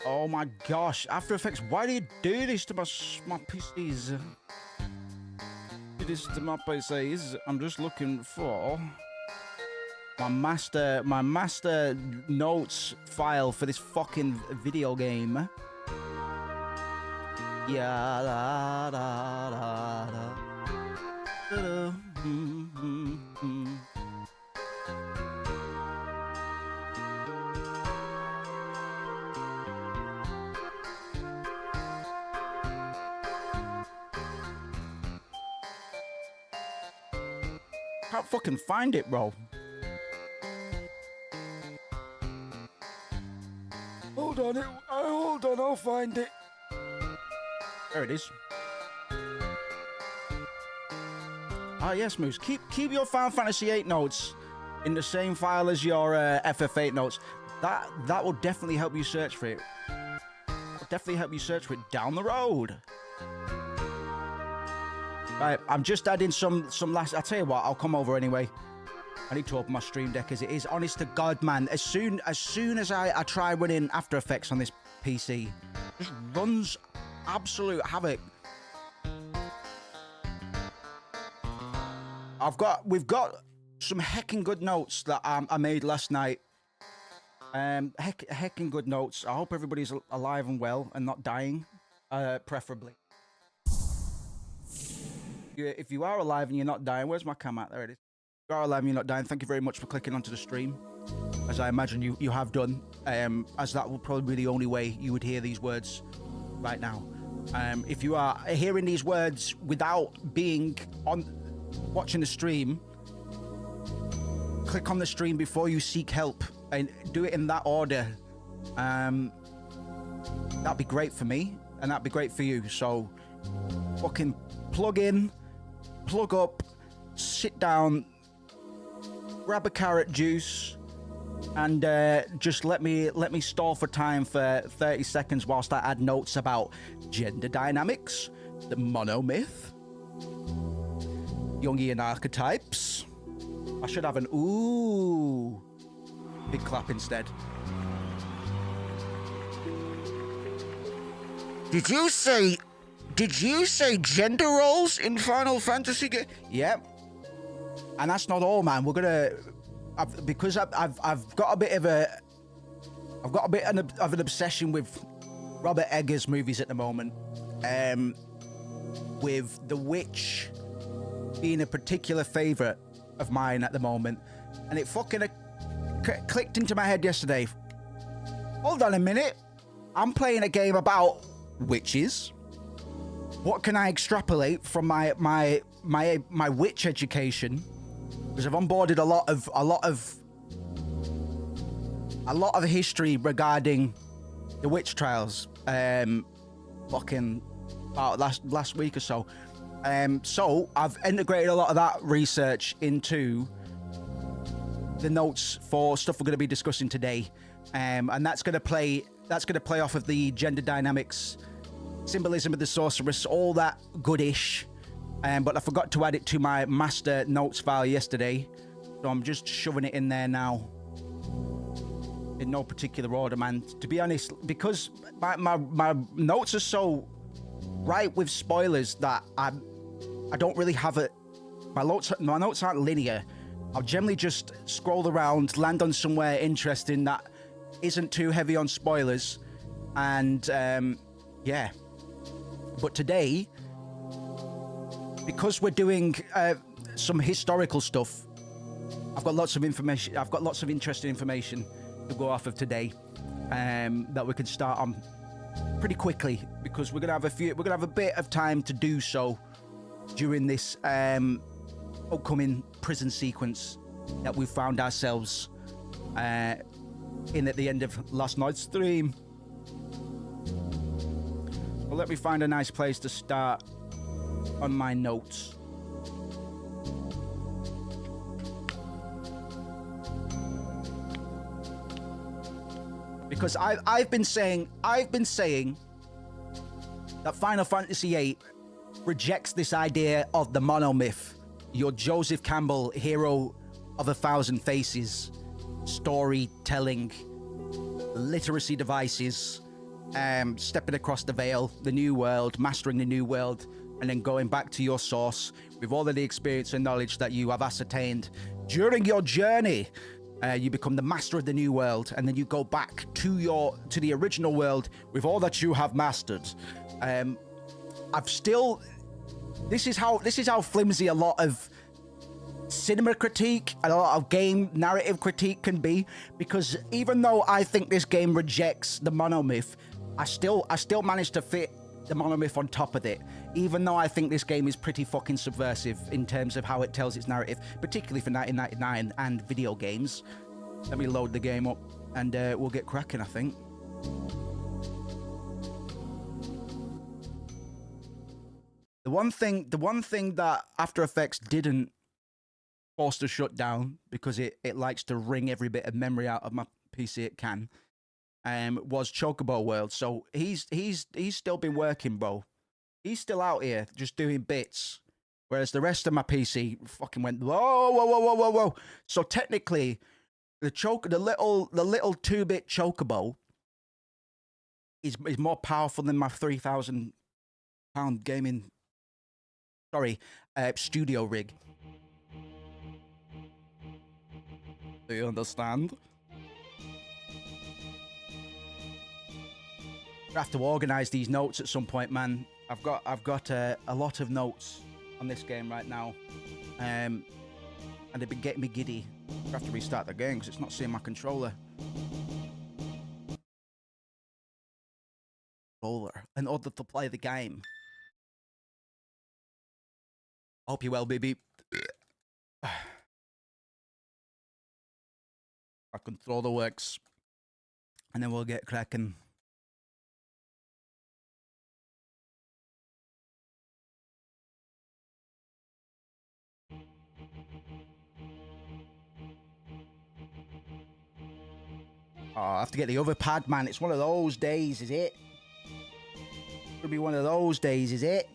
Oh my gosh, After Effects, why do you do this to my PCs? Do this to my PCs. I'm just looking for my master notes file for this fucking video game. Yeah, da, da, da, da. Da, da. Can't fucking find it, bro. Hold on, I'll find it. There it is. Ah, yes, Moose. Keep your Final Fantasy VIII notes in the same file as your FF8 notes. That will definitely help you search for it. Will definitely help you search for it down the road. Right, I'm just adding some last. I'll tell you what. I'll come over anyway. I need to open my Stream Deck as it is. Honest to God, man. As soon as I try running After Effects on this PC, it just runs absolute havoc. We've got some heckin' good notes that I made last night. Heckin' good notes. I hope everybody's alive and well and not dying, preferably. If you are alive and you're not dying, where's my cam at? There it is. If you are alive and you're not dying, thank you very much for clicking onto the stream, as I imagine you have done, as that will probably be the only way you would hear these words right now. If you are hearing these words without being watching the stream, click on the stream before you seek help and do it in that order. That'd be great for me and that'd be great for you. So fucking plug in, plug up, sit down, grab a carrot juice, and just let me stall for time for 30 seconds whilst I add notes about gender dynamics, the monomyth, Jungian archetypes. I should have an ooh big clap instead. Did you say gender roles in Final Fantasy? Yep. And that's not all, man. We're gonna, because I've got a bit of an obsession with Robert Eggers movies at the moment. With The Witch being a particular favorite of mine at the moment, and it fucking clicked into my head yesterday. Hold on a minute. I'm playing a game about witches. What can I extrapolate from my witch education? Because I've onboarded a lot of history regarding the witch trials. Fucking about last week or so. So I've integrated a lot of that research into the notes for stuff we're going to be discussing today, and that's going to play off of the gender dynamics, symbolism of the sorceress, all that goodish. But I forgot to add it to my master notes file yesterday, so I'm just shoving it in there now. In no particular order, man. To be honest, because my notes are so ripe with spoilers that I don't really have it. My notes aren't linear. I'll generally just scroll around, land on somewhere interesting that isn't too heavy on spoilers, and yeah. But today, because we're doing some historical stuff, I've got lots of information. I've got lots of interesting information to go off of today, that we can start on pretty quickly, because we're gonna have a bit of time to do so during this upcoming prison sequence that we found ourselves in at the end of last night's stream. Well, let me find a nice place to start on my notes. Because I've been saying that Final Fantasy VIII rejects this idea of the monomyth, your Joseph Campbell hero of 1,000 faces, storytelling, literacy devices, stepping across the veil, the new world, mastering the new world, and then going back to your source with all of the experience and knowledge that you have ascertained during your journey. You become the master of the new world, and then you go back to the original world with all that you have mastered. This is how flimsy a lot of cinema critique and a lot of game narrative critique can be, because even though I think this game rejects the monomyth, I still managed to fit the monomyth on top of it, even though I think this game is pretty fucking subversive in terms of how it tells its narrative, particularly for 1999 and video games. Let me load the game up and we'll get cracking, I think. The one thing that After Effects didn't force to shut down, because it likes to wring every bit of memory out of my PC it can, was Chocobo World. So he's still been working, bro. He's still out here just doing bits, whereas the rest of my PC fucking went whoa. So technically, the little 2-bit Chocobo is more powerful than my £3,000 gaming, studio rig. Do you understand? I have to organize these notes at some point, man. I've got a lot of notes on this game right now, and they've been getting me giddy. I have to restart the game because it's not seeing my controller. In order to play the game. Hope you're well, baby. Our controller works, and then we'll get cracking. Oh, I have to get the other pad, man. It's one of those days, is it? It'll be one of those days, is it?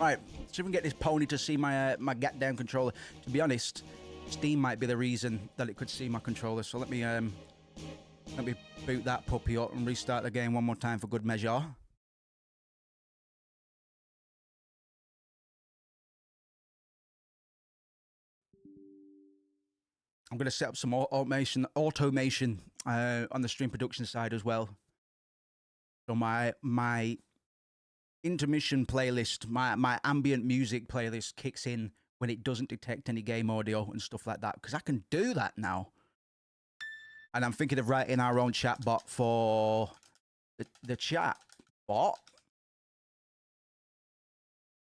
Right, see if we can get this pony to see my my goddamn controller. To be honest, Steam might be the reason that it could see my controller. So let me boot that puppy up and restart the game one more time for good measure. I'm going to set up some automation on the stream production side as well. So my intermission playlist, my ambient music playlist kicks in when it doesn't detect any game audio and stuff like that, because I can do that now. And I'm thinking of writing our own chat bot for the chat bot.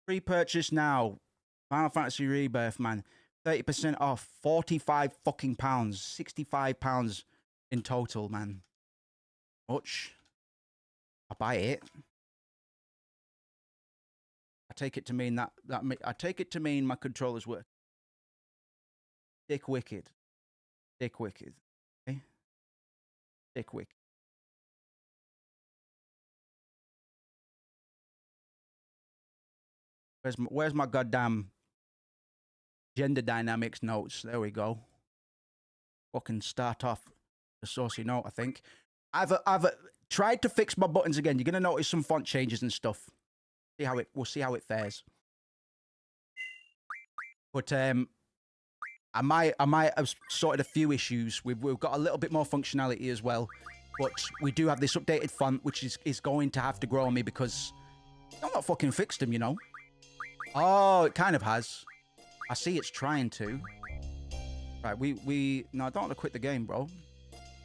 Pre-purchase now. Final Fantasy Rebirth, man. 30% off, 45 fucking pounds, £65 in total, man. Much. I buy it. I take it to mean I take it to mean my controller's work. Dick wicked. Dick wicked. Okay? Dick wicked. Where's my goddamn gender dynamics notes? There we go. Fucking start off the saucy note, I think. I've tried to fix my buttons again. You're gonna notice some font changes and stuff. We'll see how it fares. But I might have sorted a few issues. We've got a little bit more functionality as well. But we do have this updated font, which is going to have to grow on me because I've not fucking fixed them, you know. Oh, it kind of has. I see it's trying to. Right, no, I don't want to quit the game, bro.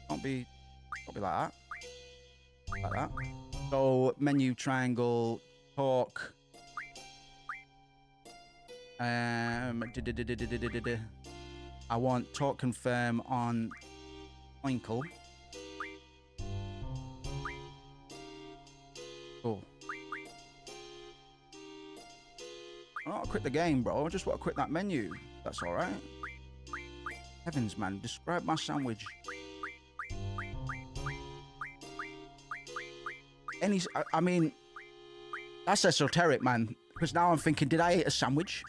Don't be like that. Like that. So menu triangle. Talk. I want talk confirm on Oinkle. Cool. quit the game, bro. I just want to quit that menu. That's all right. Heavens, man. Describe my sandwich. I mean, that's esoteric, man. Because now I'm thinking, did I eat a sandwich?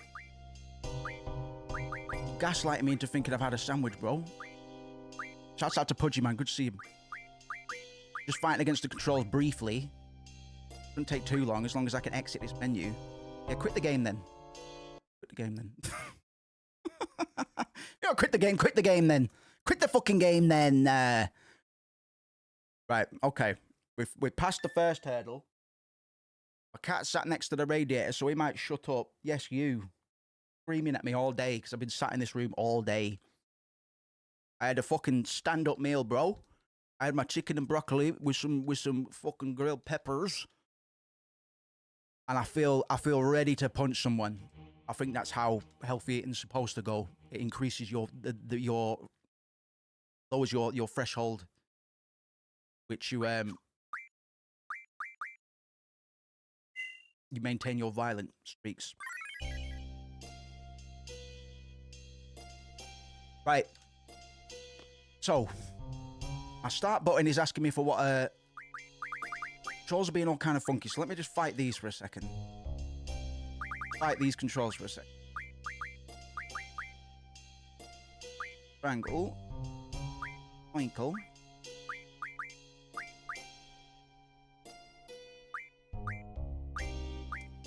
Gaslighting me into thinking I've had a sandwich, bro. Shouts out to Pudgy, man. Good to see him. Just fighting against the controls briefly. Shouldn't take too long, as long as I can exit this menu. Yeah, quit the game then. Quit the game then. Yo, quit the game then. Quit the fucking game then. Right, okay. We've passed the first hurdle. My cat sat next to the radiator, so he might shut up. Yes, you. Screaming at me all day, because I've been sat in this room all day. I had a fucking stand-up meal, bro. I had my chicken and broccoli with some fucking grilled peppers. And I feel ready to punch someone. I think that's how healthy eating's supposed to go. It increases your lowers your threshold, which you maintain your violent streaks. Right. So, my start button is asking me for what controls are being all kind of funky. So let me just fight these for a second. Fight these controls for a second. Triangle. Twinkle.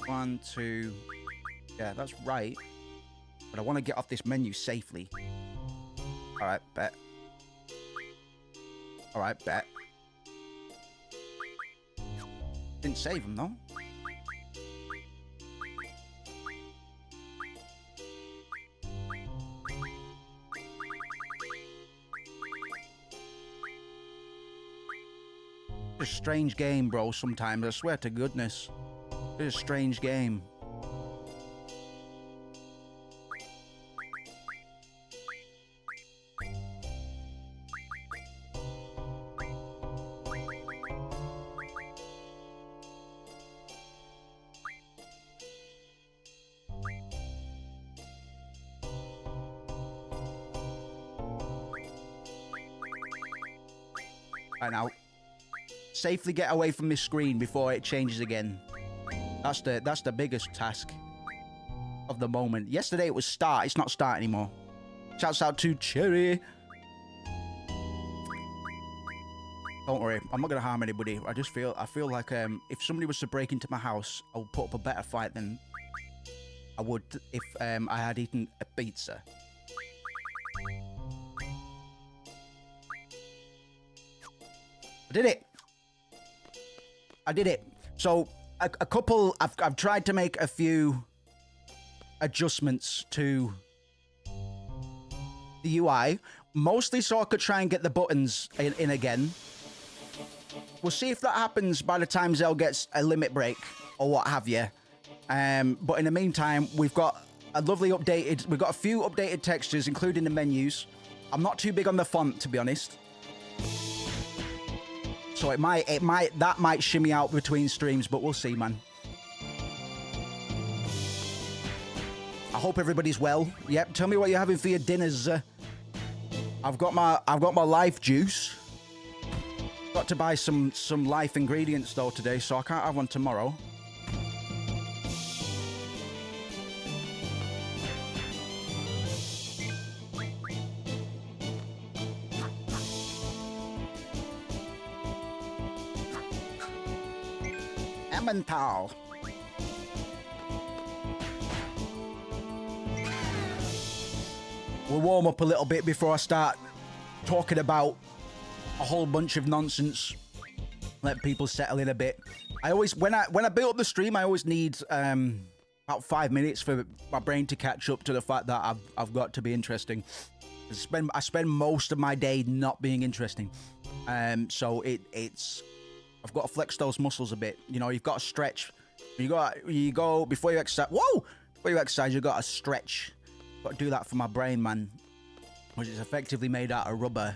One, two. Yeah, that's right. But I want to get off this menu safely. Alright, bet. Alright, bet. Didn't save him, though. It's a strange game, bro, sometimes. I swear to goodness. It's a strange game. Right now, safely get away from this screen before it changes again. That's the biggest task of the moment. Yesterday it was start. It's not start anymore. Shouts out to Cherry. Don't worry, I'm not gonna harm anybody. I feel like if somebody was to break into my house, I would put up a better fight than I would if I had eaten a pizza. I did it. So a couple. I've tried to make a few adjustments to the UI, mostly so I could try and get the buttons in again. We'll see if that happens by the time Zell gets a limit break or what have you. But in the meantime, we've got a lovely updated. We've got a few updated textures, including the menus. I'm not too big on the font, to be honest. So that might shimmy out between streams, but we'll see, man. I hope everybody's well. Yep, tell me what you're having for your dinners. I've got my life juice. Got to buy some life ingredients though today, so I can't have one tomorrow. Emmental. We'll warm up a little bit before I start talking about a whole bunch of nonsense. Let people settle in a bit. I always, when I build up the stream, I always need about 5 minutes for my brain to catch up to the fact that I've got to be interesting. I spend most of my day not being interesting, so it's I've got to flex those muscles a bit. You know, you've got to stretch. You go before you exercise. Whoa! Before you exercise, you got to stretch. Got to do that for my brain, man, which is effectively made out of rubber.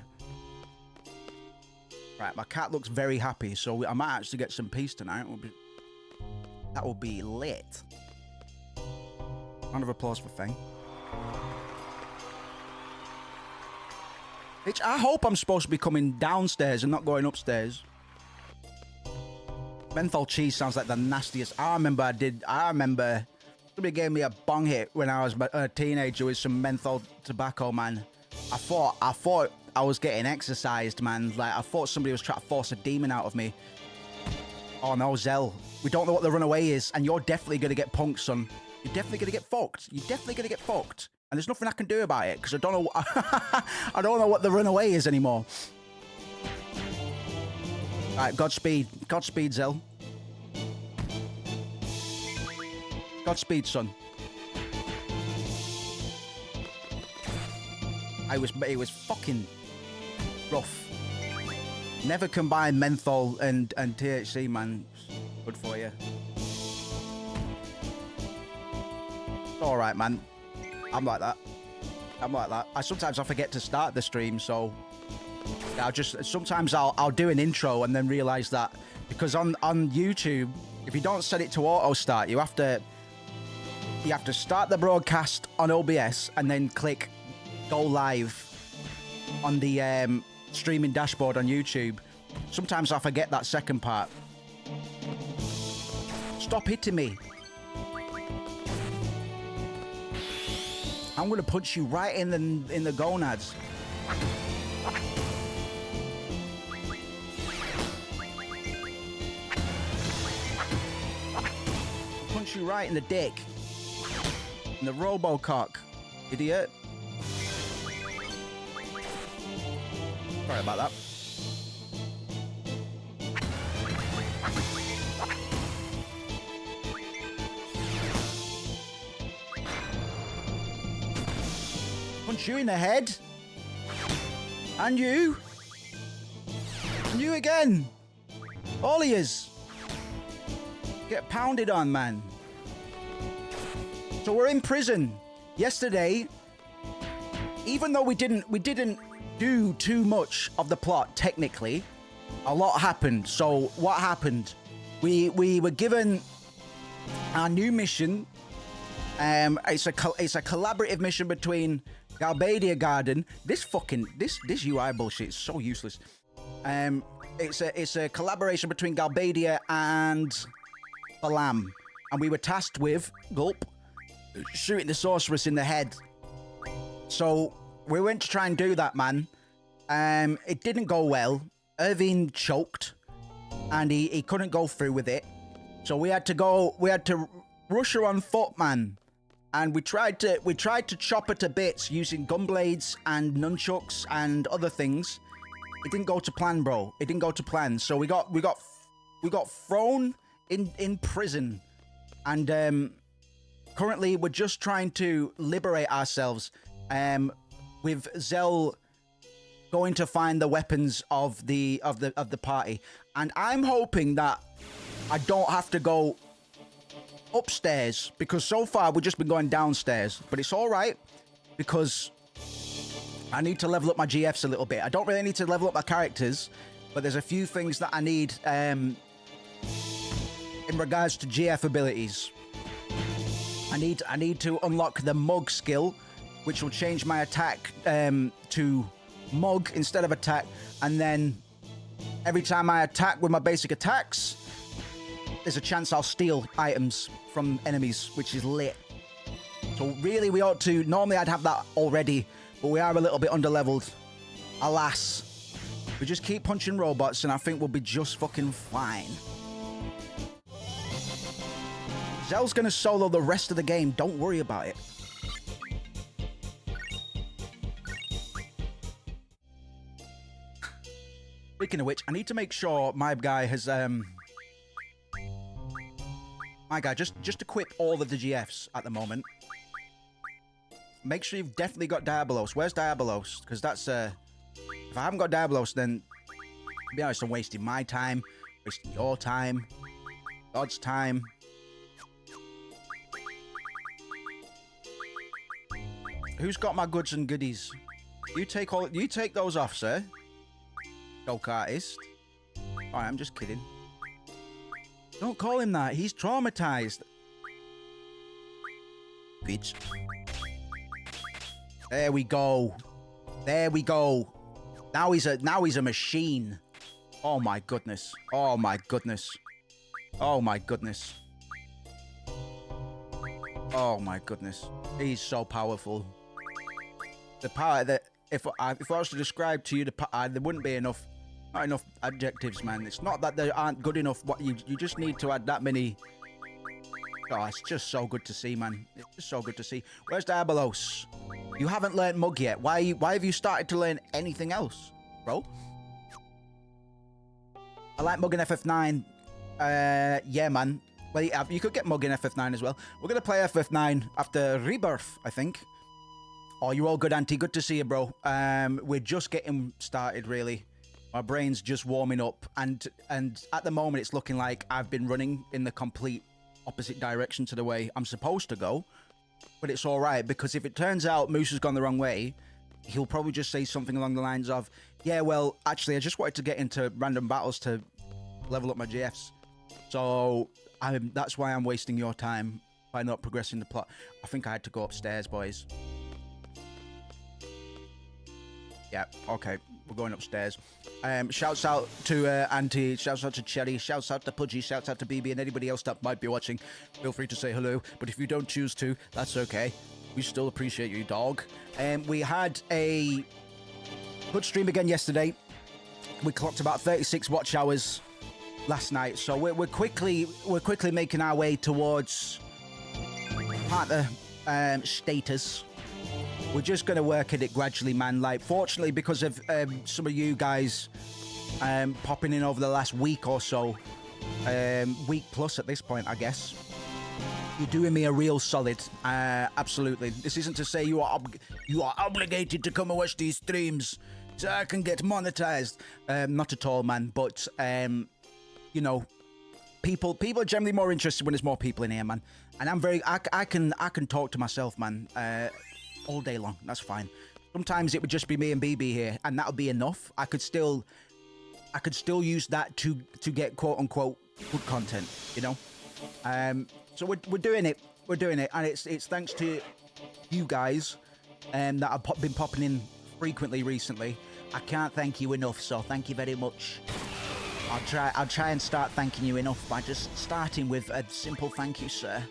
Right, my cat looks very happy, so I might actually get some peace tonight. That will be lit. Round of applause for Feng. Which I hope I'm supposed to be coming downstairs and not going upstairs. Menthol cheese sounds like the nastiest. I remember somebody gave me a bong hit when I was a teenager with some menthol tobacco, man. I thought I was getting exercised, man. Like, I thought somebody was trying to force a demon out of me. Oh no, Zell. We don't know what the runaway is, and you're definitely going to get punked, son. You're definitely going to get fucked. You're definitely going to get fucked. And there's nothing I can do about it, because I don't know I don't know what the runaway is anymore. Alright, Godspeed. Godspeed, Zell. Godspeed, son. It was fucking rough. Never combine menthol and THC, man. Good for you. It's alright, man. I'm like that. Sometimes I forget to start the stream, so sometimes I'll do an intro and then realize that, because on YouTube, if you don't set it to auto start, you have to start the broadcast on OBS and then click go live on the streaming dashboard on YouTube. Sometimes I forget that second part. Stop hitting me. I'm gonna punch you right in the gonads. Punch you right in the dick. In the robocock, idiot. Sorry about that. Punch you in the head. And you. And you again. All of yous. Get pounded on, man. So we're in prison. Yesterday, even though we didn't do too much of the plot, technically, a lot happened. So what happened? We were given our new mission. It's a collaborative mission between Galbadia Garden. This UI bullshit is so useless. It's a collaboration between Galbadia and Balam, and we were tasked with shooting the sorceress in the head. So we went to try and do that, man. It didn't go well. Irvine choked, and he couldn't go through with it. So we had to rush her on foot, man. And we tried to chop her to bits using gun blades and nunchucks and other things. It didn't go to plan, bro. It didn't go to plan. So we got thrown in prison, and currently we're just trying to liberate ourselves. With Zell going to find the weapons of the party, and I'm hoping that I don't have to go upstairs, because so far we've just been going downstairs. But it's all right, because I need to level up my GFs a little bit. I don't really need to level up my characters, but there's a few things that I need in regards to GF abilities. I need to unlock the mug skill, which will change my attack to mug instead of attack, and then every time I attack with my basic attacks, there's a chance I'll steal items from enemies, which is lit. So really, we ought to... Normally, I'd have that already, but we are a little bit underleveled. Alas. We just keep punching robots, and I think we'll be just fucking fine. Zell's gonna solo the rest of the game. Don't worry about it. Speaking of which, I need to make sure my guy has... My guy, just equip all of the GFs at the moment. Make sure you've definitely got Diabolos. Where's Diabolos? Because that's... If I haven't got Diabolos, then... To be honest, I'm wasting my time. Wasting your time. God's time. Who's got my goods and goodies? You take those off, sir. Go-kartist. Alright, I'm just kidding. Don't call him that. He's traumatized. Bitch. There we go. There we go. Now he's a machine. Oh my goodness. Oh my goodness. Oh my goodness. Oh my goodness. He's so powerful. The power that if I was to describe to you the power, there wouldn't be enough, not enough adjectives, man. It's not that they aren't good enough. What you just need to add that many. Oh, it's just so good to see, man. It's just so good to see. Where's Diabolos? You haven't learned Mug yet. Why have you started to learn anything else, bro? I like Mug in FF9. Yeah, man. Well, you could get Mug in FF9 as well. We're going to play FF9 after Rebirth, I think. Oh, you're all good, Auntie. Good to see you, bro. We're just getting started, really. My brain's just warming up. And at the moment, it's looking like I've been running in the complete opposite direction to the way I'm supposed to go. But it's all right, because if it turns out Moose has gone the wrong way, he'll probably just say something along the lines of, yeah, well, actually, I just wanted to get into random battles to level up my GFs. So that's why I'm wasting your time by not progressing the plot. I think I had to go upstairs, boys. Yeah, okay. We're going upstairs. Shouts out to Auntie, shouts out to Cherry, shouts out to Pudgy, shouts out to BB and anybody else that might be watching. Feel free to say hello, but if you don't choose to, that's okay. We still appreciate you, dog. We had a good stream again yesterday. We clocked about 36 watch hours last night, so we're quickly making our way towards partner status. We're just going to work at it gradually, man. Like, fortunately, because of some of you guys popping in over the last week or so, week plus at this point, I guess, you're doing me a real solid. Absolutely. This isn't to say you are obligated to come and watch these streams so I can get monetized. Not at all, man. But you know, people are generally more interested when there's more people in here, man. And I can talk to myself, man. All day long. That's fine. Sometimes it would just be me and BB here, and that would be enough. I could still use that to get quote unquote good content, you know. So we're doing it. We're doing it, and it's thanks to you guys that have been popping in frequently recently. I can't thank you enough, so thank you very much. I'll try and start thanking you enough by just starting with a simple thank you, sir.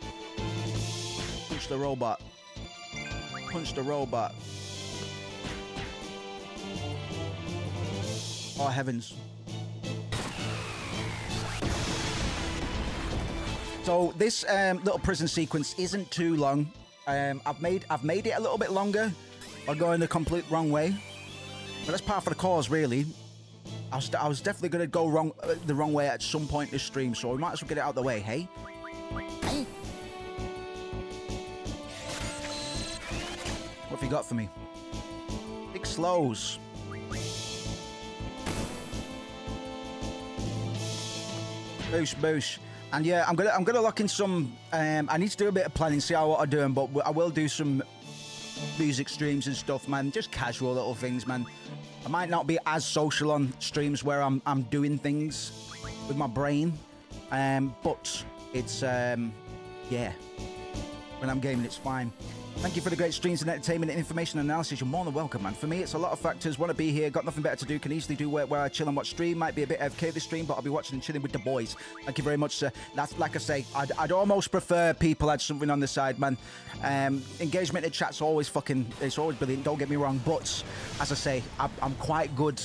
Punch the robot. Punch the robot. Oh heavens. So this little prison sequence isn't too long. I've made it a little bit longer by going the complete wrong way, but that's part of the cause, really. I was definitely gonna go the wrong way at some point in the stream, so we might as well get it out of the way. Hey. What have you got for me? Big slows. Boosh, boosh. And yeah, I'm gonna lock in some. I need to do a bit of planning, see how what I'm doing, but I will do some music streams and stuff, man. Just casual little things, man. I might not be as social on streams where I'm doing things with my brain, but it's yeah. When I'm gaming, it's fine. Thank you for the great streams and entertainment and information and analysis. You're more than welcome, man. For me, it's a lot of factors. Want to be here, got nothing better to do, can easily do where I chill and watch stream. Might be a bit AFK this stream, but I'll be watching and chilling with the boys. Thank you very much, sir. That's like I say, I'd almost prefer people had something on the side, man. Engagement in chat's always it's always brilliant, don't get me wrong. But as I say, I'm quite good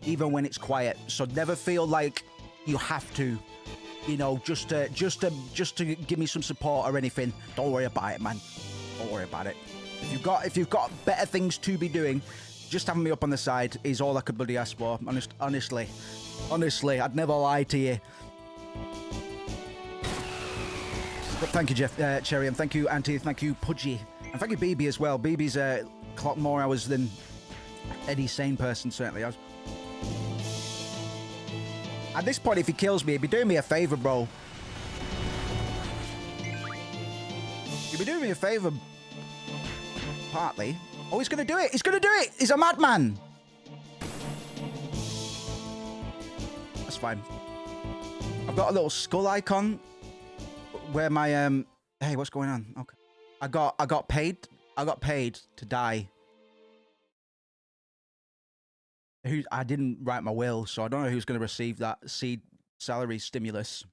even when it's quiet. So never feel like you have to, you know, just to give me some support or anything. Don't worry about it, man. Don't worry about it. If you've got better things to be doing, just having me up on the side is all I could bloody ask for. Honestly, I'd never lie to you. But thank you, Jeff, Cherry, and thank you, Auntie, thank you, Pudgy, and thank you, BB as well. BB's clocked more hours than any sane person certainly has. At this point, if he kills me, he'd be doing me a favor, bro. You'd be doing me a favor. Partly. Oh, he's gonna do it! He's gonna do it! He's a madman! That's fine. I've got a little skull icon where my, hey, what's going on? Okay. I got paid to die. I didn't write my will, so I don't know who's going to receive that seed salary stimulus.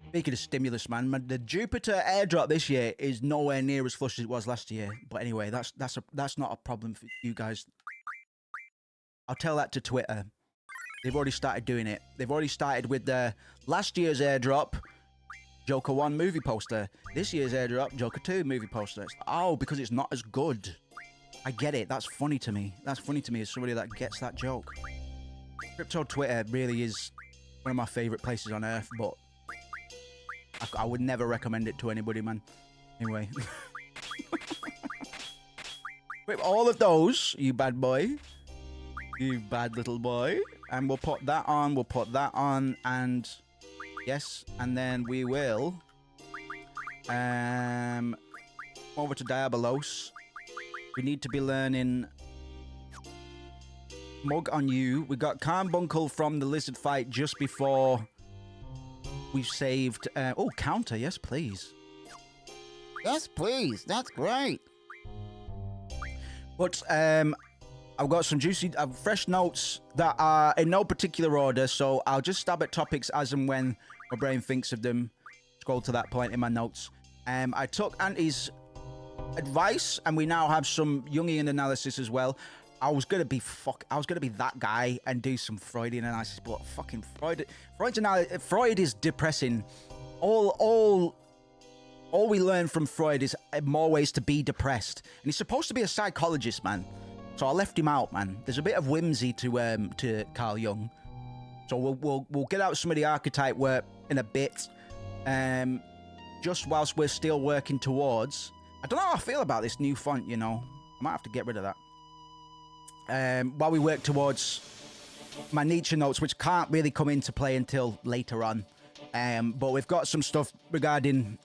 Speaking of stimulus, man, the Jupiter airdrop this year is nowhere near as flush as it was last year. But anyway, that's not a problem for you guys. I'll tell that to Twitter. They've already started doing it. They've already started with the last year's airdrop, Joker 1 movie poster. This year's airdrop, Joker 2 movie poster. Oh, because it's not as good. I get it. That's funny to me. That's funny to me as somebody that gets that joke. Crypto Twitter really is one of my favorite places on earth, but I would never recommend it to anybody, man. Anyway. With all of those, you bad boy. You bad little boy. And we'll put that on. We'll put that on. And yes. And then we will over to Diabolos. We need to be learning Mug on you. We got Carbuncle from the lizard fight just before we've saved. Oh, counter. Yes, please. Yes, please. That's great. But I've got some juicy, fresh notes that are in no particular order. So I'll just stab at topics as and when my brain thinks of them. Scroll to that point in my notes. I took Auntie's advice, and we now have some Jungian analysis as well. I was gonna be that guy and do some Freudian analysis, but fucking Freud is depressing. All we learn from Freud is more ways to be depressed, and he's supposed to be a psychologist, man. So I left him out, man. There's a bit of whimsy to Carl Jung, so we'll get out some of the archetype work in a bit. Just whilst we're still working towards. I don't know how I feel about this new font, you know. I might have to get rid of that. While we work towards my Nietzsche notes, which can't really come into play until later on. But we've got some stuff regarding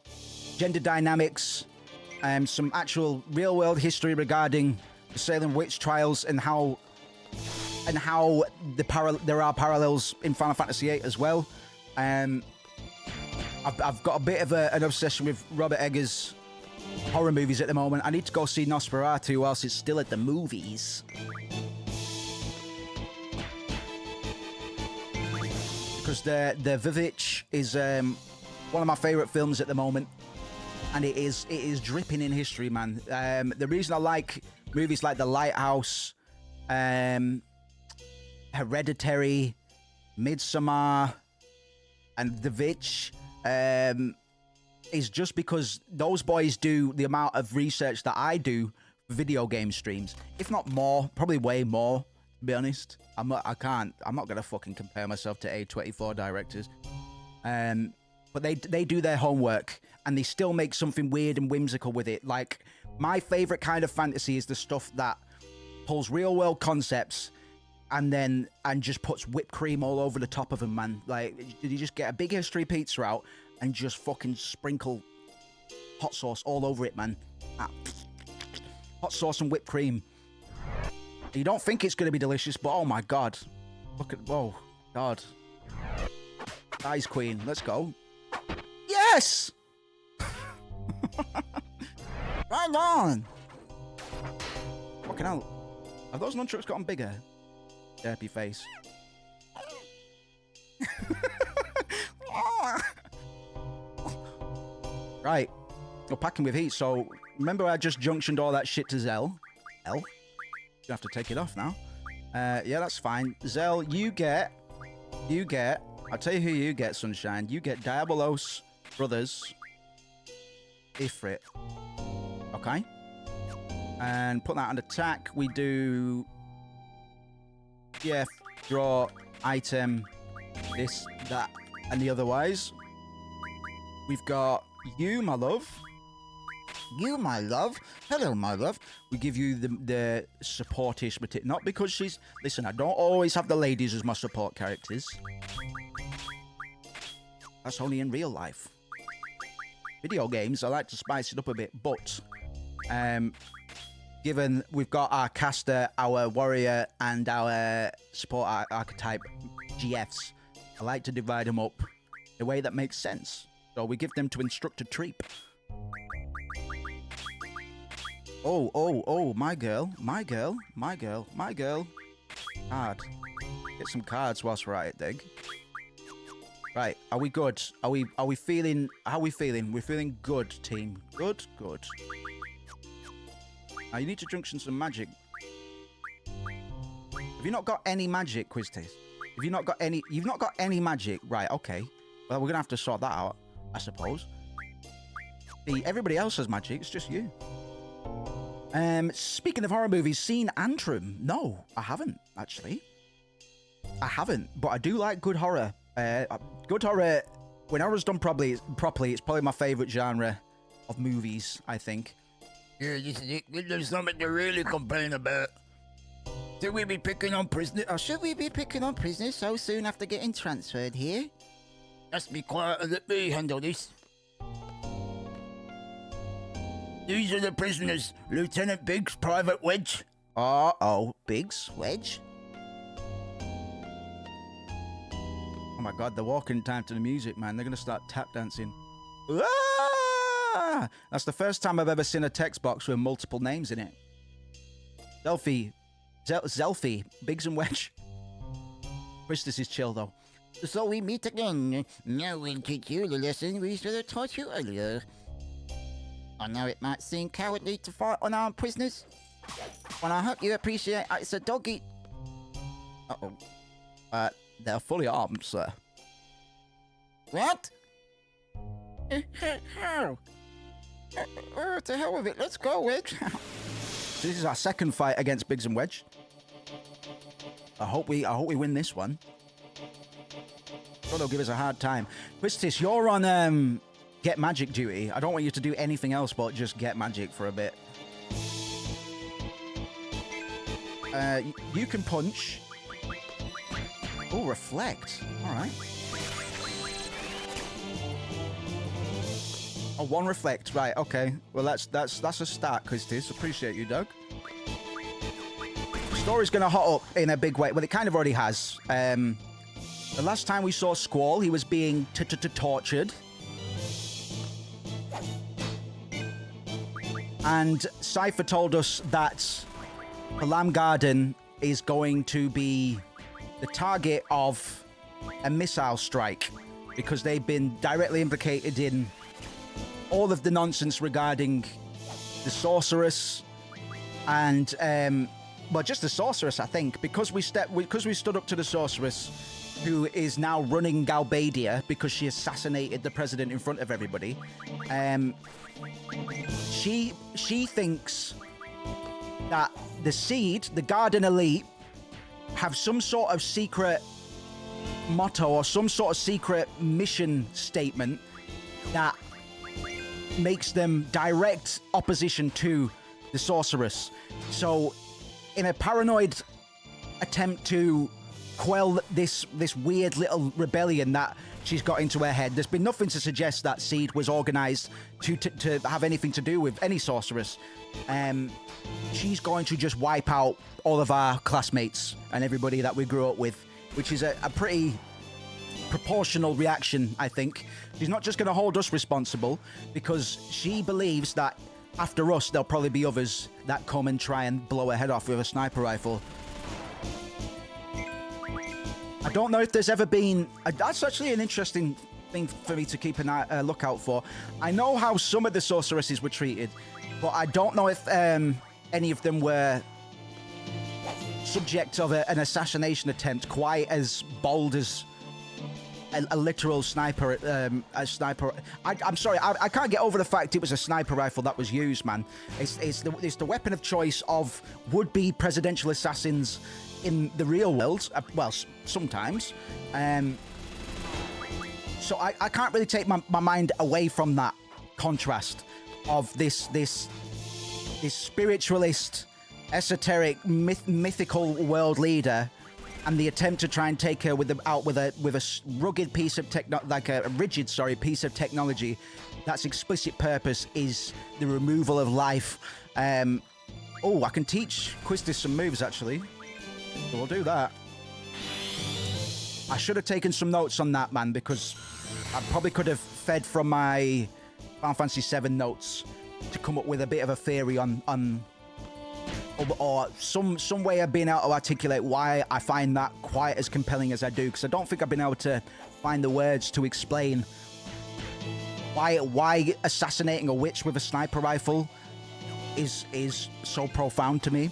gender dynamics, some actual real-world history regarding the Salem witch trials and how there are parallels in Final Fantasy VIII as well. I've got a bit of an obsession with Robert Eggers' horror movies at the moment. I need to go see Nosferatu whilst it's still at the movies. Because the Vivitch is one of my favourite films at the moment. And it is dripping in history, man. The reason I like movies like The Lighthouse, Hereditary, Midsommar, and The Witch is just because those boys do the amount of research that I do for video game streams, if not more, probably way more. To be honest, I'm not gonna fucking compare myself to A24 directors, but they do their homework and they still make something weird and whimsical with it. Like, my favorite kind of fantasy is the stuff that pulls real world concepts and just puts whipped cream all over the top of them, man. Like, did you just get a big history pizza out and just fucking sprinkle hot sauce all over it, man? Hot sauce and whipped cream. You don't think it's going to be delicious, but oh my god. Look at, oh god. Ice Queen, let's go. Yes! Right on! Fucking hell. Have those nunchucks gotten bigger? Derpy face. Right. We're packing with heat, so remember I just junctioned all that shit to Zell? Gonna have to take it off now. Yeah, that's fine. Zell, you get, I'll tell you who you get, Sunshine. You get Diabolos Brothers Ifrit. Okay? And put that on attack. We do GF, draw, item, this, that, and the otherwise. We've got you, my love. You, my love. Hello, my love. We give you the supportish material. Not because she's... Listen, I don't always have the ladies as my support characters. That's only in real life. Video games, I like to spice it up a bit, but... given we've got our caster, our warrior, and our support archetype GFs, I like to divide them up in a way that makes sense. So we give them to Instructor Treep. Oh, my girl. Card. Get some cards whilst we're at it, Dig. Right, are we good? Are we feeling, how are we feeling? We're feeling good, team. Good. Now you need to drink some magic. Have you not got any magic, Quiztis? Have you not got any, you've not got any magic? Right, okay. Well, we're gonna have to sort that out, I suppose. See, everybody else has magic, it's just you. Speaking of horror movies, seen Antrim? No, I haven't, actually. I haven't, but I do like good horror. Good horror, when horror's done properly, it's probably my favourite genre of movies, I think. Yeah, there's something to really complain about. Should we be picking on prisoners? Or should we be picking on prisoners so soon after getting transferred here? Just be quiet and let me handle this. These are the prisoners. Lieutenant Biggs, Private Wedge. Oh, Biggs, Wedge. Oh my God, they're walking time to the music, man. They're gonna start tap dancing. Ah! That's the first time I've ever seen a text box with multiple names in it. Zelfie, Biggs and Wedge. Wish this is chill though. So we meet again. Now we'll teach you the lesson we should have taught you earlier. I know it might seem cowardly to fight unarmed prisoners, but I hope you appreciate it's a dog-eat. Uh-oh. They're fully armed, sir. What? How? To hell with it. Let's go, Wedge. This is our second fight against Biggs and Wedge. I hope we win this one. Sure, they'll give us a hard time. Quistis, you're on get magic duty. I don't want you to do anything else but just get magic for a bit. You can punch. Oh, reflect. All right. Oh, one reflect. Right. Okay. Well, that's a start, Quistis. Appreciate you, Doug. Story's gonna hot up in a big way. Well, it kind of already has. The last time we saw Squall, he was being tortured. And Cypher told us that the Lamb Garden is going to be the target of a missile strike because they've been directly implicated in all of the nonsense regarding the sorceress and well, just the sorceress, I think, because we stood up to the sorceress, who is now running Galbadia because she assassinated the president in front of everybody. She thinks that the Seed, the Garden Elite, have some sort of secret motto or some sort of secret mission statement that makes them direct opposition to the sorceress. So, in a paranoid attempt to quell this weird little rebellion that she's got into her head, there's been nothing to suggest that Seed was organized to have anything to do with any sorceress. She's going to just wipe out all of our classmates and everybody that we grew up with, which is a pretty proportional reaction, I think. She's not just going to hold us responsible, because she believes that after us, there'll probably be others that come and try and blow her head off with a sniper rifle. I don't know if there's ever been... That's actually an interesting thing for me to keep an lookout for. I know how some of the sorceresses were treated, but I don't know if any of them were subject of an assassination attempt quite as bold as a literal sniper. I'm sorry, I can't get over the fact it was a sniper rifle that was used, man. It's the weapon of choice of would-be presidential assassins in the real world. Well, sometimes. So I can't really take my mind away from that contrast of this spiritualist, esoteric, mythical world leader, and the attempt to try and take her with a rugged piece of rigid piece of technology that's explicit purpose is the removal of life. Oh, I can teach Quistis some moves, actually. So we'll do that. I should have taken some notes on that, man, because I probably could have fed from my Final Fantasy VII notes to come up with a bit of a theory on or some way of being able to articulate why I find that quite as compelling as I do, because I don't think I've been able to find the words to explain why assassinating a witch with a sniper rifle is so profound to me.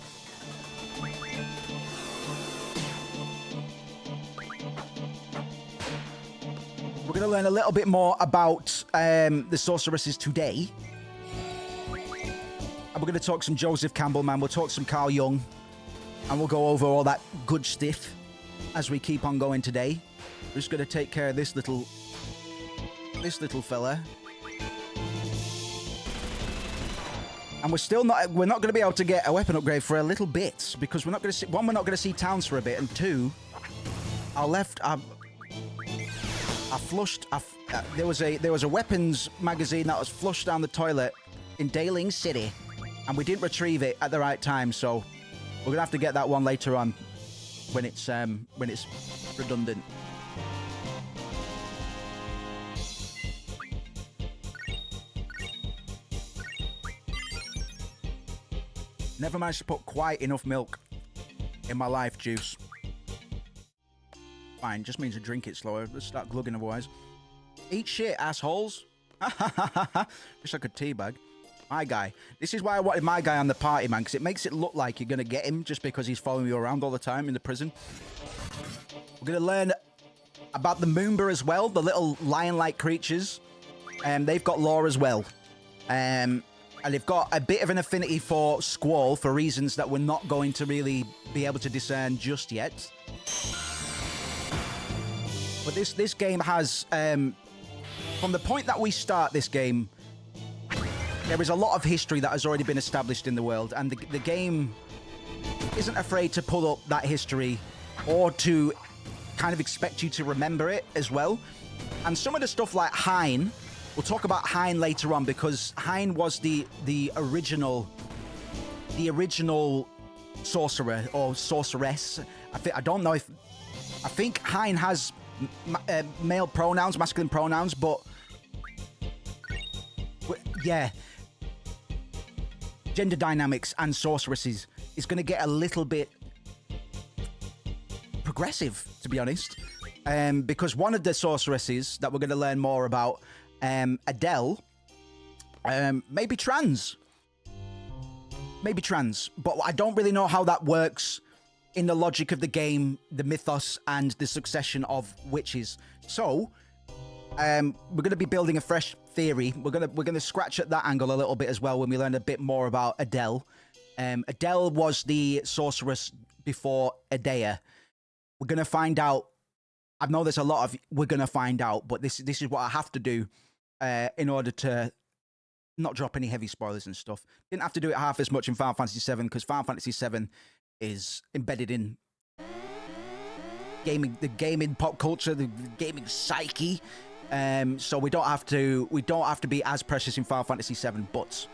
We're going to learn a little bit more about the sorceresses today. And we're going to talk some Joseph Campbell, man. We'll talk some Carl Jung. And we'll go over all that good stuff as we keep on going today. We're just going to take care of this little fella. And we're not going to be able to get a weapon upgrade for a little bit, because we're not going to see, one, we're not going to see towns for a bit, and two, there was a weapons magazine that was flushed down the toilet in Daling City, and we didn't retrieve it at the right time, so we're gonna have to get that one later on when it's redundant. Never managed to put quite enough milk in my life juice. Fine, just means to drink it slower. Let's start glugging otherwise. Eat shit, assholes. Wish I could teabag. My guy. This is why I wanted my guy on the party, man, because it makes it look like you're going to get him just because he's following you around all the time in the prison. We're going to learn about the Moomba as well, the little lion-like creatures. They've got lore as well. And they've got a bit of an affinity for Squall for reasons that we're not going to really be able to discern just yet. But this game has, from the point that we start this game, there is a lot of history that has already been established in the world, and the game isn't afraid to pull up that history or to kind of expect you to remember it as well. And some of the stuff like Hein, we'll talk about Hein later on, because Hein was the original sorcerer or sorceress. I don't know if, I think Hein has male pronouns, masculine pronouns, but yeah, gender dynamics and sorceresses is going to get a little bit progressive, to be honest, because one of the sorceresses that we're going to learn more about, Adele, may be trans, but I don't really know how that works in the logic of the game, the mythos, and the succession of witches. So, we're going to be building a fresh theory. We're going to scratch at that angle a little bit as well when we learn a bit more about Adele. Adele was the sorceress before Adea. We're going to find out. I know there's a lot of we're going to find out, but this is what I have to do in order to not drop any heavy spoilers and stuff. Didn't have to do it half as much in Final Fantasy VII, because Final Fantasy VII is embedded in gaming, the gaming pop culture, the gaming psyche. So we don't have to be as precious in Final Fantasy VII. But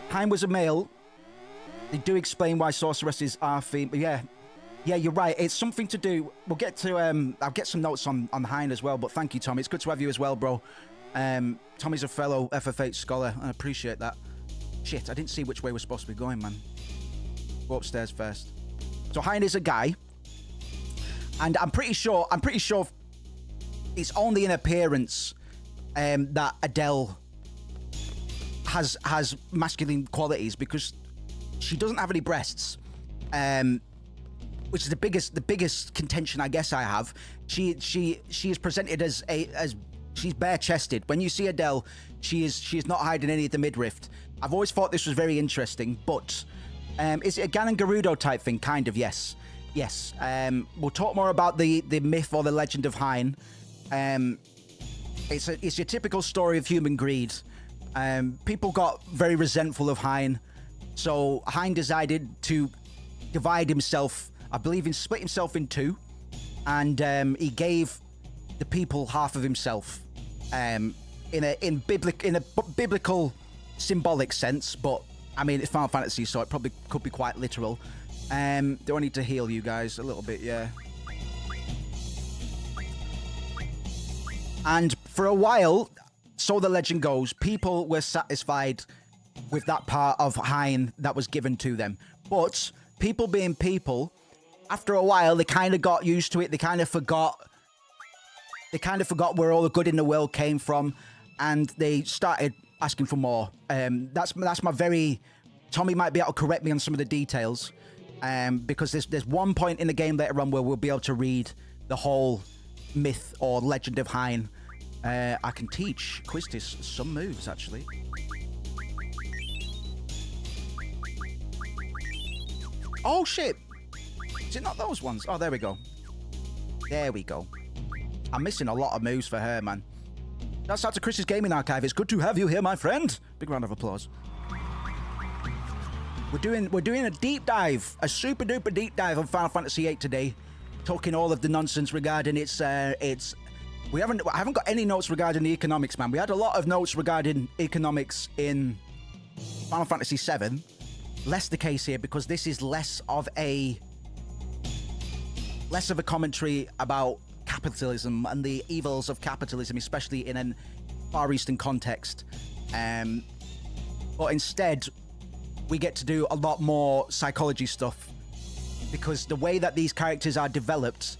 Hein was a male. They do explain why sorceresses are female. Yeah, you're right. It's something to do. We'll get to. I'll get some notes on Hein as well. But thank you, Tommy. It's good to have you as well, bro. Tommy's a fellow FF8 scholar. I appreciate that. Shit, I didn't see which way we're supposed to be going, man. Go upstairs first. So Hein is a guy, and I'm pretty sure it's only in appearance that Adele has masculine qualities, because she doesn't have any breasts, which is the biggest contention I guess I have. She is presented as she's bare-chested. When you see Adele, she is not hiding any of the midriff. I've always thought this was very interesting, but is it a Ganon Gerudo type thing? Kind of, yes. Yes. We'll talk more about the myth or the legend of Hein. It's your typical story of human greed. People got very resentful of Hein, so Hein decided to divide himself. I believe he split himself in two, and he gave the people half of himself in a biblical symbolic sense, but I mean it's Final Fantasy, so it probably could be quite literal. Do I need to heal you guys a little bit? Yeah. And for a while, so the legend goes, people were satisfied with that part of Hein that was given to them. But people being people, after a while, they kind of got used to it. They kind of forgot where all the good in the world came from, and they started asking for more. That's my very... Tommy might be able to correct me on some of the details, because there's one point in the game later on where we'll be able to read the whole myth or legend of Hein. I can teach Quistis some moves, actually. Oh, shit! Is it not those ones? Oh, there we go. There we go. I'm missing a lot of moves for her, man. That's out to Chris's Gaming Archive. It's good to have you here, my friend. Big round of applause. We're doing a deep dive, a super duper deep dive on Final Fantasy VIII today, talking all of the nonsense regarding its. I haven't got any notes regarding the economics, man. We had a lot of notes regarding economics in Final Fantasy VII. Less the case here, because this is less of a commentary about capitalism and the evils of capitalism, especially in an Far Eastern context. But instead, we get to do a lot more psychology stuff, because the way that these characters are developed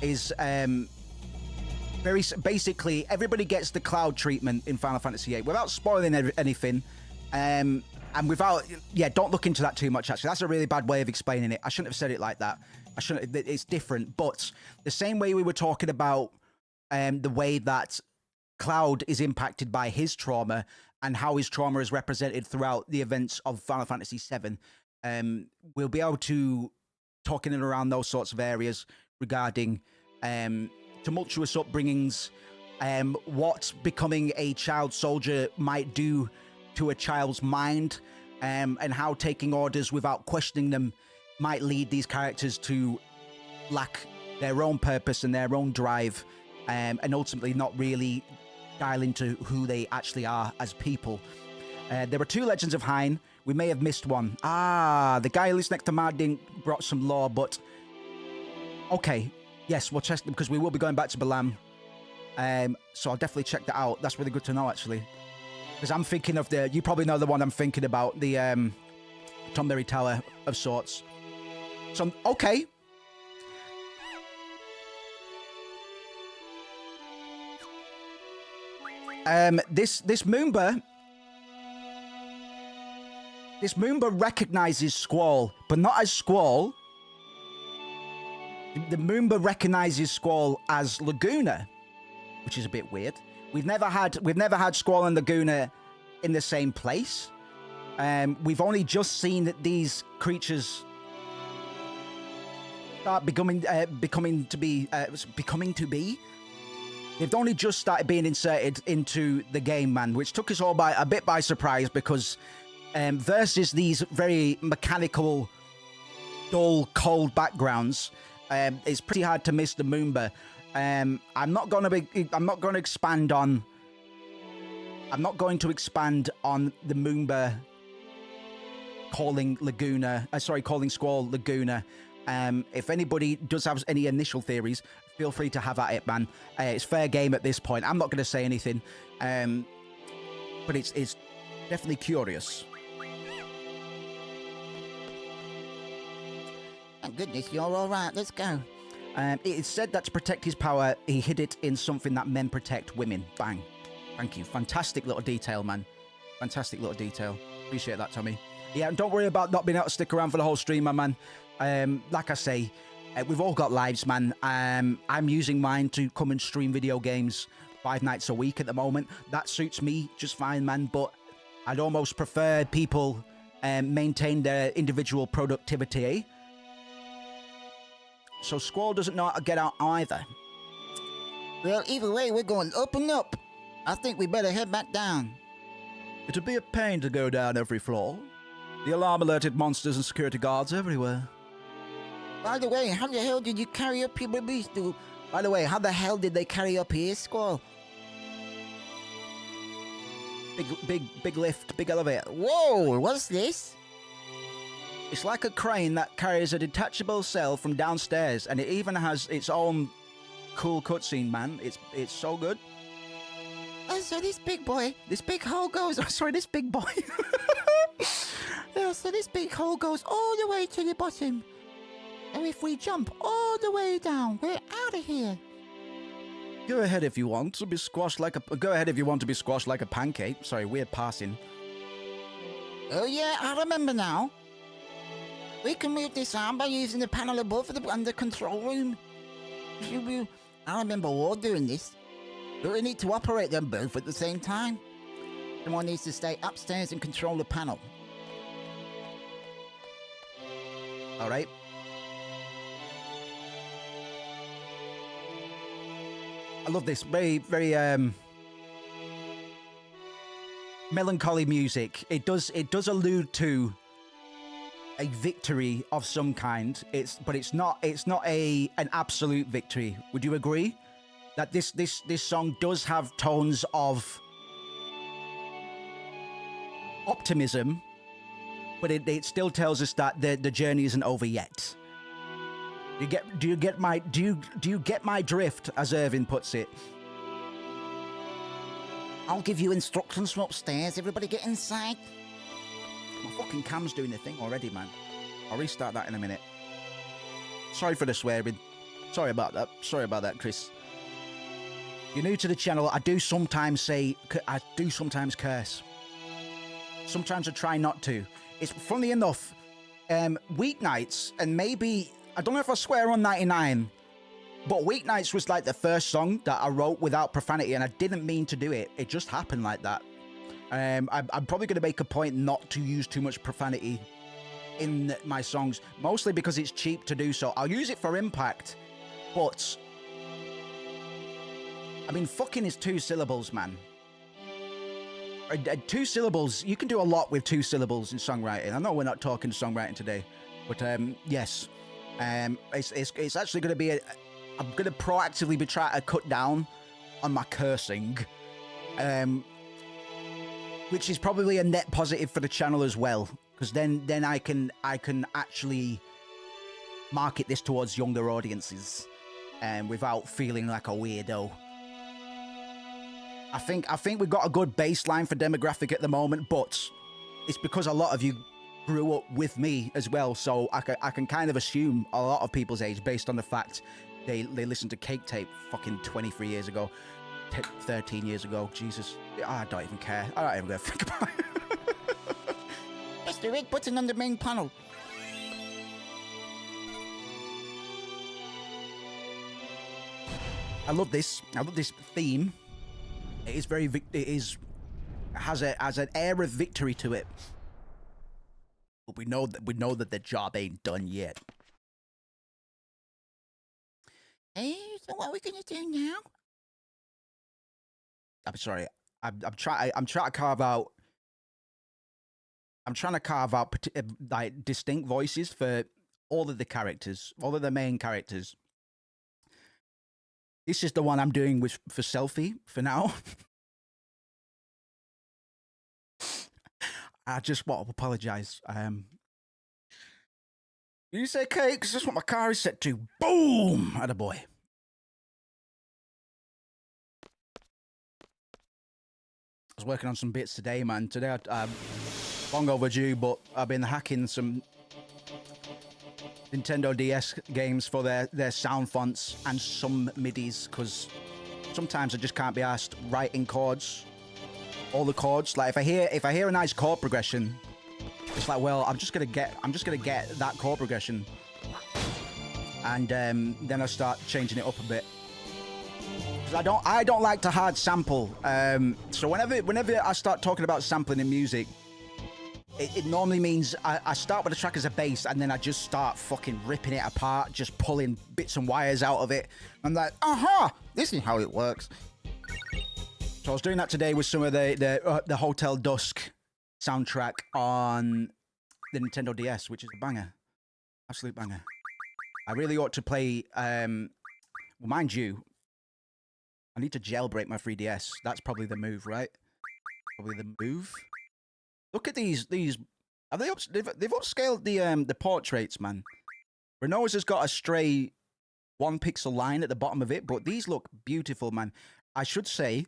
is very basically everybody gets the Cloud treatment in Final Fantasy VIII without spoiling anything. And without, don't look into that too much, actually. That's a really bad way of explaining it. I shouldn't have said it like that. It's different. But the same way we were talking about the way that Cloud is impacted by his trauma and how his trauma is represented throughout the events of Final Fantasy VII, we'll be able to talk in and around those sorts of areas regarding tumultuous upbringings, what becoming a child soldier might do to a child's mind, and how taking orders without questioning them might lead these characters to lack their own purpose and their own drive, and ultimately not really dial into who they actually are as people. There were 2 Legends of Hein. We may have missed one. The guy who lives next to Mardin brought some lore, but... Okay, yes, we'll check them, because we will be going back to Balam. So I'll definitely check that out. That's really good to know, actually. Because I'm thinking of you probably know the one I'm thinking about, the Tonberry Tower of sorts. So, okay. This Moomba recognizes Squall, but not as Squall. The Moomba recognizes Squall as Laguna, which is a bit weird. We've never had Squall and Laguna in the same place. We've only just seen that these creatures start becoming to be. They've only just started being inserted into the game, man, which took us all a bit by surprise, because versus these very mechanical, dull, cold backgrounds, it's pretty hard to miss the Moomba. I'm not going to expand on the Moomba calling Squall Laguna. If anybody does have any initial theories, feel free to have at it, man. It's fair game at this point. I'm not going to say anything, but it's definitely curious. Thank goodness you're all right. Let's go. It is said that to protect his power, he hid it in something that men protect women. Bang. Thank you. Fantastic little detail, man. Fantastic little detail. Appreciate that, Tommy. Yeah, and don't worry about not being able to stick around for the whole stream, my man. Like I say, we've all got lives, man. I'm using mine to come and stream video games 5 nights a week at the moment. That suits me just fine, man. But I'd almost prefer people maintain their individual productivity, eh? So Squall doesn't know how to get out either. Well, either way, we're going up and up. I think we better head back down. It'd be a pain to go down every floor. The alarm alerted monsters and security guards everywhere. By the way, how the hell did you carry up your babies, dude? By the way, how the hell did they carry up here, Squall? Big lift, big elevator. Whoa, what's this? It's like a crane that carries a detachable cell from downstairs, and it even has its own cool cutscene, man. It's so good. So this big boy, this big hole goes. Sorry, this big boy. Yeah, so this big hole goes all the way to the bottom. And if we jump all the way down, we're out of here. Go ahead if you want to be squashed like a. Go ahead if you want to be squashed like a pancake. Sorry, weird passing. Oh yeah, I remember now. We can move this arm by using the panel above and the control room. I remember all doing this. But we need to operate them both at the same time. Someone needs to stay upstairs and control the panel. All right. I love this. Very, very melancholy music. It does allude to a victory of some kind. But it's not an absolute victory. Would you agree that this song does have tones of optimism, but it still tells us that the journey isn't over yet. Do you get my drift, as Irvin puts it? I'll give you instructions from upstairs. Everybody get inside. My fucking cam's doing the thing already, man. I'll restart that in a minute. Sorry for the swearing. Sorry about that, Chris. You're new to the channel. I do sometimes curse. Sometimes I try not to. It's funny enough, weeknights, and maybe, I don't know if I swear on 99, but Weeknights was like the first song that I wrote without profanity, and I didn't mean to do it. It just happened like that. I'm probably going to make a point not to use too much profanity in my songs, mostly because it's cheap to do so. I'll use it for impact, but I mean, fucking is 2 syllables, man. 2 syllables, you can do a lot with 2 syllables in songwriting. I know we're not talking songwriting today, but yes. It's actually going to be I'm going to proactively be trying to cut down on my cursing, which is probably a net positive for the channel as well, because then I can actually market this towards younger audiences, without feeling like a weirdo. I think we've got a good baseline for demographic at the moment, but it's because a lot of you grew up with me as well, so I can kind of assume a lot of people's age based on the fact they listened to Cake Tape fucking 23 years ago, 13 years ago. Jesus, I don't even care. I don't even gonna think about it. Press the red button on the main panel. I love this theme. It is very has an air of victory to it. But we know that the job ain't done yet. Hey, so what are we gonna do now? I'm sorry. I'm trying to carve out. I'm trying to carve out like distinct voices for all of the characters, all of the main characters. This is the one I'm doing for Selfie for now. I just want to apologize. You say cake, because that's what my car is set to. Boom! Attaboy. I was working on some bits today, man. Today, I'm long overdue, but I've been hacking some Nintendo DS games for their sound fonts and some MIDIs, because sometimes I just can't be asked writing chords, all the chords. Like if I hear a nice chord progression, it's like, well, I'm just gonna get that chord progression, and then I start changing it up a bit. Because I don't like to hard sample. So whenever I start talking about sampling in music, it normally means I start with a track as a bass, and then I just start fucking ripping it apart, just pulling bits and wires out of it. I'm like, this is how it works. So I was doing that today with some of the Hotel Dusk soundtrack on the Nintendo DS, which is a banger, absolute banger. I really ought to play. Well, mind you, I need to jailbreak my 3DS. That's probably the move, right? Probably the move. Look at these. Have they they've upscaled the portraits, man. Renault's has got a stray 1 pixel line at the bottom of it, but these look beautiful, man. I should say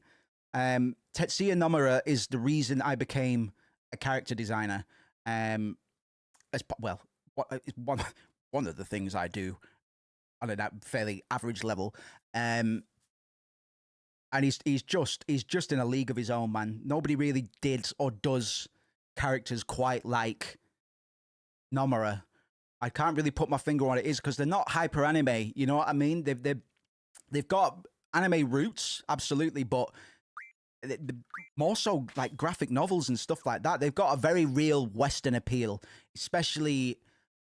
Tetsuya Nomura is the reason I became a character designer. Well, it's one of the things I do on a fairly average level. And he's just in a league of his own, man. Nobody really did or does characters quite like Nomura. I can't really put my finger on it, is because they're not hyper anime. You know what I mean? They've got anime roots, absolutely, but more so like graphic novels and stuff like that. They've got a very real Western appeal, especially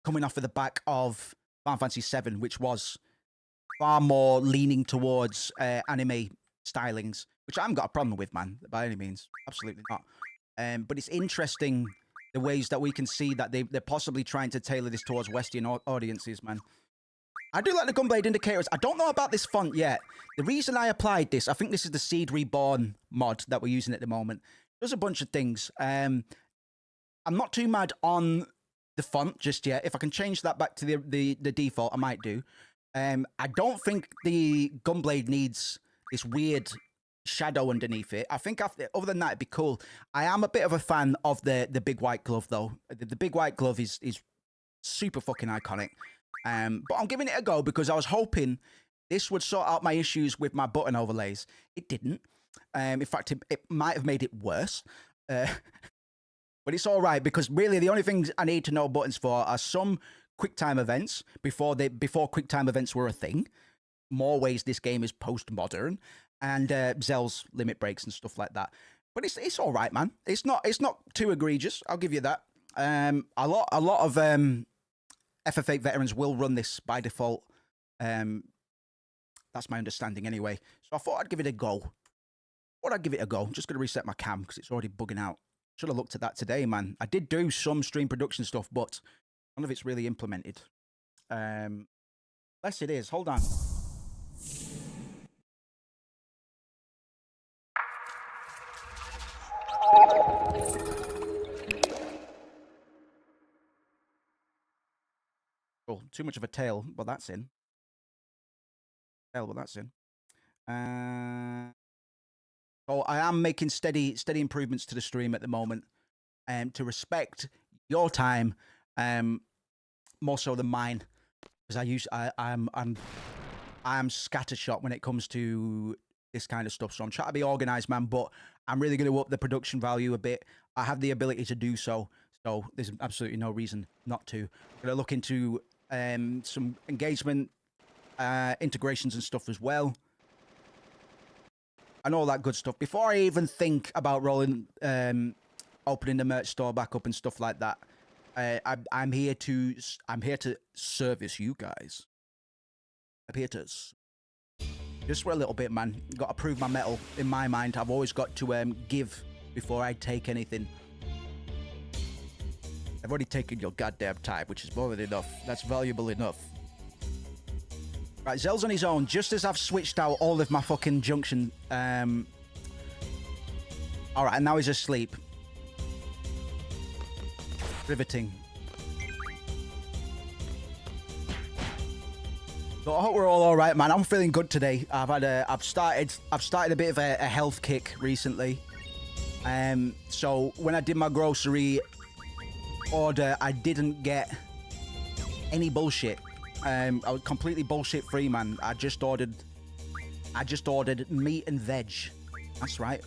coming off of the back of Final Fantasy VII, which was far more leaning towards anime stylings, which I haven't got a problem with, man, by any means. Absolutely not. But it's interesting the ways that we can see that they're possibly trying to tailor this towards Western audiences, man. I do like the Gunblade indicators. I don't know about this font yet. The reason I applied this, I think this is the Seed Reborn mod that we're using at the moment. There's a bunch of things. I'm not too mad on the font just yet. If I can change that back to the default, I might do. I don't think the Gunblade needs this weird shadow underneath it. I think other than that, it'd be cool. I am a bit of a fan of the big white glove, though. The big white glove is super fucking iconic. But I'm giving it a go because I was hoping this would sort out my issues with my button overlays. It didn't. In fact, it might have made it worse. But it's all right because really the only things I need to know buttons for are some QuickTime events before QuickTime events were a thing. More ways this game is postmodern, and Zell's limit breaks and stuff like that. But it's all right, man. It's not too egregious. I'll give you that. A lot of FF8 veterans will run this by default. That's my understanding anyway. So I thought I'd give it a go. I'm just going to reset my cam because it's already bugging out. Should have looked at that today, man. I did do some stream production stuff, but none of it's really implemented. Yes, it is. Hold on. Oh, too much of a tail, but that's in. So I am making steady improvements to the stream at the moment, to respect your time, more so than mine, because I'm scattershot when it comes to this kind of stuff. So I'm trying to be organized, man, but I'm really going to up the production value a bit. I have the ability to do so there's absolutely no reason not to. I'm going to look into some engagement integrations and stuff as well, and all that good stuff before I even think about opening the merch store back up and stuff like that. I'm here to service you guys. I'm here to just for a little bit, man. Got to prove my mettle. In my mind, I've always got to give before I take anything. I've already taken your goddamn time, which is more than enough. That's valuable enough. Right, Zell's on his own, just as I've switched out all of my fucking junction. Alright, and now he's asleep. Riveting. So I hope we're all alright, man. I'm feeling good today. I've started a bit of a health kick recently. So when I did my grocery order, I didn't get any bullshit. I was completely bullshit free, man. I just ordered meat and veg. That's right.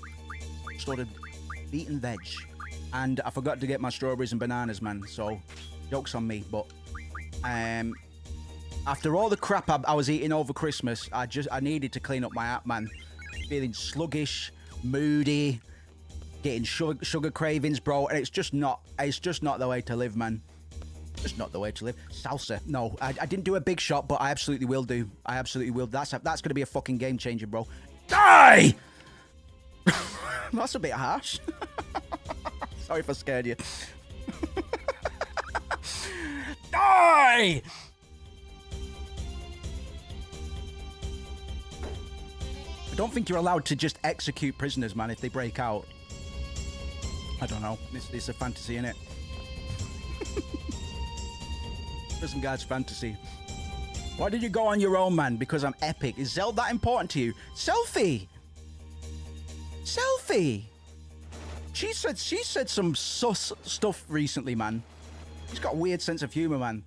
Just ordered meat and veg. And I forgot to get my strawberries and bananas, man. So, joke's on me. But after all the crap I was eating over Christmas, I needed to clean up my app, man. Feeling sluggish, moody, getting sugar cravings, bro. And it's just not the way to live, man. Just not the way to live. Salsa. No, I didn't do a big shot, but I absolutely will do. I absolutely will. That's going to be a fucking game changer, bro. Die! That's a bit harsh. Sorry if I scared you. Die! I don't think you're allowed to just execute prisoners, man, if they break out. I don't know. It's a fantasy, innit? Prison Guard's fantasy. Why did you go on your own, man? Because I'm epic. Is Zell that important to you? Selfie! Selfie. She said some sus stuff recently, man. She's got a weird sense of humor, man.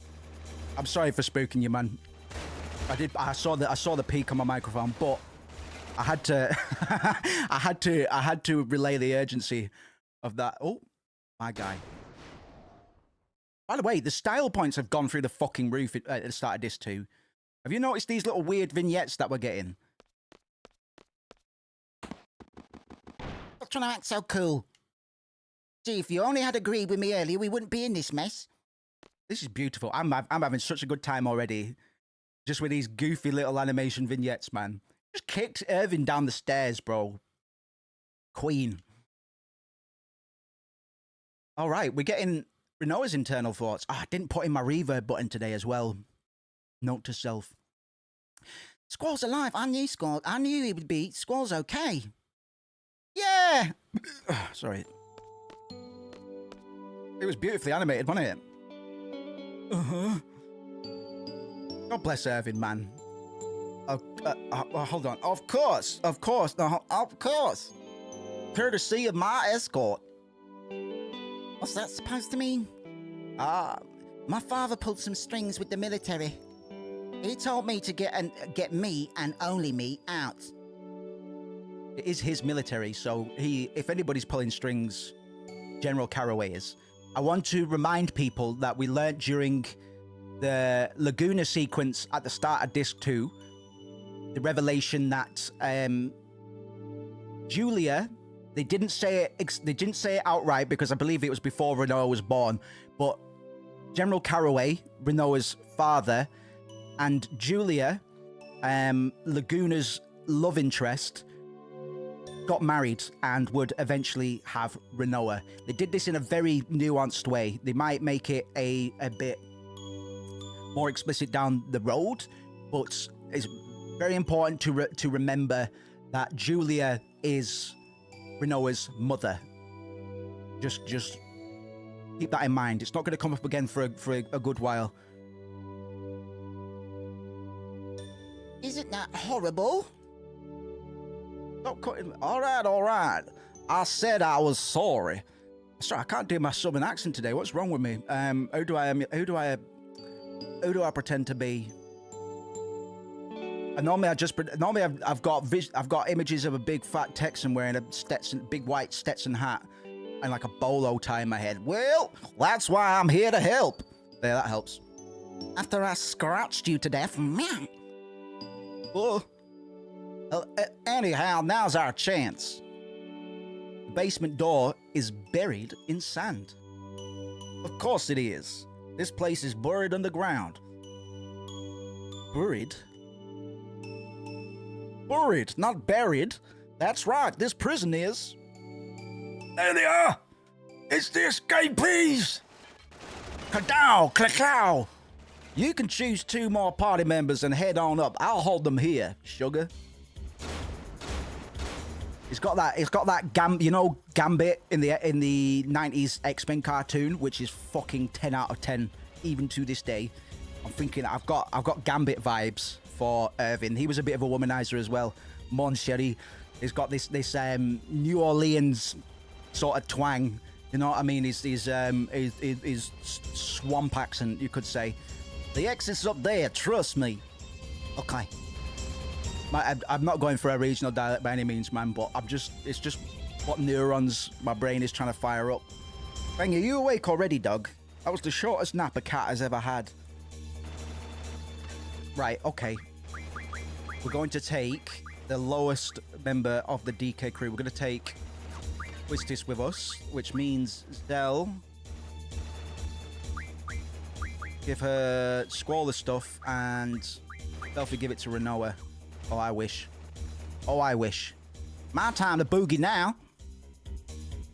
I'm sorry for spooking you, man. I saw the peak on my microphone, but I had to I had to relay the urgency of that. Oh, my guy. By the way, the style points have gone through the fucking roof at the start of this too. Have you noticed these little weird vignettes that we're getting? Stop trying to act so cool. Gee, if you only had agreed with me earlier, we wouldn't be in this mess. This is beautiful. I'm having such a good time already. Just with these goofy little animation vignettes, man. Just kicked Irvin down the stairs, bro. Queen. All right, we're getting Renoa's internal thoughts. I didn't put in my reverb button today as well. Note to self. Squall's alive. I knew he would be. Squall's okay. Yeah. Sorry. It was beautifully animated, wasn't it? Uh-huh. God bless Irvin, man. Hold on. Of course. No, of course. Courtesy of my escort. What's that supposed to mean? My father pulled some strings with the military. He told me to get me and only me out. It is his military, so if anybody's pulling strings, General Caraway is. I want to remind people that we learnt during the Laguna sequence at the start of Disc 2, the revelation that Julia, they didn't say it outright because I believe it was before Renoa was born, but General Caraway, Renoa's father, and Julia, Laguna's love interest, got married and would eventually have Renoa. They did this in a very nuanced way. They might make it a bit more explicit down the road, but it's very important to remember that Julia is Renoa's mother. Just keep that in mind. It's not going to come up again for a good while. Isn't that horrible? Stop cutting. All right. I said I was sorry. Sorry, I can't do my southern accent today. What's wrong with me? Who do I pretend to be? And normally I've got images of a big fat Texan wearing a big white Stetson hat and like a bolo tie in my head. Well, that's why I'm here to help. There, that helps. After I scratched you to death, man. Well, anyhow, now's our chance. The basement door is buried in sand. Of course it is. This place is buried underground. Buried? Buried, not buried. That's right, this prison is. There they are! It's the escapees! Kadow, clacow! You can choose 2 more party members and head on up. I'll hold them here, sugar. It's got that Gambit in the 90s X-Men cartoon, which is fucking 10 out of 10, even to this day. I'm thinking I've got Gambit vibes for Irvin. He was a bit of a womanizer as well. Mon Chéri. He's got this New Orleans sort of twang. You know what I mean? His swamp accent, you could say. The exit's up there, trust me. Okay. I'm not going for a regional dialect by any means, man, but it's just what neurons my brain is trying to fire up. Bang, are you awake already, Doug? That was the shortest nap a cat has ever had. Right, okay. We're going to take the lowest member of the DK crew. We're going to take Wistis with us, which means Zell. Give her Squall the stuff, and Delphi give it to Renoa. Oh, I wish. Oh, I wish. My time to boogie now.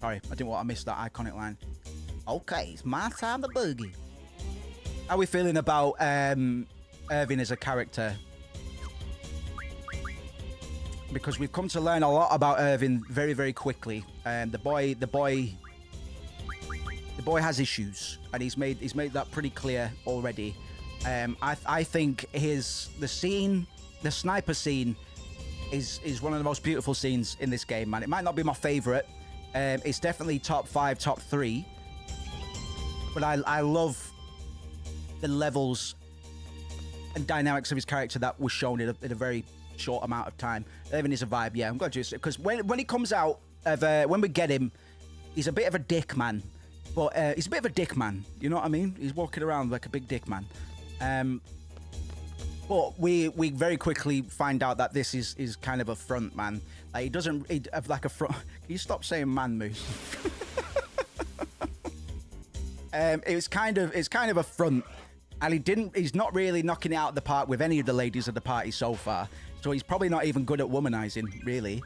Sorry, I didn't want to miss that iconic line. Okay, it's my time to boogie. How are we feeling about Irvin as a character? Because we've come to learn a lot about Irvin very, very quickly. The boy has issues, and he's made that pretty clear already. I think the sniper scene is one of the most beautiful scenes in this game, man. It might not be my favorite. It's definitely top 5, top 3. But I love the levels and dynamics of his character that was shown in a very short amount of time. Even is a vibe, yeah. I'm going to just because when he comes out of when we get him, he's a bit of a dick man. But he's a bit of a dick man. You know what I mean? He's walking around like a big dick man. But we very quickly find out that this is kind of a front, man. Like he doesn't have like a front. Can you stop saying man, Moose? It's kind of a front, and he's not really knocking it out of the park with any of the ladies of the party so far. So he's probably not even good at womanizing, really.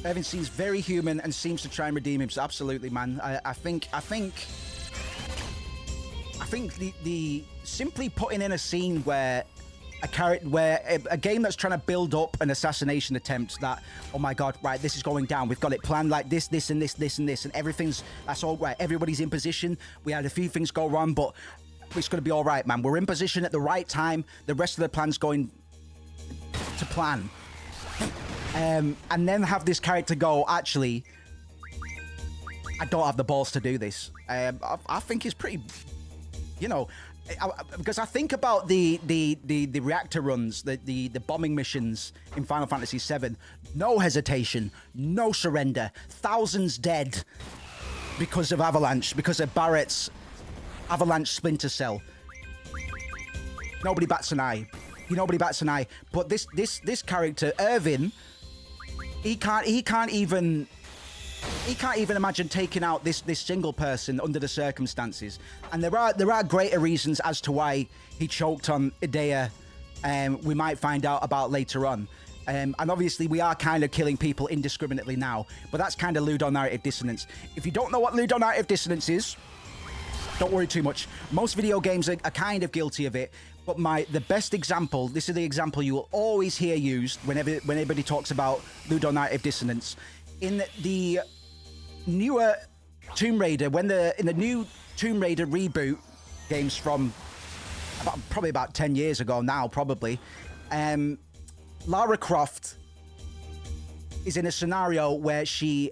Irvin seems very human and seems to try and redeem himself. Absolutely, man. I think the simply putting in a scene where a game that's trying to build up an assassination attempt that, oh my god, right, this is going down, we've got it planned like this and this and everything's, that's all right, everybody's in position, we had a few things go wrong, but it's going to be all right, man, we're in position at the right time, the rest of the plan's going to plan. And then have this character go, actually, I don't have the balls to do this. I think it's pretty, you know, because I think about the reactor runs, the bombing missions in Final Fantasy VII. No hesitation, no surrender, thousands dead because of Avalanche, because of Barrett's Avalanche Splinter Cell. Nobody bats an eye. Nobody bats an eye. But this character, Irvin, he can't even imagine taking out this single person under the circumstances. And there are greater reasons as to why he choked on Idea. We might find out about later on. And obviously we are kind of killing people indiscriminately now, but that's kind of ludonarrative dissonance. If you don't know what ludonarrative dissonance is, don't worry too much. Most video games are kind of guilty of it. But the best example, this is the example you will always hear used when anybody talks about ludonarrative dissonance. In the newer Tomb Raider, in the new Tomb Raider reboot games from probably about 10 years ago now, probably, Lara Croft is in a scenario where she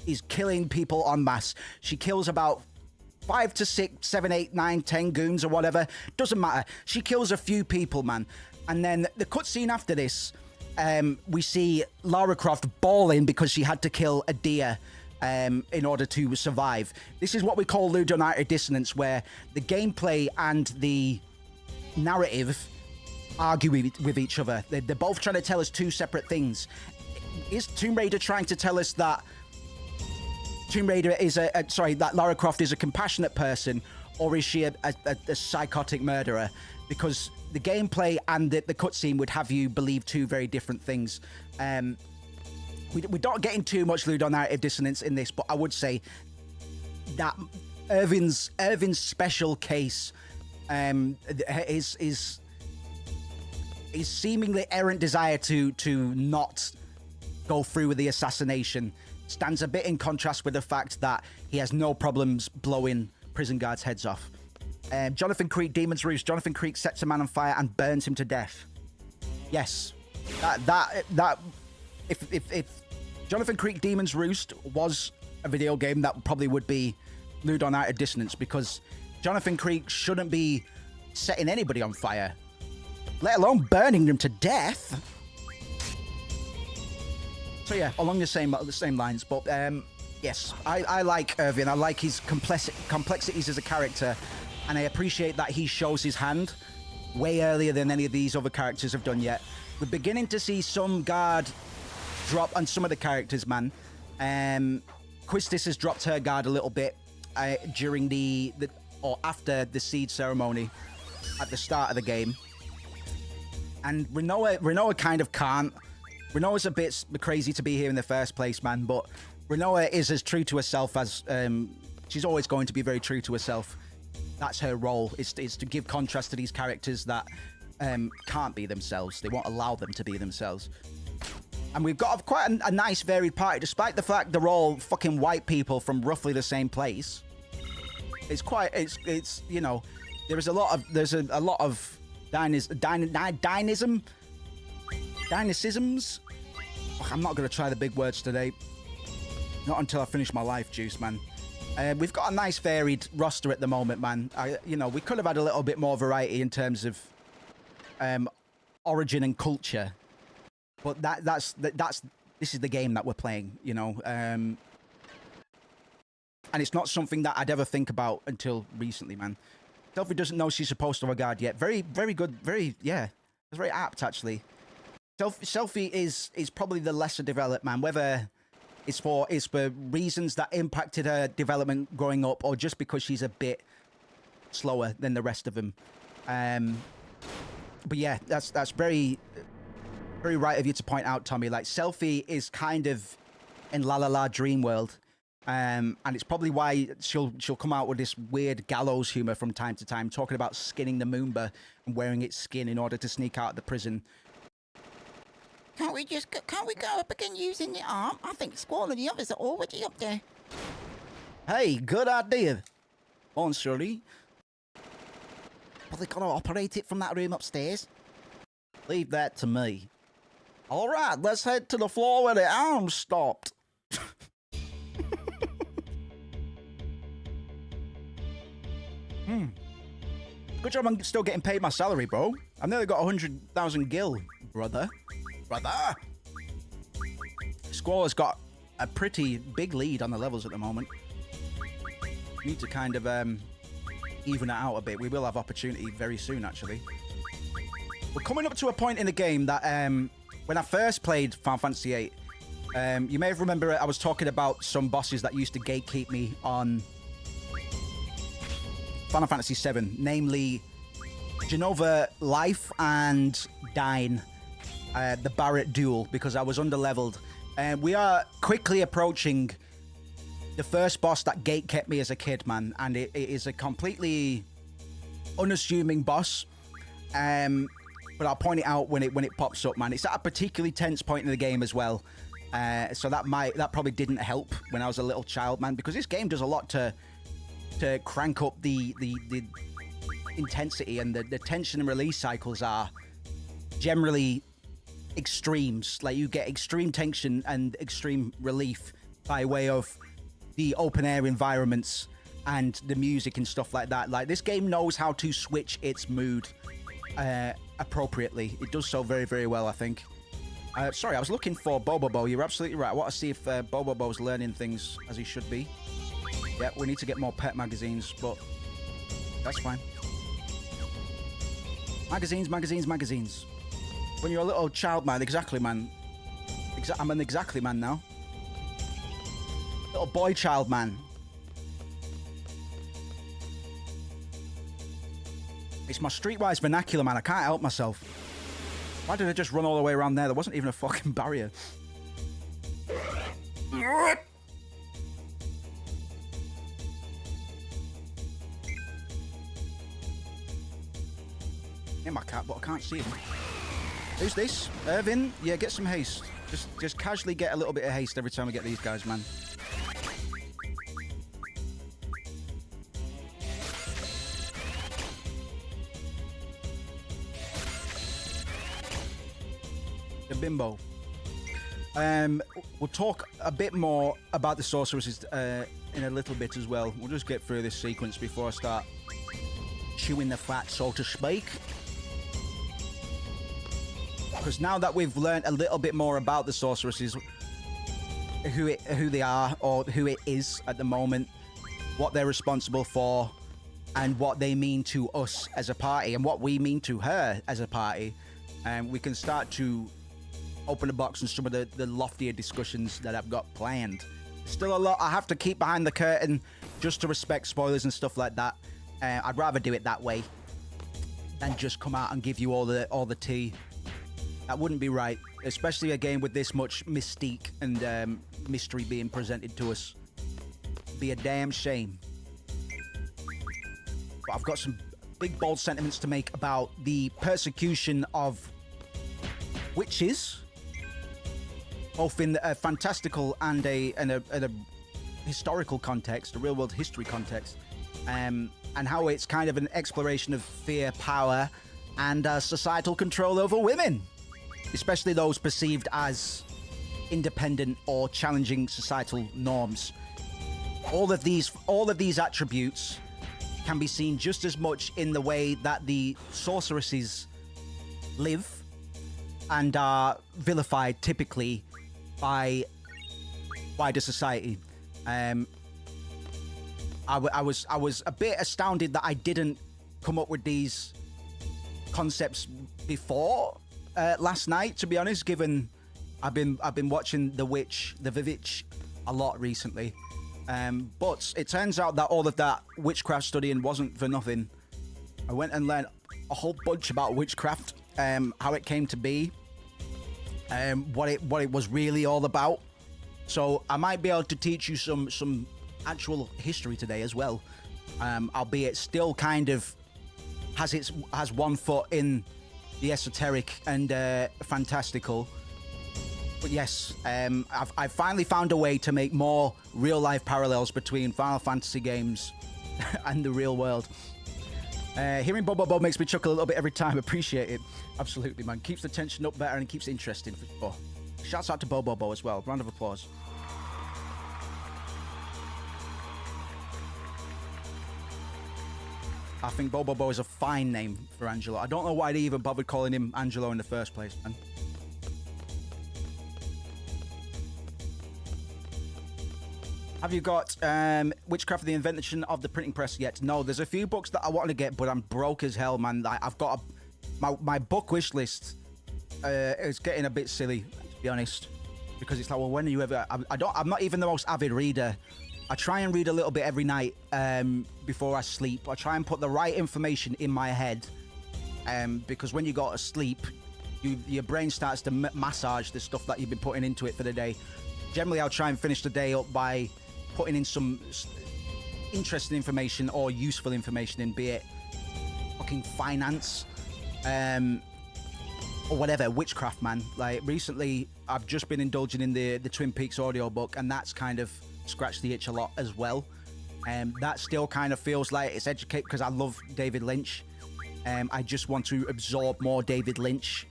is killing people en masse. She kills about 5 to 6, 7, 8, 9, 10 goons or whatever. Doesn't matter. She kills a few people, man. And then the cutscene after this, we see Lara Croft bawling because she had to kill a deer in order to survive. This is what we call ludonarrative dissonance, where the gameplay and the narrative argue with each other. They're both trying to tell us two separate things. Is Tomb Raider trying to tell us that that Lara Croft is a compassionate person, or is she a psychotic murderer? Because the gameplay and the cutscene would have you believe two very different things. We don't get into too much ludonarrative dissonance in this, but I would say that Irvin's special case is seemingly errant desire to not go through with the assassination stands a bit in contrast with the fact that he has no problems blowing prison guards' heads off. Jonathan Creek, Demon's Roost. Jonathan Creek sets a man on fire and burns him to death. Yes, if Jonathan Creek, Demon's Roost was a video game, that probably would be ludonarrative dissonance, because Jonathan Creek shouldn't be setting anybody on fire, let alone burning them to death. So yeah, along the same lines, but yes, I like Irvin. I like his complexities as a character, and I appreciate that he shows his hand way earlier than any of these other characters have done yet. We're beginning to see some guard drop on some of the characters, man. Quistis has dropped her guard a little bit during or after the seed ceremony at the start of the game, and Rinoa kind of can't. Rinoa's a bit crazy to be here in the first place, man, but Rinoa is as true to herself as she's always going to be very true to herself. That's her role, is to give contrast to these characters that can't be themselves. They won't allow them to be themselves. And we've got quite a nice varied party, despite the fact they're all fucking white people from roughly the same place. It's you know, There's a lot of dynamisms. Oh, I'm not gonna try the big words today. Not until I finish my life juice, man. We've got a nice varied roster at the moment, man. You know, we could have had a little bit more variety in terms of origin and culture, but this is the game that we're playing, you know. And it's not something that I'd ever think about until recently, man. Selfie doesn't know she's supposed to regard yet. Very, very good. Yeah, it's very apt actually. Selfie is probably the lesser developed, man. Whether it's for reasons that impacted her development growing up, or just because she's a bit slower than the rest of them. But yeah, that's very, very right of you to point out, Tommy. Like, Selfie is kind of in La La La Dream World, and it's probably why she'll come out with this weird gallows humor from time to time, talking about skinning the Moomba and wearing its skin in order to sneak out of the prison. Can't we go up again using the arm? I think Squall and the others are already up there. Hey, good idea. On, Shirley. But they gotta operate it from that room upstairs. Leave that to me. All right, let's head to the floor where the arm stopped. Good job I'm still getting paid my salary, bro. I've nearly got 100,000 gil, brother. Squall has got a pretty big lead on the levels at the moment. We need to kind of even it out a bit. We will have opportunity very soon, actually. We're coming up to a point in the game that when I first played Final Fantasy VIII, you may have remember I was talking about some bosses that used to gatekeep me on Final Fantasy VII, namely Genova Life and Dine, the Barret duel, because I was underleveled. We are quickly approaching the first boss that gatekept me as a kid, man, and it is a completely unassuming boss. But I'll point it out when it pops up, man. It's at a particularly tense point in the game as well. So that probably didn't help when I was a little child, man, because this game does a lot to crank up the intensity, and the tension and release cycles are generally extremes. Like, you get extreme tension and extreme relief by way of the open air environments and the music and stuff like that. Like, this game knows how to switch its mood appropriately. It does so very, very well, I think. Sorry, I was looking for Bobobo. You're absolutely right. I want to see if Bobobo's learning things as he should be. Yeah, we need to get more pet magazines, but that's fine. Magazines. When you're a little child, man, exactly, man. I'm an exactly man now. Little boy child, man. It's my streetwise vernacular, man. I can't help myself. Why did I just run all the way around there? There wasn't even a fucking barrier. In my cat, but I can't see him. Who's this? Irvin? Yeah, get some haste. Just casually get a little bit of haste every time we get these guys, man. The bimbo. We'll talk a bit more about the sorceresses in a little bit as well. We'll just get through this sequence before I start chewing the fat, so to speak. Because now that we've learned a little bit more about the sorceresses, who they are, or who it is at the moment, what they're responsible for, and what they mean to us as a party, and what we mean to her as a party, we can start to open the box on some of the loftier discussions that I've got planned. Still a lot I have to keep behind the curtain just to respect spoilers and stuff like that. I'd rather do it that way than just come out and give you all the tea. That wouldn't be right, especially a game with this much mystique and mystery being presented to us. Be a damn shame. But I've got some big, bold sentiments to make about the persecution of witches, both in a fantastical and a historical context, a real-world history context. and how it's kind of an exploration of fear, power, and societal control over women, especially those perceived as independent or challenging societal norms. All of these attributes can be seen just as much in the way that the sorceresses live and are vilified typically by wider society. I was a bit astounded that I didn't come up with these concepts before last night, to be honest, given I've been watching The Vivitch a lot recently. But it turns out that all of that witchcraft studying wasn't for nothing. I went and learned a whole bunch about witchcraft, how it came to be, what it was really all about. So I might be able to teach you some actual history today as well, albeit still kind of has one foot in the esoteric and fantastical. But yes, I've finally found a way to make more real-life parallels between Final Fantasy games and the real world. Hearing Bobo Bob makes me chuckle a little bit every time. Appreciate it. Absolutely, man. Keeps the tension up better and keeps it interesting for sure. Shouts out to Bobo Bo as well. Round of applause. I think Bobo Bo is a fine name for Angelo. I don't know why they even bothered calling him Angelo in the first place, man. Have you got Witchcraft: The Invention of the Printing Press yet? No, there's a few books that I want to get, but I'm broke as hell, man. I've got my book wish list is getting a bit silly, to be honest, because it's like, well, when are you ever? I'm not even the most avid reader. I try and read a little bit every night before I sleep. I try and put the right information in my head, because when you go to sleep, your brain starts to massage the stuff that you've been putting into it for the day. Generally, I'll try and finish the day up by putting in some interesting information or useful information in, be it fucking finance, or whatever, witchcraft, man. Like, recently, I've just been indulging in the Twin Peaks audiobook, and that's kind of scratched the itch a lot as well. That still kind of feels like it's educate, because I love David Lynch. I just want to absorb more David Lynch,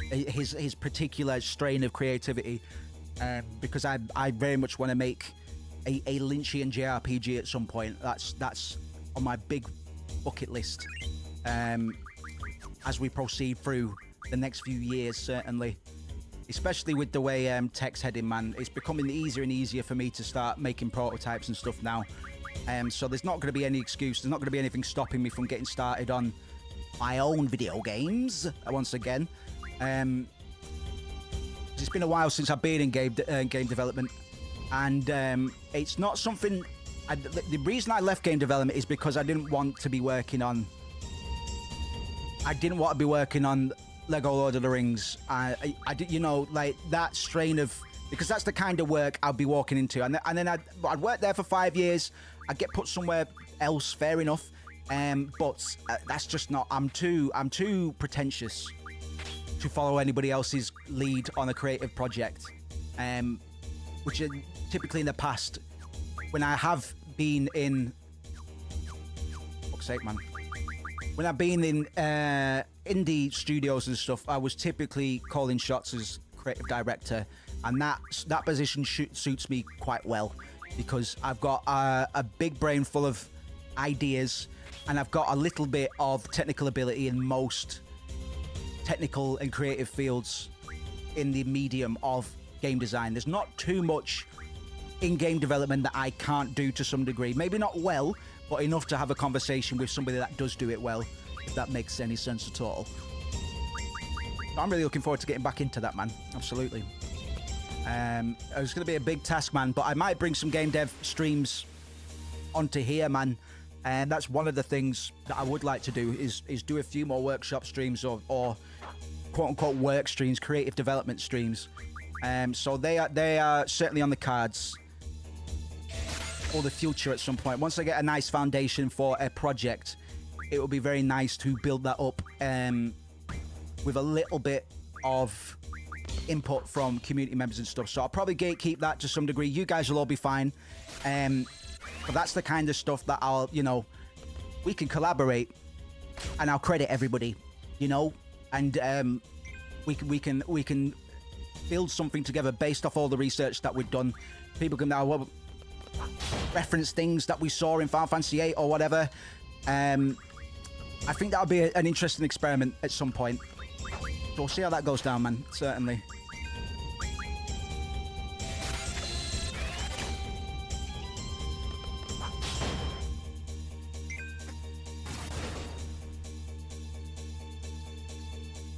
his particular strain of creativity, because I very much want to make a Lynchian JRPG at some point. That's on my big bucket list as we proceed through the next few years, certainly. Especially with the way tech's heading, man. It's becoming easier and easier for me to start making prototypes and stuff now. So there's not going to be any excuse. There's not going to be anything stopping me from getting started on my own video games once again. It's been a while since I've been in game development, and it's not something. The reason I left game development is because I didn't want to be working on. I didn't want to be working on Lego Lord of the Rings. I did, you know, like that strain of, because that's the kind of work I'd be walking into, and then I'd work there for 5 years. I'd get put somewhere else, fair enough. But that's just not. I'm too pretentious to follow anybody else's lead on a creative project, which typically in the past, when I have been in, fuck's sake, man, when I've been in indie studios and stuff, I was typically calling shots as creative director, and that position suits me quite well, because I've got a big brain full of ideas, and I've got a little bit of technical ability in most technical and creative fields in the medium of game design. There's not too much in game development that I can't do to some degree. Maybe not well, but enough to have a conversation with somebody that does do it well, if that makes any sense at all. I'm really looking forward to getting back into that, man. Absolutely. It's going to be a big task, man, but I might bring some game dev streams onto here, man. And that's one of the things that I would like to do is do a few more workshop streams or quote-unquote work streams, creative development streams. So they are certainly on the cards for the future at some point. Once I get a nice foundation for a project, it will be very nice to build that up with a little bit of input from community members and stuff. So I'll probably gatekeep that to some degree. You guys will all be fine. But that's the kind of stuff that I'll, you know, we can collaborate, and I'll credit everybody, you know, and we can build something together based off all the research that we've done. People can now reference things that we saw in Final Fantasy VIII or whatever. I think that'll be an interesting experiment at some point. So we'll see how that goes down, man. Certainly.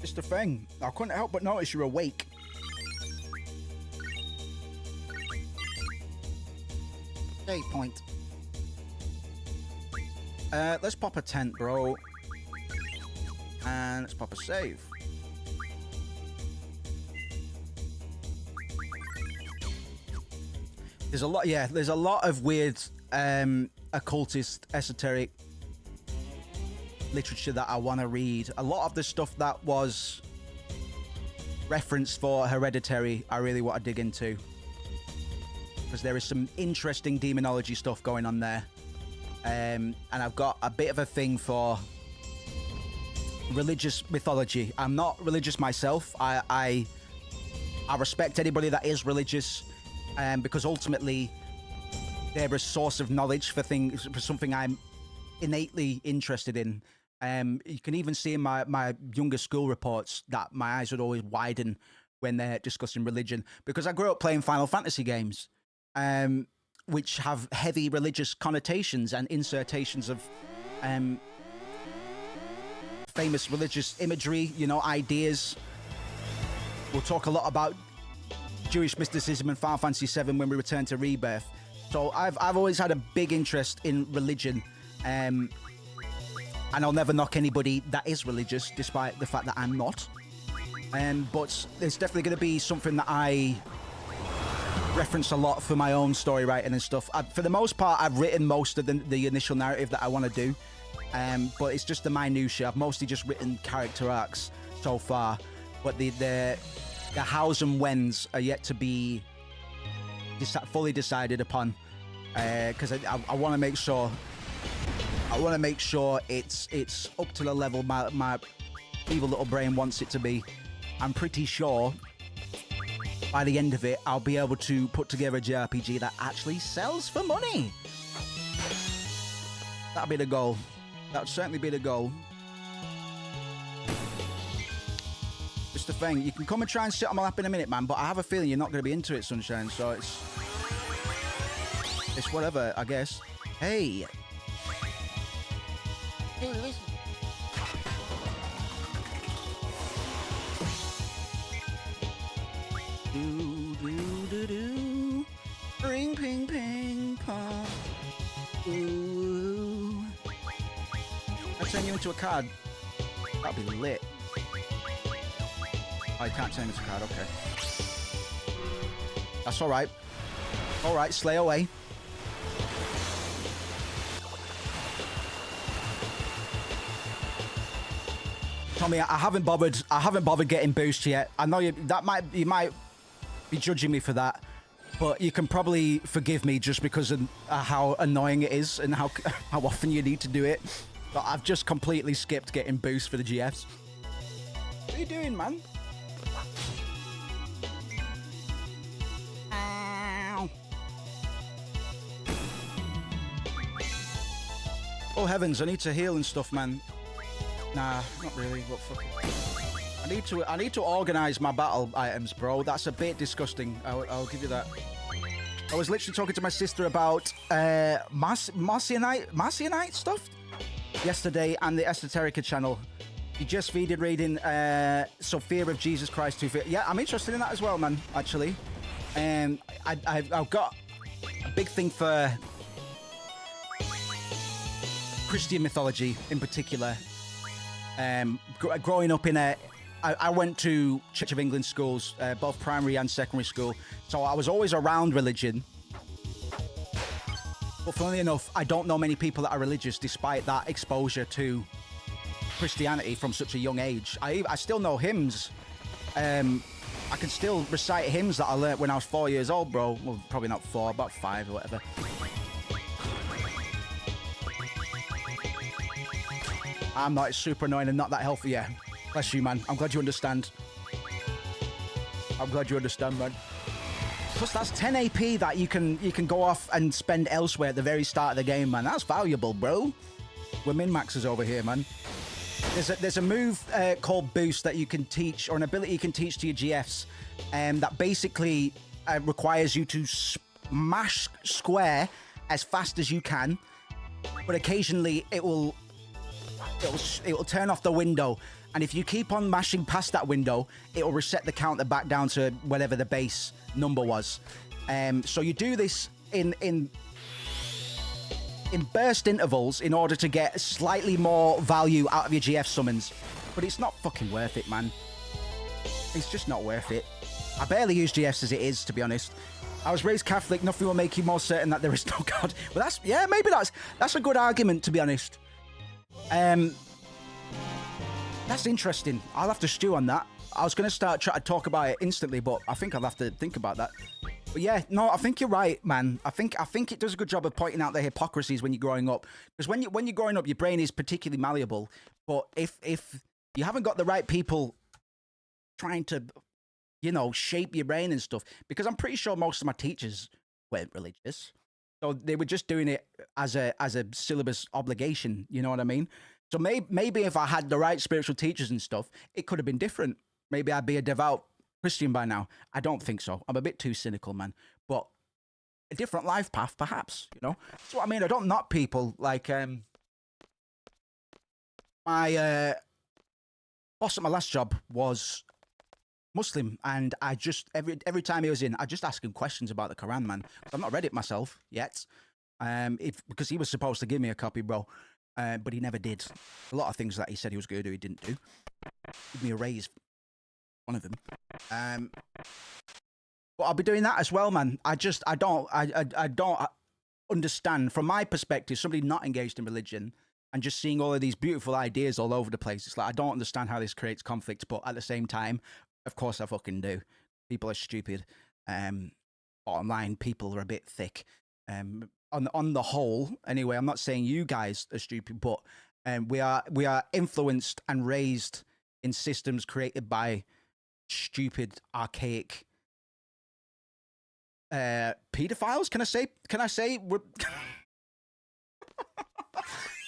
Mr. Feng, I couldn't help but notice you're awake. Save point. Let's pop a tent, bro. And let's pop a save. There's a lot, yeah, there's a lot of weird occultist, esoteric literature that I want to read. A lot of the stuff that was referenced for Hereditary, I really want to dig into. Because there is some interesting demonology stuff going on there. And I've got a bit of a thing for religious mythology. I'm not religious myself. I respect anybody that is religious, because ultimately they're a source of knowledge for things, for something I'm innately interested in. You can even see in my younger school reports that my eyes would always widen when they're discussing religion, because I grew up playing Final Fantasy games, which have heavy religious connotations and insertions of famous religious imagery, you know, ideas. We'll talk a lot about Jewish mysticism in Final Fantasy VII when we return to Rebirth. So I've always had a big interest in religion, and I'll never knock anybody that is religious, despite the fact that I'm not. But it's definitely going to be something that I reference a lot for my own story writing and stuff. For the most part, I've written most of the initial narrative that I want to do, but it's just the minutiae. I've mostly just written character arcs so far, but the hows and whens are yet to be fully decided upon, because I want to make sure. I want to make sure it's up to the level my evil little brain wants it to be. I'm pretty sure by the end of it, I'll be able to put together a JRPG that actually sells for money. That'll be the goal. That'll certainly be the goal. Mr. Feng, you can come and try and sit on my lap in a minute, man, but I have a feeling you're not going to be into it, Sunshine, so it's whatever, I guess. Hey. Hey, listen. Do. Ring, ping, ping, pong. Ooh. I'll turn you into a card. That'll be lit. Oh, you can't turn into a card, okay. That's alright. Alright, slay away. Tommy, I haven't bothered getting boost yet. I know you might be judging me for that, but you can probably forgive me just because of how annoying it is and how often you need to do it. But I've just completely skipped getting boost for the GFs. What are you doing, man? Ow. Oh heavens, I need to heal and stuff, man. Nah, not really, but fuck it. I need to organize my battle items, bro. That's a bit disgusting. I'll give you that. I was literally talking to my sister about Marcionite stuff yesterday on the Esoterica channel. You just feeded reading Sophia of Jesus Christ 2. Yeah, I'm interested in that as well, man, actually. I've got a big thing for Christian mythology in particular. Growing up in I went to Church of England schools, both primary and secondary school, so I was always around religion. But funnily enough, I don't know many people that are religious despite that exposure to Christianity from such a young age. I still know hymns. I can still recite hymns that I learnt when I was 4 years old, bro. Well, probably not 4, about 5 or whatever. I'm not. It's super annoying and not that healthy. Yeah. Bless you, man. I'm glad you understand. I'm glad you understand, man. Plus, that's 10 AP that you can go off and spend elsewhere at the very start of the game, man. That's valuable, bro. We're min-maxers over here, man. There's a move called Boost that you can teach, or an ability you can teach to your GFs, that basically requires you to smash square as fast as you can, but occasionally it will turn off the window, and if you keep on mashing past that window, it will reset the counter back down to whatever the base number was. So you do this in burst intervals in order to get slightly more value out of your GF summons, but it's not fucking worth it, man. It's just not worth it. I barely use GFs as it is, to be honest. I was raised Catholic. Nothing will make you more certain that there is no God. Well, maybe that's a good argument, to be honest. That's interesting. I'll have to stew on that. I was going to try to talk about it instantly, but I think I'll have to think about that. But yeah, no, I think you're right, man. I think it does a good job of pointing out the hypocrisies when you're growing up. Because when you're growing up, your brain is particularly malleable. But if you haven't got the right people trying to, shape your brain and stuff, because I'm pretty sure most of my teachers weren't religious, so they were just doing it as a syllabus obligation. You know what I mean? So maybe if I had the right spiritual teachers and stuff, it could have been different. Maybe I'd be a devout Christian by now. I don't think so. I'm a bit too cynical, man. But a different life path, perhaps. That's what I mean. I don't knock people like my boss at my last job was Muslim, and I just every time he was in, I just asked him questions about the Quran, man. I've not read it myself yet, because he was supposed to give me a copy, bro, but he never did. A lot of things that he said he was going to do, he didn't do. Give me a raise, one of them. But I'll be doing that as well, man. I don't understand from my perspective, somebody not engaged in religion and just seeing all of these beautiful ideas all over the place. It's like, I don't understand how this creates conflict, but at the same time, of course I fucking do. People are stupid. Bottom line, people are a bit thick. On the whole, anyway, I'm not saying you guys are stupid, but we are influenced and raised in systems created by stupid, archaic pedophiles. Can I say?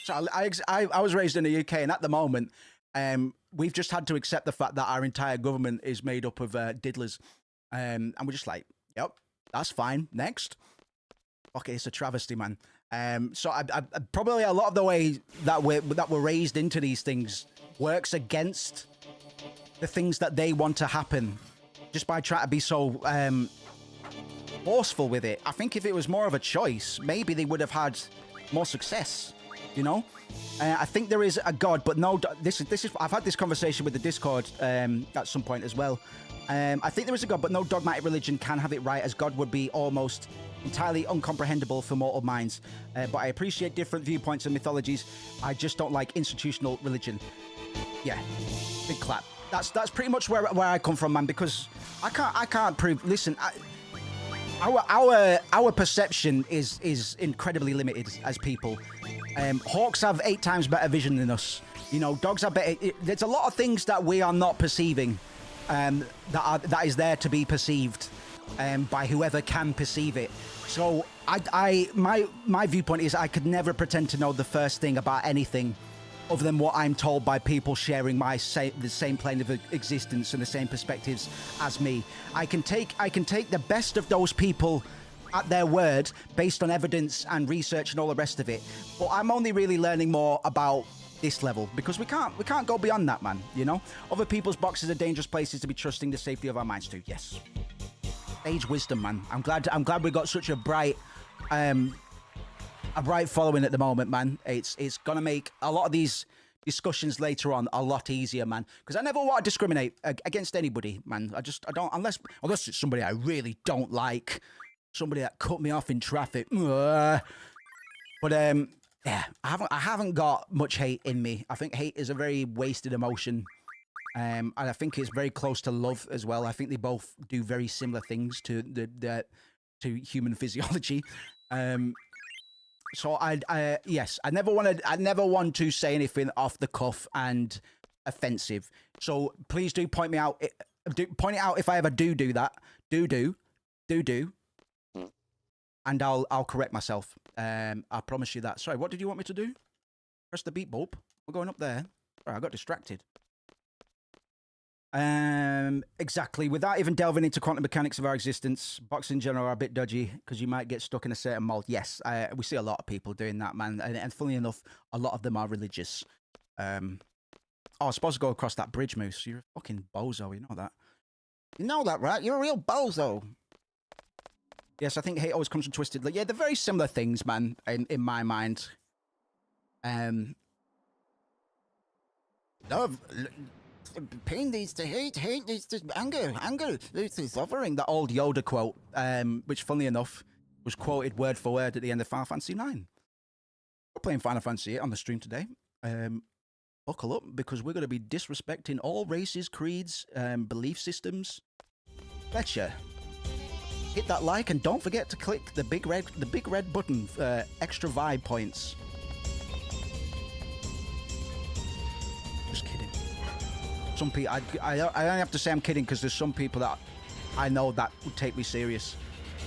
So I was raised in the UK, and at the moment, we've just had to accept the fact that our entire government is made up of diddlers, and we're just like, yep, that's fine. Next. Okay, it's a travesty, man. So I probably a lot of the way that we're raised into these things works against the things that they want to happen, just by trying to be so forceful with it. I think if it was more of a choice, maybe they would have had more success. I think there is a God, but no. This is. I've had this conversation with the Discord at some point as well. I think there is a God, but no dogmatic religion can have it right, as God would be almost entirely uncomprehendable for mortal minds. But I appreciate different viewpoints and mythologies. I just don't like institutional religion. Yeah, big clap. That's pretty much where I come from, man. Because I can't prove. Listen, our perception is incredibly limited as people. Hawks have 8 times better vision than us. Dogs are better. There's a lot of things that we are not perceiving, that is there to be perceived by whoever can perceive it. So my viewpoint is I could never pretend to know the first thing about anything other than what I'm told by people sharing the same plane of existence and the same perspectives as me. I can take the best of those people at their word based on evidence and research and all the rest of it. But I'm only really learning more about this level because we can't go beyond that, man. Other people's boxes are dangerous places to be trusting the safety of our minds to. Yes. Sage wisdom, man. I'm glad we got such a bright following at the moment, man. It's gonna make a lot of these discussions later on a lot easier, man. Because I never want to discriminate against anybody, man. I don't unless it's somebody I really don't like, somebody that cut me off in traffic. But yeah, I haven't got much hate in me. I think hate is a very wasted emotion. And I think it's very close to love as well. I think they both do very similar things to human physiology. So yes, I never want to say anything off the cuff and offensive. So please do point me out. Point it out if I ever do that. Do. And I'll correct myself. I promise you that. Sorry, what did you want me to do? Press the beep boop. We're going up there. Sorry, I got distracted. Exactly. Without even delving into quantum mechanics of our existence, boxes in general are a bit dodgy because you might get stuck in a certain mold. Yes, we see a lot of people doing that, man. And funnily enough, a lot of them are religious. Oh, I was supposed to go across that bridge, Moose. You're a fucking bozo, you know that. You know that, right? You're a real bozo. Yes, I think hate always comes from twisted. Like, yeah, they're very similar things, man, in my mind. Love, pain leads to hate leads to anger leads to suffering. That old Yoda quote, which, funnily enough, was quoted word for word at the end of Final Fantasy IX. We're playing Final Fantasy VIII on the stream today. Buckle up, because we're going to be disrespecting all races, creeds, belief systems. Betcha. Hit that like and don't forget to click the big red button for extra vibe points. Just kidding. Some people, I only have to say I'm kidding because there's some people that I know that would take me serious.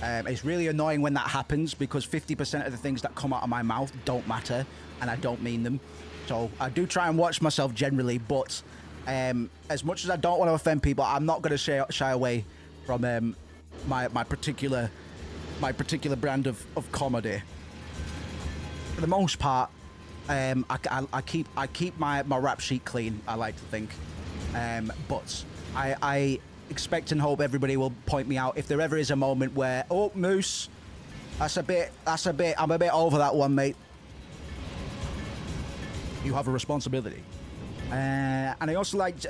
It's really annoying when that happens because 50% of the things that come out of my mouth don't matter and I don't mean them. So I do try and watch myself generally, but as much as I don't want to offend people, I'm not going to shy away from my particular brand of comedy. For the most part, I keep my rap sheet clean. I like to think, but I expect and hope everybody will point me out if there ever is a moment where, oh, Moose, that's a bit. I'm a bit over that one, mate. You have a responsibility. And I also liked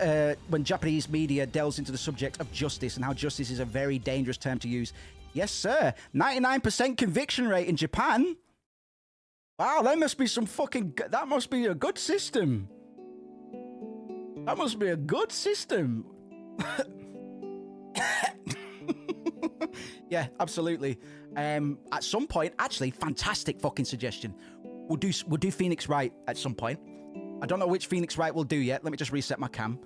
when Japanese media delves into the subject of justice and how justice is a very dangerous term to use. Yes, sir. 99% conviction rate in Japan. Wow, that must be that must be a good system. That must be a good system. Yeah, absolutely. At some point, actually, fantastic fucking suggestion. We'll do Phoenix Wright at some point. I don't know which Phoenix Wright we'll do yet. Let me just reset my cam.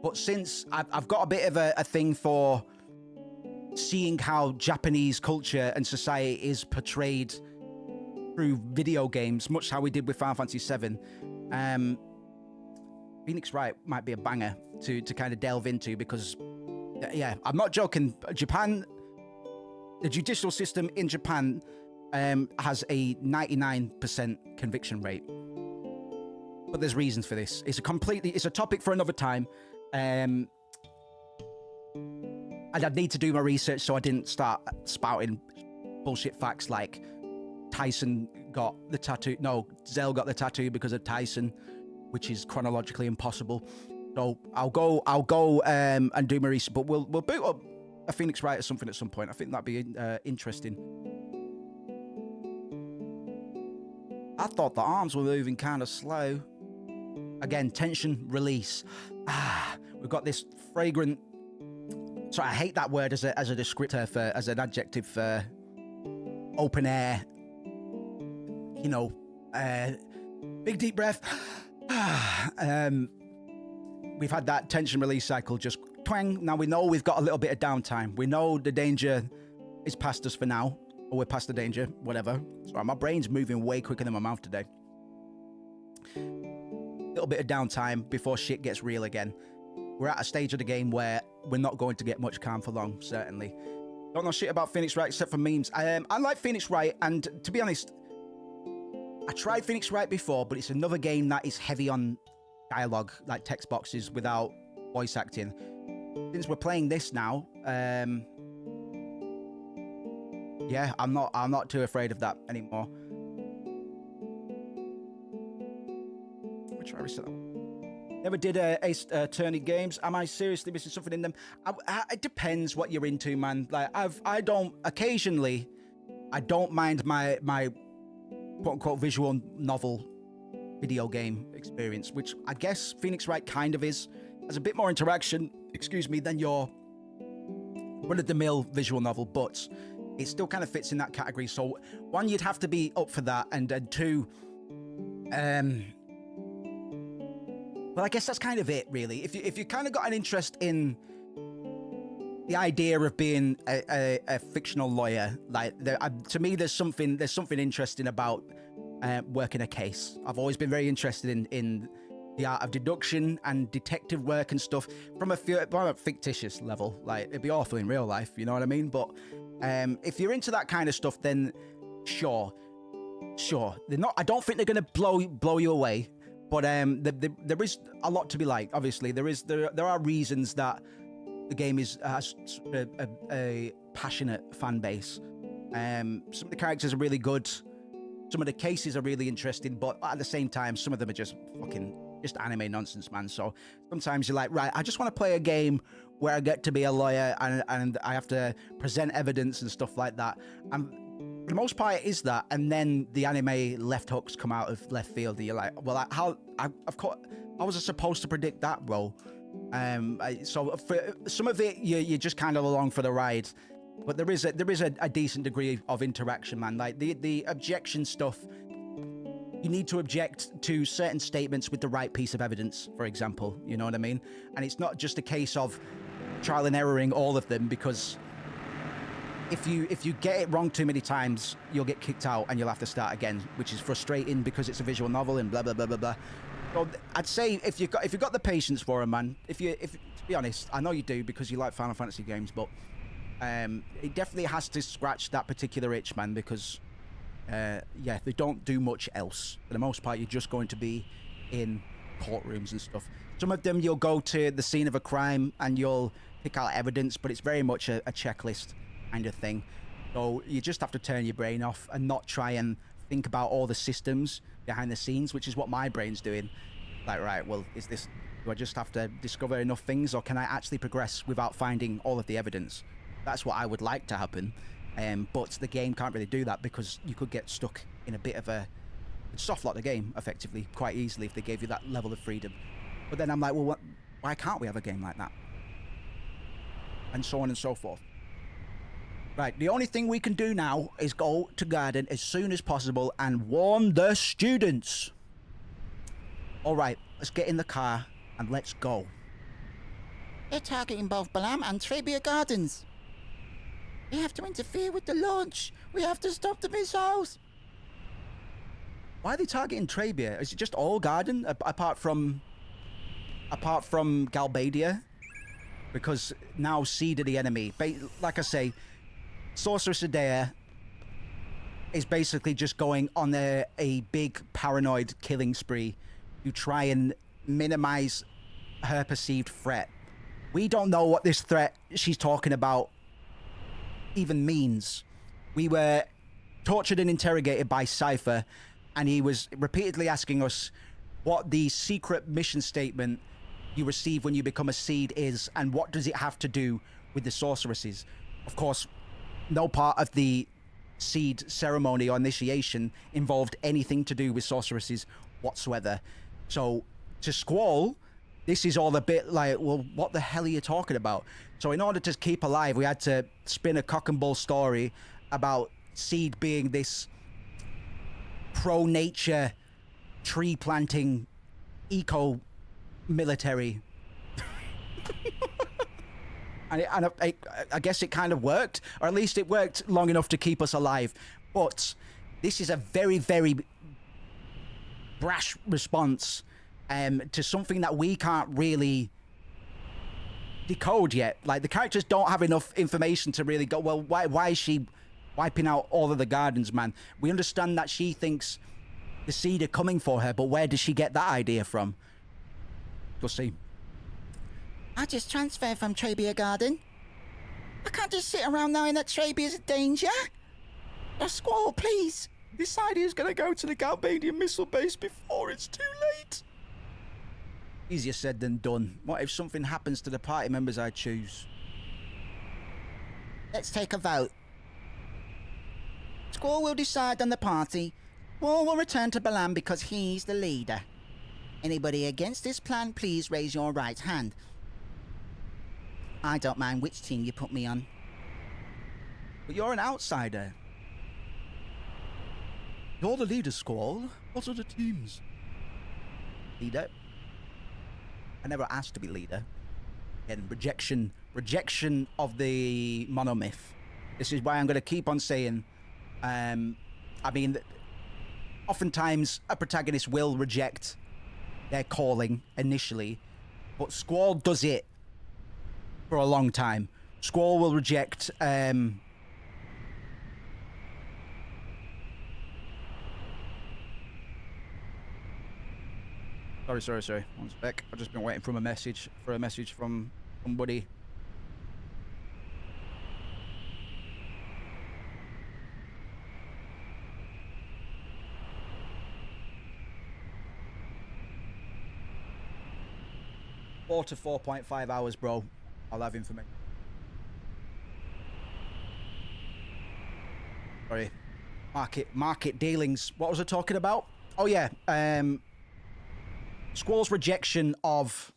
But since I've got a bit of a thing for seeing how Japanese culture and society is portrayed through video games, much how we did with Final Fantasy VII, Phoenix Wright might be a banger to kind of delve into because, yeah, I'm not joking. Japan, the judicial system in Japan has a 99% conviction rate. But there's reasons for this. It's a topic for another time. And I'd need to do my research so I didn't start spouting bullshit facts like Tyson got the tattoo. No, Zell got the tattoo because of Tyson, which is chronologically impossible. So I'll go and do my research, but we'll boot up a Phoenix Wright or something at some point. I think that'd be interesting. I thought the arms were moving kind of slow. Again, tension release. We've got this fragrant. So I hate that word as a descriptor as an adjective for open air. You know, big deep breath. We've had that tension release cycle just twang. Now we know we've got a little bit of downtime. We know the danger is past us for now, or we're past the danger, whatever. Sorry, my brain's moving way quicker than my mouth today. Little bit of downtime before shit gets real again. We're at a stage of the game where we're not going to get much calm for long, certainly. Don't know shit about Phoenix Wright except for memes. I like Phoenix Wright, and to be honest, I tried Phoenix Wright before, but it's another game that is heavy on dialogue, like text boxes without voice acting. Since we're playing this now, yeah, I'm not too afraid of that anymore. Try to reset that one. Never did Ace Attorney games. Am I seriously missing something in them? It depends what you're into, man. Like occasionally I don't mind my quote unquote visual novel video game experience, which I guess Phoenix Wright kind of is. There's a bit more interaction, excuse me, than your run-of-the-mill visual novel, but it still kind of fits in that category. So one, you'd have to be up for that, and two, well, I guess that's kind of it, really. If you kind of got an interest in the idea of being a fictional lawyer, like to me, there's something interesting about working a case. I've always been very interested in the art of deduction and detective work and stuff from a fictitious level. Like, it'd be awful in real life, you know what I mean? But if you're into that kind of stuff, then sure. They're not. I don't think they're going to blow you away. But there is a lot to be like. Obviously, there are reasons that the game has a passionate fan base. Some of the characters are really good. Some of the cases are really interesting, but at the same time, some of them are just anime nonsense, man. So sometimes you're like, right, I just want to play a game where I get to be a lawyer and I have to present evidence and stuff like that. And for the most part, it is that. And then the anime left hooks come out of left field. And you're like, well, how was I supposed to predict that, bro? So for some of it, you're just kind of along for the ride. But there is a decent degree of interaction, man. Like the objection stuff, you need to object to certain statements with the right piece of evidence, for example. You know what I mean? And it's not just a case of trial and erroring all of them, because if you get it wrong too many times, you'll get kicked out and you'll have to start again, which is frustrating because it's a visual novel and blah blah blah blah blah. So I'd say if you've got the patience for it, man. If to be honest, I know you do because you like Final Fantasy games, but it definitely has to scratch that particular itch, man, because yeah, they don't do much else. For the most part, you're just going to be in courtrooms and stuff. Some of them you'll go to the scene of a crime and you'll pick out evidence, but it's very much a checklist kind of thing. So you just have to turn your brain off and not try and think about all the systems behind the scenes, which is what my brain's doing. Like, right, well, do I just have to discover enough things, or can I actually progress without finding all of the evidence? That's what I would like to happen. But the game can't really do that, because you could get stuck in a bit of a soft lock the game effectively quite easily if they gave you that level of freedom. But then I'm like, well, why can't we have a game like that? And so on and so forth. Right, the only thing we can do now is go to garden as soon as possible and warn the students. All right, let's get in the car and let's go. They're targeting both Balam and Trebia Gardens. We have to interfere with the launch. We have to stop the missiles. Why are they targeting Trebia? Is it just all garden apart from Galbadia? Because now Seed are the enemy. Like I say, Sorceress Adea is basically just going on a big paranoid killing spree to try and minimize her perceived threat. We don't know what this threat she's talking about even means. We were tortured and interrogated by Cypher, and he was repeatedly asking us what the secret mission statement you receive when you become a Seed is, and what does it have to do with the sorceresses. Of course, no part of the Seed ceremony or initiation involved anything to do with sorceresses whatsoever. So to Squall, this is all a bit like, well, what the hell are you talking about? So in order to keep alive, we had to spin a cock and bull story about Seed being this pro-nature, tree-planting, eco-military. And I guess it kind of worked, or at least it worked long enough to keep us alive. But this is a very, very brash response to something that we can't really decode yet. Like, the characters don't have enough information to really go, well, why is she wiping out all of the gardens, man? We understand that she thinks the Seed are coming for her, but where does she get that idea from? We'll see. I just transferred from Trebia Garden. I can't just sit around knowing that Trebia's a danger. A Squall, please. This idea's gonna go to the Galbadian missile base before it's too late. Easier said than done. What if something happens to the party members I choose? Let's take a vote. Squall will decide on the party. Squall will return to Balam because he's the leader. Anybody against this plan, please raise your right hand. I don't mind which team you put me on. but you're an outsider. You're the leader, Squall. What are the teams? Leader? I never asked to be leader. And rejection of the monomyth. This is why I'm going to keep on saying, I mean, oftentimes a protagonist will reject their calling initially, but Squall does it for a long time. Squall will reject, Sorry. One sec. I've just been waiting for a message from somebody. Four to 4.5 hours, bro. I'll have information. Sorry. Market dealings. What was I talking about? Oh yeah. Squall's rejection of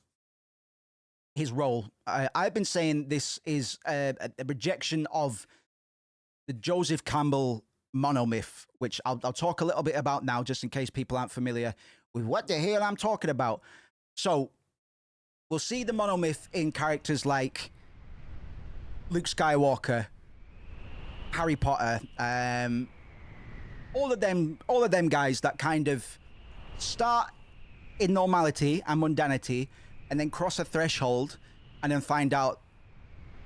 his role. I've been saying this is a rejection of the Joseph Campbell monomyth, which I'll talk a little bit about now, just in case people aren't familiar with what the hell I'm talking about. So, we'll see the monomyth in characters like Luke Skywalker, Harry Potter, all of them guys that kind of start in normality and mundanity, and then cross a threshold, and then find out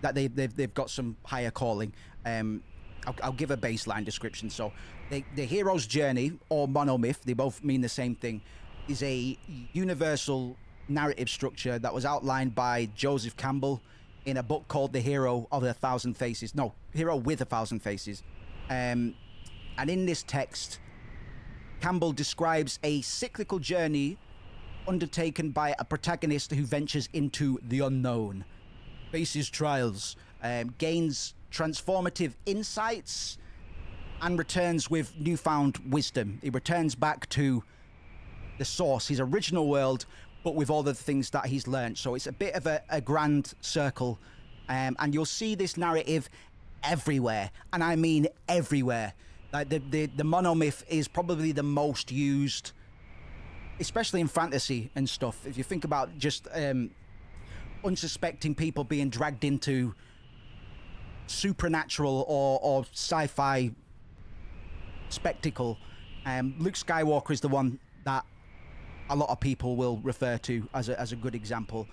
that they've got some higher calling. I'll give a baseline description. So, the hero's journey, or monomyth, they both mean the same thing, is a universal narrative structure that was outlined by Joseph Campbell in a book called The Hero of a Thousand Faces. No, Hero with a Thousand Faces. And in this text, Campbell describes a cyclical journey undertaken by a protagonist who ventures into the unknown, faces trials, gains transformative insights, and returns with newfound wisdom. He returns back to the source, his original world, but with all the things that he's learned. So it's a bit of a grand circle, and you'll see this narrative everywhere, and I mean everywhere. Like the monomyth is probably the most used, especially in fantasy and stuff. If you think about just unsuspecting people being dragged into supernatural or sci-fi spectacle, Luke Skywalker is the one that a lot of people will refer to as a good example.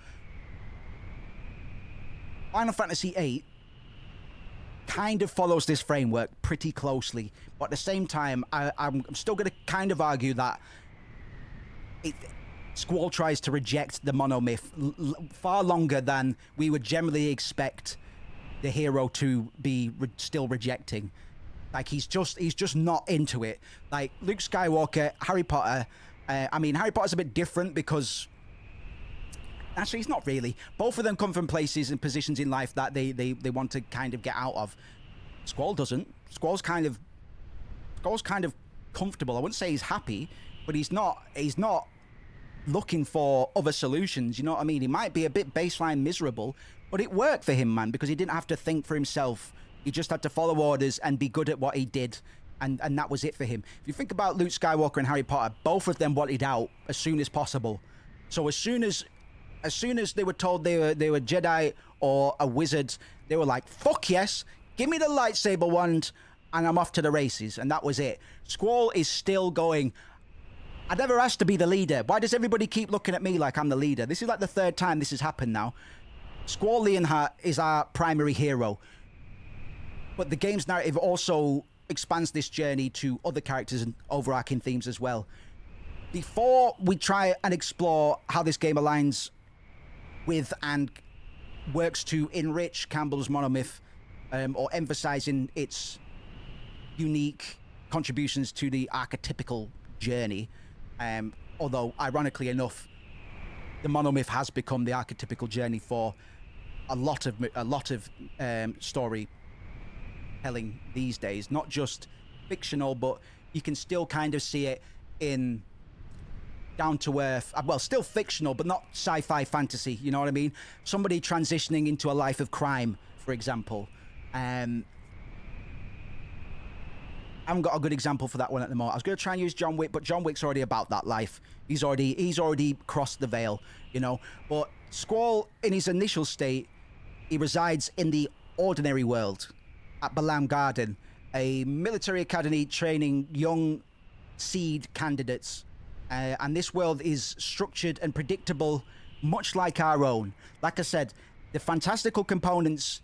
Final Fantasy VIII kind of follows this framework pretty closely, but at the same time, I'm still going to kind of argue that Squall tries to reject the monomyth far longer than we would generally expect the hero to be still rejecting. Like, he's just not into it. Like, Luke Skywalker, Harry Potter, I mean, Harry Potter's a bit different because actually he's not really. Both of them come from places and positions in life that they want to kind of get out of. Squall doesn't. Squall's kind of comfortable. I wouldn't say he's happy, but he's not looking for other solutions, you know what I mean? He might be a bit baseline miserable, but it worked for him, man, because he didn't have to think for himself. He just had to follow orders and be good at what he did, and that was it for him. If you think about Luke Skywalker and Harry Potter, both of them wanted out as soon as possible. So as soon as they were told they were Jedi or a wizard, they were like, fuck yes, give me the lightsaber wand, and I'm off to the races, and that was it. Squall is still going, I never asked to be the leader. Why does everybody keep looking at me like I'm the leader? This is like the third time this has happened now. Squall Leonhart is our primary hero. But the game's narrative also expands this journey to other characters and overarching themes as well. Before we try and explore how this game aligns with and works to enrich Campbell's monomyth, or emphasizing its unique contributions to the archetypical journey, although ironically enough, the monomyth has become the archetypical journey for a lot of story telling these days. Not just fictional, but you can still kind of see it in down to earth, well, still fictional, but not sci-fi fantasy, you know what I mean? Somebody transitioning into a life of crime, for example. I haven't got a good example for that one at the moment. I was going to try and use John Wick, but John Wick's already about that life. He's already crossed the veil, you know. But Squall, in his initial state, he resides in the ordinary world at Balam Garden, a military academy training young seed candidates. And this world is structured and predictable, much like our own. Like I said, the fantastical components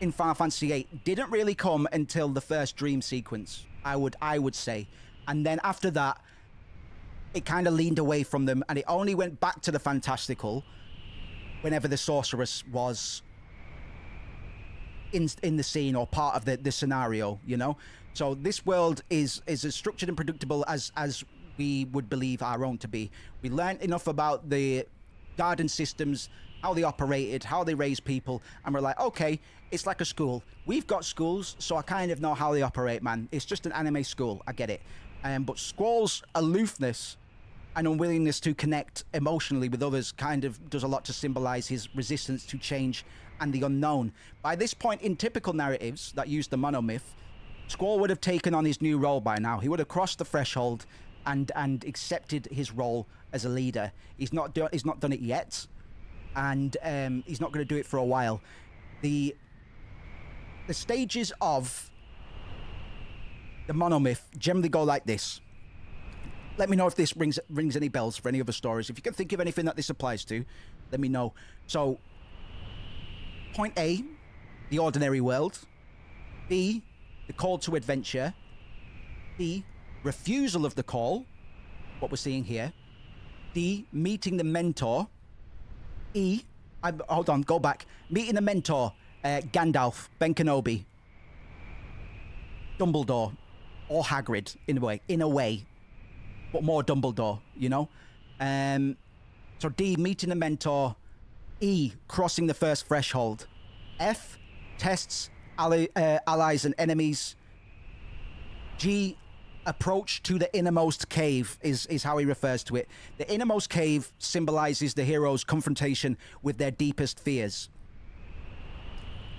in Final Fantasy VIII didn't really come until the first dream sequence, I would say. And then after that, it kind of leaned away from them, and it only went back to the fantastical whenever the sorceress was in the scene or part of the scenario, you know? So this world is as structured and predictable as we would believe our own to be. We learned enough about the garden systems, how they operated, how they raise people, and we're like, okay, it's like a school. We've got schools, so I kind of know how they operate, man. It's just an anime school, I get it. But Squall's aloofness and unwillingness to connect emotionally with others kind of does a lot to symbolize his resistance to change and the unknown. By this point in typical narratives that use the monomyth, Squall would have taken on his new role by now. He would have crossed the threshold and accepted his role as a leader. He's not done it yet, and he's not going to do it for a while. The stages of the monomyth generally go like this. Let me know if this rings any bells for any other stories. If you can think of anything that this applies to, let me know. So, point A, the ordinary world. B, the call to adventure. C, refusal of the call, what we're seeing here. D, meeting the mentor. E, hold on, go back. Meeting the mentor, Gandalf, Ben Kenobi, Dumbledore, or Hagrid, in a way, but more Dumbledore, you know? So D, meeting the mentor. E, crossing the first threshold. F, tests allies and enemies. G, approach to the innermost cave is how he refers to it. The innermost cave symbolizes the hero's confrontation with their deepest fears.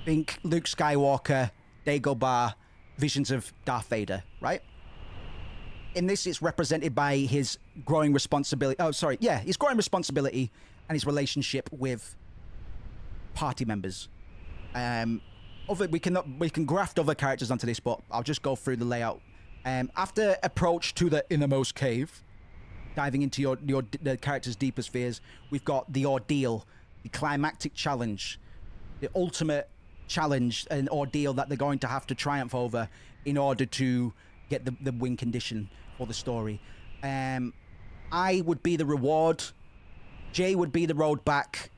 Think Luke Skywalker, Dagobah, visions of Darth Vader, right? In this, it's represented by his growing responsibility. His growing responsibility and his relationship with party members. We can graft other characters onto this, but I'll just go through the layout. After approach to the innermost cave, diving into the character's deepest fears, we've got the ordeal, the climactic challenge, the ultimate challenge and ordeal that they're going to have to triumph over in order to get the win condition for the story. I would be the reward. J would be the road back.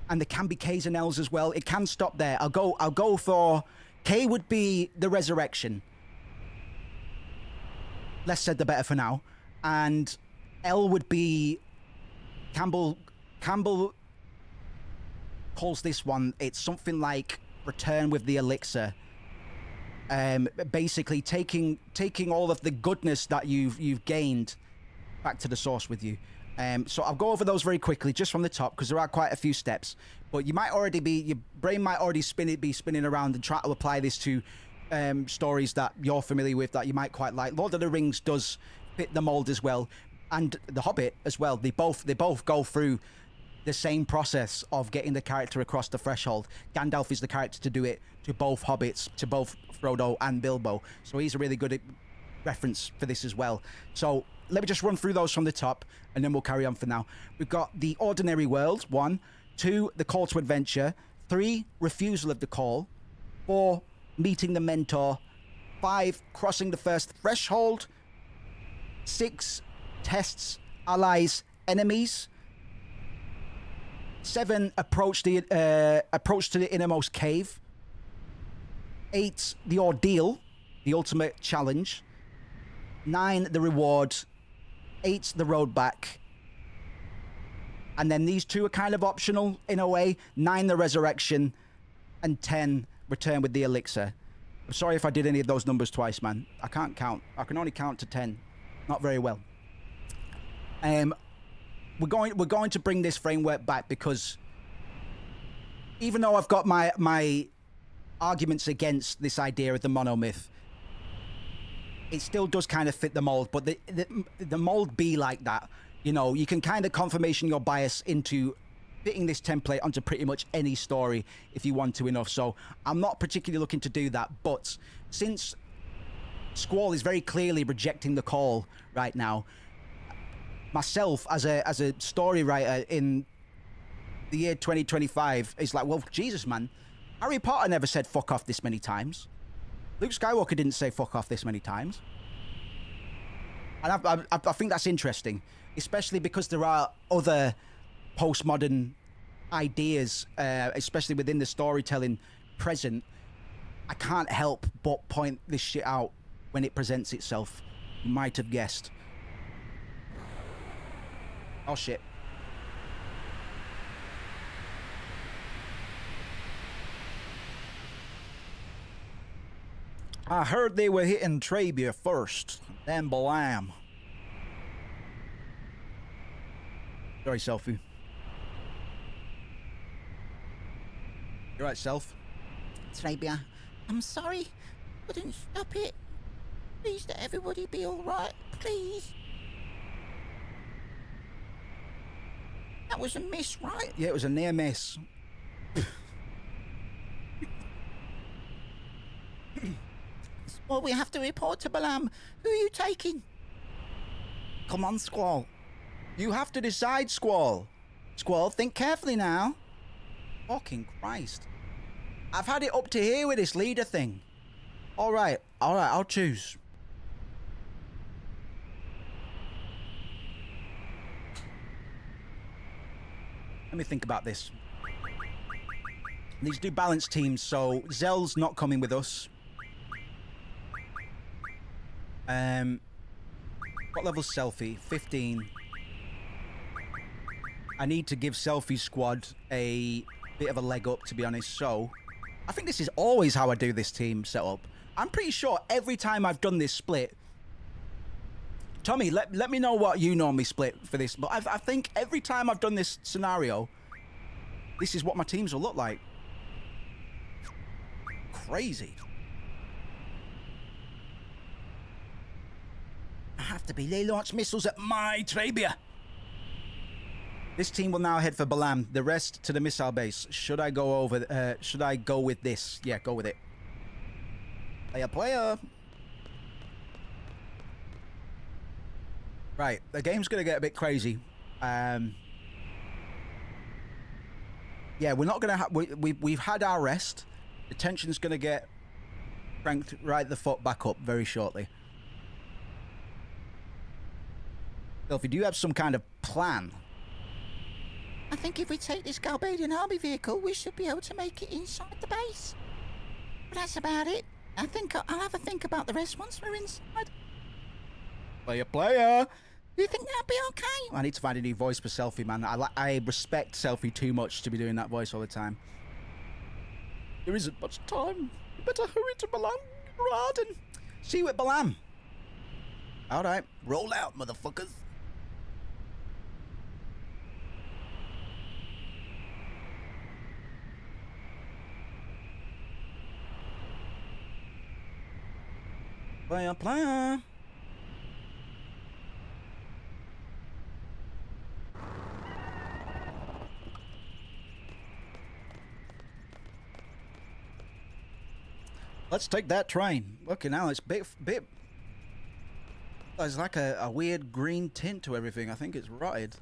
And there can be K's and L's as well. It can stop there. I'll go for K would be the resurrection. Less said the better for now. And L would be Campbell calls this one, it's something like return with the elixir. Basically taking all of the goodness that you've gained back to the source with you. So I'll go over those very quickly, just from the top, because there are quite a few steps. But your brain might already be spinning around and try to apply this to stories that you're familiar with that you might quite like. Lord of the Rings does fit the mold as well, and The Hobbit as well. They both go through the same process of getting the character across the threshold. Gandalf is the character to do it to both hobbits, to both Frodo and Bilbo. So he's a really good reference for this as well. So let me just run through those from the top, and then we'll carry on for now. We've got the ordinary world, 1. 2, the call to adventure. 3, refusal of the call. 4, meeting the mentor. 5, crossing the first threshold. 6, tests allies, enemies. 7, approach to the innermost cave. 8, the ordeal, the ultimate challenge. 9, the reward. 8, the road back. And then these 2 are kind of optional in a way. 9, the resurrection. And 10, return with the elixir. I'm sorry if I did any of those numbers twice, man. I can't count. I can only count to 10. Not very well. We're going to bring this framework back because even though I've got my arguments against this idea of the monomyth, it still does kind of fit the mold, but the mold be like that. You know, you can kind of confirmation your bias into fitting this template onto pretty much any story if you want to enough. So I'm not particularly looking to do that, but since Squall is very clearly rejecting the call right now, myself as a story writer in the year 2025 is like, well, Jesus, man, Harry Potter never said fuck off this many times. Luke Skywalker didn't say fuck off this many times. And I think that's interesting, especially because there are other postmodern ideas, especially within the storytelling present. I can't help but point this shit out when it presents itself. You might have guessed. Oh, shit. I heard they were hitting Trabia first, then Balam. Sorry, Selfie. You right, Self? Trabia, I'm sorry. Couldn't stop it. Please let everybody be alright, please. That was a miss, right? Yeah, it was a near miss. Well, we have to report to Balam. Who are you taking? Come on, Squall. You have to decide, Squall. Squall, think carefully now. Fucking Christ. I've had it up to here with this leader thing. All right, I'll choose. Let me think about this. These do balance teams, so Zell's not coming with us. What level's Selfie? 15. I need to give Selfie's squad a bit of a leg up, to be honest. So, I think this is always how I do this team setup. I'm pretty sure every time I've done this split... Tommy, let me know what you normally split for this. But I think every time I've done this scenario, this is what my teams will look like. Crazy. I have to be. They launch missiles at my Trabia. This team will now head for Balam. The rest to the missile base. Should I go over? Should I go with this? Yeah, go with it. Player. Right, the game's gonna get a bit crazy. Yeah, we're not gonna have. We've had our rest. The tension's gonna get cranked right the foot back up very shortly. Selfie, do you have some kind of plan? I think if we take this Galbadian army vehicle, we should be able to make it inside the base. But that's about it. I think I'll have a think about the rest once we're inside. Player. Do you think that'll be okay? I need to find a new voice for Selfie, man. I respect Selfie too much to be doing that voice all the time. There isn't much time. You better hurry to Balam, Raden. See you at Balam. All right, roll out, motherfuckers. Player. Let's take that train. Looking now, it's bit. There's like a weird green tint to everything. I think it's rotted.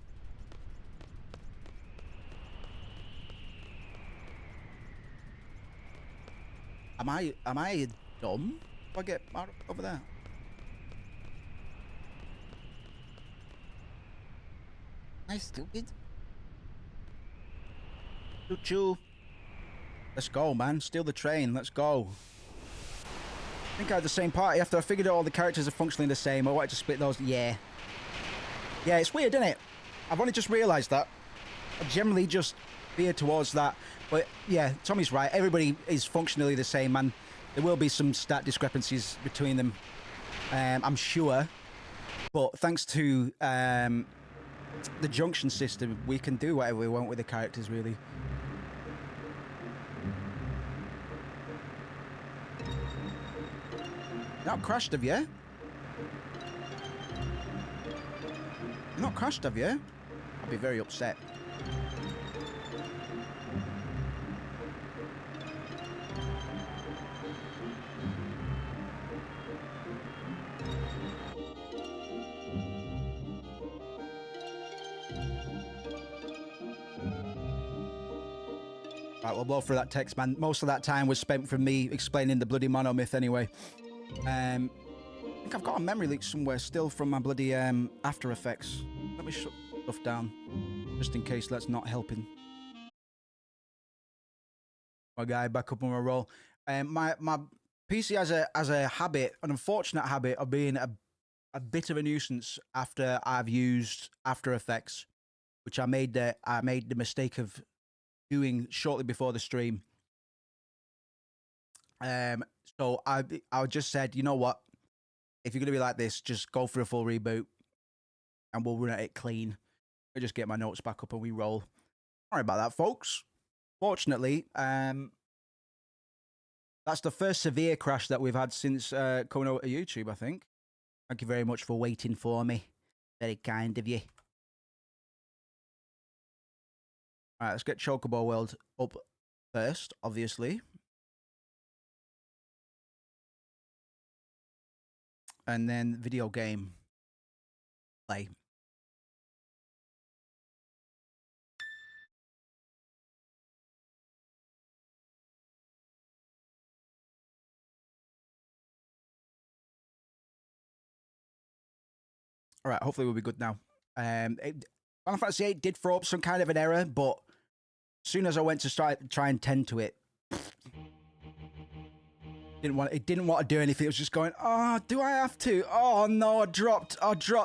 Am I dumb? If I get out over there. I stupid. Choo-choo. Let's go, man. Steal the train. Let's go. I think I had the same party after I figured out all the characters are functionally the same. I wanted to split those. Yeah. Yeah, it's weird, isn't it? I've only just realised that. I generally just veer towards that. But yeah, Tommy's right. Everybody is functionally the same, man. There will be some stat discrepancies between them, I'm sure. But thanks to the junction system, we can do whatever we want with the characters, really. Not crashed, have you? Not crashed, have you? I'd be very upset. Right, we'll blow through that text, man. Most of that time was spent from me explaining the bloody monomyth anyway. I think I've got a memory leak somewhere still from my bloody After Effects. Let me shut stuff down, just in case that's not helping. My guy, back up on my roll. My PC has a habit, an unfortunate habit, of being a bit of a nuisance after I've used After Effects, which I made the mistake of doing shortly before the stream. So I just said, you know what? If you're gonna be like this, just go for a full reboot, and we'll run it clean. I just get my notes back up and we roll. Sorry about that, folks. Fortunately, that's the first severe crash that we've had since coming over to YouTube, I think. Thank you very much for waiting for me. Very kind of you. All right, let's get Chocobo World up first, obviously. And then video game play. All right, hopefully we'll be good now. Final Fantasy VIII did throw up some kind of an error, but as soon as I went to try and tend to it, it didn't want to do anything. It was just going, oh, do I have to? Oh no, I dropped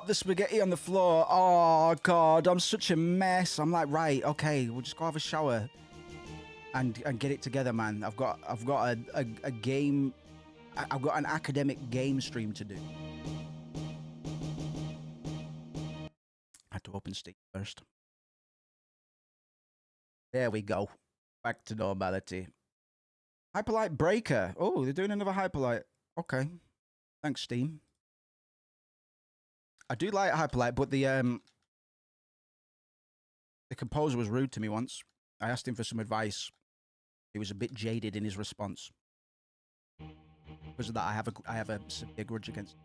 the spaghetti on the floor. Oh god, I'm such a mess. I'm like, right, okay, we'll just go have a shower and get it together, man. I've got a game. I've got an academic game stream to do. I had to open Steam first. There we go. Back to normality. Hyperlight Breaker. Oh, they're doing another Hyperlight. Okay. Thanks, Steam. I do like Hyperlight, but the composer was rude to me once. I asked him for some advice. He was a bit jaded in his response. Because of that, I have a severe grudge against him.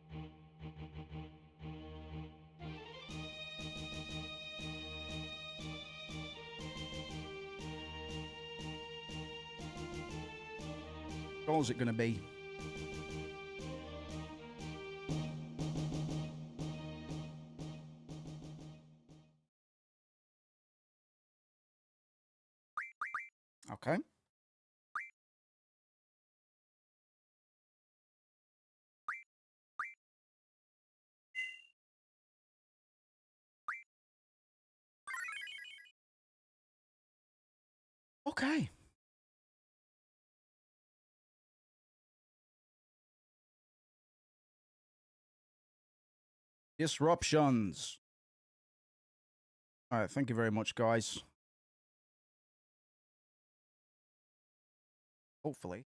What role is it going to be? Okay. Okay. Disruptions. All right, thank you very much, guys. Hopefully.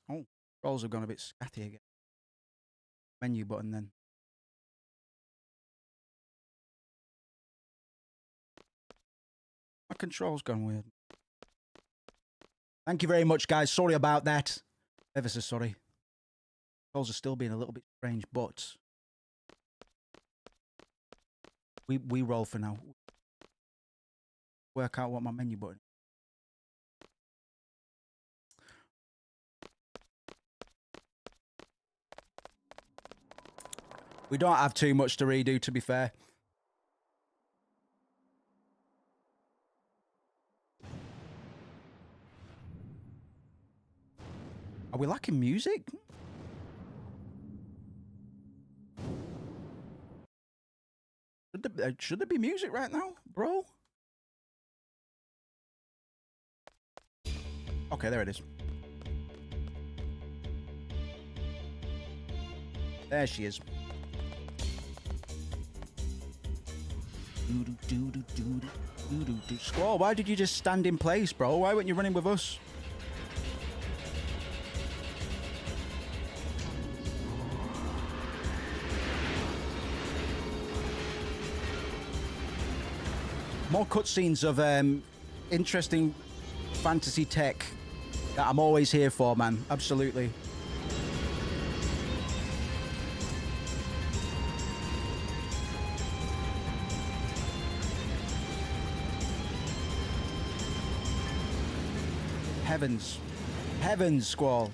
Oh, rolls have gone a bit scatty again. Menu button then. My control's gone weird. Thank you very much, guys. Sorry about that. Ever so sorry. Controls are still being a little bit strange, but we roll for now. Work out what my menu button. We don't have too much to redo, to be fair. Are we lacking music? Should there be music right now, bro? Okay, there it is. There she is. Squall, why did you just stand in place, bro? Why weren't you running with us? More cutscenes of interesting fantasy tech that I'm always here for, man. Absolutely. Heavens. Heavens, Squall.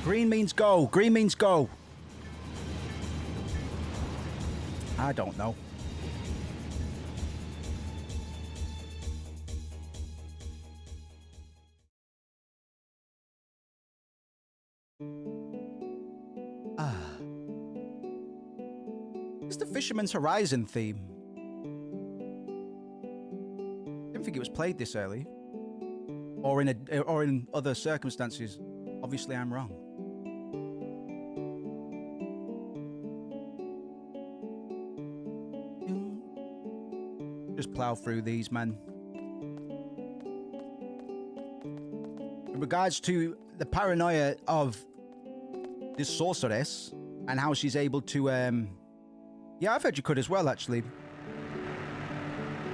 Green means go. Green means go. I don't know. It's the Fisherman's Horizon theme. Didn't think it was played this early, or in other circumstances. Obviously, I'm wrong. Just plow through these, man. In regards to the paranoia of this sorceress and how she's able to, yeah, I've heard you could as well, actually.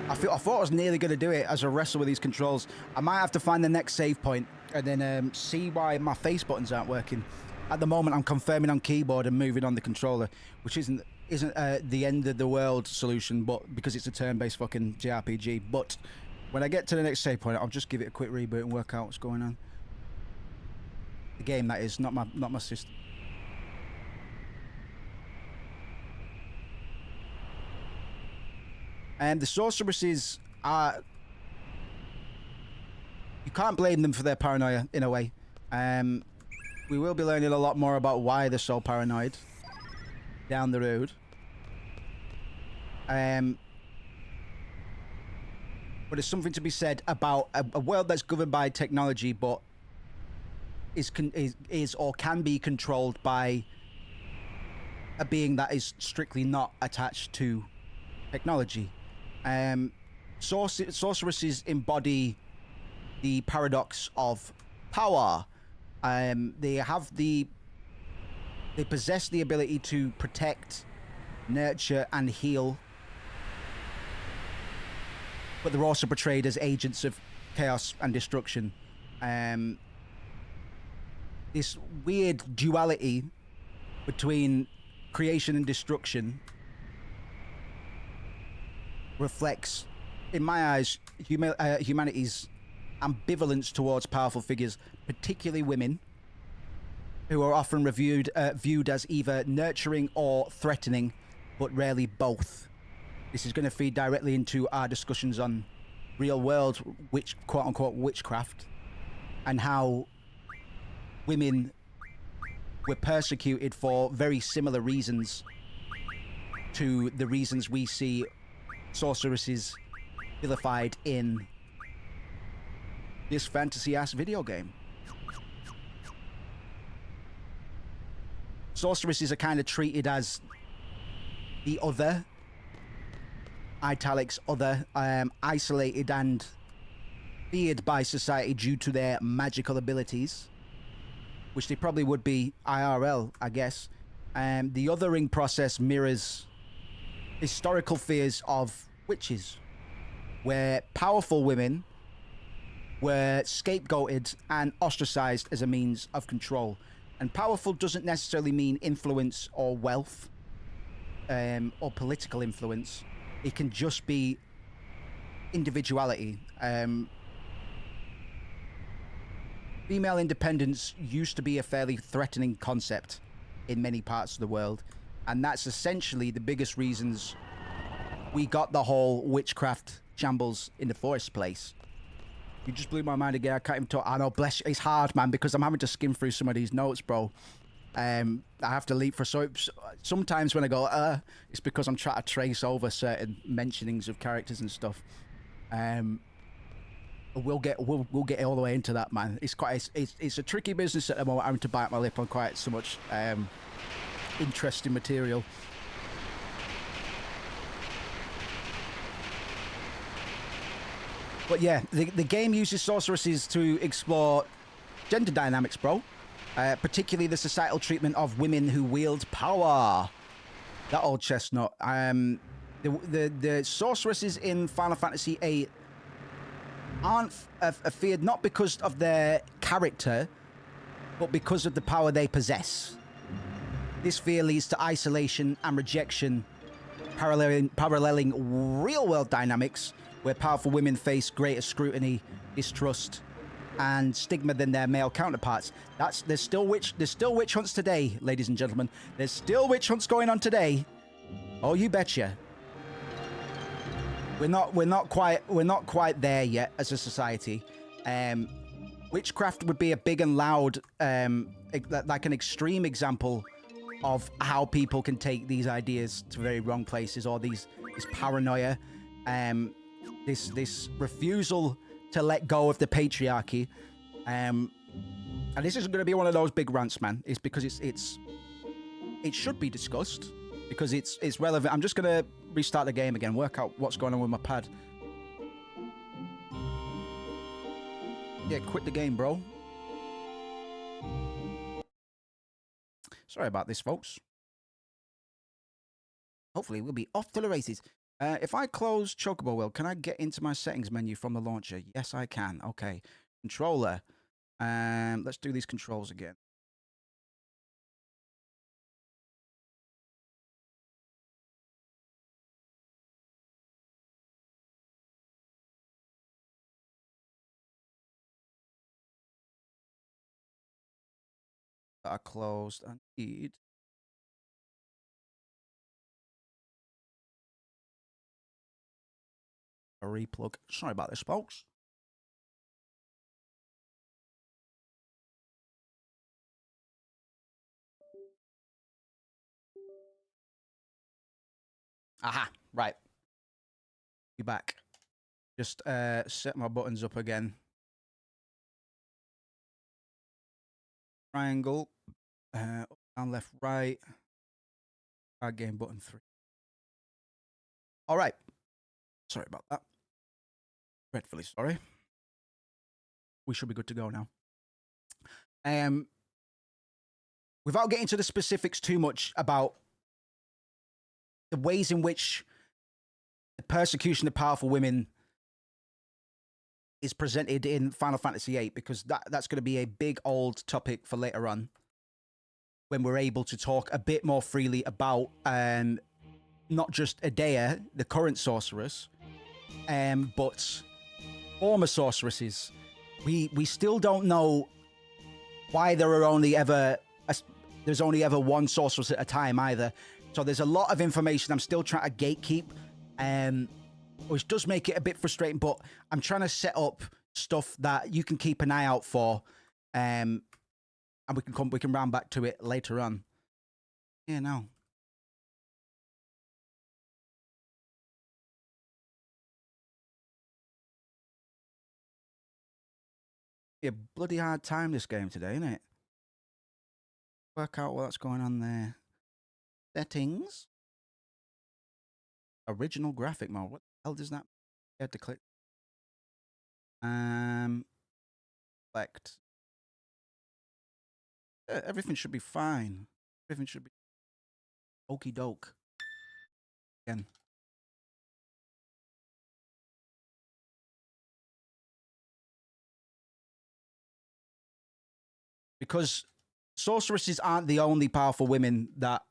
I thought I was nearly going to do it as a wrestle with these controls. I might have to find the next save point and then see why my face buttons aren't working. At the moment, I'm confirming on keyboard and moving on the controller, which isn't the end of the world solution, but because it's a turn-based fucking JRPG. But when I get to the next save point, I'll just give it a quick reboot and work out what's going on. The game, that is, not my system. And the sorceresses are... You can't blame them for their paranoia, in a way. We will be learning a lot more about why they're so paranoid down the road. But there's something to be said about a world that's governed by technology, but is or can be controlled by a being that is strictly not attached to technology. Sorceresses embody the paradox of power. They possess the ability to protect, nurture, and heal, but they're also portrayed as agents of chaos and destruction. This weird duality between creation and destruction reflects, in my eyes, humanity's ambivalence towards powerful figures, particularly women, who are often viewed as either nurturing or threatening, but rarely both. This is going to feed directly into our discussions on real-world quote-unquote witchcraft, and how women were persecuted for very similar reasons to the reasons we see sorceresses vilified in this fantasy-ass video game. Sorceresses are kind of treated as the other, italics other, isolated and feared by society due to their magical abilities, which they probably would be IRL, I guess. The othering process mirrors historical fears of witches, where powerful women were scapegoated and ostracized as a means of control. And powerful doesn't necessarily mean influence or wealth, or political influence. It can just be individuality. Female independence used to be a fairly threatening concept in many parts of the world, and that's essentially the biggest reasons we got the whole witchcraft shambles in the first place. You just blew my mind again. I can't even talk. I know, bless you. It's hard, man, because I'm having to skim through some of these notes, bro. I have to leap for sometimes when I go, it's because I'm trying to trace over certain mentionings of characters and stuff. We'll get all the way into that, man. It's a tricky business at the moment. I'm having to bite my lip on quite so much interesting material. But yeah, the game uses sorceresses to explore gender dynamics, bro. Particularly the societal treatment of women who wield power. That old chestnut. The sorceresses in Final Fantasy VIII aren't feared not because of their character, but because of the power they possess. This fear leads to isolation and rejection, paralleling real-world dynamics where powerful women face greater scrutiny, distrust, and stigma than their male counterparts. There's still witch hunts today, ladies and gentlemen. There's still witch hunts going on today. Oh, you betcha. We're not quite there yet as a society. Witchcraft would be a big and loud, like an extreme example of how people can take these ideas to very wrong places, or this paranoia, this refusal to let go of the patriarchy. And this isn't going to be one of those big rants, man. It's because it should be discussed because it's relevant. I'm just going to restart the game again, work out what's going on with my pad. Yeah, quit the game, bro. Sorry about this, folks. Hopefully, we'll be off to the races. If I close Chocobo World, can I get into my settings menu from the launcher? Yes, I can. Okay. Controller. Let's do these controls again. That are closed. I need a replug. Sorry about this, folks. Aha, right. Be back. Just set my buttons up again. Triangle. Up, down, left, right. Card game button 3. All right. Sorry about that. Dreadfully sorry. We should be good to go now. Without getting to the specifics too much about the ways in which the persecution of powerful women is presented in Final Fantasy VIII, because that's going to be a big old topic for later on, when we're able to talk a bit more freely about not just Adea, the current sorceress, but former sorceresses. We still don't know why there's only ever one sorceress at a time either. So there's a lot of information I'm still trying to gatekeep, which does make it a bit frustrating, but I'm trying to set up stuff that you can keep an eye out for, and we can round back to it later on. Yeah, no. Yeah, bloody hard time this game today, isn't it? Work out what's going on there. Settings. Original graphic mode. What the hell does that? You had to click. Select. Yeah, everything should be fine. Everything should be okie doke. Again. Because sorceresses aren't the only powerful women that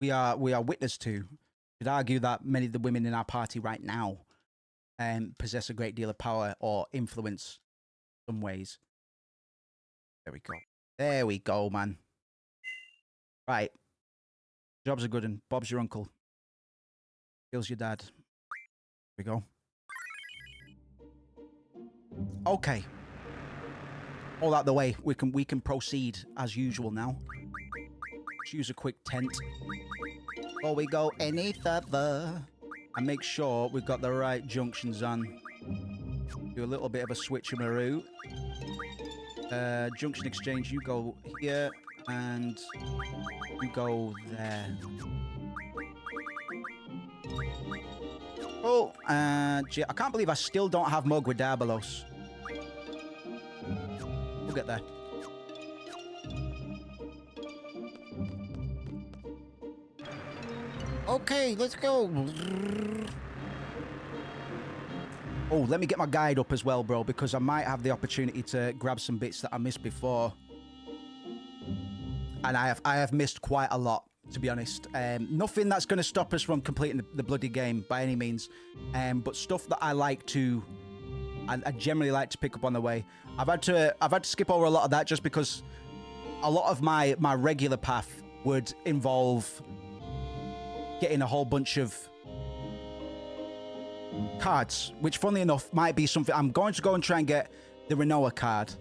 we are witness to. You could argue that many of the women in our party right now possess a great deal of power or influence in some ways. There we go. There we go, man. Right. Jobs are good and Bob's your uncle. Bill's your dad. There we go. Okay. All out the way. We can proceed as usual now. Let's use a quick tent before we go any further, and make sure we've got the right junctions on. Do a little bit of a switcheroo. Junction exchange. You go here and you go there. Oh, I can't believe I still don't have Mug with Darbalos. We'll get there. Okay, let's go. Oh, let me get my guide up as well, bro, because I might have the opportunity to grab some bits that I missed before. And I have missed quite a lot, to be honest. Nothing that's going to stop us from completing the bloody game by any means. But stuff that I like to, I generally like to pick up on the way. I've had to skip over a lot of that just because a lot of my regular path would involve getting a whole bunch of cards, which funnily enough might be something I'm going to go and try and get the Renoa card.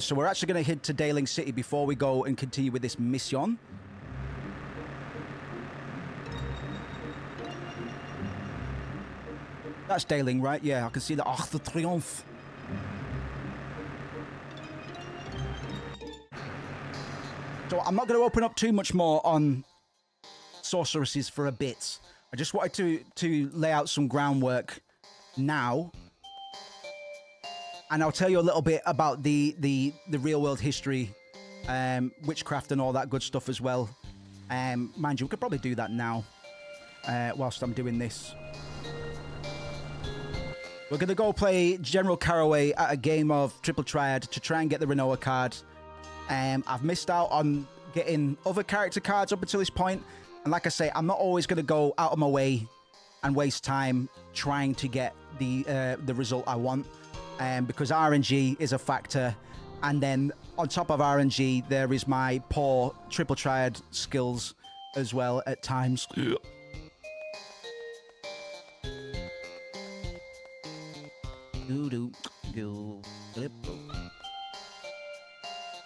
So we're actually going to head to Daling City before we go and continue with this mission. That's Daling, right? Yeah, I can see the Arc de Triomphe. So I'm not going to open up too much more on sorceresses for a bit. I just wanted to lay out some groundwork now. And I'll tell you a little bit about the real world history, witchcraft and all that good stuff as well. Mind you, we could probably do that now whilst I'm doing this. We're going to go play General Caraway at a game of Triple Triad to try and get the Renoa card. I've missed out on getting other character cards up until this point. And like I say, I'm not always going to go out of my way and waste time trying to get the result I want. Because RNG is a factor, and then on top of RNG, there is my poor Triple Triad skills as well at times.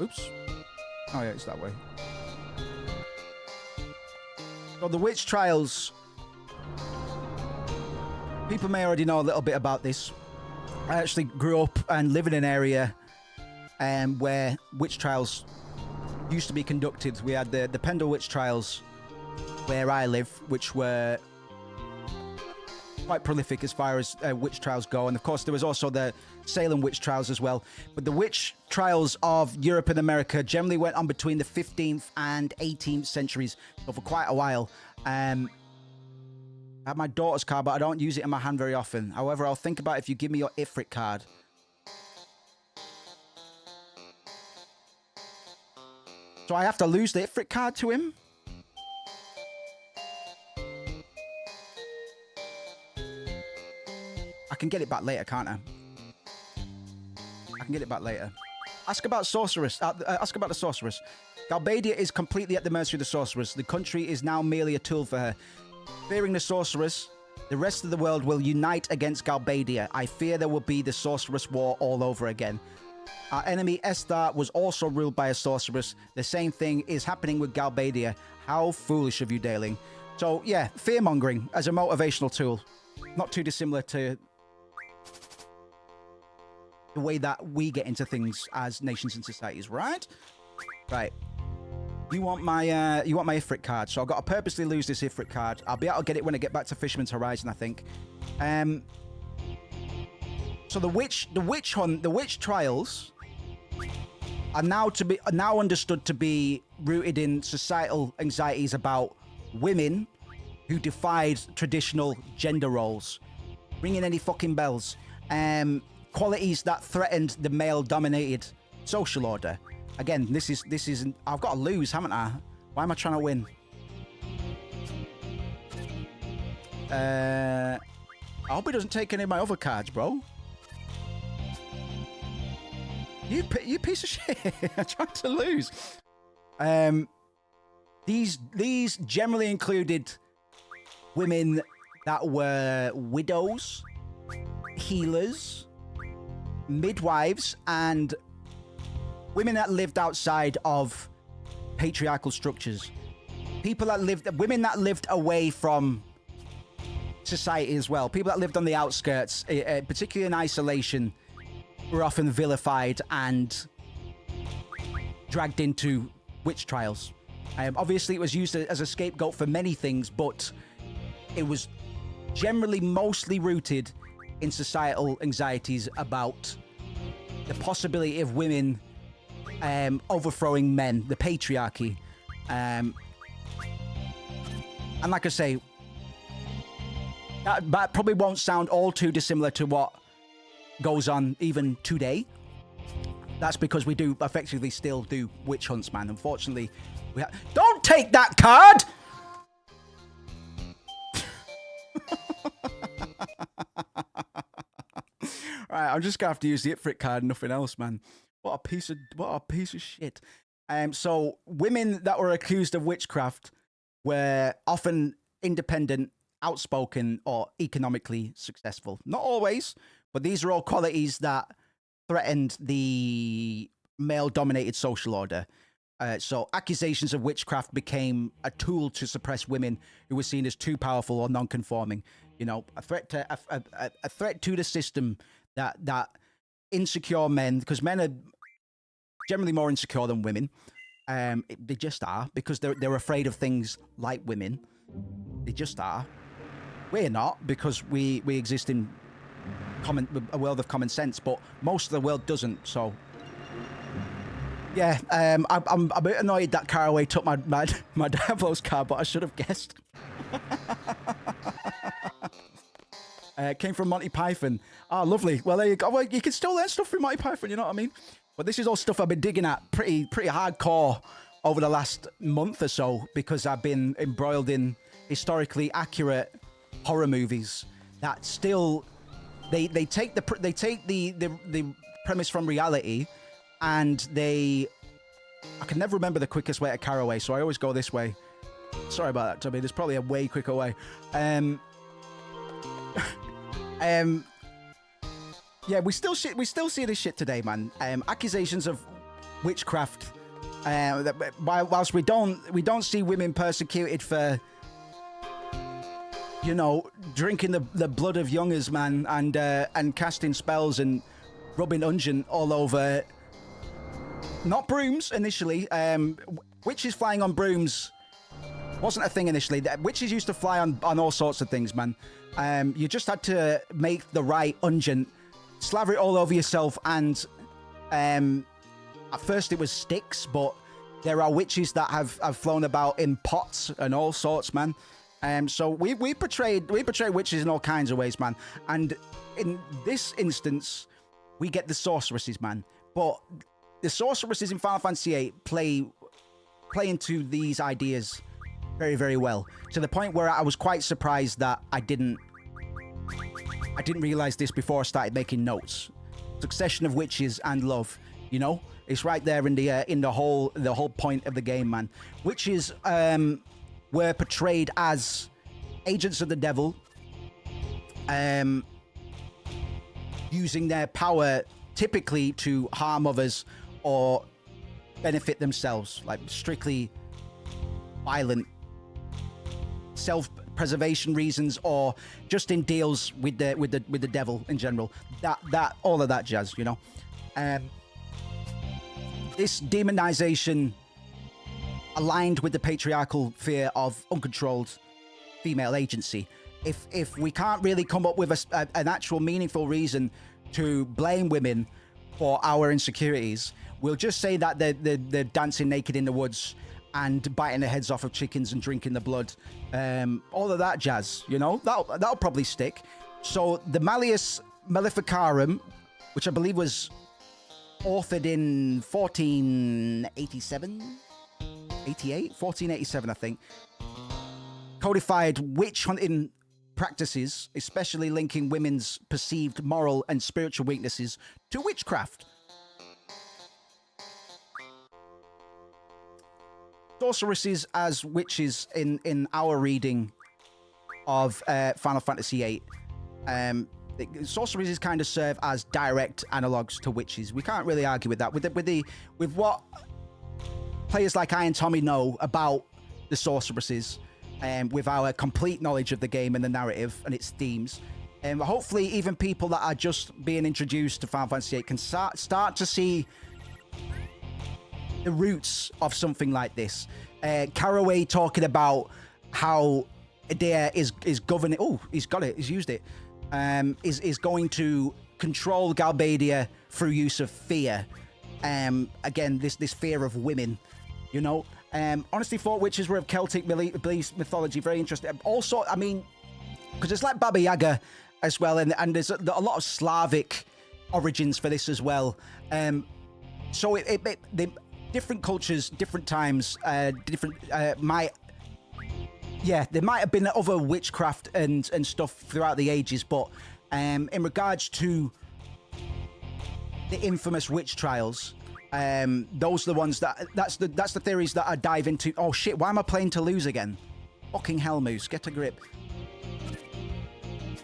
Oops. Oh yeah, it's that way. So the witch trials. People may already know a little bit about this. I actually grew up and live in an area where witch trials used to be conducted. We had the Pendle witch trials where I live, which were quite prolific as far as witch trials go. And of course, there was also the Salem witch trials as well. But the witch trials of Europe and America generally went on between the 15th and 18th centuries, so for quite a while. I have my daughter's card, but I don't use it in my hand very often. However, I'll think about if you give me your Ifrit card. So I have to lose the Ifrit card to him? I can get it back later, can't I? I can get it back later. Ask about sorceress. Ask about the sorceress. Galbadia is completely at the mercy of the sorceress. The country is now merely a tool for her. Fearing the sorceress, the rest of the world will unite against Galbadia. I fear there will be the sorceress war all over again. Our enemy Esthar was also ruled by a sorceress. The same thing is happening with Galbadia. How foolish of you, Daling. So yeah, fear-mongering as a motivational tool. Not too dissimilar to the way that we get into things as nations and societies, right? Right. You want my Ifrit card, so I've got to purposely lose this Ifrit card. I'll be able to get it when I get back to Fisherman's Horizon, I think. So the witch hunt, the witch trials are now understood to be rooted in societal anxieties about women who defied traditional gender roles, ringing any fucking bells. Qualities that threatened the male-dominated social order. Again, this isn't. I've got to lose, haven't I? Why am I trying to win? I hope he doesn't take any of my other cards, bro. You piece of shit. I'm trying to lose. These generally included women that were widows, healers, midwives, and women that lived outside of patriarchal structures. Women that lived away from society as well. People that lived on the outskirts, particularly in isolation, were often vilified and dragged into witch trials. Obviously, it was used as a scapegoat for many things, but it was generally mostly rooted in societal anxieties about the possibility of women overthrowing men, the patriarchy. And like I say, that probably won't sound all too dissimilar to what goes on even today. That's because we do effectively still do witch hunts, man. Unfortunately, don't take that card! Right, I'm just gonna have to use the Ifrit card and nothing else, man. What a piece of shit. So women that were accused of witchcraft were often independent, outspoken, or economically successful. Not always, but these are all qualities that threatened the male-dominated social order. So accusations of witchcraft became a tool to suppress women who were seen as too powerful or non-conforming. You know, a threat to the system that insecure men, because men are generally more insecure than women. They just are, because they're afraid of things like women. They just are. We're not, because we exist in a world of common sense, but most of the world doesn't. So yeah, I'm a bit annoyed that Caraway took my Diablo's card, but I should have guessed. Came from Monty Python. Ah, lovely. Well, there you go. Well, you can still learn stuff from Monty Python, you know what I mean? But this is all stuff I've been digging at pretty hardcore over the last month or so, because I've been embroiled in historically accurate horror movies that still they take the premise from reality, and I can never remember the quickest way to Caraway, so I always go this way. Sorry about that, Toby. There's probably a way quicker way. Yeah, we still see this shit today, man. Accusations of witchcraft. Whilst we don't see women persecuted for, you know, drinking the blood of youngers, man, and casting spells and rubbing unguent all over. Not brooms initially. Witches flying on brooms wasn't a thing initially. Witches used to fly on all sorts of things, man. You just had to make the right unguent, slather it all over yourself, and at first it was sticks, but there are witches that have flown about in pots and all sorts, man. So we portray witches in all kinds of ways, man. And in this instance, we get the sorceresses, man. But the sorceresses in Final Fantasy VIII play into these ideas very, very well, to the point where I was quite surprised that I didn't realize this before I started making notes. Succession of witches and love, you know, it's right there in the whole point of the game, man. Witches were portrayed as agents of the devil, using their power typically to harm others or benefit themselves, like strictly violent self-preservation reasons, or just in deals with the devil in general. That all of that jazz, you know. This demonization aligned with the patriarchal fear of uncontrolled female agency. If we can't really come up with an actual meaningful reason to blame women for our insecurities, we'll just say that they're dancing naked in the woods and biting the heads off of chickens and drinking the blood. All of that jazz, you know, that'll probably stick. So the Malleus Maleficarum, which I believe was authored in 1487, I think, codified witch hunting practices, especially linking women's perceived moral and spiritual weaknesses to witchcraft. Sorceresses as witches in our reading of Final Fantasy VIII, sorceresses kind of serve as direct analogues to witches. We can't really argue with that. With what players like I and Tommy know about the sorceresses, with our complete knowledge of the game and the narrative and its themes, and hopefully even people that are just being introduced to Final Fantasy VIII can start to see the roots of something like this. Caraway talking about how Adair is governing. Oh, he's got it. He's used it. Is going to control Galbadia through use of fear. Again, this fear of women, you know. Honestly thought witches were of Celtic beliefs, mythology, very interesting. Also, I mean, because it's like Baba Yaga as well, and there's a lot of Slavic origins for this as well. So the different cultures, different times, there might have been other witchcraft and stuff throughout the ages, but in regards to the infamous witch trials, those are the ones that's the theories that I dive into. Oh shit, why am I playing to lose again? Fucking hell, Moose, get a grip.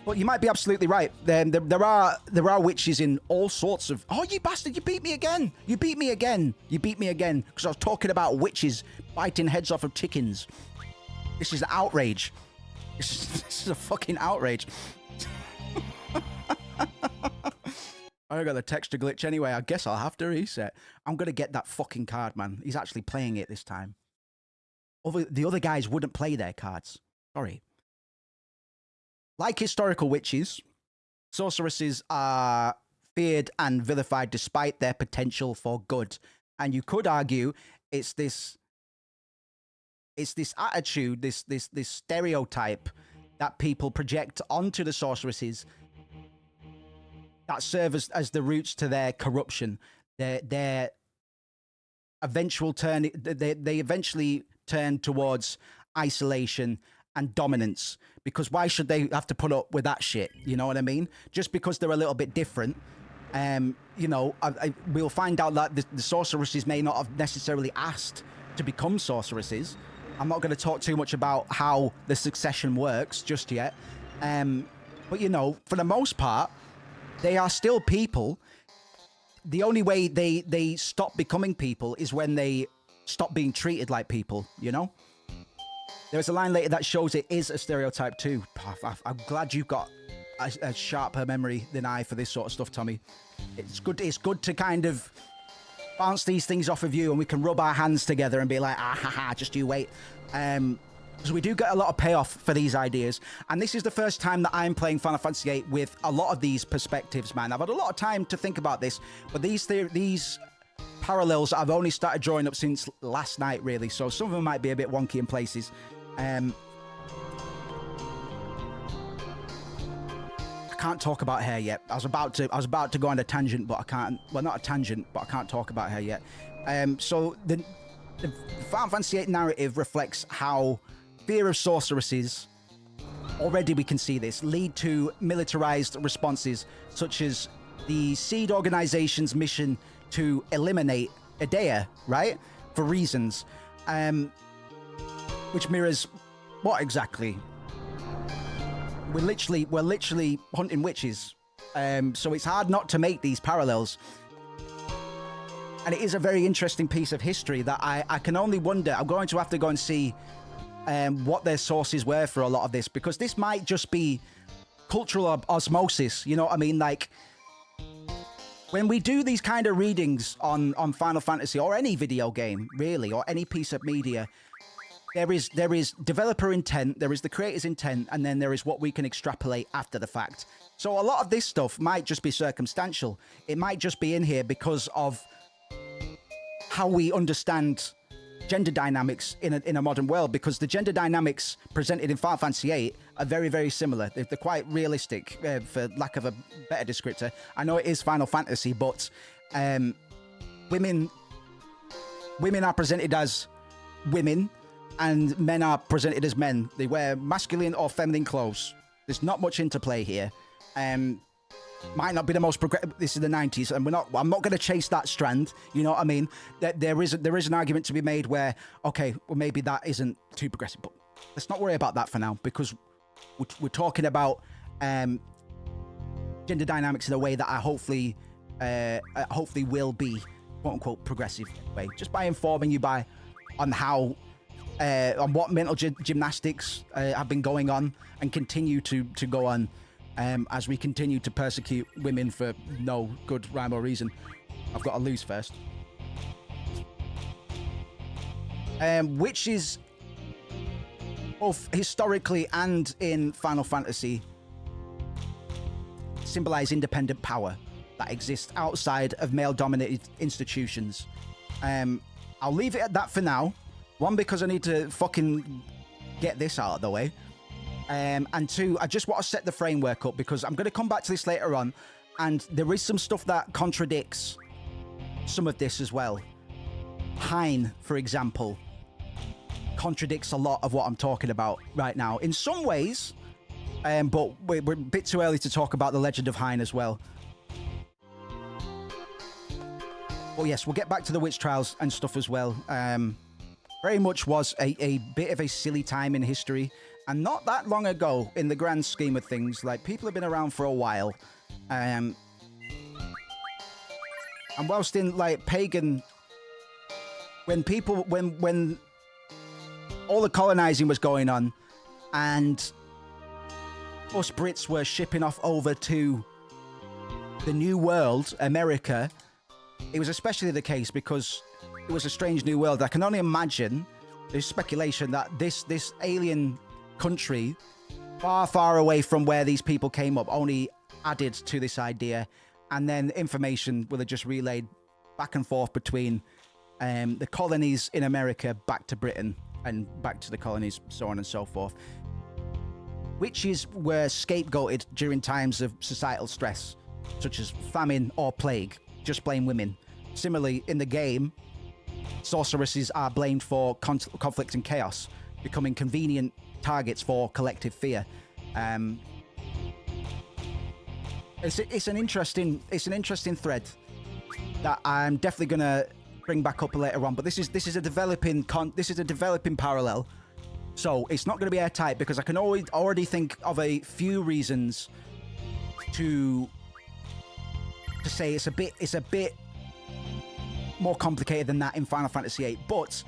But you might be absolutely right. There are witches in all sorts of... Oh, you bastard, you beat me again. You beat me again. Because I was talking about witches biting heads off of chickens. This is an outrage. This is a fucking outrage. I got the texture glitch anyway. I guess I'll have to reset. I'm going to get that fucking card, man. He's actually playing it this time. The other guys wouldn't play their cards. Sorry. Like historical witches, sorceresses are feared and vilified despite their potential for good. And you could argue it's this attitude, this stereotype that people project onto the sorceresses that serve as the roots to their corruption. Their eventual turn, they eventually turn towards isolation and dominance, because why should they have to put up with that shit? You know what I mean? Just because they're a little bit different. You know, we'll find out that the sorceresses may not have necessarily asked to become sorceresses. I'm not going to talk too much about how the succession works just yet. But, you know, for the most part, they are still people. The only way they stop becoming people is when they stop being treated like people, you know? There's a line later that shows it is a stereotype too. I'm glad you've got a sharper memory than I for this sort of stuff, Tommy. It's good to kind of bounce these things off of you, and we can rub our hands together and be like, ah ha ha, just you wait. Because we do get a lot of payoff for these ideas. And this is the first time that I'm playing Final Fantasy VIII with a lot of these perspectives, man. I've had a lot of time to think about this, but these parallels I've only started drawing up since last night, really. So some of them might be a bit wonky in places. I can't talk about hair yet. I was about to go on a tangent, but I can't. Well, not a tangent, but I can't talk about hair yet. So the Final Fantasy VIII narrative reflects how fear of sorceresses, already we can see this, lead to militarized responses, such as the Seed Organization's mission to eliminate Edea, right? For reasons. Which mirrors what exactly? We're literally hunting witches. So it's hard not to make these parallels. And it is a very interesting piece of history that I can only wonder. I'm going to have to go and see what their sources were for a lot of this, because this might just be cultural osmosis. You know what I mean? Like, when we do these kind of readings on Final Fantasy or any video game, really, or any piece of media, there is developer intent, there is the creator's intent, and then there is what we can extrapolate after the fact. So a lot of this stuff might just be circumstantial. It might just be in here because of how we understand gender dynamics in a modern world, because the gender dynamics presented in Final Fantasy VIII are very, very similar. They're quite realistic, for lack of a better descriptor. I know it is Final Fantasy, but women are presented as women, and men are presented as men. They wear masculine or feminine clothes. There's not much interplay here. Might not be the most progressive. This is the 90s, and I'm not going to chase that strand. You know what I mean? There is an argument to be made where, okay, well, maybe that isn't too progressive, but let's not worry about that for now, because we're talking about gender dynamics in a way that I hopefully will be quote unquote progressive way, just by informing you on how on what mental gymnastics have been going on and continue to go on. As we continue to persecute women for no good rhyme or reason. I've got to lose first. Which is both historically and in Final Fantasy symbolize independent power that exists outside of male-dominated institutions. I'll leave it at that for now. One, because I need to fucking get this out of the way. And two, I just want to set the framework up because I'm going to come back to this later on. And there is some stuff that contradicts some of this as well. Hein, for example, contradicts a lot of what I'm talking about right now. In some ways, but we're a bit too early to talk about the legend of Hein as well. Well, yes, we'll get back to the witch trials and stuff as well. Very much was a bit of a silly time in history. And not that long ago in the grand scheme of things. Like, people have been around for a while. And whilst in, like, pagan... When all the colonizing was going on and us Brits were shipping off over to the New World, America, it was especially the case because it was a strange new world. I can only imagine, there's speculation that this alien country, far, far away from where these people came up, only added to this idea, and then information will have just relayed back and forth between the colonies in America back to Britain and back to the colonies, so on and so forth. Witches were scapegoated during times of societal stress, such as famine or plague. Just blame women. Similarly, in the game, sorceresses are blamed for conflict and chaos, becoming convenient targets for collective fear. It's an interesting thread that I'm definitely gonna bring back up later on. But this is a developing parallel, so it's not going to be airtight because I can already think of a few reasons to say it's a bit more complicated than that in Final Fantasy VIII. But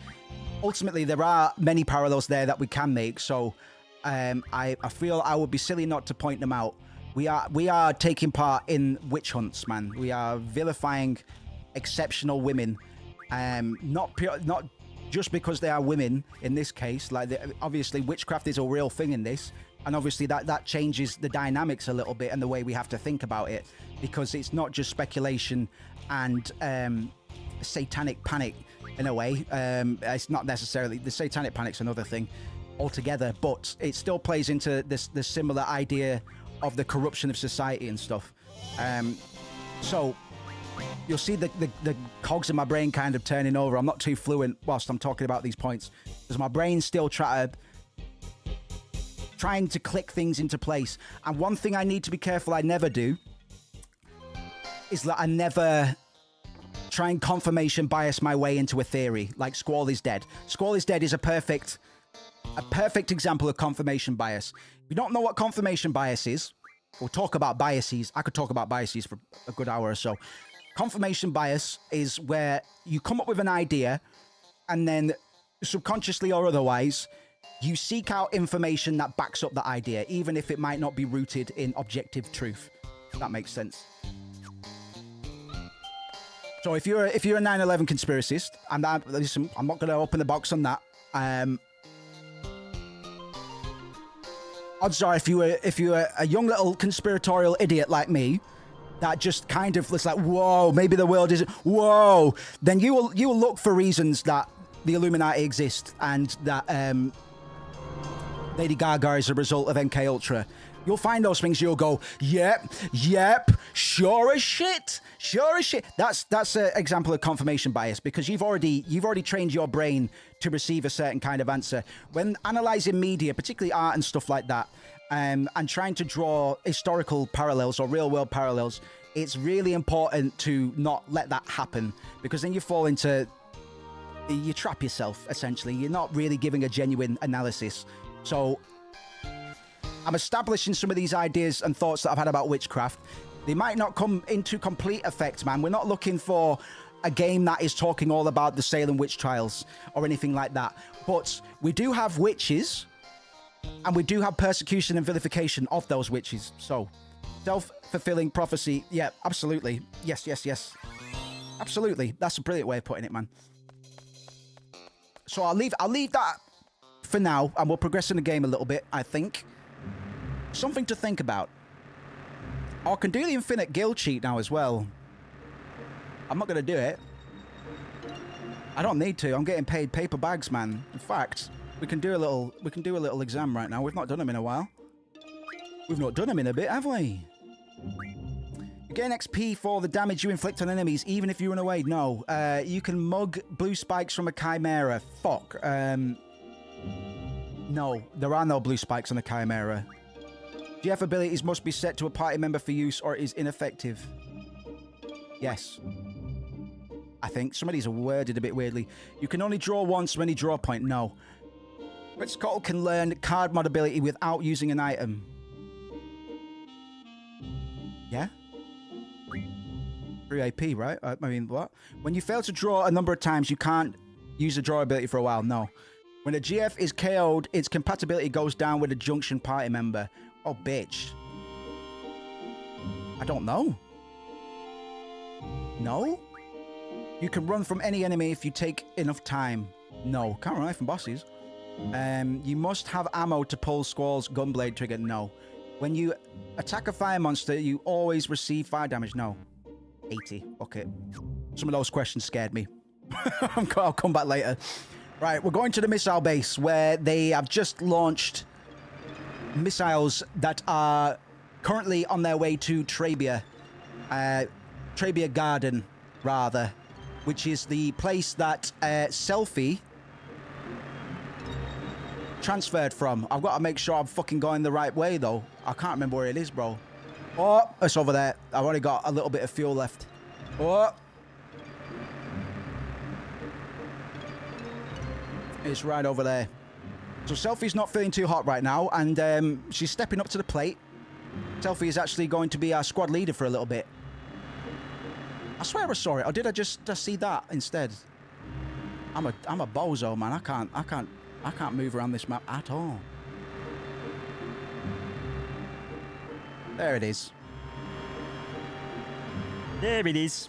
ultimately, there are many parallels there that we can make. So I feel I would be silly not to point them out. We are taking part in witch hunts, man. We are vilifying exceptional women, not just because they are women in this case. Like, obviously, witchcraft is a real thing in this, and obviously that changes the dynamics a little bit and the way we have to think about it, because it's not just speculation and satanic panic in a way. It's not necessarily the satanic panic's another thing altogether, but it still plays into the similar idea of the corruption of society and stuff. So you'll see the cogs in my brain kind of turning over. I'm not too fluent whilst I'm talking about these points because my brain's still trying to click things into place. And one thing I need to be careful I never do is that I never try and confirmation bias my way into a theory like Squall is dead. Squall is dead is a perfect example of confirmation bias. If you don't know what confirmation bias is, we'll talk about biases. I could talk about biases for a good hour or so. Confirmation bias is where you come up with an idea and then subconsciously or otherwise, you seek out information that backs up the idea, even if it might not be rooted in objective truth. If that makes sense. So if you're a 9/11 conspiracist, and listen, I'm not going to open the box on that. Odds are, if you were a young little conspiratorial idiot like me, that just kind of was like, whoa, maybe the world isn't, whoa, then you will look for reasons that the Illuminati exist and that Lady Gaga is a result of MK Ultra. You'll find those things. You'll go, yep, sure as shit. That's an example of confirmation bias, because you've already trained your brain to receive a certain kind of answer. When analyzing media, particularly art and stuff like that, and trying to draw historical parallels or real world parallels, it's really important to not let that happen, because then you trap yourself, essentially. You're not really giving a genuine analysis. So I'm establishing some of these ideas and thoughts that I've had about witchcraft. They might not come into complete effect, man. We're not looking for a game that is talking all about the Salem witch trials or anything like that. But we do have witches, and we do have persecution and vilification of those witches. So, self-fulfilling prophecy. Yeah, absolutely. Yes. Absolutely. That's a brilliant way of putting it, man. So I'll leave that for now, and we'll progress in the game a little bit, I think. Something to think about. I can do the infinite guild cheat now as well. I'm not going to do it. I don't need to. I'm getting paid paper bags, man. In fact, we can do a little exam right now. We've not done them in a while. We've not done them in a bit, have we? You gain XP for the damage you inflict on enemies, even if you run away. No. You can mug blue spikes from a chimera. Fuck. No, there are no blue spikes on a chimera. GF abilities must be set to a party member for use or it is ineffective. Yes. I think some of these are worded a bit weirdly. You can only draw once when you draw a point. No. Quetzalcoatl can learn card mod ability without using an item. Yeah? 3 AP, right? I mean, what? When you fail to draw a number of times, you can't use the draw ability for a while. No. When a GF is KO'd, its compatibility goes down with a junction party member. Oh, bitch. I don't know. No? You can run from any enemy if you take enough time. No. Can't run away from bosses. You must have ammo to pull Squall's gunblade trigger. No. When you attack a fire monster, you always receive fire damage. No. 80. Okay. Some of those questions scared me. I'll come back later. Right, we're going to the missile base where they have just launched missiles that are currently on their way to Trabia. Trabia Garden, rather, which is the place that Selfie transferred from. I've got to make sure I'm fucking going the right way, though. I can't remember where it is, bro. Oh, it's over there. I've only got a little bit of fuel left. Oh. It's right over there. So Selfie's not feeling too hot right now, and she's stepping up to the plate. Selfie is actually going to be our squad leader for a little bit. I swear I saw it, or did I just see that instead? I'm a bozo, man. I can't move around this map at all. There it is. There it is.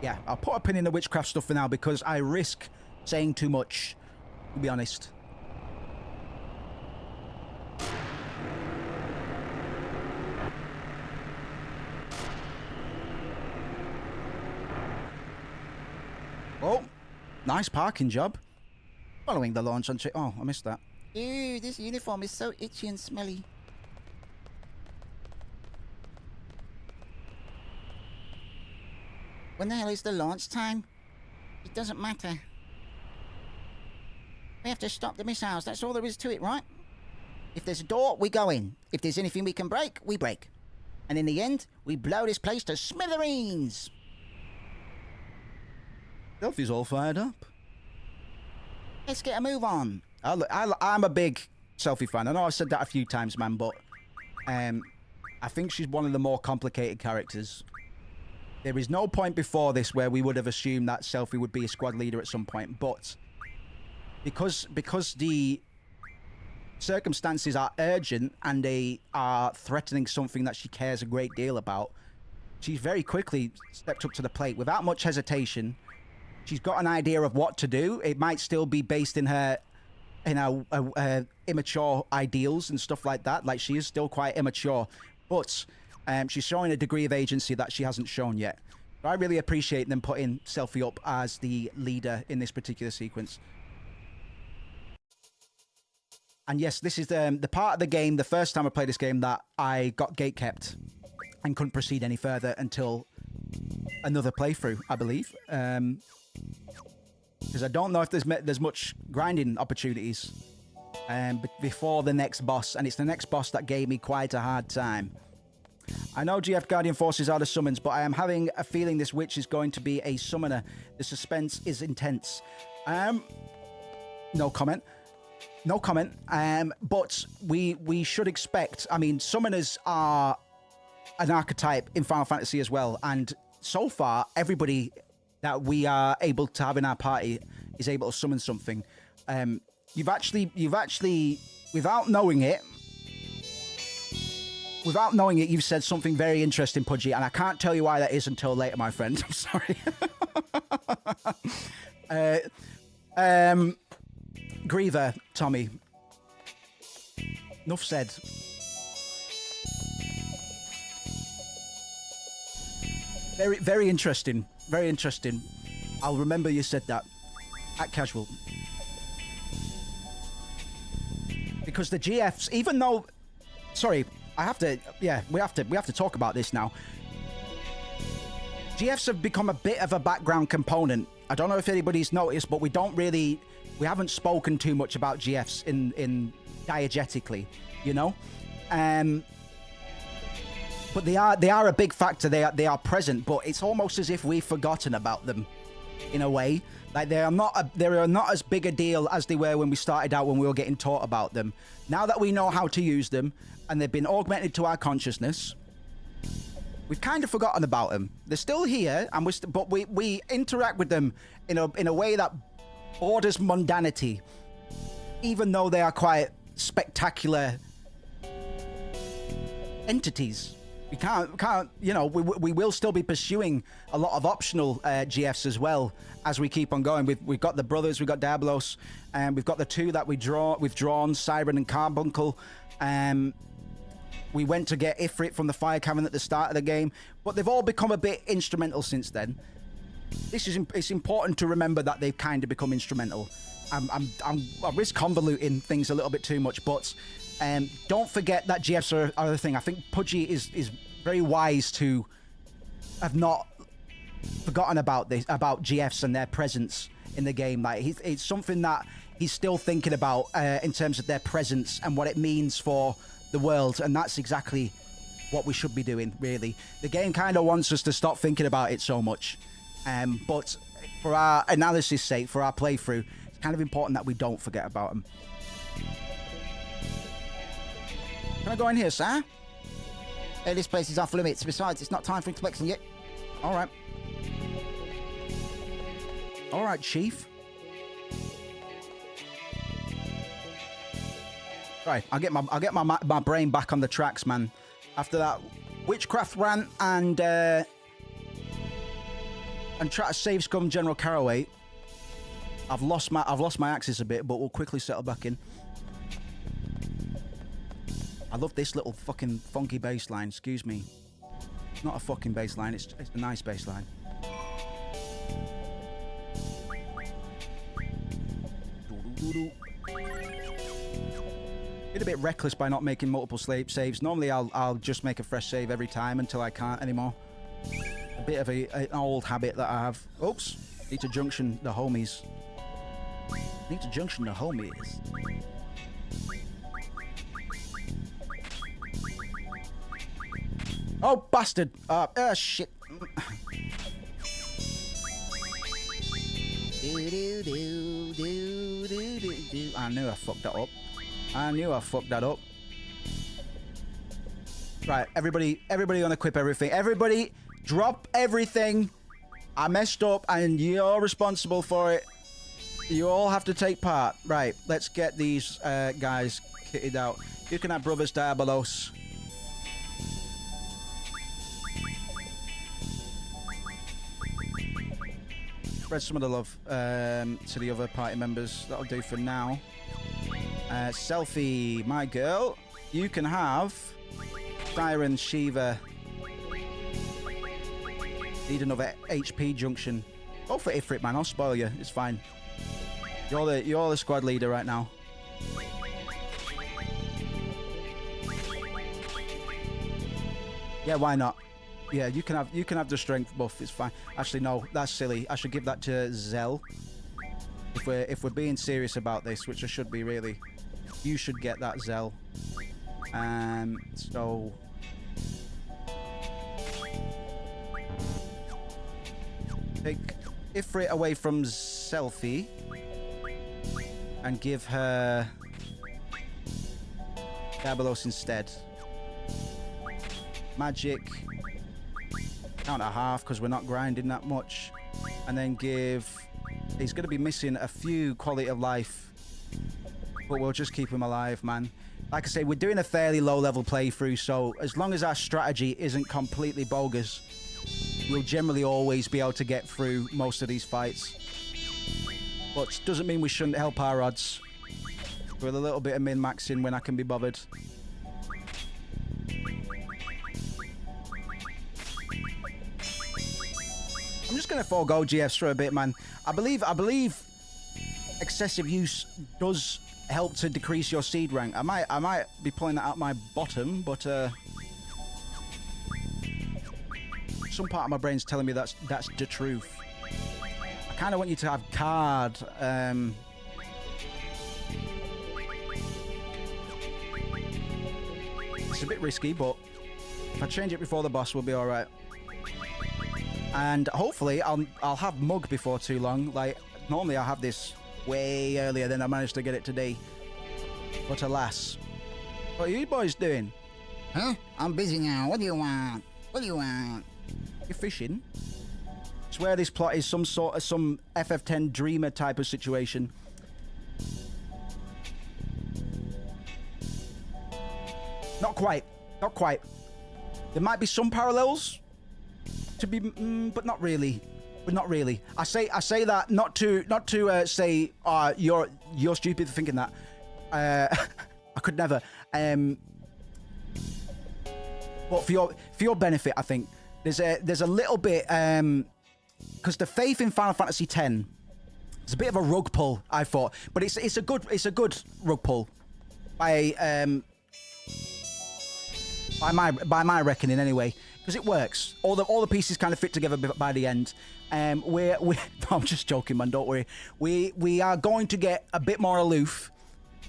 Yeah, I'll put a pin in the witchcraft stuff for now because I risk saying too much, to be honest. Oh, nice parking job. Following the launch on... Oh, I missed that. Ew, this uniform is so itchy and smelly. When the hell is the launch time? It doesn't matter. We have to stop the missiles. That's all there is to it, right? If there's a door, we go in. If there's anything we can break, we break. And in the end, we blow this place to smithereens. Selfie's all fired up. Let's get a move on. I'm a big Selfie fan. I know I've said that a few times, man, but I think she's one of the more complicated characters. There is no point before this where we would have assumed that Selfie would be a squad leader at some point, but because the circumstances are urgent and they are threatening something that she cares a great deal about, she's very quickly stepped up to the plate without much hesitation. She's got an idea of what to do. It might still be based in her, immature ideals and stuff like that. Like, she is still quite immature, but she's showing a degree of agency that she hasn't shown yet. I really appreciate them putting Selfie up as the leader in this particular sequence. And yes, this is the part of the game, the first time I played this game, that I got gatekept and couldn't proceed any further until another playthrough, I believe. Because I don't know if there's much grinding opportunities before the next boss, and it's the next boss that gave me quite a hard time. I know GF Guardian Forces are the summons, but I am having a feeling this witch is going to be a summoner. The suspense is intense. No comment. No comment. But we should expect... I mean, summoners are an archetype in Final Fantasy as well, and so far, everybody that we are able to have in our party is able to summon something. You've actually, without knowing it, you've said something very interesting, Pudgy, and I can't tell you why that is until later, my friend. I'm sorry. Griever, Tommy. Enough said. Very, very interesting. Very interesting. I'll remember you said that. At casual. Because the GFs, even though... Sorry, I have to... Yeah, we have to talk about this now. GFs have become a bit of a background component. I don't know if anybody's noticed, but we haven't spoken too much about GFs in diegetically, you know? But they are a big factor. They are present, but it's almost as if we've forgotten about them in a way. Like they are not as big a deal as they were when we started out, when we were getting taught about them. Now that we know how to use them and they've been augmented to our consciousness, we've kind of forgotten about them. They're still here, and but we interact with them in a way that borders mundanity, even though they are quite spectacular entities. We can't, you know, we will still be pursuing a lot of optional GFs as well as we keep on going. We've got the brothers, we've got Diablos, and we've got the two that we've drawn, Siren and Carbuncle. We went to get Ifrit from the Fire Cavern at the start of the game, but they've all become a bit instrumental since then. It's important to remember that they've kind of become instrumental. I risk convoluting things a little bit too much, but don't forget that GFs are the thing. I think Pudgy is very wise to have not forgotten about GFs and their presence in the game. Like it's something that he's still thinking about in terms of their presence and what it means for the world, and that's exactly what we should be doing, really. The game kind of wants us to stop thinking about it so much, but for our analysis sake, for our playthrough, it's kind of important that we don't forget about them. Can I go in here, sir? Hey, this place is off limits. Besides, it's not time for inspection yet. All right. All right, Chief. Right, I'll get my brain back on the tracks, man. After that witchcraft rant and try to save Scum General Caraway, I've lost my axis a bit, but we'll quickly settle back in. I love this little fucking funky bass line. Excuse me. It's not a fucking bass line. It's a nice bass line. Been a bit reckless by not making multiple saves. Normally I'll just make a fresh save every time until I can't anymore. A bit of an old habit that I have. Oops. Need to junction the homies. Need to junction the homies. Oh, bastard! Shit. I knew I fucked that up. Right, everybody unequip everything. Everybody, drop everything. I messed up, and you're responsible for it. You all have to take part. Right, let's get these guys kitted out. You can have Brothers Diabolos. Spread some of the love to the other party members. That'll do for now. Selfie, my girl. You can have Siren, Shiva. Need another HP junction. Go for Ifrit, man. I'll spoil you. It's fine. You're the squad leader right now. Yeah, why not? Yeah, you can have the strength buff. It's fine. Actually, no, that's silly. I should give that to Zell. If we're being serious about this, which I should be really, you should get that, Zell. So take Ifrit away from Selfie and give her Diabolos instead. Magic. Count at half because we're not grinding that much, and then give. He's going to be missing a few quality of life, but we'll just keep him alive, man. Like I say, we're doing a fairly low level playthrough, so as long as our strategy isn't completely bogus, we'll generally always be able to get through most of these fights. But doesn't mean we shouldn't help our odds with a little bit of min-maxing when I can be bothered. just gonna forego GFs for a bit, man. I believe excessive use does help to decrease your seed rank. I might be pulling that out my bottom, but some part of my brain's telling me that's the truth. I kind of want you to have card. It's a bit risky, but if I change it before the boss, we'll be all right. And hopefully, I'll have mug before too long. Like normally, I'll have this way earlier than I managed to get it today. But alas, what are you boys doing? Huh? I'm busy now. What do you want? What do you want? You're fishing. I swear this plot is some FF10 dreamer type of situation. Not quite. Not quite. There might be some parallels to be, but not really. But not really. I say that not to say you're stupid for thinking that. I could never. But for your benefit, I think there's a little bit because the faith in Final Fantasy X is a bit of a rug pull. I thought, but it's a good rug pull by my reckoning anyway, because it works. All the pieces kind of fit together by the end. No, I'm just joking, man. Don't worry. We are going to get a bit more aloof.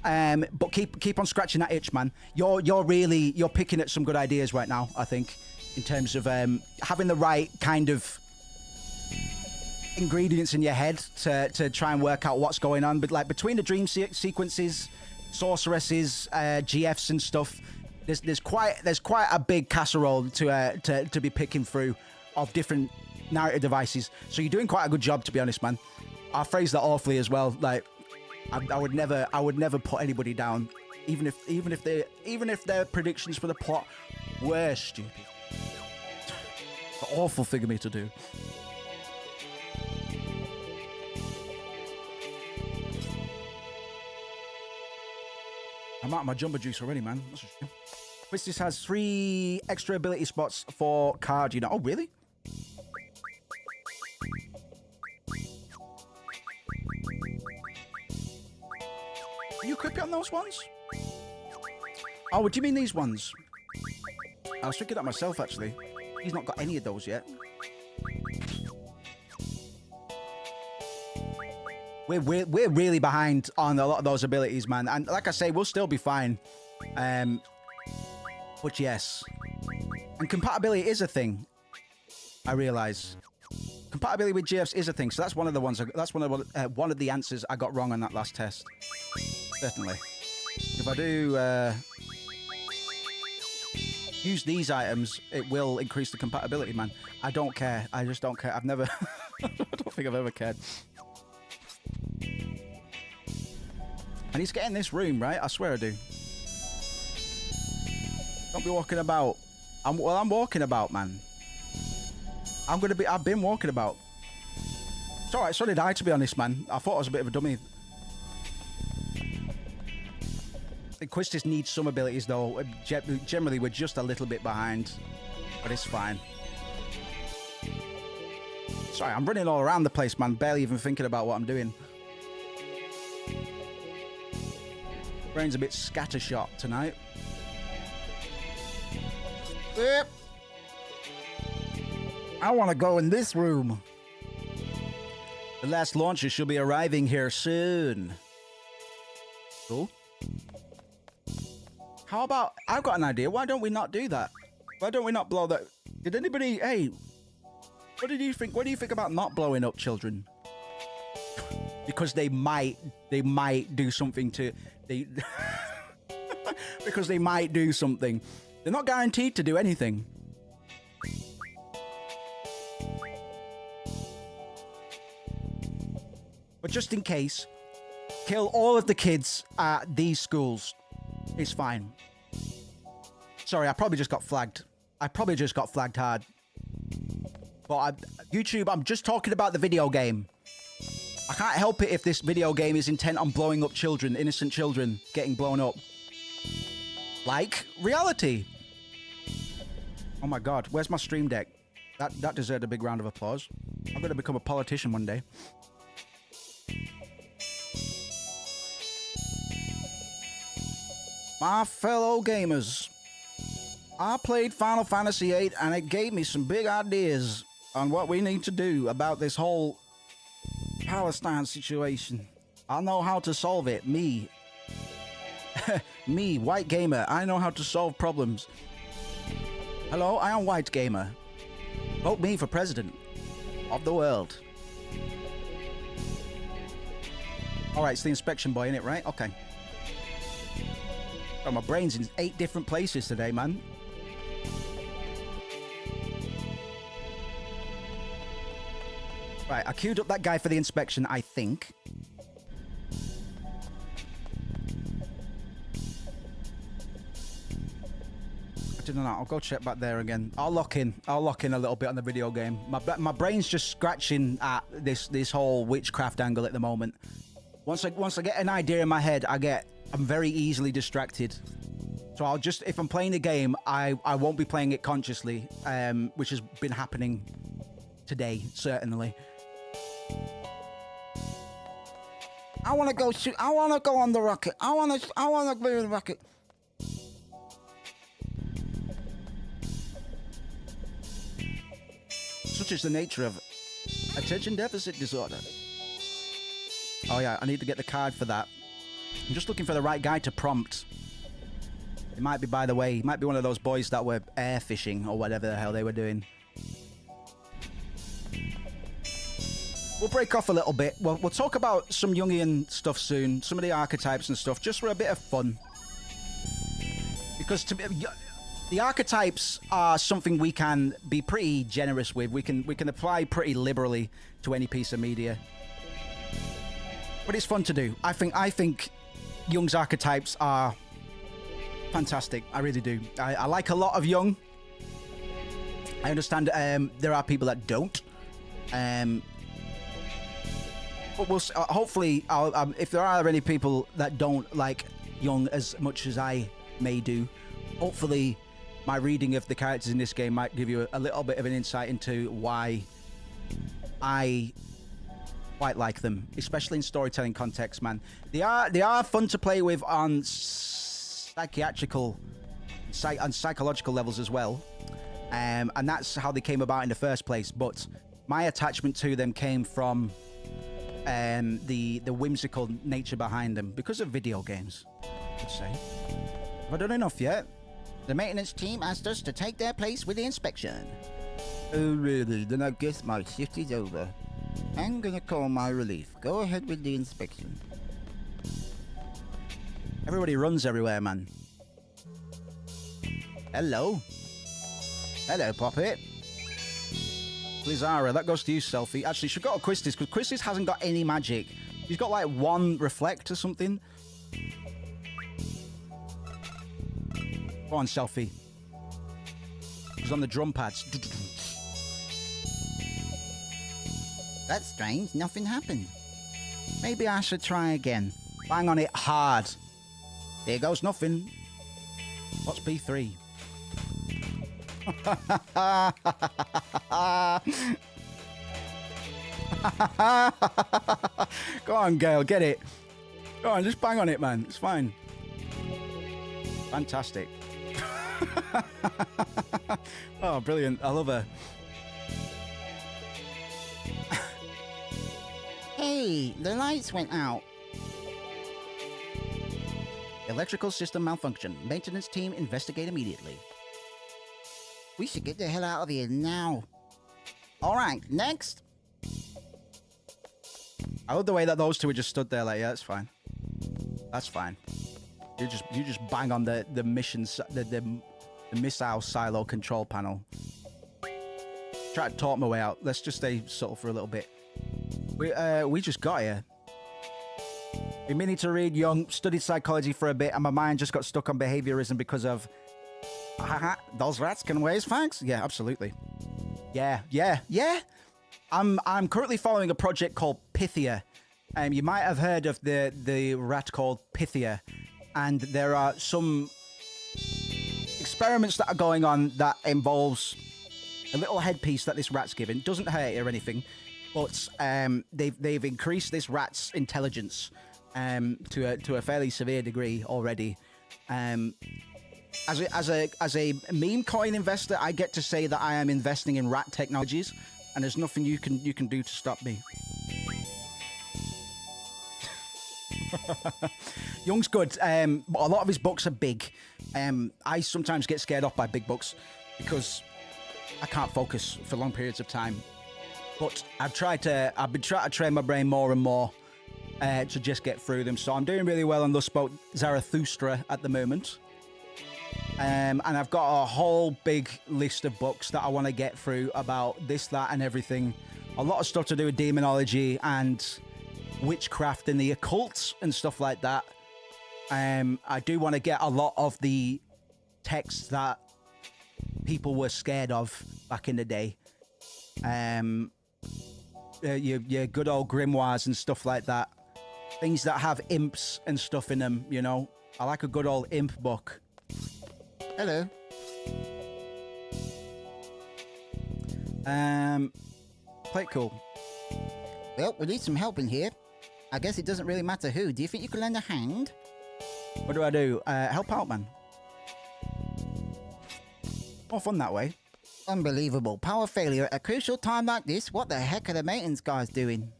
But keep on scratching that itch, man. You're picking at some good ideas right now, I think, in terms of having the right kind of ingredients in your head to try and work out what's going on. But like between the dream sequences, sorceresses, GFs and stuff, there's quite a big casserole to be picking through of different narrative devices. So you're doing quite a good job, to be honest, man. I phrase that awfully as well. Like I would never put anybody down, even if their predictions for the plot were stupid. It's an awful thing of me to do. I'm out of my jumbo juice already, man. That's a shame. Quistis has 3 extra ability spots for card, you know. Oh, really? Are you equipping on those ones? Oh, what do you mean these ones? I was thinking that myself, actually. He's not got any of those yet. We're really behind on a lot of those abilities, man. And like I say, we'll still be fine. But yes. And compatibility is a thing. I realise. Compatibility with GFs is a thing. So that's one of the ones. That's one of the answers I got wrong on that last test. Certainly. If I do use these items, it will increase the compatibility, man. I don't care. I just don't care. I've never... I don't think I've ever cared. And he's getting this room, right? I swear I do. Don't be walking about. I'm walking about, man. I've been walking about. It's alright, so did I, to be honest, man. I thought I was a bit of a dummy. The Quistis needs some abilities, though. Generally, we're just a little bit behind. But it's fine. Sorry, I'm running all around the place, man. Barely even thinking about what I'm doing. Brain's a bit scattershot tonight. Yep. I want to go in this room. The last launcher should be arriving here soon. Cool. How about... I've got an idea. Why don't we not do that? Why don't we not blow that... Did anybody... Hey, what did you think? What do you think about not blowing up children? Because they might do something to... because they might do something. They're not guaranteed to do anything. But just in case, kill all of the kids at these schools. It's fine. Sorry, I probably just got flagged. I probably just got flagged hard. But YouTube, I'm just talking about the video game. I can't help it if this video game is intent on blowing up children, innocent children getting blown up. Like reality. Oh my god, where's my stream deck? That deserved a big round of applause. I'm going to become a politician one day. My fellow gamers, I played Final Fantasy VIII and it gave me some big ideas on what we need to do about this whole Palestine situation. I know how to solve it. Me, white gamer, I know how to solve problems. Hello, I am white gamer. Vote me for president of the world. Alright, it's the inspection boy, innit, right? Okay. Oh, my brain's in 8 different places today, man. Right, I queued up that guy for the inspection, I think. I don't know, I'll go check back there again. I'll lock in a little bit on the video game. My brain's just scratching at this whole witchcraft angle at the moment. Once I get an idea in my head, I'm very easily distracted. So I'll just, if I'm playing a game, I won't be playing it consciously, which has been happening today, certainly. I want to go shoot. I want to go on the rocket. I want to go on the rocket. Such is the nature of attention deficit disorder. Oh yeah, I need to get the card for that. I'm just looking for the right guy to prompt. It might be, by the way, he might be one of those boys that were air fishing or whatever the hell they were doing. We'll break off a little bit. We'll talk about some Jungian stuff soon, some of the archetypes and stuff, just for a bit of fun. Because the archetypes are something we can be pretty generous with. We can apply pretty liberally to any piece of media. But it's fun to do. I think Jung's archetypes are fantastic. I really do. I like a lot of Jung. I understand there are people that don't. But we'll hopefully, if there are any people that don't like Jung as much as I may do, hopefully my reading of the characters in this game might give you a little bit of an insight into why I quite like them, especially in storytelling context, man. They are fun to play with on psychological levels as well, and that's how they came about in the first place. But my attachment to them came from the whimsical nature behind them because of video games, I'd say. Have I done enough yet? The maintenance team asked us to take their place with the inspection. Oh really? Then I guess my shift is over. I'm gonna call my relief. Go ahead with the inspection. Everybody runs everywhere, man. Hello. Hello, Poppet. Lizara, that goes to you, Selfie. Actually, she's got a Quistis, because Quistis hasn't got any magic. He's got like 1 reflect or something. Go on, Selfie. He's on the drum pads. That's strange. Nothing happened. Maybe I should try again. Bang on it hard. There goes nothing. What's B3? Go on, Gale, get it. Go on, just bang on it, man. It's fine. Fantastic. Oh, brilliant. I love her. Hey, the lights went out. Electrical system malfunction. Maintenance team investigate immediately. We should get the hell out of here now. All right, next. I love the way that those two just stood there like, yeah, that's fine. That's fine. You just bang on the missions, the missile silo control panel. Try to talk my way out. Let's just stay subtle for a little bit. We just got here. Been meaning to read Jung, studied psychology for a bit, and my mind just got stuck on behaviorism because of those rats can raise facts. Yeah, absolutely. Yeah. I'm currently following a project called Pythia. You might have heard of the rat called Pythia, and there are some experiments that are going on that involves a little headpiece that this rat's given. Doesn't hurt it or anything, but they've increased this rat's intelligence to a fairly severe degree already. As a meme coin investor, I get to say that I am investing in rat technologies, and there's nothing you can do to stop me. Young's good, but a lot of his books are big. I sometimes get scared off by big books because I can't focus for long periods of time. But I've been trying to train my brain more and more to just get through them. So I'm doing really well on Thus Spoke Zarathustra at the moment. And I've got a whole big list of books that I want to get through about this, that, and everything. A lot of stuff to do with demonology and witchcraft and the occult and stuff like that. I do want to get a lot of the texts that people were scared of back in the day. Your good old grimoires and stuff like that. Things that have imps and stuff in them, you know. I like a good old imp book. Hello. Quite cool. Well, we need some help in here. I guess it doesn't really matter who. Do you think you can lend a hand? What do I do? Help out, man. More fun that way. Unbelievable. Power failure at a crucial time like this. What the heck are the maintenance guys doing?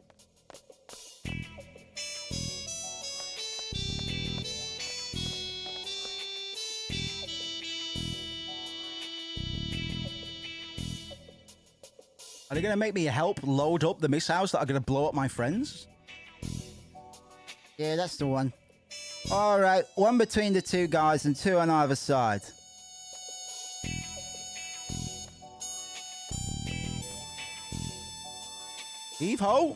Are they going to make me help load up the missiles that are going to blow up my friends? Yeah, that's the one. Alright, one between the two guys and two on either side. Heave-ho!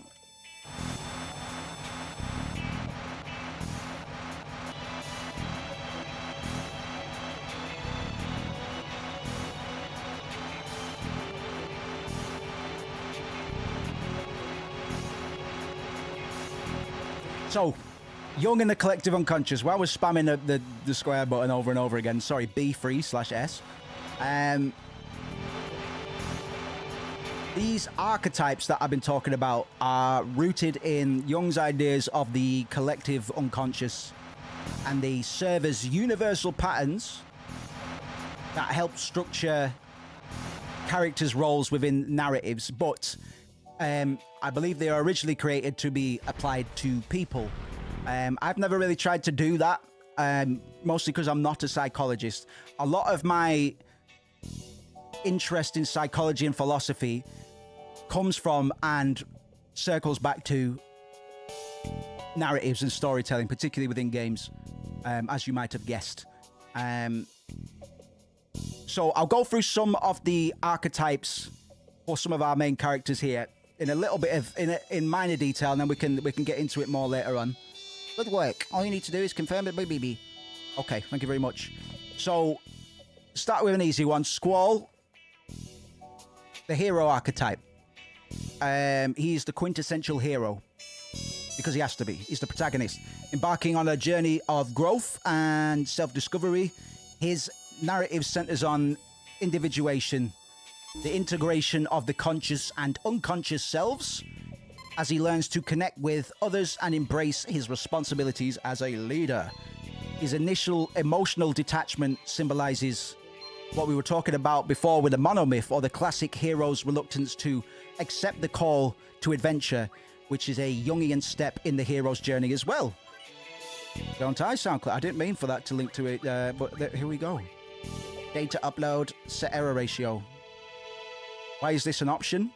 So, Young and the collective unconscious. While we're spamming the square button over and over again, sorry, B3/S. These archetypes that I've been talking about are rooted in Jung's ideas of the collective unconscious, and they serve as universal patterns that help structure characters' roles within narratives, but I believe they are originally created to be applied to people. I've never really tried to do that, mostly because I'm not a psychologist. A lot of my interest in psychology and philosophy comes from and circles back to narratives and storytelling, particularly within games, as you might have guessed. So I'll go through some of the archetypes for some of our main characters here in a little bit of in minor detail, and then we can get into it more later on. Good work. All you need to do is confirm it by BB. Okay, thank you very much. So, start with an easy one. Squall, the hero archetype. He's the quintessential hero because he has to be. He's the protagonist. Embarking on a journey of growth and self-discovery, his narrative centers on individuation, the integration of the conscious and unconscious selves, as he learns to connect with others and embrace his responsibilities as a leader. His initial emotional detachment symbolizes what we were talking about before with the monomyth, or the classic hero's reluctance to accept the call to adventure, which is a Jungian step in the hero's journey as well. Don't I sound clear? I didn't mean for that to link to it, but here we go. Data upload, set error ratio. Why is this an option?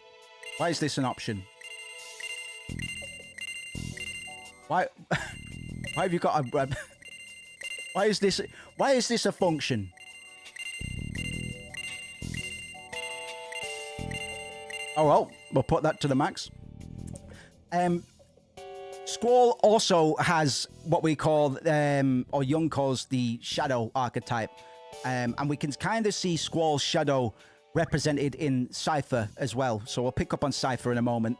Why is this an option? Why have you got a... why is this a function? Oh well, we'll put that to the max. Squall also has what we call, or Jung calls, the shadow archetype. And we can kind of see Squall's shadow represented in Cypher as well. So we'll pick up on Cypher in a moment.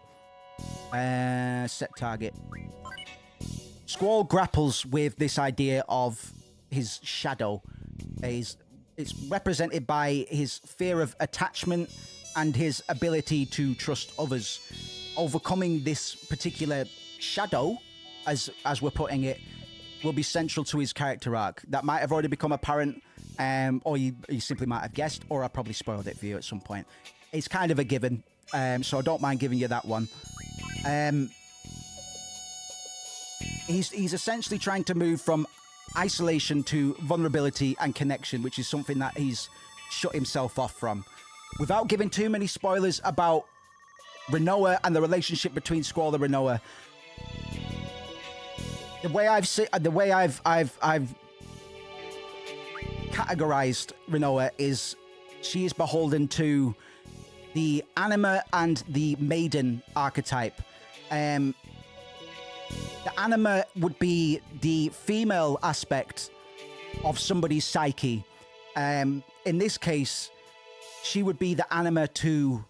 Set target. Squall grapples with this idea of his shadow. It's represented by his fear of attachment, and his ability to trust others. Overcoming this particular shadow, as we're putting it, will be central to his character arc. That might have already become apparent, or you simply might have guessed, or I probably spoiled it for you at some point. It's kind of a given, so I don't mind giving you that one. He's essentially trying to move from isolation to vulnerability and connection, which is something that he's shut himself off from. Without giving too many spoilers about Rinoa and the relationship between Squall and Rinoa, the way I've categorized Rinoa is she is beholden to the anima and the maiden archetype. The anima would be the female aspect of somebody's psyche. In this case, she would be the anima to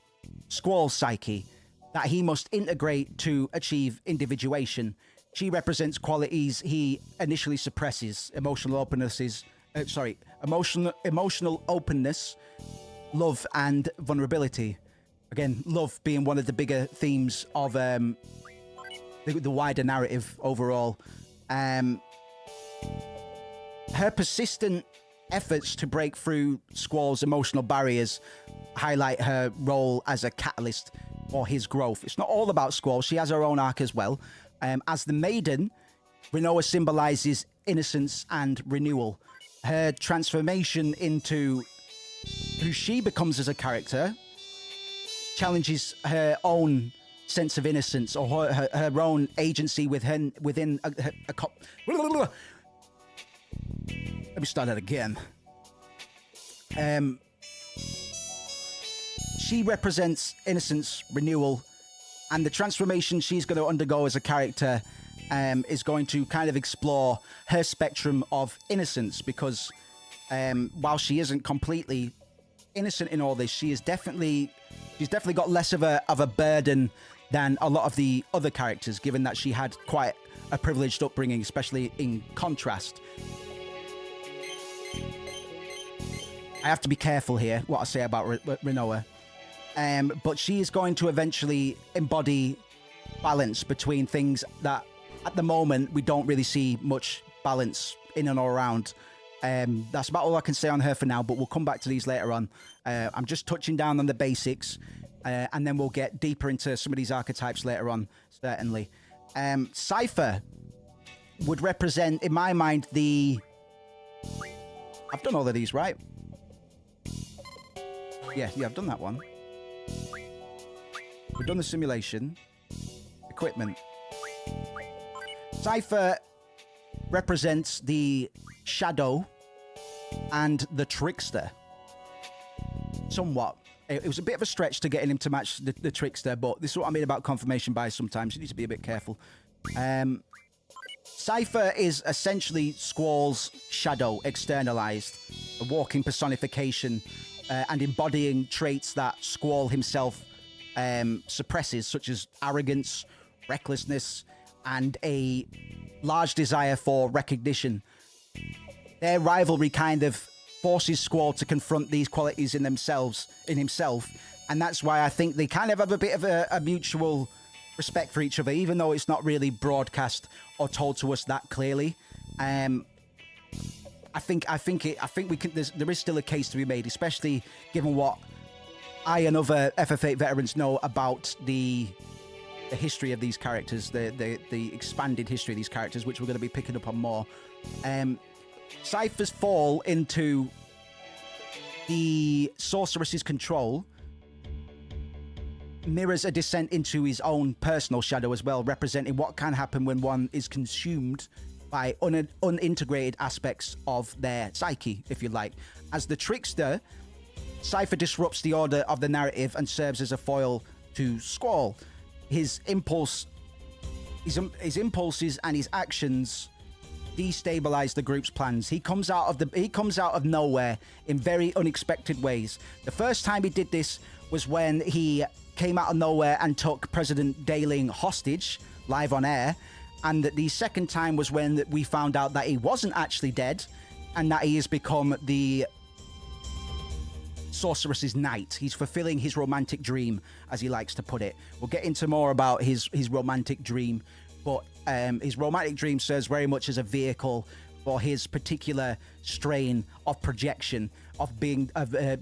Squall's psyche that he must integrate to achieve individuation. She represents qualities he initially suppresses: emotional openness, love, and vulnerability. Again, love being one of the bigger themes of the wider narrative overall. Her persistent efforts to break through Squall's emotional barriers highlight her role as a catalyst for his growth. It's not all about Squall. She has her own arc as well. As the maiden, Rinoa symbolizes innocence and renewal. Her transformation into who she becomes as a character challenges her own sense of innocence, or her own agency within a let me start that again. She represents innocence, renewal, and the transformation she's going to undergo as a character is going to kind of explore her spectrum of innocence, because while she isn't completely innocent in all this, she's definitely got less of a burden than a lot of the other characters, given that she had quite a privileged upbringing, especially in contrast. I have to be careful here what I say about Rinoa. But she is going to eventually embody balance between things that at the moment we don't really see much balance in and all around. That's about all I can say on her for now, but we'll come back to these later on. I'm just touching down on the basics, and then we'll get deeper into some of these archetypes later on, certainly. Cypher would represent, in my mind, I've done all of these, right? Yeah, I've done that one. We've done the simulation. Equipment. Cypher represents the shadow and the trickster. Somewhat. It was a bit of a stretch to getting him to match the trickster, but this is what I mean about confirmation bias sometimes. You need to be a bit careful. Cypher is essentially Squall's shadow externalized, a walking personification, and embodying traits that Squall himself suppresses, such as arrogance, recklessness, and a large desire for recognition. Their rivalry kind of forces Squall to confront these qualities in himself, and that's why I think they kind of have a bit of a mutual respect for each other, even though it's not really broadcast or told to us that clearly. I think we can. There is still a case to be made, especially given what I and other FF8 veterans know about the history of these characters, the expanded history of these characters, which we're going to be picking up on more. Cypher's fall into the sorceress's control mirrors a descent into his own personal shadow as well, representing what can happen when one is consumed by unintegrated aspects of their psyche, if you like. As the trickster, Cypher disrupts the order of the narrative and serves as a foil to Squall. His impulses and his actions destabilize the group's plans. He comes out of nowhere in very unexpected ways. The first time he did this was when he came out of nowhere and took President Daling hostage live on air. And the second time was when we found out that he wasn't actually dead, and that he has become the sorceress's knight. He's fulfilling his romantic dream, as he likes to put it. We'll get into more about his romantic dream, but his romantic dream serves very much as a vehicle for his particular strain of projection, of being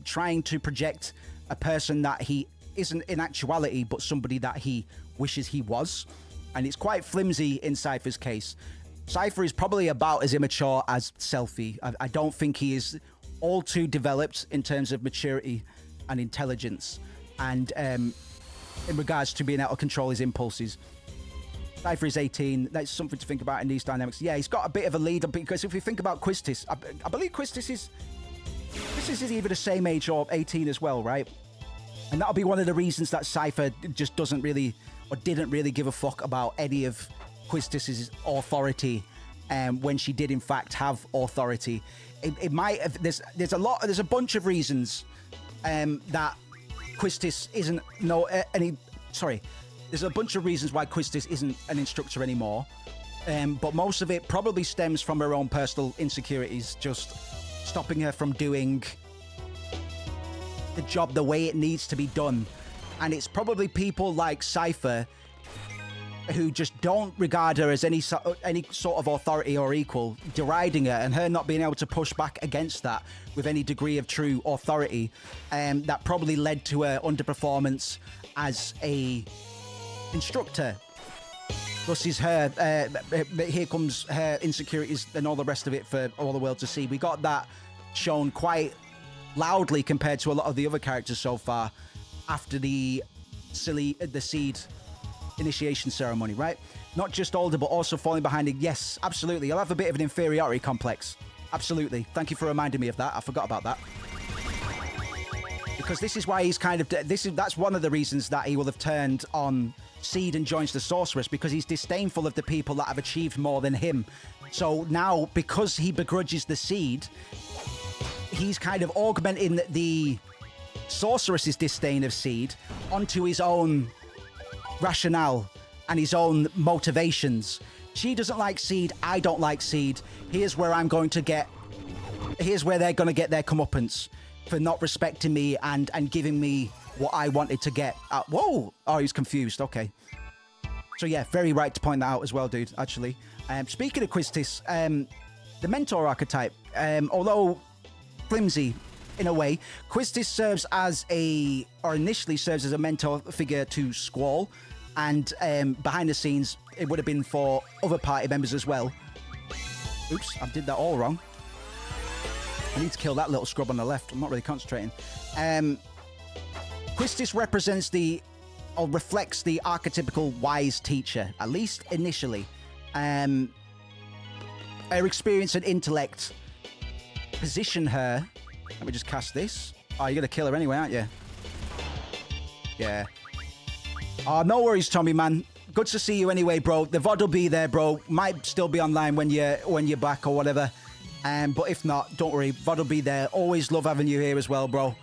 trying to project a person that he isn't in actuality, but somebody that he wishes he was. And it's quite flimsy in Cypher's case. Cypher is probably about as immature as Selphie. I don't think he is all too developed in terms of maturity and intelligence, and in regards to being able to control his impulses. Cypher is 18. That's something to think about in these dynamics. Yeah, he's got a bit of a lead, because if you think about Quistis, I believe Quistis is either the same age or 18 as well, right? And that'll be one of the reasons that Cypher just doesn't really, or didn't really give a fuck about any of Quistis's authority, when she did in fact have authority. It might have, there's a bunch of reasons that Quistis isn't there's a bunch of reasons why Quistis isn't an instructor anymore, but most of it probably stems from her own personal insecurities, just stopping her from doing the job the way it needs to be done. And it's probably people like Cypher who just don't regard her as any sort of authority or equal, deriding her, and her not being able to push back against that with any degree of true authority, that probably led to her underperformance as a instructor. Plus is her, here comes her insecurities and all the rest of it for all the world to see. We got that shown quite loudly compared to a lot of the other characters so far after the seed initiation ceremony, right? Not just older, but also falling behind it. Yes, absolutely. I'll have a bit of an inferiority complex. Absolutely. Thank you for reminding me of that. I forgot about that. Because this is why he's kind of... That's one of the reasons that he will have turned on Seed and joins the Sorceress, because he's disdainful of the people that have achieved more than him. So now, because he begrudges the Seed, he's kind of augmenting the Sorceress's disdain of Seed onto his own rationale and his own motivations. She doesn't like Seed, I don't like Seed. Here's where they're going to get their comeuppance for not respecting me and giving me what I wanted to get. Whoa! Oh, he's confused. Okay. So yeah, very right to point that out as well, dude, actually. Speaking of Quistis, the mentor archetype, although flimsy in a way, Quistis serves as initially serves as a mentor figure to Squall, and behind the scenes, it would have been for other party members as well. Oops, I did that all wrong. I need to kill that little scrub on the left. I'm not really concentrating. Quistis represents reflects the archetypical wise teacher, at least initially. Her experience and intellect position her... Let me just cast this. Oh, you're going to kill her anyway, aren't you? Yeah. Oh, no worries, Tommy, man. Good to see you anyway, bro. The VOD will be there, bro. Might still be online when you're back or whatever. But if not, don't worry. VOD will be there. Always love having you here as well, bro.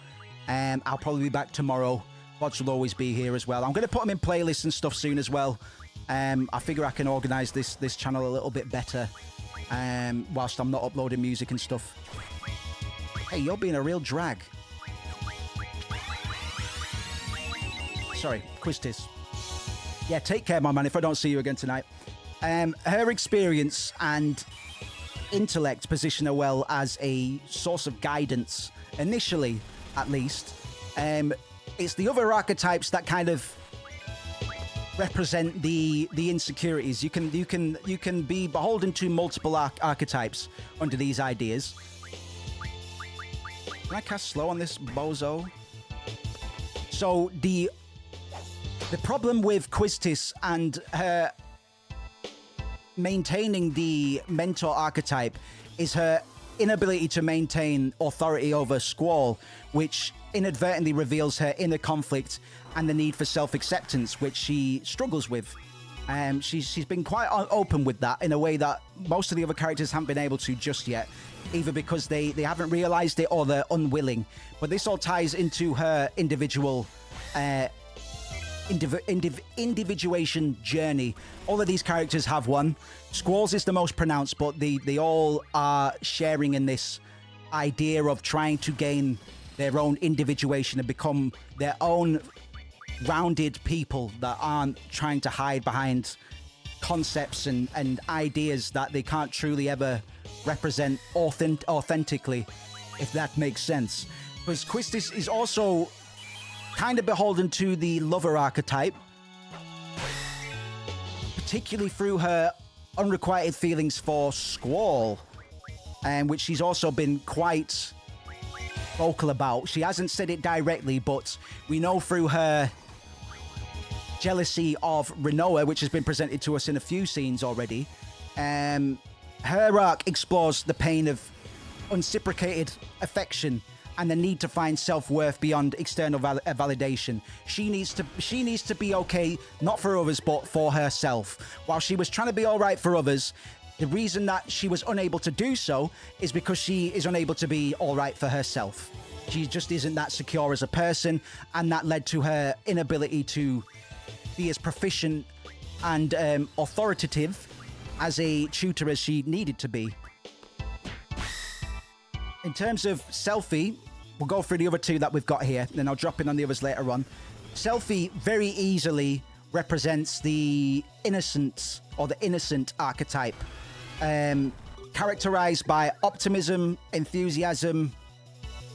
I'll probably be back tomorrow. VODs will always be here as well. I'm going to put them in playlists and stuff soon as well. I figure I can organise this channel a little bit better whilst I'm not uploading music and stuff. Hey, you're being a real drag. Sorry, Quistis. Yeah, take care, my man, if I don't see you again tonight. Her experience and intellect position her well as a source of guidance, initially, at least. It's the other archetypes that kind of represent the insecurities. You can be beholden to multiple archetypes under these ideas. Can I cast slow on this bozo? So the problem with Quistis and her maintaining the mentor archetype is her inability to maintain authority over Squall, which inadvertently reveals her inner conflict and the need for self-acceptance, which she struggles with. She's been quite open with that in a way that most of the other characters haven't been able to just yet, either because they haven't realized it or they're unwilling. But this all ties into her individual individuation journey. All of these characters have one. Squall's is the most pronounced, but they all are sharing in this idea of trying to gain their own individuation and become their own rounded people that aren't trying to hide behind concepts and ideas that they can't truly ever represent authentically, if that makes sense. Because Quistis is also kind of beholden to the lover archetype, particularly through her unrequited feelings for Squall, which she's also been quite vocal about. She hasn't said it directly, but we know through her jealousy of Rinoa, which has been presented to us in a few scenes already. Her arc explores the pain of unreciprocated affection and the need to find self-worth beyond external validation. She needs to be okay, not for others, but for herself. While she was trying to be all right for others, the reason that she was unable to do so is because she is unable to be all right for herself. She just isn't that secure as a person, and that led to her inability to be as proficient and authoritative as a tutor as she needed to be. In terms of Selphie, we'll go through the other two that we've got here, then I'll drop in on the others later on. Selphie very easily represents the innocence or the innocent archetype, characterized by optimism, enthusiasm,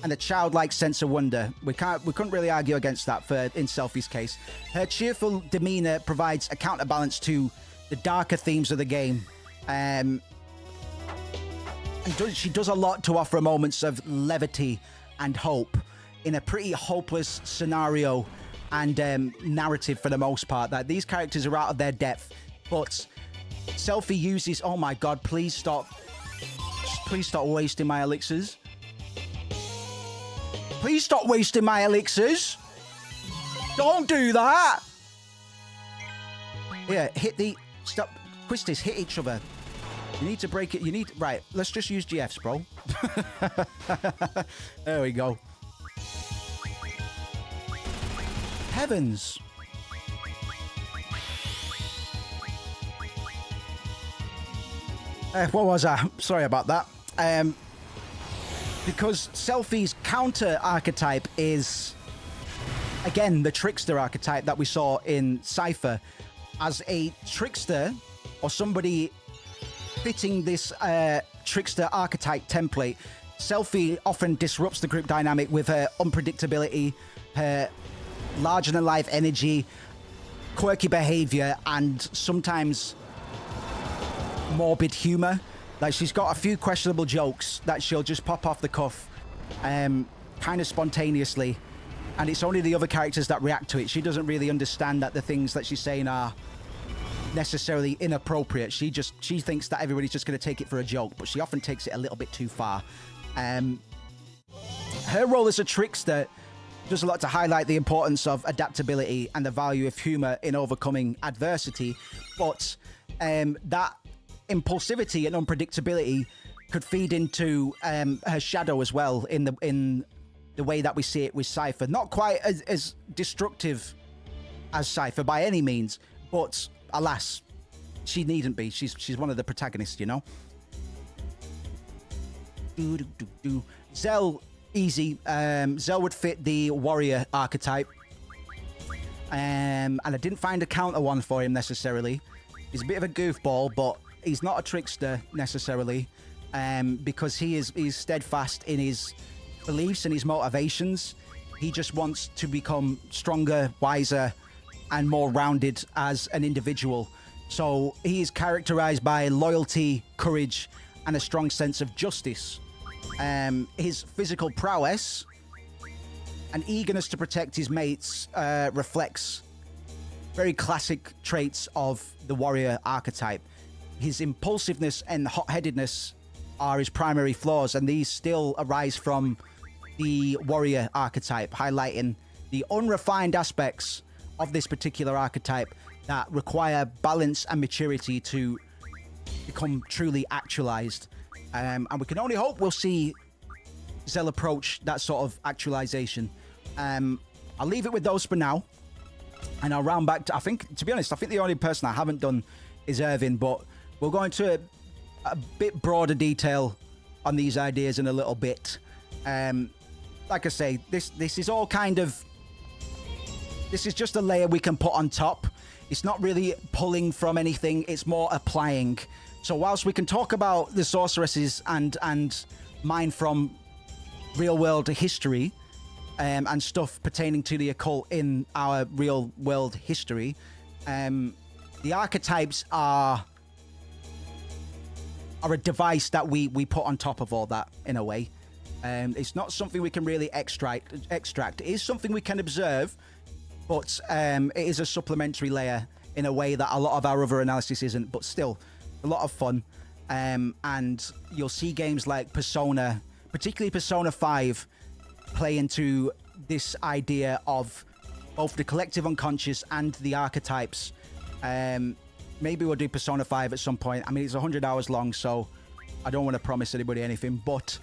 and a childlike sense of wonder. We couldn't really argue against that in Selphie's case. Her cheerful demeanor provides a counterbalance to the darker themes of the game. And she does a lot to offer moments of levity and hope in a pretty hopeless scenario and narrative for the most part. That these characters are out of their depth, but Selphie uses... Oh my god, please stop wasting my elixirs. Please stop wasting my elixirs. Don't do that. Yeah, stop. Quistis, hit each other. You need to break it. Right, let's just use GFs, bro. There we go. Heavens. What was I? Sorry about that. Because Selphie's counter archetype is, again, the trickster archetype that we saw in Cypher. As a trickster, or somebody fitting this trickster archetype template, Selphie often disrupts the group dynamic with her unpredictability, her larger-than-life energy, quirky behavior, and sometimes morbid humor. Like, she's got a few questionable jokes that she'll just pop off the cuff, kind of spontaneously, and it's only the other characters that react to it. She doesn't really understand that the things that she's saying are necessarily inappropriate. She thinks that everybody's just going to take it for a joke, but she often takes it a little bit too far. Her role as a trickster does a lot to highlight the importance of adaptability and the value of humor in overcoming adversity, but that impulsivity and unpredictability could feed into her shadow as well in the way that we see it with Cypher. Not quite as destructive as Cypher by any means, but alas, she needn't be. She's one of the protagonists, you know. Zell, easy. Zell would fit the warrior archetype, and I didn't find a counter one for him necessarily. He's a bit of a goofball, but he's not a trickster necessarily, because he's steadfast in his beliefs and his motivations. He just wants to become stronger, wiser, and more rounded as an individual. So he is characterized by loyalty, courage, and a strong sense of justice. His physical prowess and eagerness to protect his mates reflects very classic traits of the warrior archetype. His impulsiveness and hot-headedness are his primary flaws, and these still arise from the warrior archetype, highlighting the unrefined aspects of this particular archetype that require balance and maturity to become truly actualized. And we can only hope we'll see Zell approach that sort of actualization. I'll leave it with those for now, and I'll round back to, to be honest, I think the only person I haven't done is Irvin, but we'll go into a bit broader detail on these ideas in a little bit. like I say, this is all kind of... This is just a layer we can put on top. It's not really pulling from anything. It's more applying. So whilst we can talk about the sorceresses and mine from real-world history and stuff pertaining to the occult in our real-world history, the archetypes are a device that we put on top of all that, in a way. It's not something we can really extract. It is something we can observe, but it is a supplementary layer in a way that a lot of our other analysis isn't, but still a lot of fun. And you'll see games like Persona, particularly Persona 5, play into this idea of both the collective unconscious and the archetypes. Maybe we'll do Persona 5 at some point. I mean, it's 100 hours long, so I don't want to promise anybody anything, but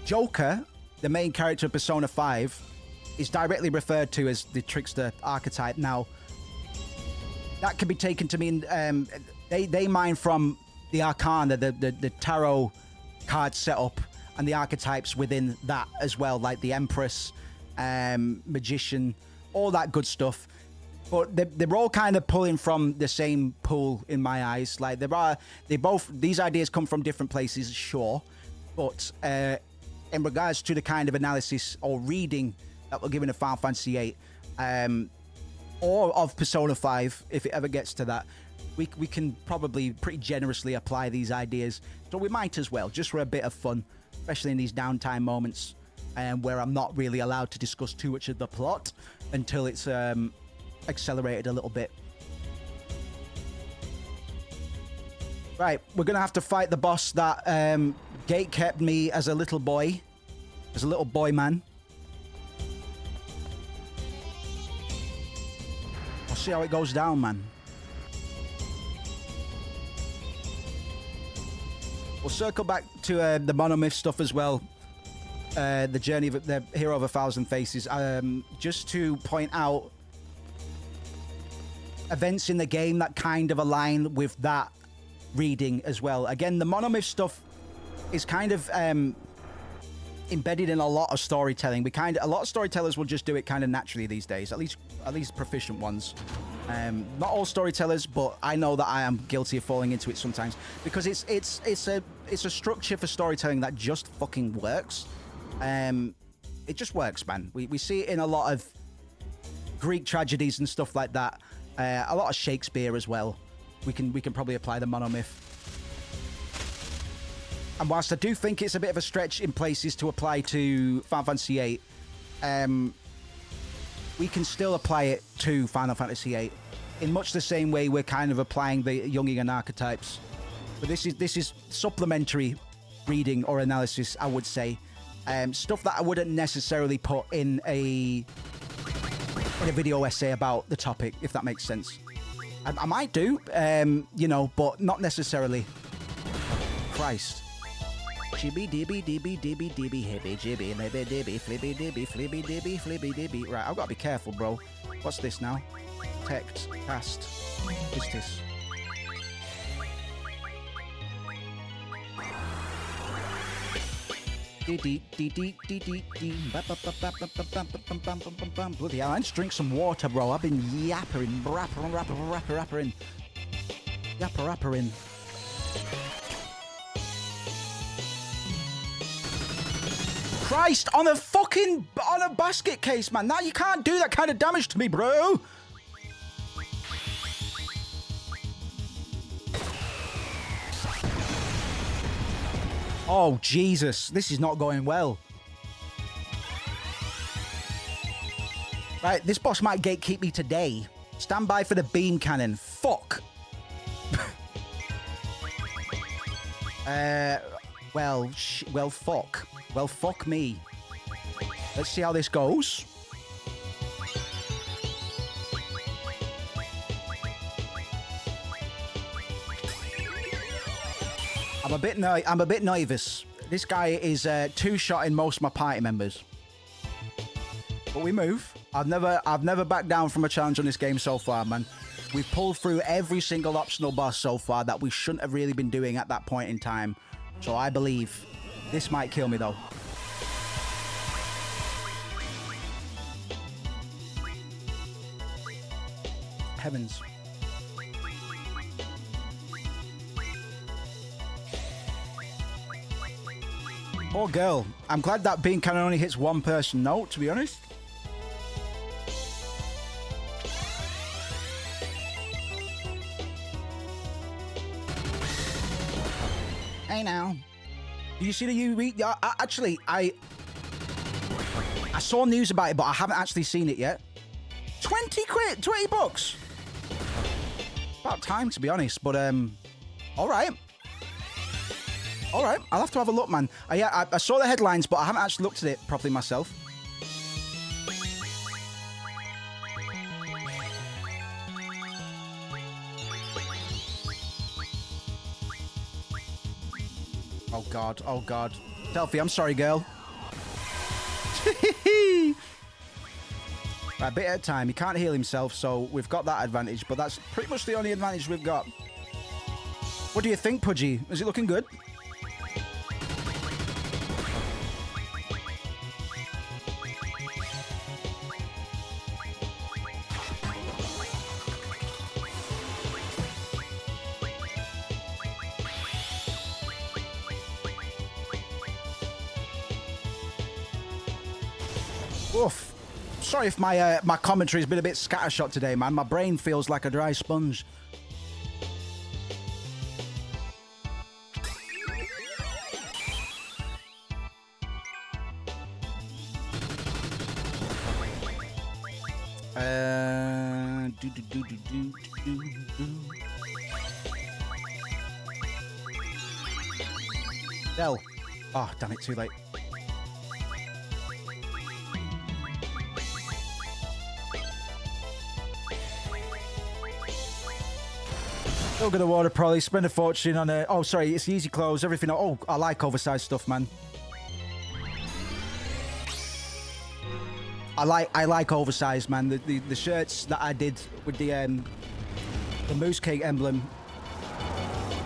Joker, the main character of Persona 5, is directly referred to as the trickster archetype. Now, that can be taken to mean they mine from the arcana, the tarot card setup, and the archetypes within that as well, like the Empress, Magician, all that good stuff. But they're all kind of pulling from the same pool in my eyes. Like these ideas come from different places, sure, but in regards to the kind of analysis or reading that we're giving to Final Fantasy VIII, or of Persona 5, if it ever gets to that, we can probably pretty generously apply these ideas. So we might as well, just for a bit of fun, especially in these downtime moments, where I'm not really allowed to discuss too much of the plot until it's accelerated a little bit. Right, we're gonna have to fight the boss that gate kept me as a little boy man. We'll see how it goes down, man. We'll circle back to the monomyth stuff as well. The journey of the Hero of a Thousand Faces. Just to point out events in the game that kind of align with that reading as well. Again, the monomyth stuff is kind of embedded in a lot of storytelling. A lot of storytellers will just do it kind of naturally these days, at least proficient ones. Not all storytellers, but I know that I am guilty of falling into it sometimes, because it's a structure for storytelling that just fucking works. It just works, man. We see it in a lot of Greek tragedies and stuff like that. A lot of Shakespeare as well. We can probably apply the monomyth. And whilst I do think it's a bit of a stretch in places to apply to Final Fantasy VIII, we can still apply it to Final Fantasy VIII in much the same way we're kind of applying the Jungian archetypes. But this is supplementary reading or analysis, I would say. Stuff that I wouldn't necessarily put in a video essay about the topic, if that makes sense. I might do, but not necessarily. Christ. Jibby dibby dibby dibby dibby hibby jibby maybe dibby flibby dibby flibby dibby flibby dibby. Right, I've got to be careful, bro. What's this now? Text, cast. What's this? Bloody hell, I need to drink some water, bro. I've been yappering. Yappering. Christ, on a basket case, man. Now you can't do that kind of damage to me, bro. Oh, Jesus. This is not going well. Right, this boss might gatekeep me today. Stand by for the beam cannon. Fuck. Well, fuck. Well, fuck me. Let's see how this goes. I'm a bit nervous. This guy is two-shotting most of my party members. But we move. I've never backed down from a challenge on this game so far, man. We've pulled through every single optional boss so far that we shouldn't have really been doing at that point in time. So I believe This might kill me, though. Heavens. Poor girl. I'm glad that bean cannon only hits one person. No, to be honest. Hey now. Did you see the UV? Yeah, actually, I saw news about it, but I haven't actually seen it yet. 20 quid, 20 bucks. About time, to be honest, but all right. All right, I'll have to have a look, man. Yeah, I saw the headlines, but I haven't actually looked at it properly myself. Oh, God. Oh, God. Delphi, I'm sorry, girl. Right, a bit at a time. He can't heal himself, so we've got that advantage, but that's pretty much the only advantage we've got. What do you think, Pudgy? Is it looking good? Oof. Sorry if my my commentary's been a bit scattershot today, man. My brain feels like a dry sponge. Del. Oh, damn it, too late. Still gonna water probably spend a fortune on a. Oh, sorry, it's easy clothes, everything. Oh, I like oversized stuff, man. I like oversized, man. The shirts that I did with the moose cake emblem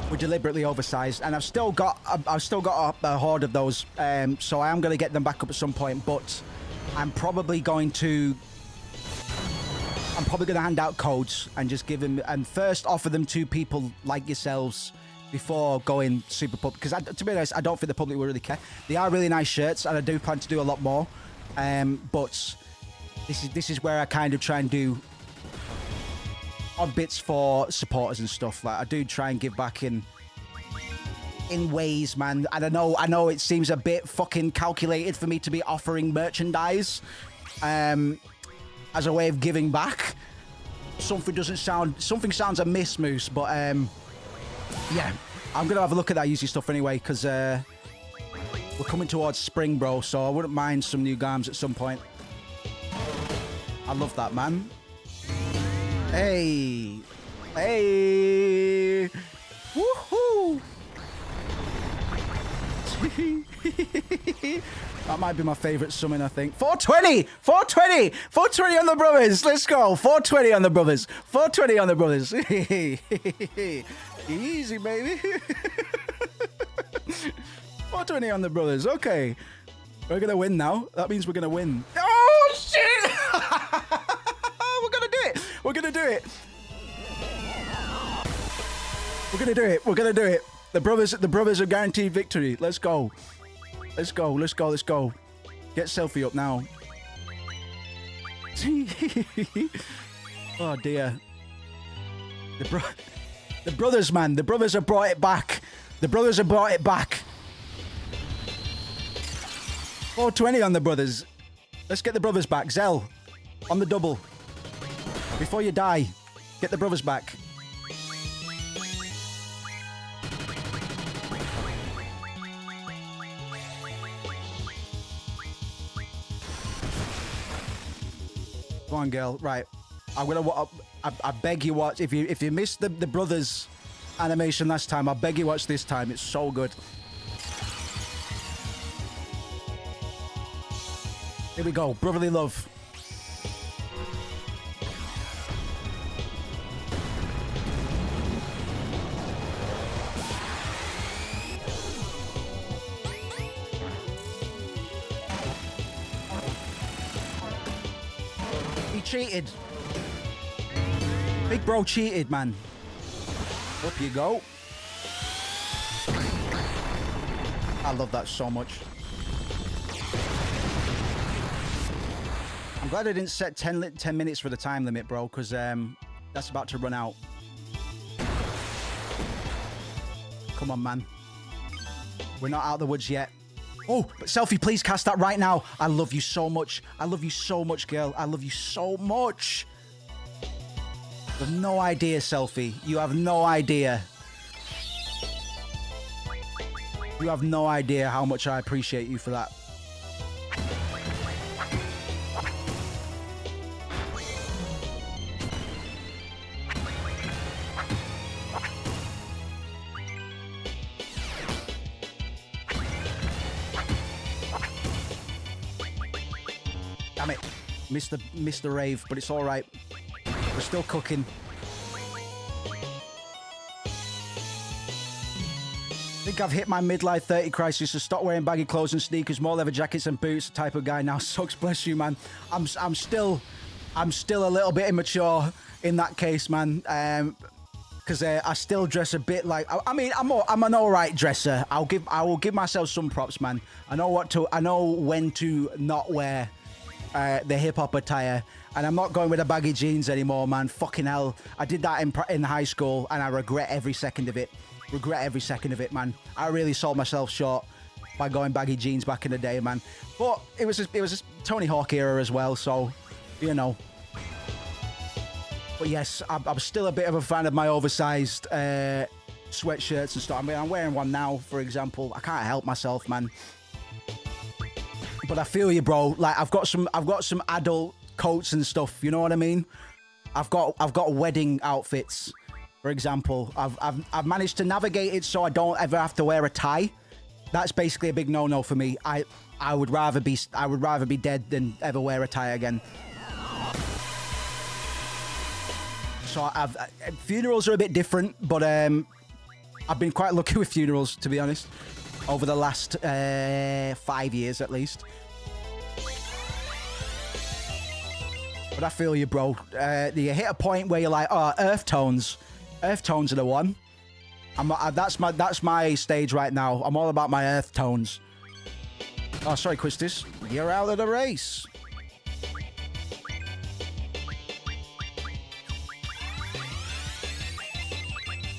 were deliberately oversized, and I've still got a horde of those. So I am gonna get them back up at some point, but I'm probably going to hand out codes and just give them, and first offer them to people like yourselves before going super public. Because to be honest, I don't think the public will really care. They are really nice shirts, and I do plan to do a lot more. But this is where I kind of try and do odd bits for supporters and stuff. Like, I do try and give back in ways, man. And I know it seems a bit fucking calculated for me to be offering merchandise as a way of giving back. Something sounds amiss, Moose, but yeah, I'm gonna have a look at that easy stuff anyway, because we're coming towards spring, bro, so I wouldn't mind some new garms at some point. I love that, man. Hey, woohoo. That might be my favorite summon, I think. 420 on the brothers. Let's go. 420 on the brothers. 420 on the brothers. Easy, baby. 420 on the brothers. Okay. We're going to win now. That means we're going to win. Oh, shit. We're going to do it. We're going to do it. We're going to do it. We're going to do it. The brothers are guaranteed victory. Let's go. Let's go. Let's go. Let's go. Get selfie up now. Oh, dear. The brothers, man. The brothers have brought it back. The brothers have brought it back. 420 on the brothers. Let's get the brothers back. Zell, on the double. Before you die, get the brothers back. Come on, girl. Right. I'm gonna. I beg you watch. If you missed the brothers animation last time, I beg you watch this time. It's so good. Here we go. Brotherly love. cheated. Big bro cheated, man. Up you go. I love that so much. I'm glad I didn't set 10 minutes for the time limit, bro, because that's about to run out. Come on, man. We're not out of the woods yet. Oh, but Selfie, please cast that right now. I love you so much. I love you so much, girl. I love you so much. You have no idea, Selfie. You have no idea. You have no idea how much I appreciate you for that. Damn it. Missed the rave, but it's all right. We're still cooking. I think I've hit my midlife 30 crisis, so stop wearing baggy clothes and sneakers, more leather jackets and boots, the type of guy now. Sucks, bless you, man. I'm still a little bit immature in that case, man. Because I still dress a bit like, I mean, I'm an all right dresser. I will give myself some props, man. I know when to not wear the hip hop attire, and I'm not going with the baggy jeans anymore, man. Fucking hell, I did that in high school, and I regret every second of it. Man. I really sold myself short by going baggy jeans back in the day, man. But it was a Tony Hawk era as well, so you know. But yes, I'm still a bit of a fan of my oversized sweatshirts and stuff. I mean, I'm wearing one now, for example. I can't help myself, man. But I feel you, bro. Like I've got some adult coats and stuff. You know what I mean? I've got wedding outfits. For example, I've managed to navigate it so I don't ever have to wear a tie. That's basically a big no-no for me. I would rather be dead than ever wear a tie again. So funerals are a bit different, but I've been quite lucky with funerals, to be honest, over the last 5 years at least. But I feel you, bro. You hit a point where you're like, oh, earth tones. Earth tones are the one. That's my stage right now. I'm all about my earth tones. Oh, sorry, Quistis. You're out of the race.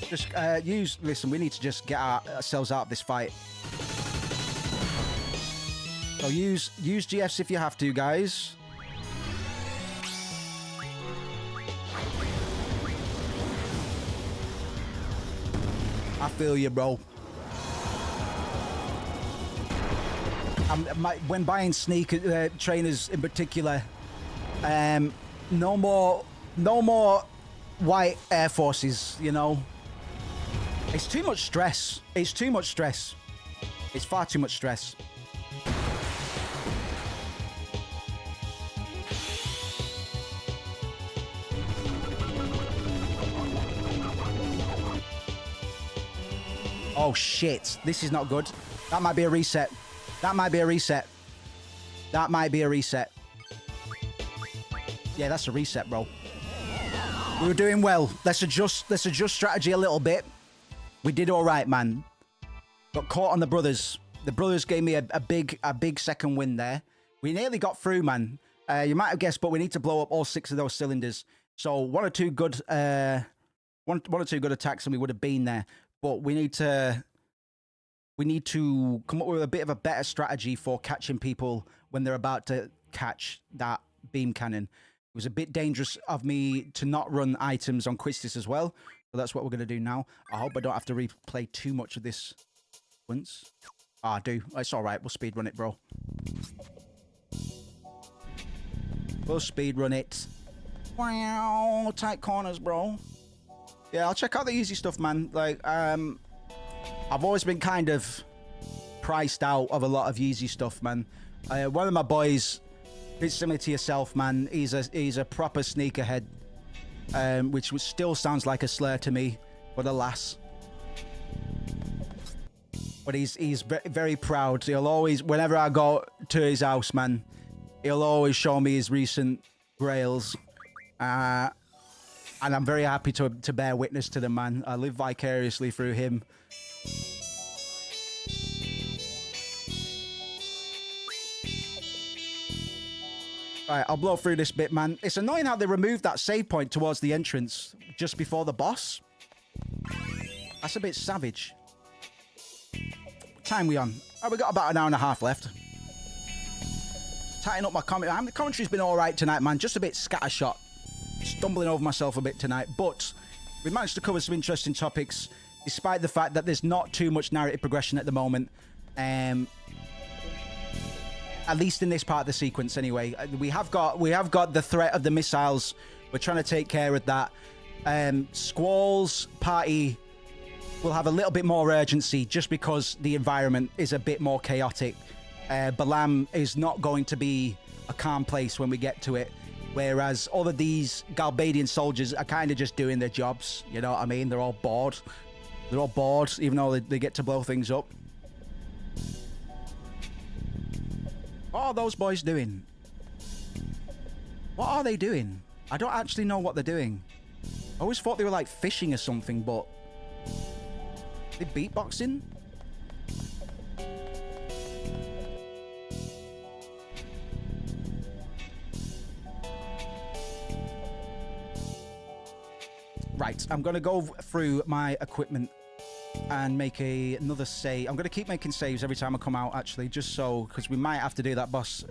Just listen, we need to just get ourselves out of this fight. So use GFs if you have to, guys. I feel you, bro. When buying sneaker trainers in particular, no more white Air Forces, you know. It's too much stress. It's too much stress. It's far too much stress. Oh shit, this is not good. That might be a reset. That might be a reset. That might be a reset. Yeah, that's a reset, bro. We were doing well. Let's adjust strategy a little bit. We did all right, man. Got caught on the brothers. The brothers gave me a big second win there. We nearly got through, man. You might have guessed, but we need to blow up all 6 of those cylinders. So one or two good attacks, and we would have been there. But we need to come up with a bit of a better strategy for catching people when they're about to catch that beam cannon. It was a bit dangerous of me to not run items on Quistis as well. So that's what we're going to do now. I hope I don't have to replay too much of this once. I do. It's all right. We'll speedrun it, bro. We'll speedrun it. Wow. Tight corners, bro. Yeah, I'll check out the easy stuff, man. Like, I've always been kind of priced out of a lot of easy stuff, man. One of my boys, it's similar to yourself, man. He's a proper sneakerhead, which still sounds like a slur to me, but alas. But he's very proud. He'll always, whenever I go to his house, man, he'll always show me his recent grails. And I'm very happy to bear witness to the man. I live vicariously through him. Right, I'll blow through this bit, man. It's annoying how they removed that save point towards the entrance just before the boss. That's a bit savage. What time we on? Oh, we got about an hour and a half left. Tighten up my commentary. The commentary's been all right tonight, man. Just a bit scattershot. Stumbling over myself a bit tonight. But we managed to cover some interesting topics, despite the fact that there's not too much narrative progression at the moment. At least in this part of the sequence, anyway. We have got the threat of the missiles. We're trying to take care of that. Squall's party will have a little bit more urgency just because the environment is a bit more chaotic. Balam is not going to be a calm place when we get to it. Whereas all of these Galbadian soldiers are kind of just doing their jobs. You know what I mean? They're all bored. They're all bored, even though they get to blow things up. What are those boys doing? What are they doing? I don't actually know what they're doing. I always thought they were like fishing or something, but... They beatboxing? Right, I'm going to go through my equipment and make another save. I'm going to keep making saves every time I come out, actually, just so, because we might have to do that boss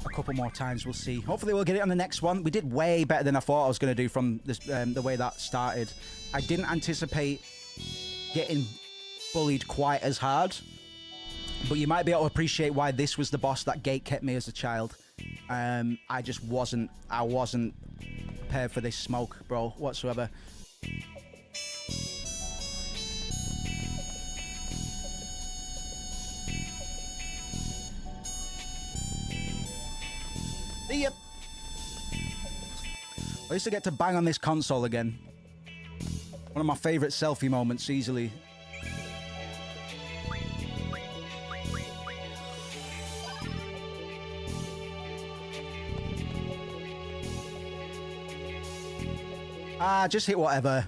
a couple more times. We'll see. Hopefully we'll get it on the next one. We did way better than I thought I was going to do from this, the way that started. I didn't anticipate getting bullied quite as hard, but you might be able to appreciate why this was the boss that gate kept me as a child. I wasn't prepared for this smoke, bro, whatsoever. Yep. I used to get to bang on this console again. One of my favorite selfie moments, easily. Just hit whatever.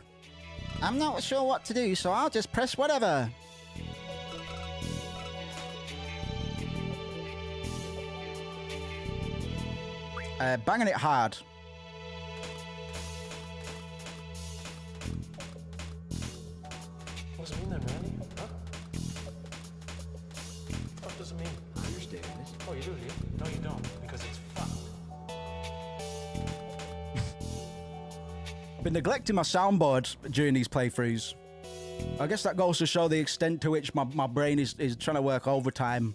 I'm not sure what to do, so I'll just press whatever. Banging it hard. What does it mean then, Randy? Huh? What does it mean? I understand this. Oh, you do, do you? No, you don't, because it's fucked. I've been neglecting my soundboard during these playthroughs. I guess that goes to show the extent to which my brain is trying to work overtime.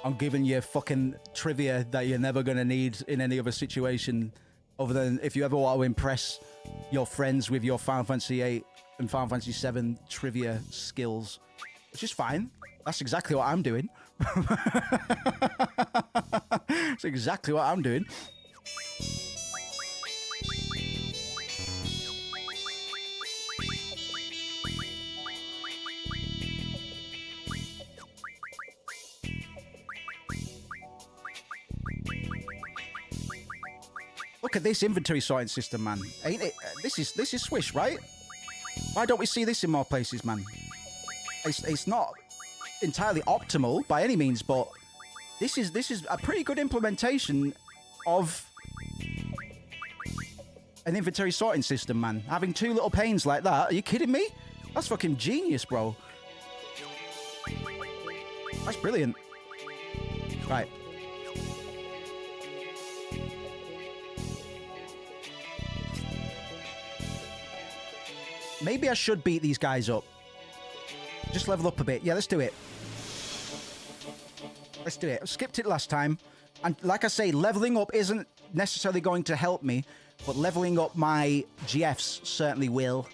I'm giving you fucking trivia that you're never going to need in any other situation other than if you ever want to impress your friends with your Final Fantasy VIII and Final Fantasy VII trivia skills, which is fine. That's exactly what I'm doing. That's exactly what I'm doing. Look at this inventory sorting system, man. Ain't it? This is Swish, right? Why don't we see this in more places, man? It's not entirely optimal by any means, but this is a pretty good implementation of an inventory sorting system, man. Having two little panes like that. Are you kidding me? That's fucking genius, bro. That's brilliant. Right. Maybe I should beat these guys up. Just level up a bit. Yeah, let's do it. Let's do it. I skipped it last time. And like I say, leveling up isn't necessarily going to help me, but leveling up my GFs certainly will.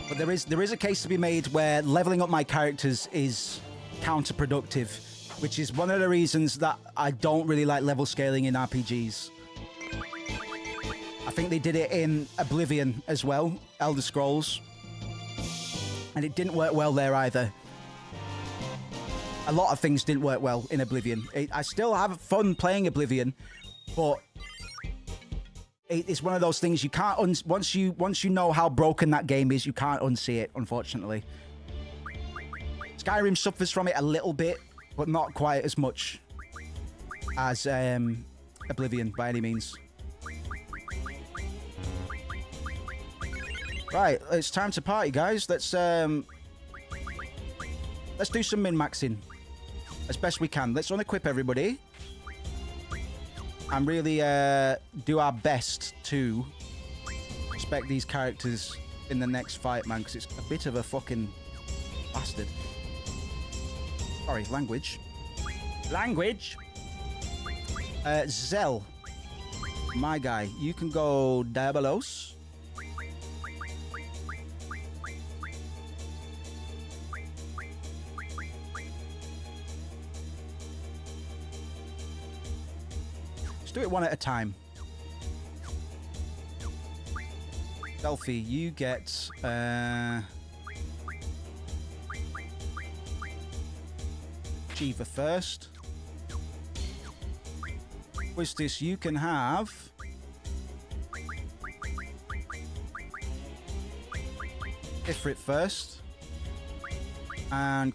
But there is a case to be made where leveling up my characters is counterproductive, which is one of the reasons that I don't really like level scaling in RPGs. I think they did it in Oblivion as well, Elder Scrolls. And it didn't work well there either. A lot of things didn't work well in Oblivion. I still have fun playing Oblivion, but it's one of those things you can't once you know how broken that game is, you can't unsee it, unfortunately. Skyrim suffers from it a little bit, but not quite as much as Oblivion by any means. Right, it's time to party, guys. Let's do some min-maxing as best we can. Let's unequip everybody and really do our best to respect these characters in the next fight, man, because it's a bit of a fucking bastard. Sorry, language. Language. Zell, my guy, you can go Diabolos. Let's do it one at a time. Delphi, you get Shiva first. Quistis, you can have Ifrit first. And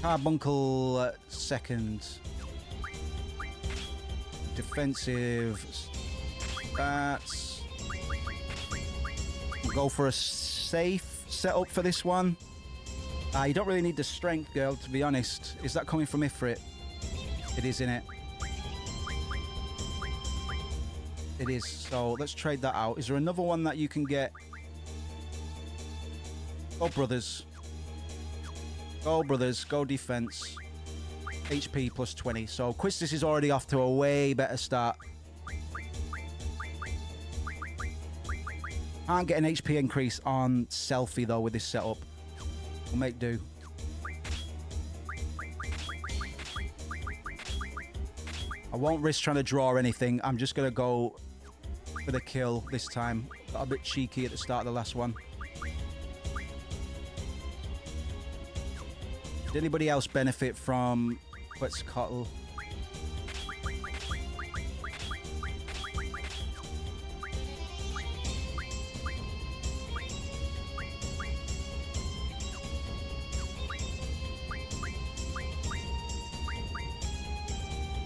Carbuncle second. Defensive stats. We'll go for a safe setup for this one. You don't really need the strength, girl, to be honest. Is that coming from Ifrit? It is, innit? It is. So let's trade that out. Is there another one that you can get? Go, brothers. Go, brothers. Go, defense. HP plus 20. So Quistis is already off to a way better start. Can't get an HP increase on Selfie, though, with this setup. We'll make do. I won't risk trying to draw anything. I'm just going to go for the kill this time. Got a bit cheeky at the start of the last one. Did anybody else benefit from Quetzalcoatl?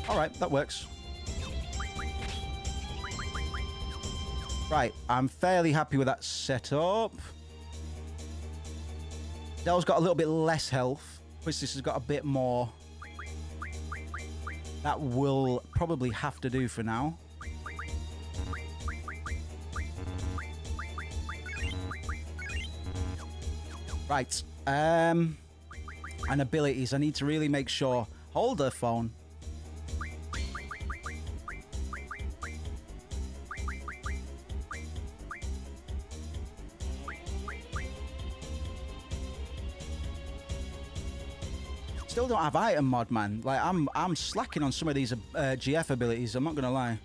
All right, that works. Right, I'm fairly happy with that setup. Dell's got a little bit less health. Quistis has got a bit more. That will probably have to do for now. Right, and abilities. I need to really make sure. Hold the phone. Still don't have item mod, man. Like I'm slacking on some of these GF abilities. I'm not gonna lie.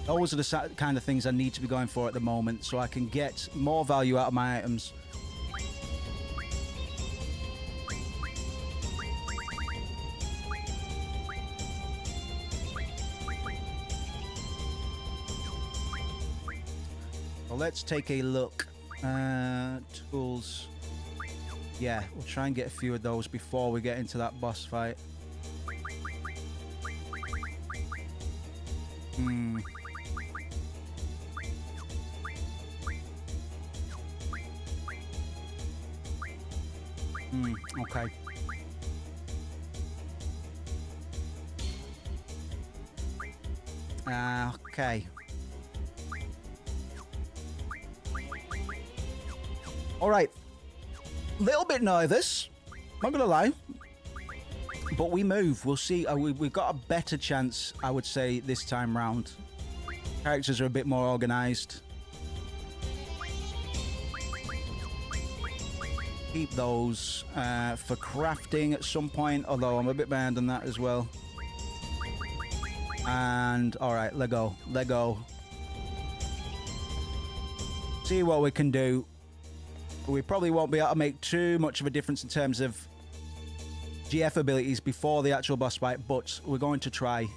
Those are the kind of things I need to be going for at the moment, so I can get more value out of my items. Well, let's take a look. Tools. Yeah, we'll try and get a few of those before we get into that boss fight. Okay. Okay. All right. Little bit nervous, not gonna lie, but we move. We'll see. We've got a better chance, I would say, this time round. Characters are a bit more organized. Keep those for crafting at some point, although I'm a bit behind on that as well. And all right, let go. Let go. See what we can do. We probably won't be able to make too much of a difference in terms of GF abilities before the actual boss fight, but we're going to try.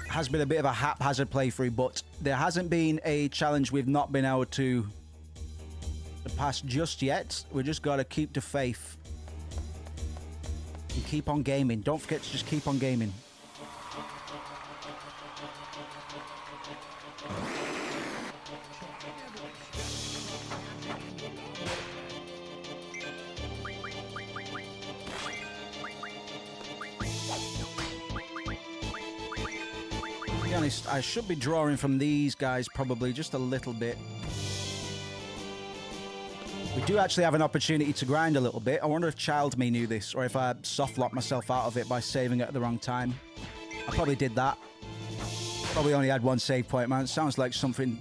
Has been a bit of a haphazard playthrough, but there hasn't been a challenge we've not been able to pass just yet. We just got to keep the faith and keep on gaming. Don't forget to just keep on gaming. To be honest, I should be drawing from these guys probably just a little bit. We do actually have an opportunity to grind a little bit. I wonder if Child Me knew this, or if I soft-locked myself out of it by saving it at the wrong time. I probably did that. Probably only had one save point, man. It sounds like something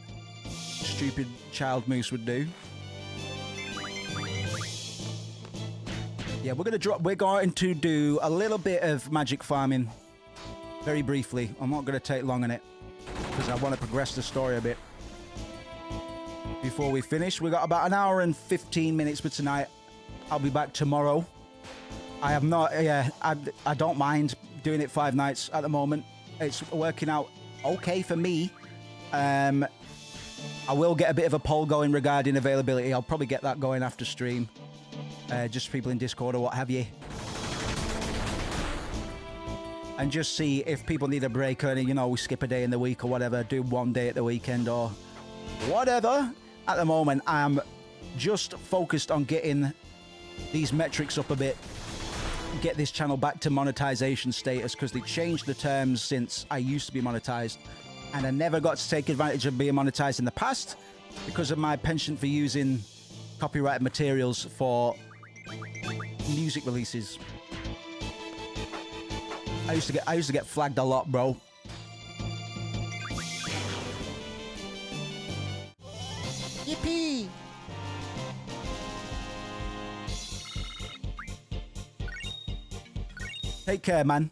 stupid Child Moose would do. Yeah, we're going to do a little bit of magic farming very briefly. I'm not going to take long on it because I want to progress the story a bit. Before we finish, we got about an hour and 15 minutes for tonight. I'll be back tomorrow. I have not, yeah, I don't mind doing it 5 nights at the moment. It's working out okay for me. I will get a bit of a poll going regarding availability. I'll probably get that going after stream. Just people in Discord or what have you. And just see if people need a break or, you know, we skip a day in the week or whatever, do one day at the weekend or whatever. At the moment, I'm just focused on getting these metrics up a bit, get this channel back to monetization status, because they changed the terms since I used to be monetized, and I never got to take advantage of being monetized in the past because of my penchant for using copyrighted materials for music releases. I used to get flagged a lot, bro. Yippee! Take care, man.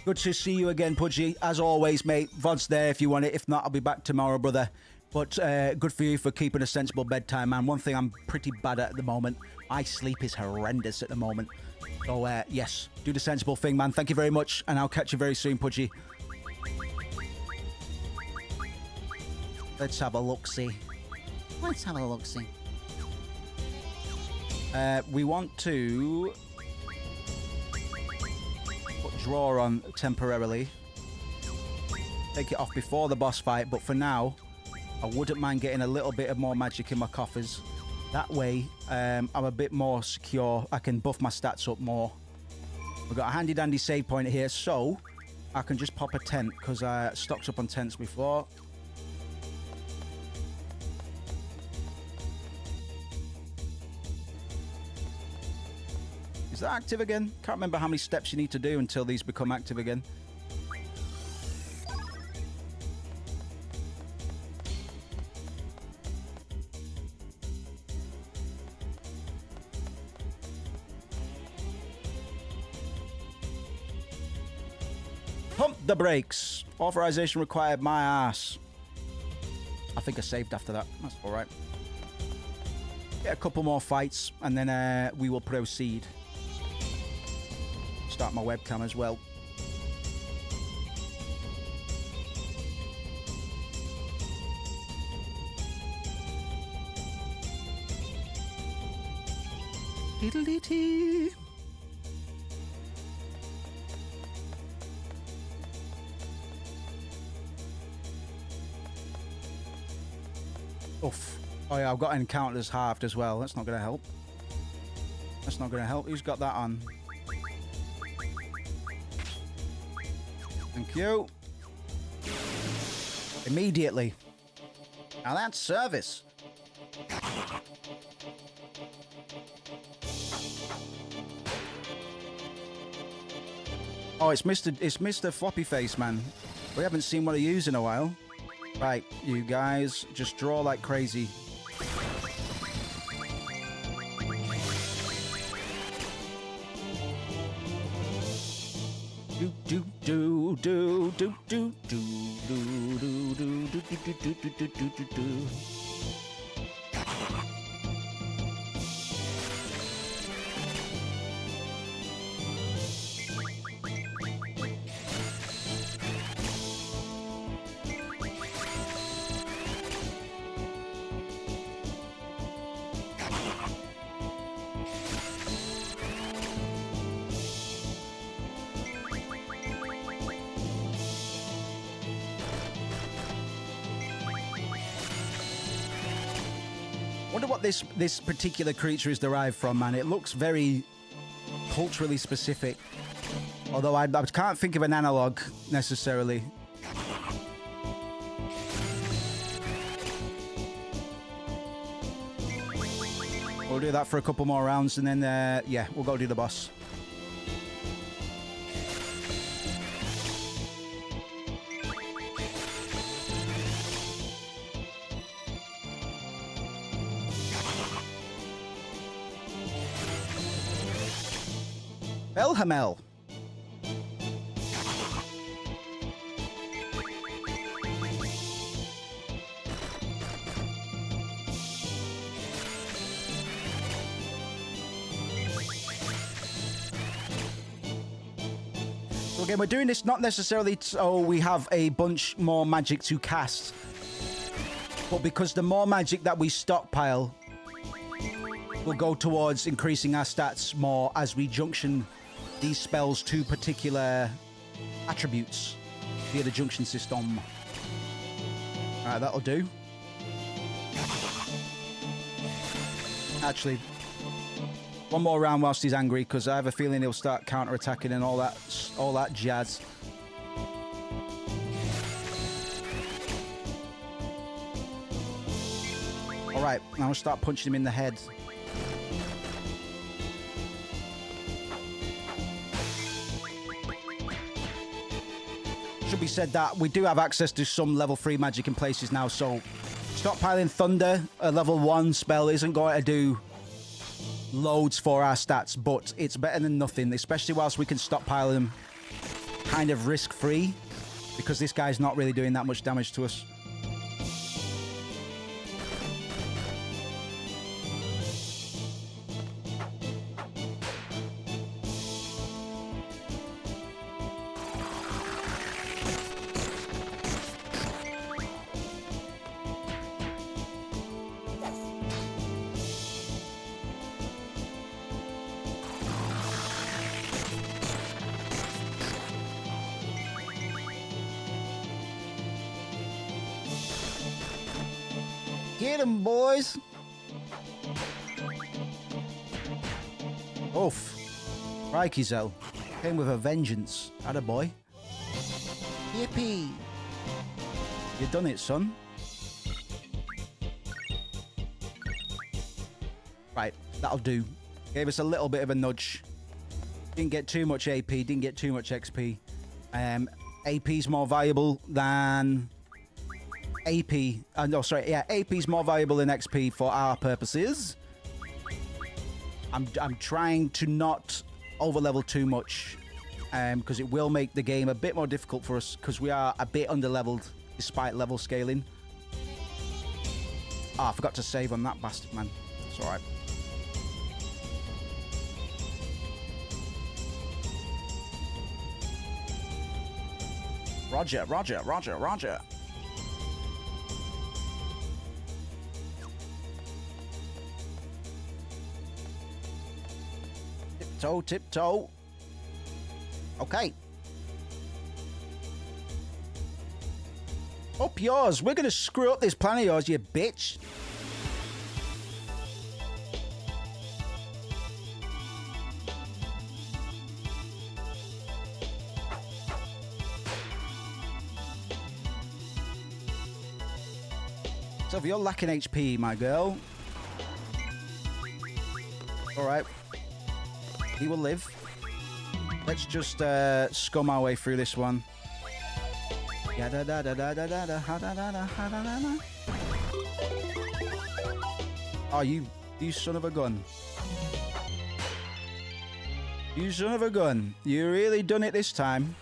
Good to see you again, Pudgy. As always, mate, VOD's there if you want it. If not, I'll be back tomorrow, brother. But good for you for keeping a sensible bedtime, man. One thing I'm pretty bad at the moment, my sleep is horrendous at the moment. So, yes, do the sensible thing, man. Thank you very much, and I'll catch you very soon, Pudgy. Let's have a look-see. Let's have a look-see. We want to put draw on temporarily. Take it off before the boss fight, but for now, I wouldn't mind getting a little bit of more magic in my coffers. That way, I'm a bit more secure. I can buff my stats up more. We've got a handy-dandy save point here, so I can just pop a tent, because I stocked up on tents before. Is that active again? Can't remember how many steps you need to do until these become active again. Pump the brakes. Authorization required, my ass. I think I saved after that. That's all right. Get a couple more fights, and then we will proceed. Start my webcam as well. Diddle-dee-tee. Oof. Oh yeah, I've got encounters halved as well. That's not going to help. That's not going to help. Who's got that on? Thank you. Immediately. Now that's service. Oh, it's Mr. Floppy Face, man. We haven't seen what he used in a while. Right, you guys, just draw like crazy. do do do do do do do do do do do do do do do do. Wonder what this particular creature is derived from, man. It looks very culturally specific. Although I can't think of an analog necessarily. We'll do that for a couple more rounds and then, yeah, we'll go do the boss. Belhamel. So again, we're doing this not necessarily so we have a bunch more magic to cast, but because the more magic that we stockpile will go towards increasing our stats more as we junction these spells to particular attributes via the junction system. Alright, that'll do. Actually, one more round whilst he's angry, because I have a feeling he'll start counter-attacking and all that jazz. Alright, now I'll start punching him in the head. Should be said that we do have access to some level 3 magic in places now, so stockpiling Thunder, a level 1 spell, isn't going to do loads for our stats, but it's better than nothing, especially whilst we can stockpile them kind of risk-free, because this guy's not really doing that much damage to us. Get him, boys! Oof. Crikey, Zell. Came with a vengeance. Attaboy. Yippee! You done it, son. Right, that'll do. Gave us a little bit of a nudge. Didn't get too much AP, didn't get too much XP. AP's more valuable than... AP, no, sorry, yeah, AP's more valuable than XP for our purposes. I'm trying to not over-level too much, because it will make the game a bit more difficult for us, because we are a bit under-leveled despite level scaling. Ah, I forgot to save on that bastard, man. It's alright. Roger, roger, roger, roger. Tiptoe, tiptoe. Okay. Up yours. We're going to screw up this plan of yours, you bitch. So if you're lacking HP, my girl. All right. He will live. Let's just scum our way through this one. Oh, you son of a gun. You son of a gun. You really done it this time.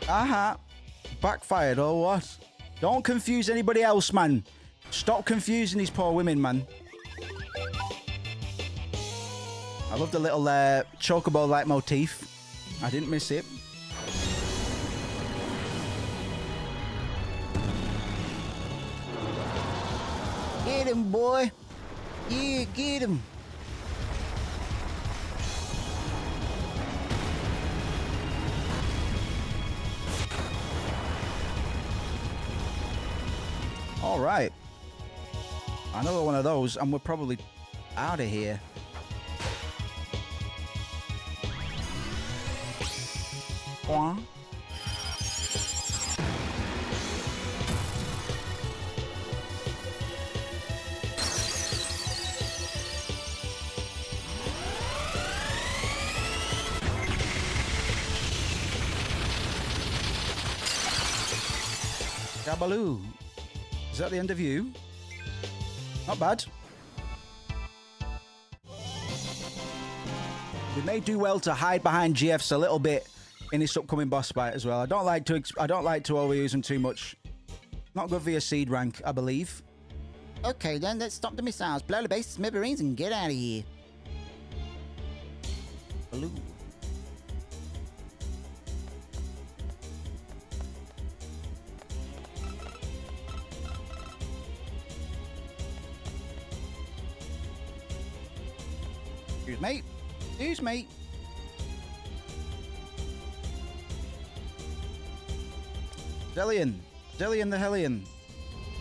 Aha. Backfired or what? Don't confuse anybody else, man. Stop confusing these poor women, man. I love the little chocobo-like motif. I didn't miss it. Get him, boy. Yeah, get him. All right. Another one of those, and we're probably out of here. Wah. Gabaloo. Is that the end of you? Not bad. We may do well to hide behind GFs a little bit in this upcoming boss fight as well. I don't like to overuse them too much. Not good for your seed rank, I believe. Okay, then let's stop the missiles, blow the base smithereens, and get out of here. Baloo. Excuse me. Excuse me. Delian. Delian the Hellion.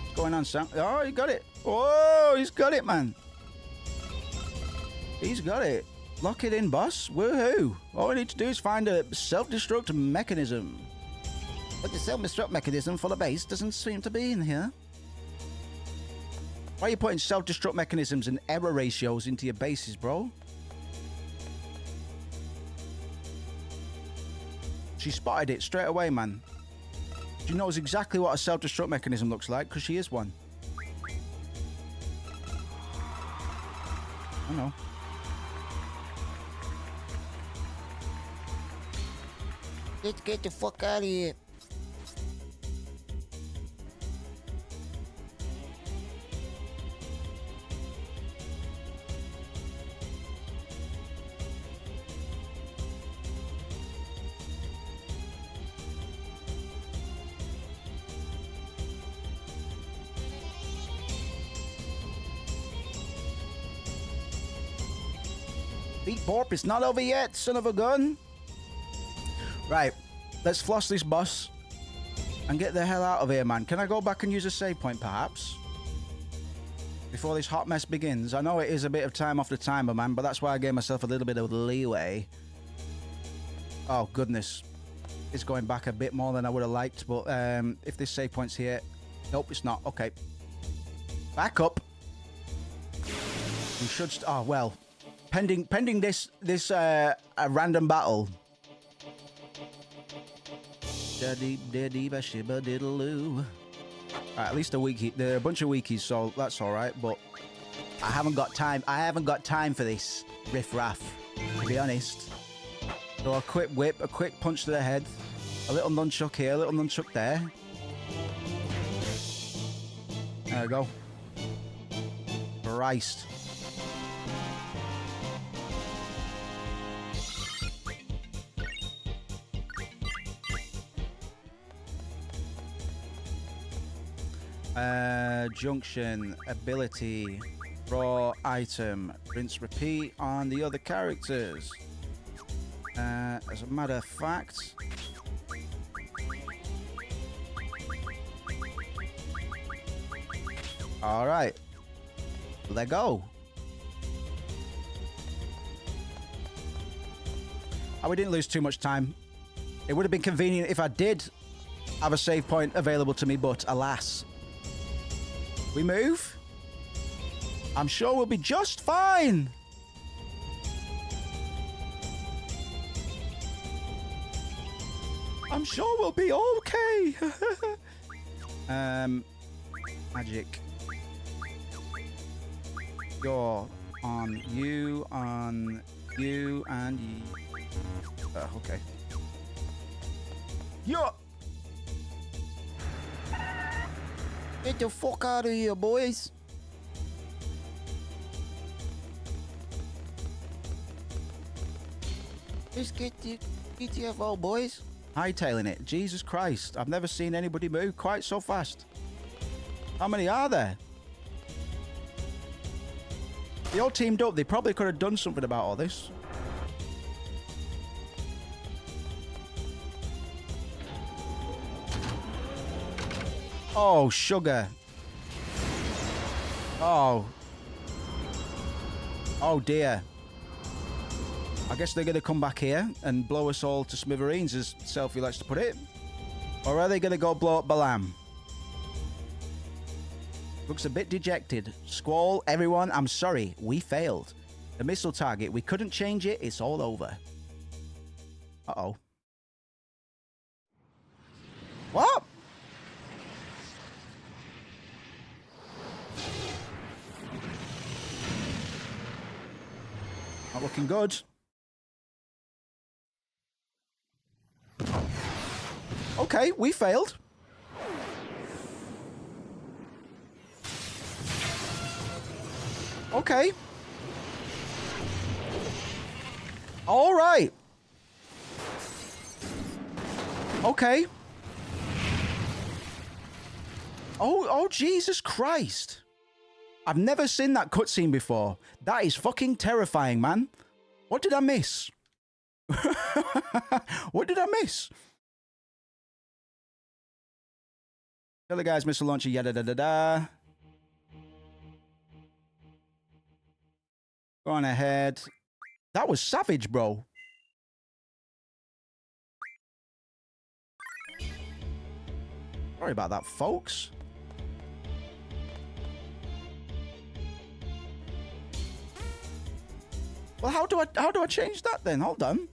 What's going on, Sam? Oh, he got it. Oh, he's got it, man. He's got it. Lock it in, boss. Woohoo. All we need to do is find a self-destruct mechanism. But the self-destruct mechanism for the base doesn't seem to be in here. Why are you putting self-destruct mechanisms and error ratios into your bases, bro? She spotted it straight away, man. She knows exactly what a self-destruct mechanism looks like, because she is one. I know. Let's get the fuck out of here. Beat Borp, it's not over yet, son of a gun. Right, let's floss this boss and get the hell out of here, man. Can I go back and use a save point, perhaps? Before this hot mess begins. I know it is a bit of time off the timer, man, but that's why I gave myself a little bit of leeway. Oh, goodness. It's going back a bit more than I would have liked, but if this save point's here... Nope, it's not. Okay. Back up. We should... Oh, well... Pending this random battle. Alright, at least there are a bunch of weakies, so that's alright, but I haven't got time. I haven't got time for this riff-raff, to be honest. So a quick whip, a quick punch to the head, a little nunchuck here, a little nunchuck there. There we go. Christ. Junction, ability, raw item, rinse, repeat on the other characters. As a matter of fact, all right, let go. Oh, we didn't lose too much time. It would have been convenient if I did have a save point available to me, but alas. We move. I'm sure we'll be just fine. I'm sure we'll be okay. Magic. You're on you, and you. Okay. Yeah. Get the fuck out of here, boys. Just get the GTFO, boys. Hightailing it. Jesus Christ. I've never seen anybody move quite so fast. How many are there? They all teamed up. They probably could have done something about all this. Oh, sugar. Oh. Oh, dear. I guess they're going to come back here and blow us all to smithereens, as Selfie likes to put it. Or are they going to go blow up Balam? Looks a bit dejected. Squall, everyone, I'm sorry. We failed. The missile target, we couldn't change it. It's all over. Uh-oh. What? Not looking good. Okay, we failed. Okay. All right. Okay. Oh, Jesus Christ. I've never seen that cutscene before. That is fucking terrifying, man. What did I miss? What did I miss? Tell the guys, missile launcher, yada da da da. Go on ahead. That was savage, bro. Sorry about that, folks. Well, how do I change that then? Hold on.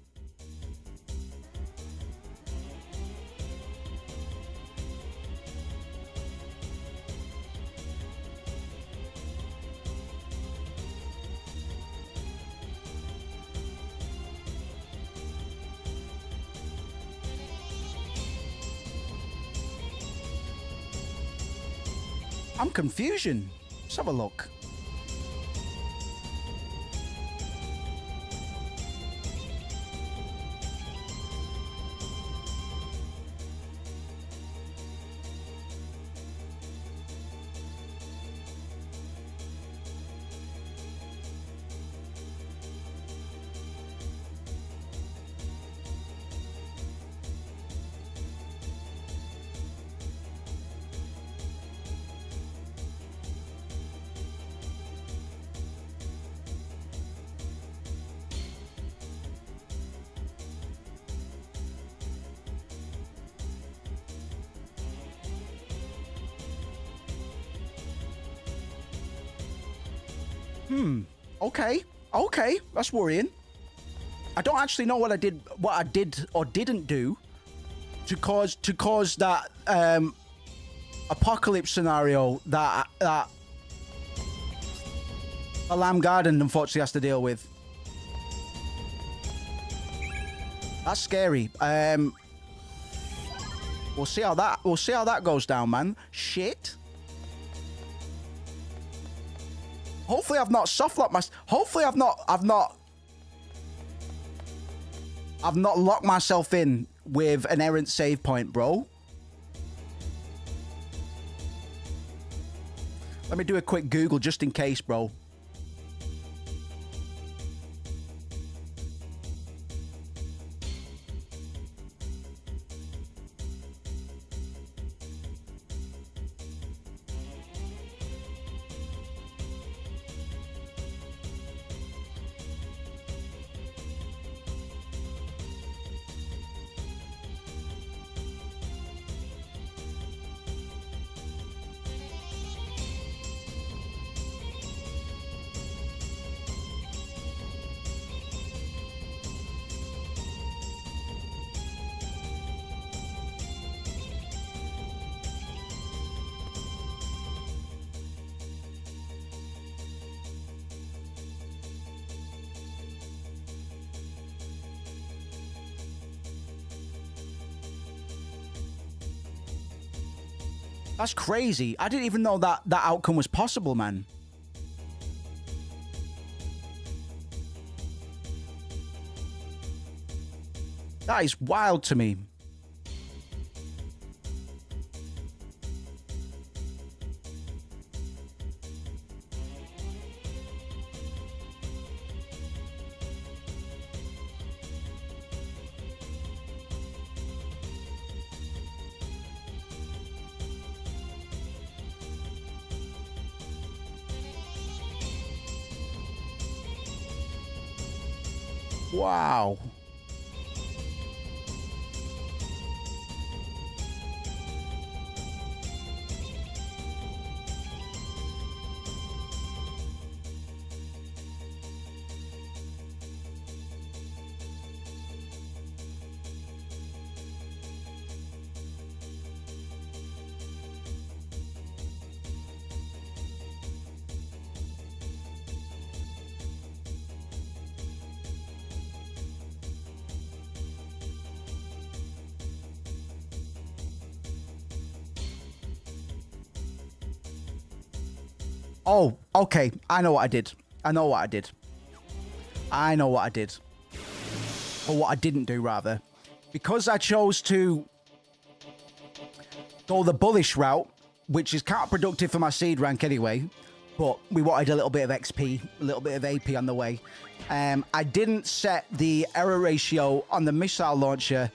I'm confusion. Let's have a look. Okay. Okay. That's worrying. I don't actually know what I did or didn't do to cause that apocalypse scenario that Alarm Garden unfortunately has to deal with. That's scary. We'll see how that goes down, man. Shit. Hopefully I've not softlocked my... Hopefully I've not locked myself in with an errant save point, bro. Let me do a quick Google just in case, bro. That's crazy. I didn't even know that that outcome was possible, man. That is wild to me. Wow. Oh, okay. I know what I did. I know what I did. I know what I did. Or what I didn't do, rather. Because I chose to go the bullish route, which is counterproductive for my seed rank anyway, but we wanted a little bit of XP, a little bit of AP on the way. I didn't set the error ratio on the missile launcher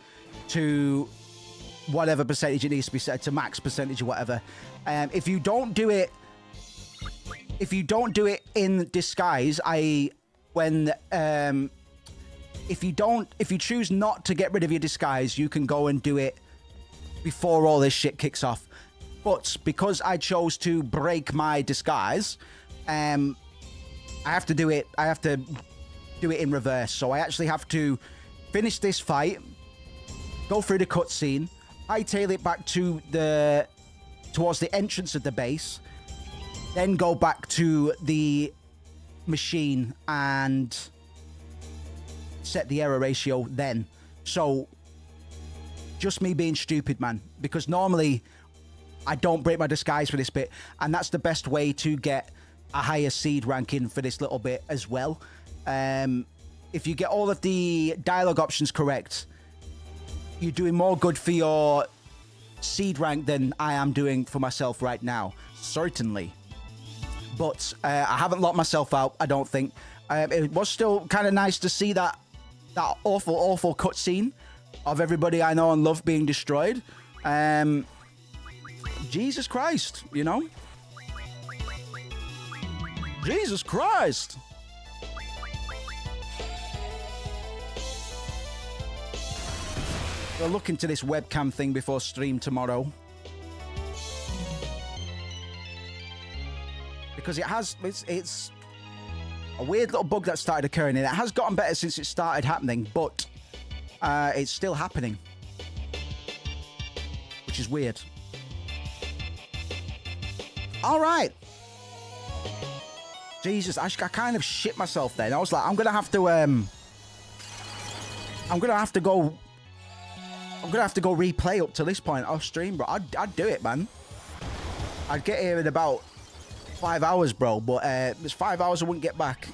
to whatever percentage it needs to be set to, max percentage or whatever. If you don't do it in disguise, i.e. when if you choose not to get rid of your disguise, you can go and do it before all this shit kicks off. But because I chose to break my disguise, I have to do it in reverse. So I actually have to finish this fight, go through the cutscene, hightail it back to towards the entrance of the base, then go back to the machine and set the error ratio then. So just me being stupid, man, because normally I don't break my disguise for this bit, and that's the best way to get a higher seed ranking for this little bit as well. If you get all of the dialogue options correct, you're doing more good for your seed rank than I am doing for myself right now, certainly. But I haven't locked myself out, I don't think. It was still kind of nice to see that awful cutscene of everybody I know and love being destroyed. Jesus Christ, you know? Jesus Christ! We'll look into this webcam thing before stream tomorrow. Because it's a weird little bug that started occurring, and it has gotten better since it started happening, but it's still happening, which is weird. All right. Jesus, I kind of shit myself then. I was like, I'm gonna have to go replay up to this point off stream, bro. I'd do it, man. I'd get here in about 5 hours, bro, but it's 5 hours I wouldn't get back.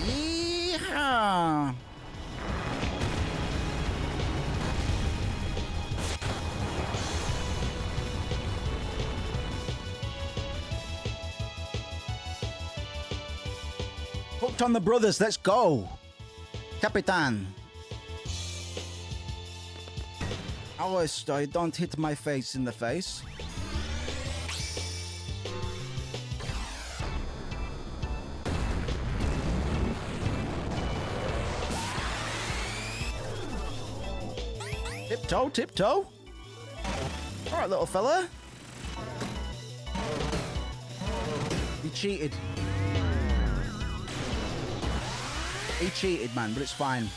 Yeehaw! Hooked on the brothers, let's go. Capitan. Always, don't hit my face in the face. Tiptoe, tiptoe. All right, little fella. He cheated. He cheated, man, but it's fine.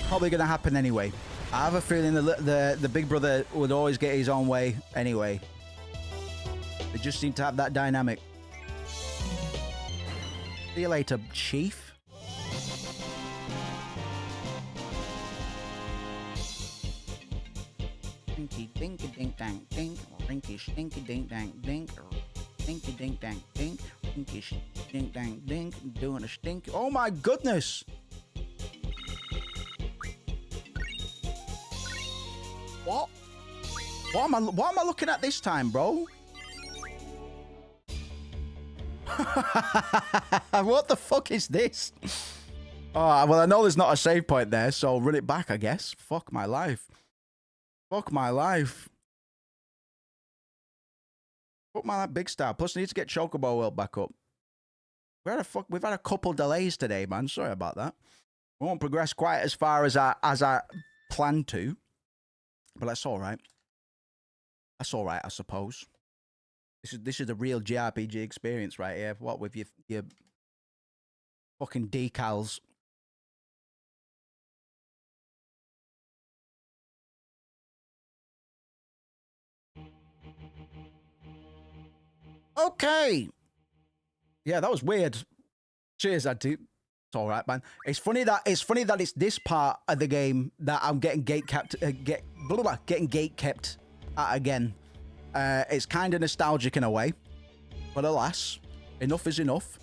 Probably gonna happen anyway. I have a feeling the big brother would always get his own way anyway. They just seem to have that dynamic. See you later, Chief. Dinky dinky dink dang dink, rinky stinky dink dang dink, dinky dink dang dink, rinky dink dang dink, doing a stink. Oh my goodness! What? What am I looking at this time, bro? What the fuck is this? Oh, well, I know there's not a save point there, so run it back, I guess. Fuck my life. Fuck my life. Fuck my life, big star. Plus, I need to get Chocobo World back up. We've had a couple delays today, man. Sorry about that. We won't progress quite as far as I planned to. But that's all right. That's all right, I suppose. This is the real JRPG experience right here. What with your fucking decals. Okay. Yeah, that was weird. Cheers, Auntie. It's all right, man. It's funny that it's this part of the game that I'm getting getting gate kept at again. It's kind of nostalgic in a way, but alas, enough is enough.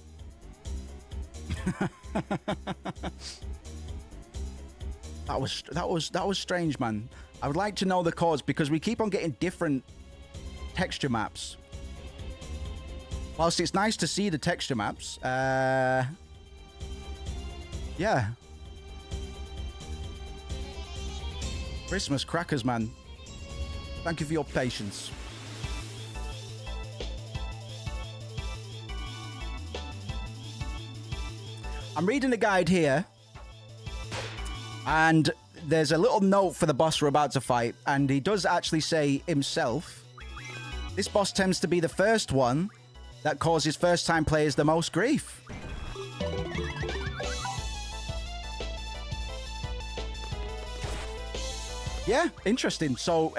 That was strange, man. I would like to know the cause because we keep on getting different texture maps. Whilst it's nice to see the texture maps, yeah. Christmas crackers, man. Thank you for your patience. I'm reading the guide here, and there's a little note for the boss we're about to fight, and he does actually say himself, this boss tends to be the first one that causes first-time players the most grief. Yeah, interesting. So,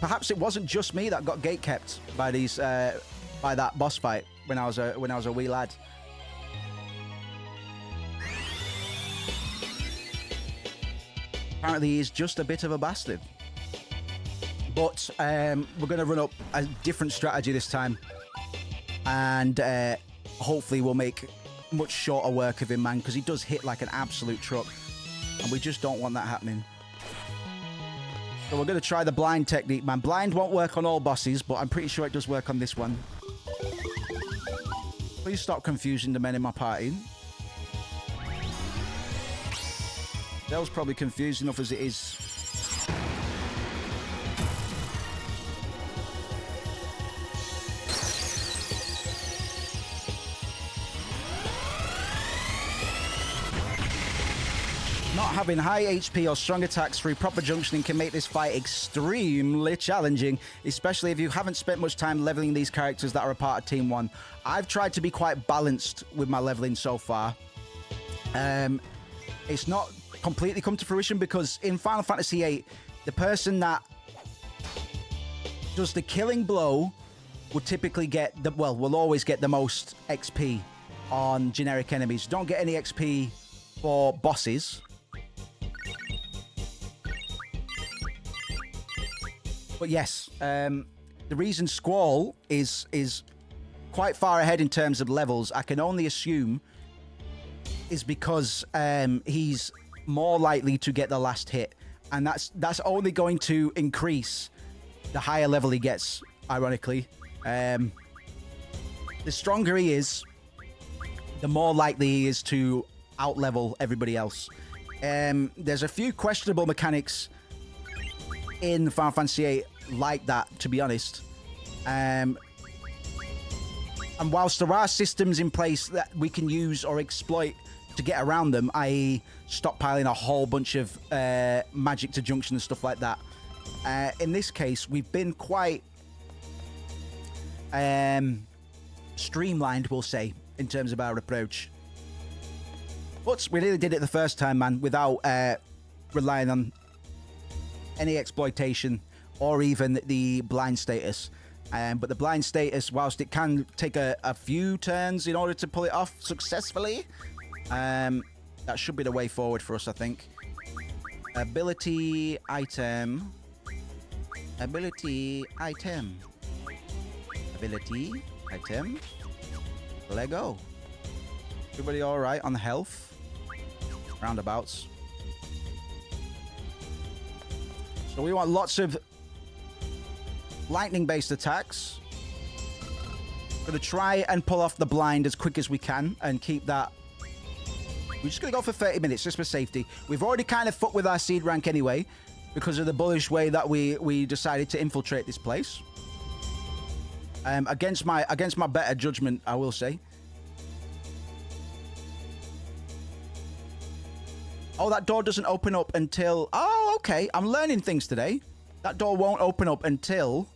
perhaps it wasn't just me that got gatekept by these, by that boss fight when I was a wee lad. Apparently, he's just a bit of a bastard. But we're going to run up a different strategy this time. And hopefully we'll make much shorter work of him, man, because he does hit like an absolute truck. And we just don't want that happening. So we're going to try the blind technique, man. Blind won't work on all bosses, but I'm pretty sure it does work on this one. Please stop confusing the men in my party. That was probably confused enough as it is. Not having high HP or strong attacks through proper junctioning can make this fight extremely challenging, especially if you haven't spent much time leveling these characters that are a part of Team 1. I've tried to be quite balanced with my leveling so far. It's not completely come to fruition because in Final Fantasy VIII, the person that does the killing blow would typically get will always get the most XP on generic enemies. Don't get any XP for bosses. But yes, the reason Squall is quite far ahead in terms of levels, I can only assume, is because he's more likely to get the last hit, and that's only going to increase the higher level he gets. Ironically, the stronger he is, the more likely he is to outlevel everybody else. There's a few questionable mechanics in Final Fantasy VIII like that, to be honest. And whilst there are systems in place that we can use or exploit to get around them, i.e. stockpiling a whole bunch of magic to junction and stuff like that, in this case, we've been quite streamlined, we'll say, in terms of our approach. But we nearly did it the first time, man, without relying on any exploitation or even the blind status. But the blind status, whilst it can take a few turns in order to pull it off successfully, that should be the way forward for us, I think. Ability item. Ability item. Ability item. Lego. Everybody all right on the health? Roundabouts. So we want lots of lightning-based attacks. We're going to try and pull off the blind as quick as we can and keep that. We're just going to go for 30 minutes just for safety. We've already kind of fucked with our seed rank anyway because of the bullish way that we decided to infiltrate this place. Against my better judgment, I will say. Oh, that door doesn't open up until... Oh, okay. I'm learning things today. That door won't open up until...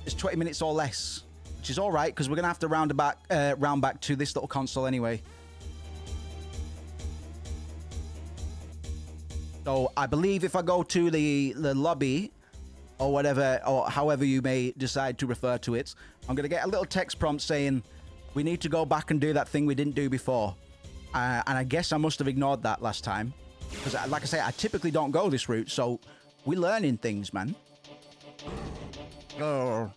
It's 20 minutes or less. Which is all right, because we're going to have to round back to this little console anyway. So, I believe if I go to the lobby... Or whatever, or however you may decide to refer to it, I'm going to get a little text prompt saying, we need to go back and do that thing we didn't do before. And I guess I must have ignored that last time. Because, like I say, I typically don't go this route, so we're learning things, man. Oh.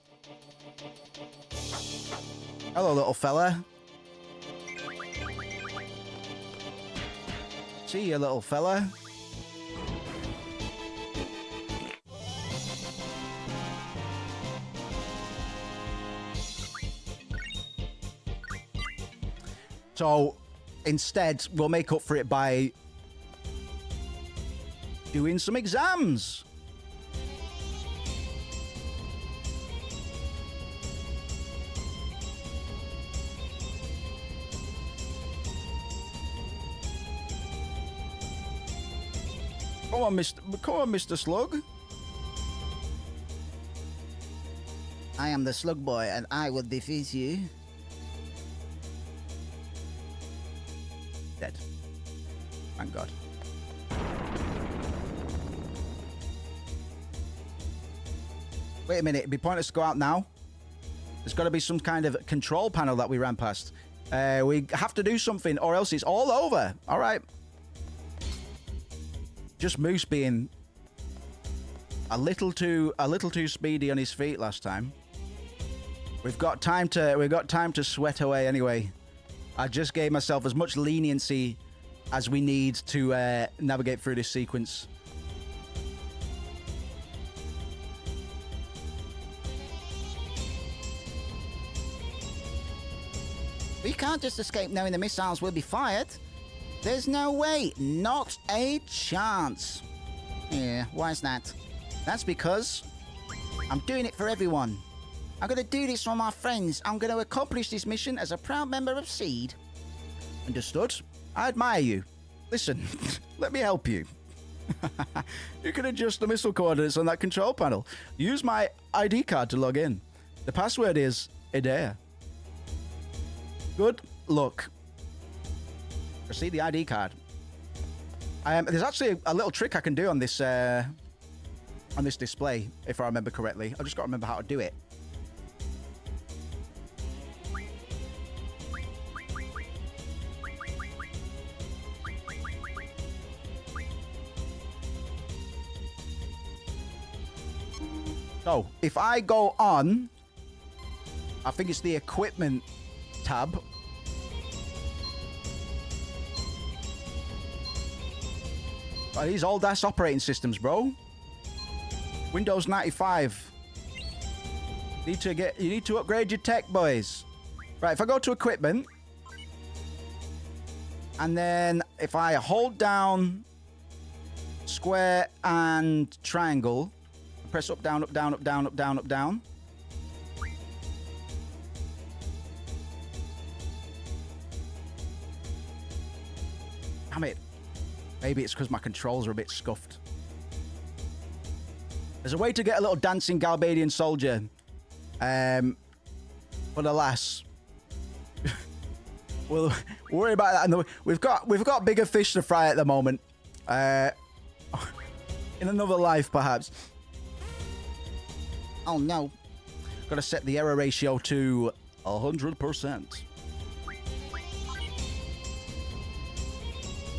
Hello, little fella. See you, little fella. So, instead, we'll make up for it by doing some exams. Come on, Mr. Slug. I am the Slug Boy, and I will defeat you. Dead. Thank God. Wait a minute, it'd be pointless to go out now. There's got to be some kind of control panel that we ran past. We have to do something, or else it's all over. All right. Just Moose being a little too speedy on his feet last time. We've got time to sweat away anyway. I just gave myself as much leniency as we need to navigate through this sequence. We can't just escape knowing the missiles will be fired. There's no way. Not a chance. Yeah, why is that? That's because I'm doing it for everyone. I'm going to do this for my friends. I'm going to accomplish this mission as a proud member of SEED. Understood. I admire you. Listen, let me help you. You can adjust the missile coordinates on that control panel. Use my ID card to log in. The password is Adair. Good luck. See the ID card. There's actually a little trick I can do on this display, if I remember correctly. I just got to remember how to do it. So, if I go on, I think it's the equipment tab. Oh, these old-ass operating systems, bro. Windows 95. You need to upgrade your tech, boys. Right, if I go to equipment, and then if I hold down square and triangle, press up, down, up, down, up, down, up, down, up, down. Damn it. Maybe it's because my controls are a bit scuffed. There's a way to get a little dancing Galbadian soldier. But alas. We'll worry about that. We've got bigger fish to fry at the moment. In another life, perhaps. Oh no. Got to set the error ratio to 100%.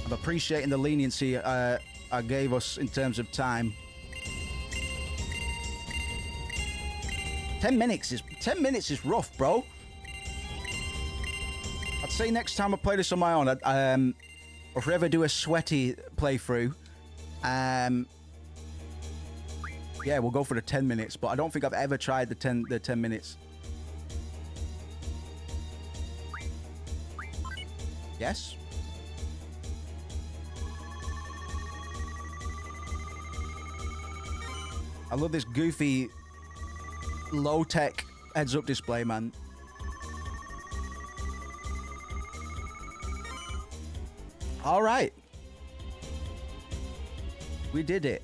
I'm appreciating the leniency I gave us in terms of time. 10 minutes is rough, bro. I'd say next time I play this on my own, I'll forever do a sweaty playthrough. Yeah, we'll go for the 10 minutes, but I don't think I've ever tried the 10 minutes. Yes? I love this goofy, low-tech heads-up display, man. All right. We did it.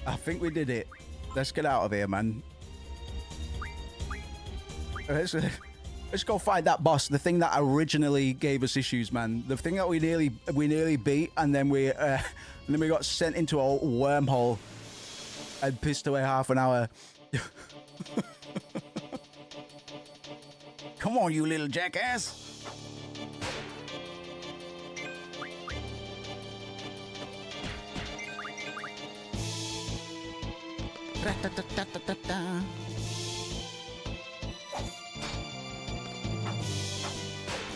I think we did it. Let's get out of here, man. Let's go find that boss. The thing that originally gave us issues, man. The thing that we nearly beat, and then we got sent into a wormhole and pissed away half an hour. Come on, you little jackass.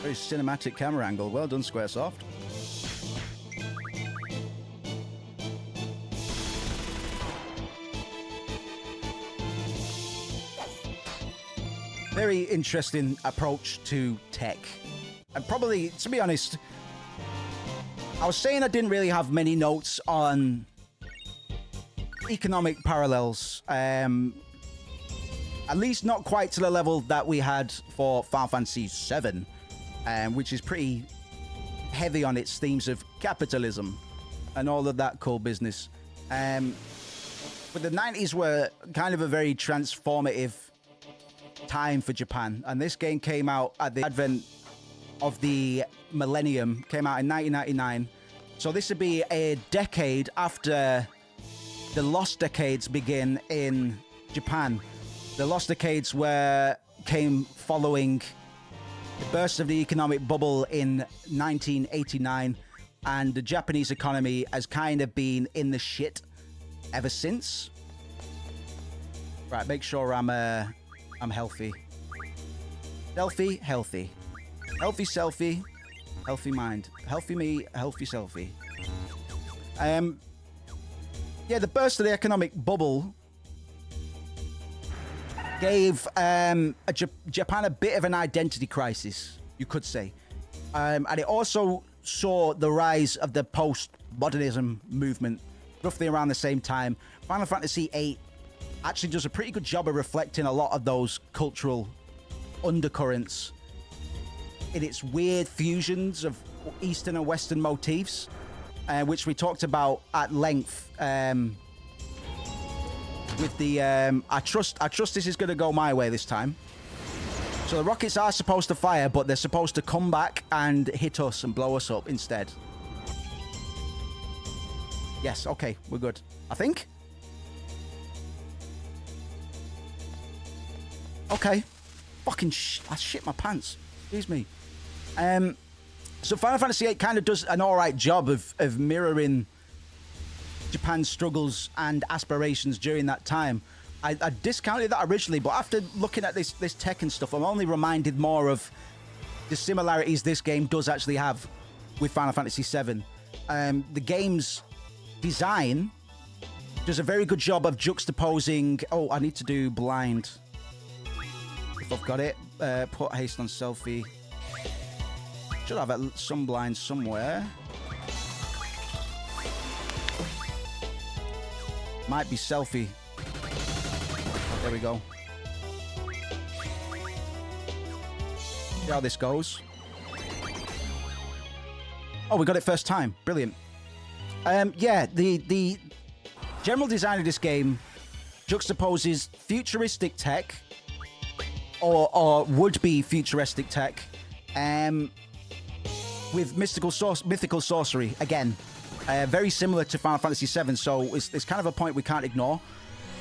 Very cinematic camera angle. Well done, Squaresoft. Very interesting approach to tech. And probably, to be honest, I was saying I didn't really have many notes on economic parallels. At least not quite to the level that we had for Final Fantasy VII, which is pretty heavy on its themes of capitalism and all of that cool business. But the 90s were kind of a very transformative time for Japan, and this game came out at the advent of the millennium, came out in 1999. So this would be a decade after the lost decades begin in Japan. The lost decades came following the burst of the economic bubble in 1989, and the Japanese economy has kind of been in the shit ever since. Right, make sure I'm healthy. Selfie, healthy. Healthy selfie, healthy mind. Healthy me, healthy selfie. Yeah, the burst of the economic bubble gave Japan a bit of an identity crisis, you could say. And it also saw the rise of the post-modernism movement roughly around the same time. Final Fantasy VIII actually does a pretty good job of reflecting a lot of those cultural undercurrents in its weird fusions of Eastern and Western motifs, which we talked about at length with the I trust this is going to go my way this time. So the rockets are supposed to fire, but they're supposed to come back and hit us and blow us up instead. Yes, okay, we're good, I think. Okay. Fucking I shit my pants. Excuse me. So Final Fantasy VIII kind of does an alright job of mirroring Japan's struggles and aspirations during that time. I discounted that originally, but after looking at this tech and stuff, I'm only reminded more of the similarities this game does actually have with Final Fantasy VII. The game's design does a very good job of juxtaposing... Oh, I need to do blind. If I've got it. Put haste on selfie. Should have some blind somewhere. Might be selfie. There we go. See how this goes. Oh, we got it first time. Brilliant. Yeah, the general design of this game juxtaposes futuristic tech, or would-be futuristic tech, with mythical sorcery again. Very similar to Final Fantasy VII, so it's kind of a point we can't ignore.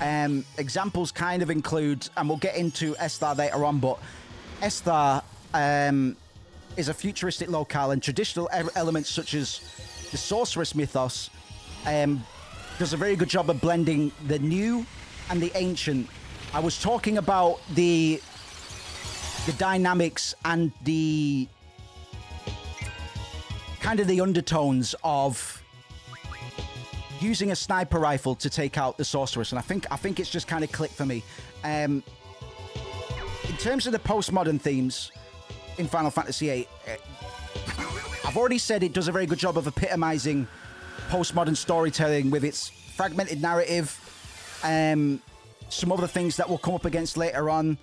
Examples kind of include, and we'll get into Esthar later on, but Esthar is a futuristic locale, and traditional elements such as the sorceress mythos does a very good job of blending the new and the ancient. I was talking about the dynamics and the kind of the undertones of using a sniper rifle to take out the sorceress, and I think it's just kind of clicked for me. In terms of the postmodern themes in Final Fantasy VIII, I've already said it does a very good job of epitomizing postmodern storytelling with its fragmented narrative, some other things that we'll come up against later on,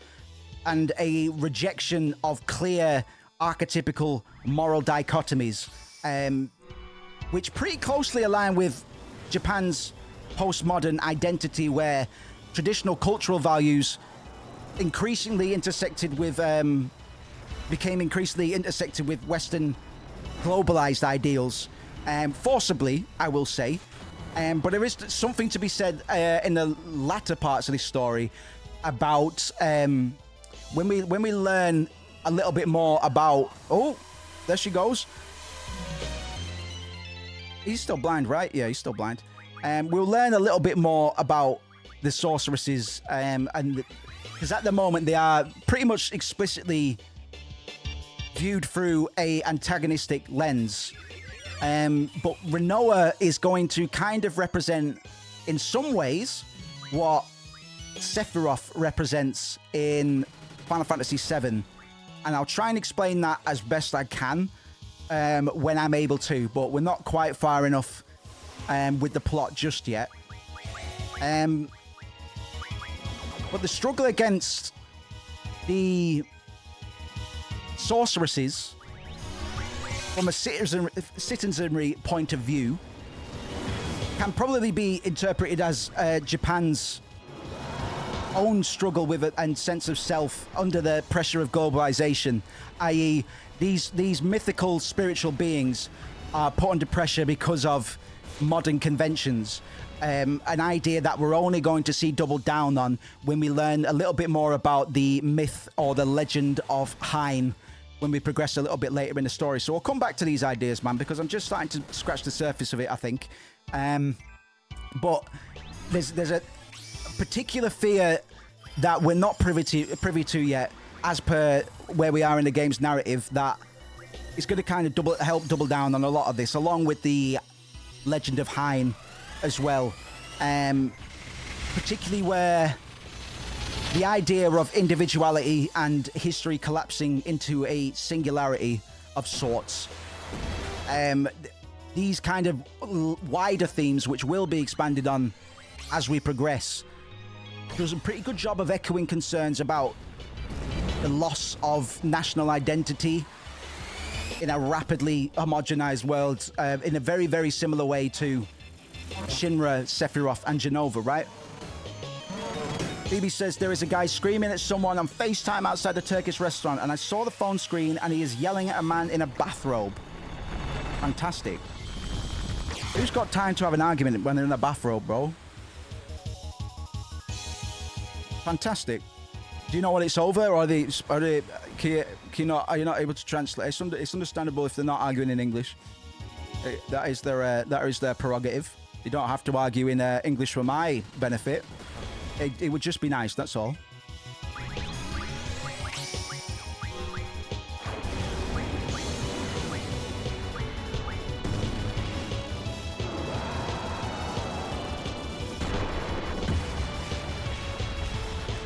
and a rejection of clear archetypical moral dichotomies, which pretty closely align with Japan's postmodern identity, where traditional cultural values increasingly intersected with became increasingly intersected with Western globalized ideals, forcibly, I will say. But there is something to be said in the latter parts of this story about when we learn a little bit more about. Oh, there she goes. He's still blind, right? Yeah, he's still blind. We'll learn a little bit more about the sorceresses, and because at the moment they are pretty much explicitly viewed through a antagonistic lens. But Rinoa is going to kind of represent, in some ways, what Sephiroth represents in Final Fantasy VII, and I'll try and explain that as best I can when I'm able to, but we're not quite far enough with the plot just yet. But the struggle against the sorceresses from a citizenry point of view can probably be interpreted as Japan's own struggle with it and sense of self under the pressure of globalization, i.e. these mythical spiritual beings are put under pressure because of modern conventions, an idea that we're only going to see doubled down on when we learn a little bit more about the myth or the legend of Hein when we progress a little bit later in the story. So we'll come back to these ideas, man, because I'm just starting to scratch the surface of it, I think. But there's a particular fear that we're not privy to yet, as per where we are in the game's narrative, that is going to kind of help double down on a lot of this, along with the legend of Hein as well. Particularly where the idea of individuality and history collapsing into a singularity of sorts. These kind of wider themes, which will be expanded on as we progress, does a pretty good job of echoing concerns about the loss of national identity in a rapidly homogenized world, in a very, very similar way to Shinra, Sephiroth, and Genova, right? Phoebe says, there is a guy screaming at someone on FaceTime outside the Turkish restaurant, and I saw the phone screen, and he is yelling at a man in a bathrobe. Fantastic. Who's got time to have an argument when they're in a bathrobe, bro? Fantastic. Do you know what it's over, or are you not able to translate? It's understandable if they're not arguing in English. That is their prerogative. You don't have to argue in English for my benefit. It would just be nice, that's all.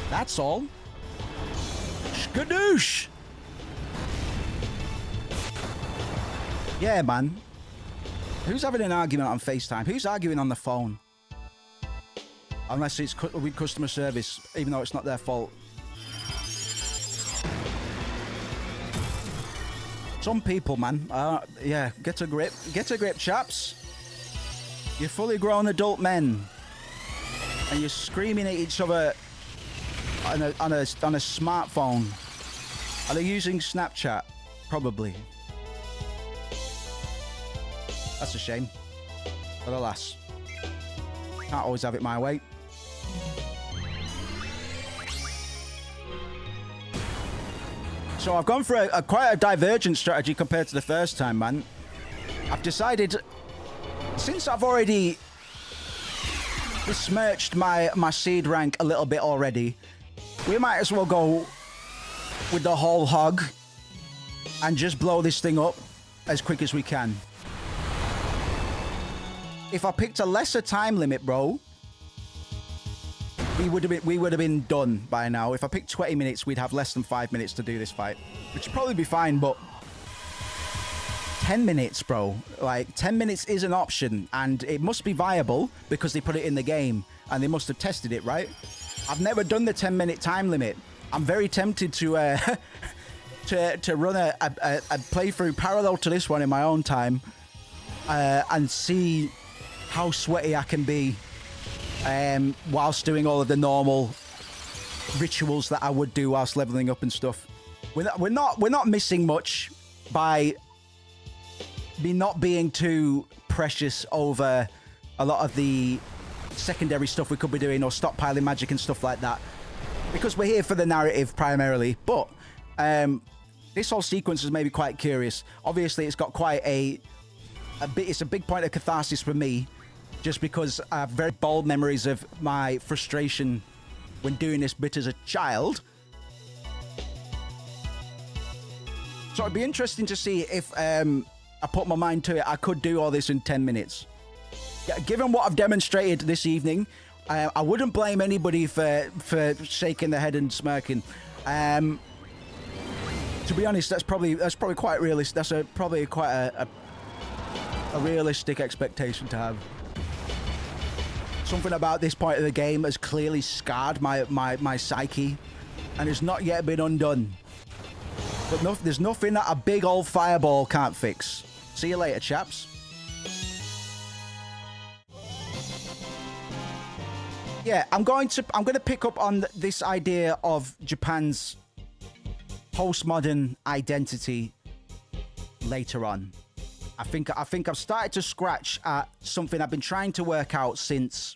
That's all. Skadoosh! Yeah, man. Who's having an argument on FaceTime? Who's arguing on the phone? Unless it's with customer service, even though it's not their fault. Some people, man. Yeah, get a grip. Get a grip, chaps. You're fully grown adult men. And you're screaming at each other on a smartphone. Are they using Snapchat? Probably. That's a shame. But alas, can't always have it my way. So I've gone for a quite a divergent strategy compared to the first time, man. I've decided, since I've already besmirched my seed rank a little bit already, we might as well go with the whole hog and just blow this thing up as quick as we can. If I picked a lesser time limit, bro, we would have been done by now. If I picked 20 minutes, we'd have less than 5 minutes to do this fight, which would probably be fine, but 10 minutes, bro. Like, 10 minutes is an option, and it must be viable because they put it in the game, and they must have tested it, right? I've never done the 10-minute time limit. I'm very tempted to to run a playthrough parallel to this one in my own time, and see how sweaty I can be whilst doing all of the normal rituals that I would do whilst leveling up and stuff. We're not missing much by me not being too precious over a lot of the secondary stuff we could be doing, or stockpiling magic and stuff like that, because we're here for the narrative primarily. But this whole sequence is maybe quite curious. Obviously, it's got quite it's a big point of catharsis for me, just because I have very bold memories of my frustration when doing this bit as a child. So it'd be interesting to see if I put my mind to it, I could do all this in 10 minutes. Yeah, given what I've demonstrated this evening, I wouldn't blame anybody for shaking their head and smirking. To be honest, that's probably quite realistic. That's probably quite a realistic expectation to have. Something about this point of the game has clearly scarred my psyche, and it's not yet been undone. But there's nothing that a big old fireball can't fix. See you later, chaps. Yeah, I'm going to pick up on this idea of Japan's postmodern identity later on. I think I've started to scratch at something I've been trying to work out since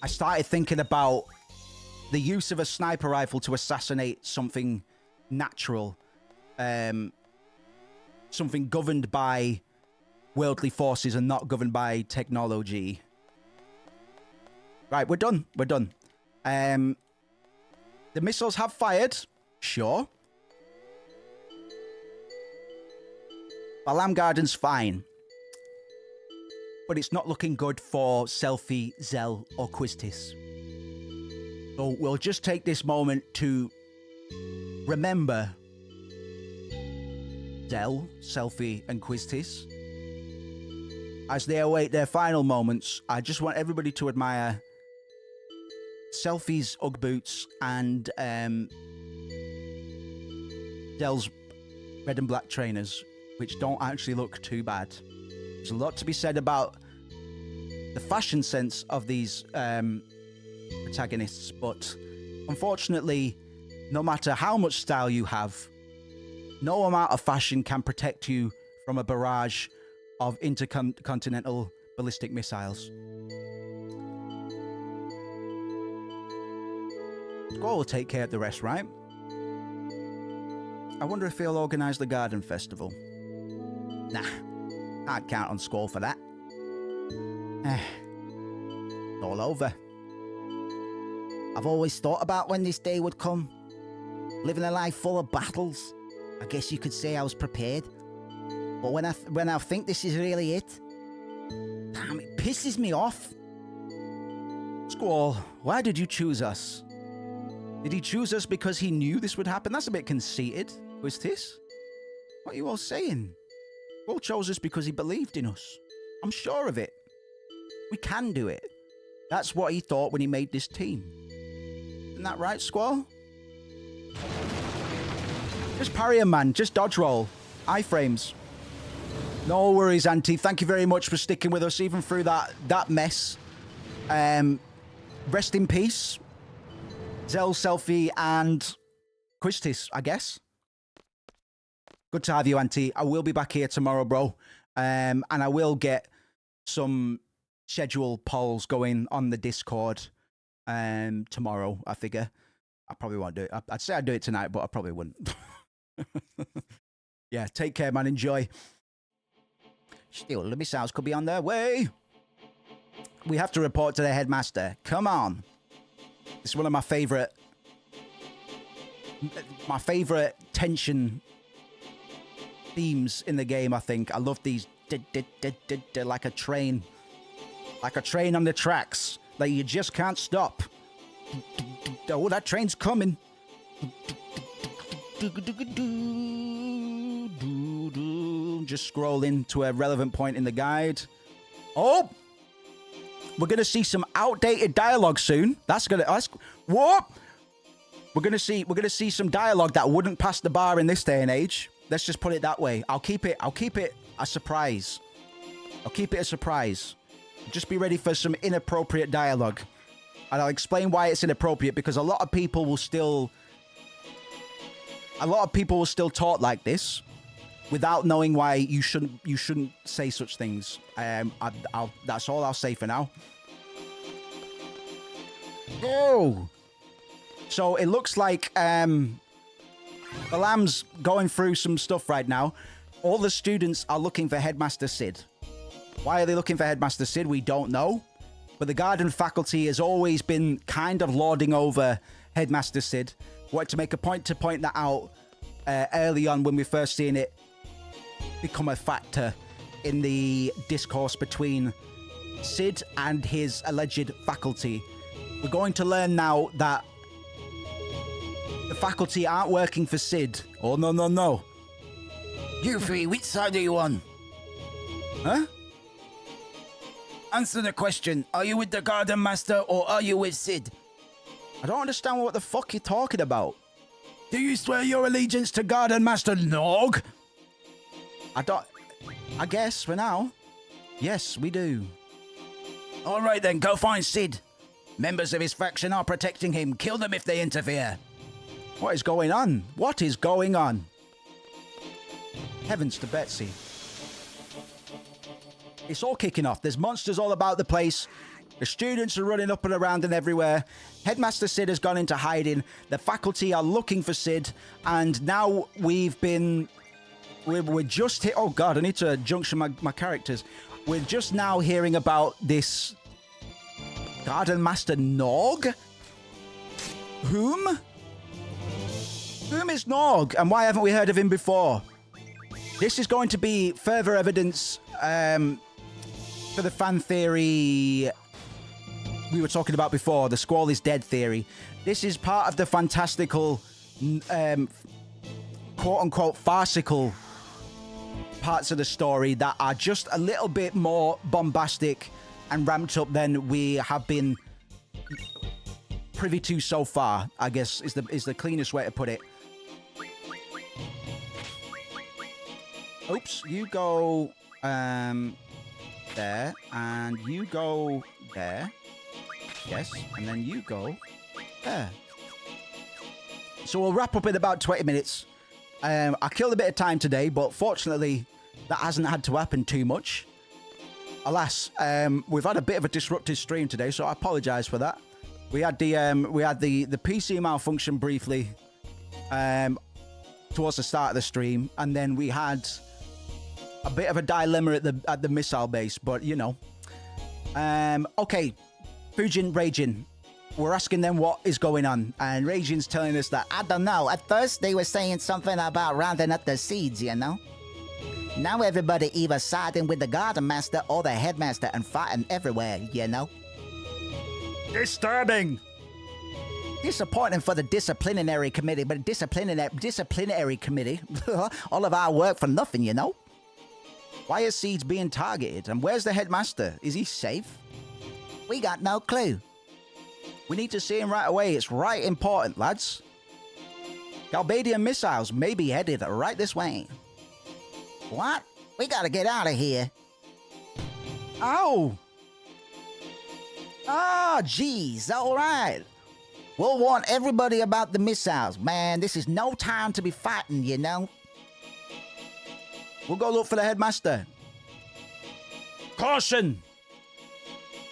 I started thinking about the use of a sniper rifle to assassinate something natural, something governed by worldly forces and not governed by technology. Right, we're done. We're done. The missiles have fired. Sure. Balam Garden's fine. But it's not looking good for Selfie, Zell, or Quiztis. So we'll just take this moment to remember Zell, Selfie, and Quiztis. As they await their final moments, I just want everybody to admire Selfie's Ugg boots and Zell's red and black trainers, which don't actually look too bad. There's a lot to be said about the fashion sense of these protagonists, but unfortunately, no matter how much style you have, no amount of fashion can protect you from a barrage of intercontinental ballistic missiles. Squall will take care of the rest, right? I wonder if he'll organise the garden festival. Nah, can't count on Squall for that. It's all over. I've always thought about when this day would come. Living a life full of battles. I guess you could say I was prepared. But when I think this is really it, damn, it pisses me off. Squall, why did you choose us? Did he choose us because he knew this would happen? That's a bit conceited, was this? What are you all saying? Squall chose us because he believed in us. I'm sure of it. We can do it. That's what he thought when he made this team. Isn't that right, Squall? Just parry him, man. Just dodge roll. Iframes. No worries, Auntie. Thank you very much for sticking with us, even through that mess. Rest in peace. Zell, Selfie, and Quiztis, I guess. Good to have you, Auntie. I will be back here tomorrow, bro. And I will get some schedule polls going on the Discord tomorrow, I figure. I probably won't do it. I'd say I'd do it tonight, but I probably wouldn't. Yeah, take care, man. Enjoy. Still, the missiles could be on their way. We have to report to the headmaster. Come on. This is one of my favorite tension themes in the game, I think. I love these like a train. Like a train on the tracks. Like you just can't stop. Oh, that train's coming. Just scrolling to a relevant point in the guide. Oh! We're gonna see some outdated dialogue soon. What? We're gonna see some dialogue that wouldn't pass the bar in this day and age. Let's just put it that way. I'll keep it a surprise. I'll keep it a surprise. Just be ready for some inappropriate dialogue. And I'll explain why it's inappropriate, because a lot of people will still talk like this without knowing why you shouldn't say such things. That's all I'll say for now. Oh! So it looks like the Lamb's going through some stuff right now. All the students are looking for Headmaster Sid. Why are they looking for Headmaster Sid? We don't know. But the Garden faculty has always been kind of lording over Headmaster Sid. Wanted to make a point to point that out early on when we first seen it become a factor in the discourse between Sid and his alleged faculty. We're going to learn now that the faculty aren't working for Sid. Oh, no. You three, which side are you on? Huh? Answer the question. Are you with the Garden Master or are you with Sid? I don't understand what the fuck you're talking about. Do you swear your allegiance to Garden Master Nog? I guess for now. Yes, we do. All right then, go find Sid. Members of his faction are protecting him. Kill them if they interfere. What is going on? What is going on? Heavens to Betsy. It's all kicking off. There's monsters all about the place. The students are running up and around and everywhere. Headmaster Sid has gone into hiding. The faculty are looking for Sid. And now we're just hit. Oh God, I need to junction my characters. We're just now hearing about this Garden Master Nog. Whom is Nog? And why haven't we heard of him before? This is going to be further evidence for the fan theory we were talking about before, the Squall is dead theory. This is part of the fantastical, quote-unquote, farcical parts of the story that are just a little bit more bombastic and ramped up than we have been privy to so far, I guess, is the cleanest way to put it. Oops, you go there, and you go there. Yes, and then you go there. So we'll wrap up in about 20 minutes. I killed a bit of time today, but fortunately, that hasn't had to happen too much. Alas, we've had a bit of a disrupted stream today, so I apologise for that. We had the PC malfunction briefly towards the start of the stream, and then we had a bit of a dilemma at the missile base, but you know. Okay, Fujin Raging. We're asking them what is going on, and Raging's telling us that, I don't know, at first they were saying something about rounding up the seeds, you know? Now everybody either siding with the Garden Master or the Headmaster and fighting everywhere, you know? Disturbing! Disappointing for the disciplinary committee, but disciplinary committee, all of our work for nothing, you know? Why are seeds being targeted? And where's the Headmaster? Is he safe? We got no clue. We need to see him right away. It's right important, lads. Galbadian missiles may be headed right this way. What? We gotta get out of here. Ow! Ah, geez, all right. We'll warn everybody about the missiles. Man, this is no time to be fighting, you know? We'll go look for the Headmaster. Caution!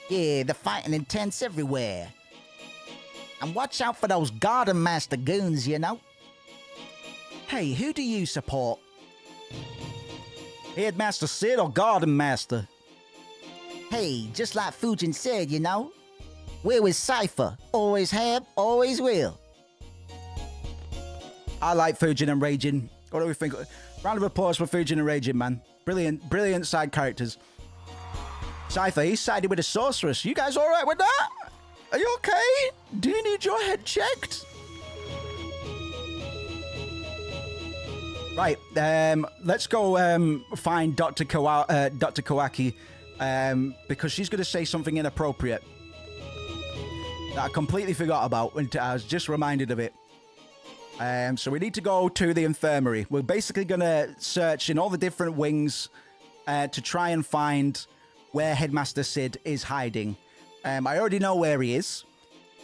Yeah, the fighting intense everywhere. And watch out for those Garden Master goons, you know. Hey, who do you support? Headmaster Sid or Garden Master? Hey, just like Fujin said, you know. We're with Cypher. Always have, always will. I like Fujin and Raging. What do we think? Round of applause for Fujin and Raging, man. Brilliant, brilliant side characters. Cypher, he sided with a sorceress. You guys all right with that? Are you okay? Do you need your head checked? Right, let's go find Dr. Kawaki because she's going to say something inappropriate that I completely forgot about until I was just reminded of it. So we need to go to the infirmary. We're basically going to search in all the different wings to try and find where Headmaster Sid is hiding. I already know where he is,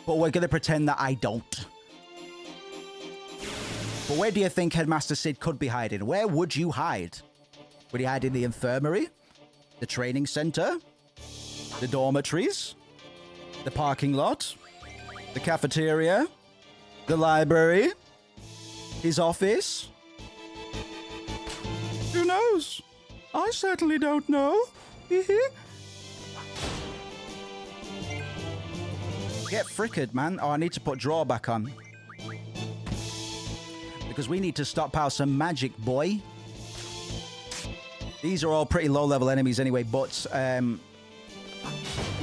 but we're going to pretend that I don't. But where do you think Headmaster Sid could be hiding? Where would you hide? Would he hide in the infirmary? The training center? The dormitories? The parking lot? The cafeteria? The library? His office? Who knows? I certainly don't know. Get frickered, man. Oh, I need to put draw back on. Because we need to stockpile some magic, boy. These are all pretty low-level enemies anyway, but,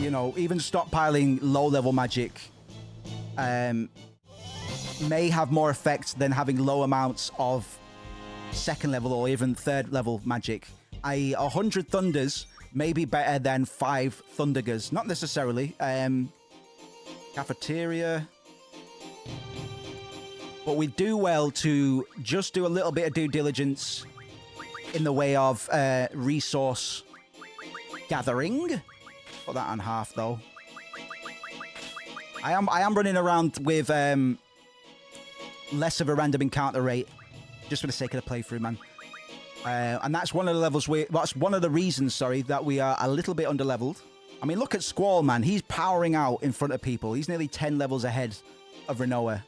you know, even stockpiling low-level magic may have more effect than having low amounts of second-level or even third-level magic. 100 Thunders may be better than 5 Thundergers. Not necessarily. Cafeteria. But we do well to just do a little bit of due diligence in the way of resource gathering. Put that on half, though. I am running around with less of a random encounter rate, just for the sake of the playthrough, man. And that's one of the levels that's one of the reasons, sorry, that we are a little bit underleveled. I mean, look at Squall, man. He's powering out in front of people. He's nearly 10 levels ahead of Renoa,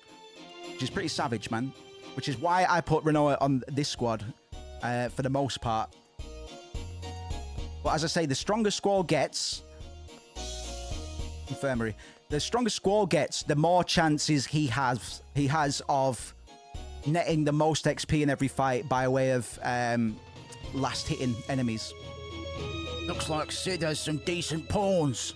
which is pretty savage, man. Which is why I put Renoa on this squad for the most part. But as I say, the stronger Squall gets... Infirmary. The stronger Squall gets, the more chances he has of netting the most XP in every fight by way of last hitting enemies. Looks like Sid has some decent pawns.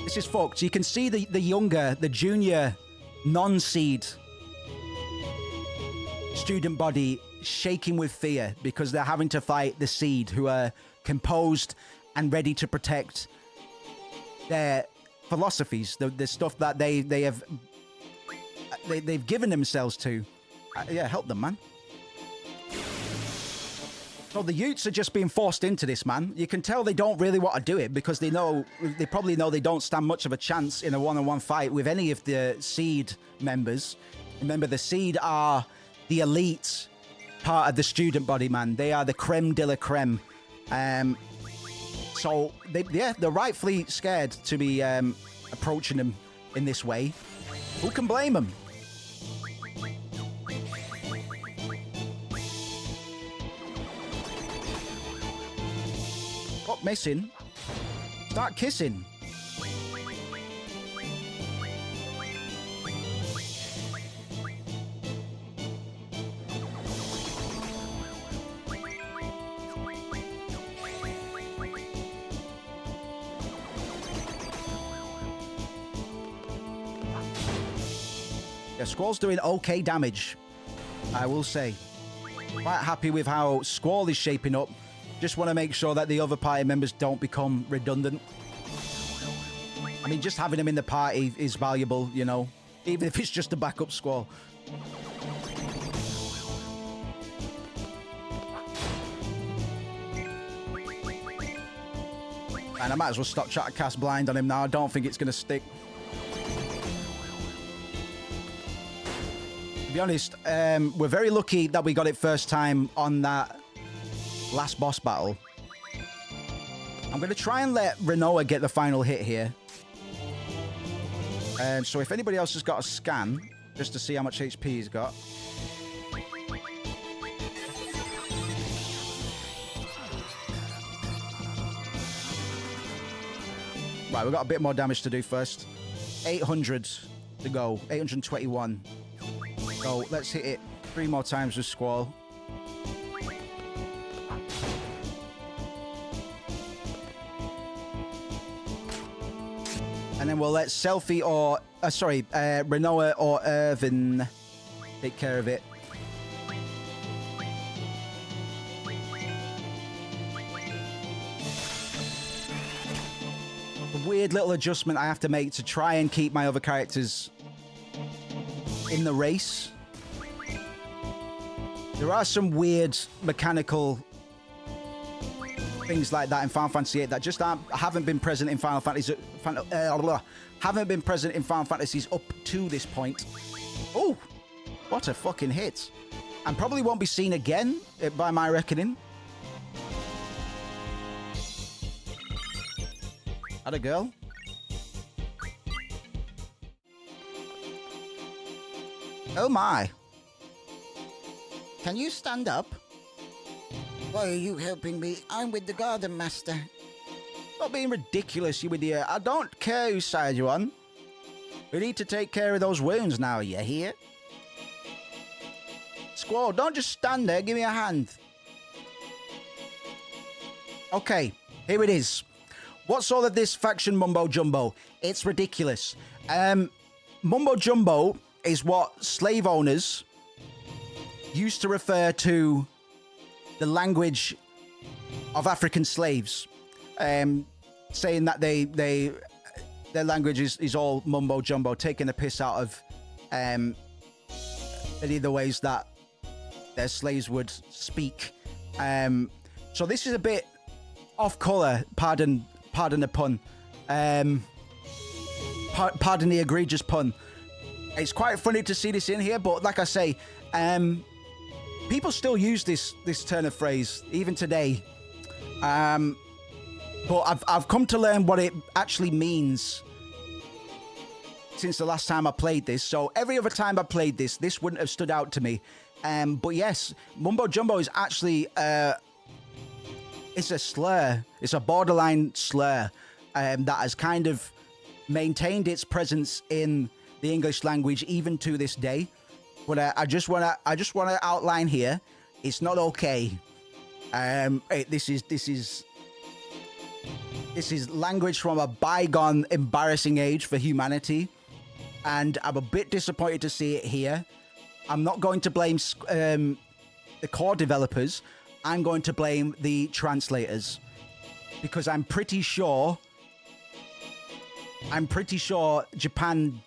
This is fucked. You can see the junior non-seed student body shaking with fear because they're having to fight the seed, who are composed and ready to protect their philosophies, the stuff that they've given themselves to. Yeah, help them, man. So the Utes are just being forced into this, man. You can tell they don't really want to do it because they probably know they don't stand much of a chance in a one-on-one fight with any of the Seed members. Remember, the Seed are the elite part of the student body, man. They are the creme de la creme. So they're rightfully scared to be approaching them in this way. Who can blame them? Stop missing. Start kissing. Yeah, Squall's doing okay damage, I will say. Quite happy with how Squall is shaping up. Just want to make sure that the other party members don't become redundant. I mean, just having them in the party is valuable, you know, even if it's just a backup Squall. And I might as well stop trying to cast blind on him now. I don't think it's going to stick. To be honest, we're very lucky that we got it first time on that last boss battle. I'm going to try and let Renoa get the final hit here. So if anybody else has got a scan, just to see how much HP he's got. Right, we've got a bit more damage to do first. 800 to go. 821. So let's hit it 3 more times with Squall. And then we'll let Selfie or, Renoa or Irvin take care of it. A weird little adjustment I have to make to try and keep my other characters in the race. There are some weird mechanical things like that in Final Fantasy VIII that just haven't been present in Final Fantasy. Haven't been present in Final Fantasies up to this point. Oh, what a fucking hit! And probably won't be seen again, by my reckoning. Had a girl. Oh my! Can you stand up? Why are you helping me? I'm with the garden master. Not being ridiculous, you idiot. I don't care whose side you're on. We need to take care of those wounds now, you hear? Squall, don't just stand there. Give me a hand. Okay, here it is. What's all of this faction mumbo jumbo? It's ridiculous. Mumbo jumbo is what slave owners used to refer to the language of African slaves, saying that their language is all mumbo jumbo, taking the piss out of any of the ways that their slaves would speak. So this is a bit off color. Pardon the pun. Pardon the egregious pun. It's quite funny to see this in here, but like I say, people still use this turn of phrase even today. But I've come to learn what it actually means since the last time I played this. So every other time I played this wouldn't have stood out to me. But yes, mumbo jumbo is actually it's a slur. It's a borderline slur that has kind of maintained its presence in the English language even to this day. But I just wanna outline here, it's not okay. This is language from a bygone, embarrassing age for humanity, and I'm a bit disappointed to see it here. I'm not going to blame the core developers. I'm going to blame the translators, because I'm pretty sure Japan,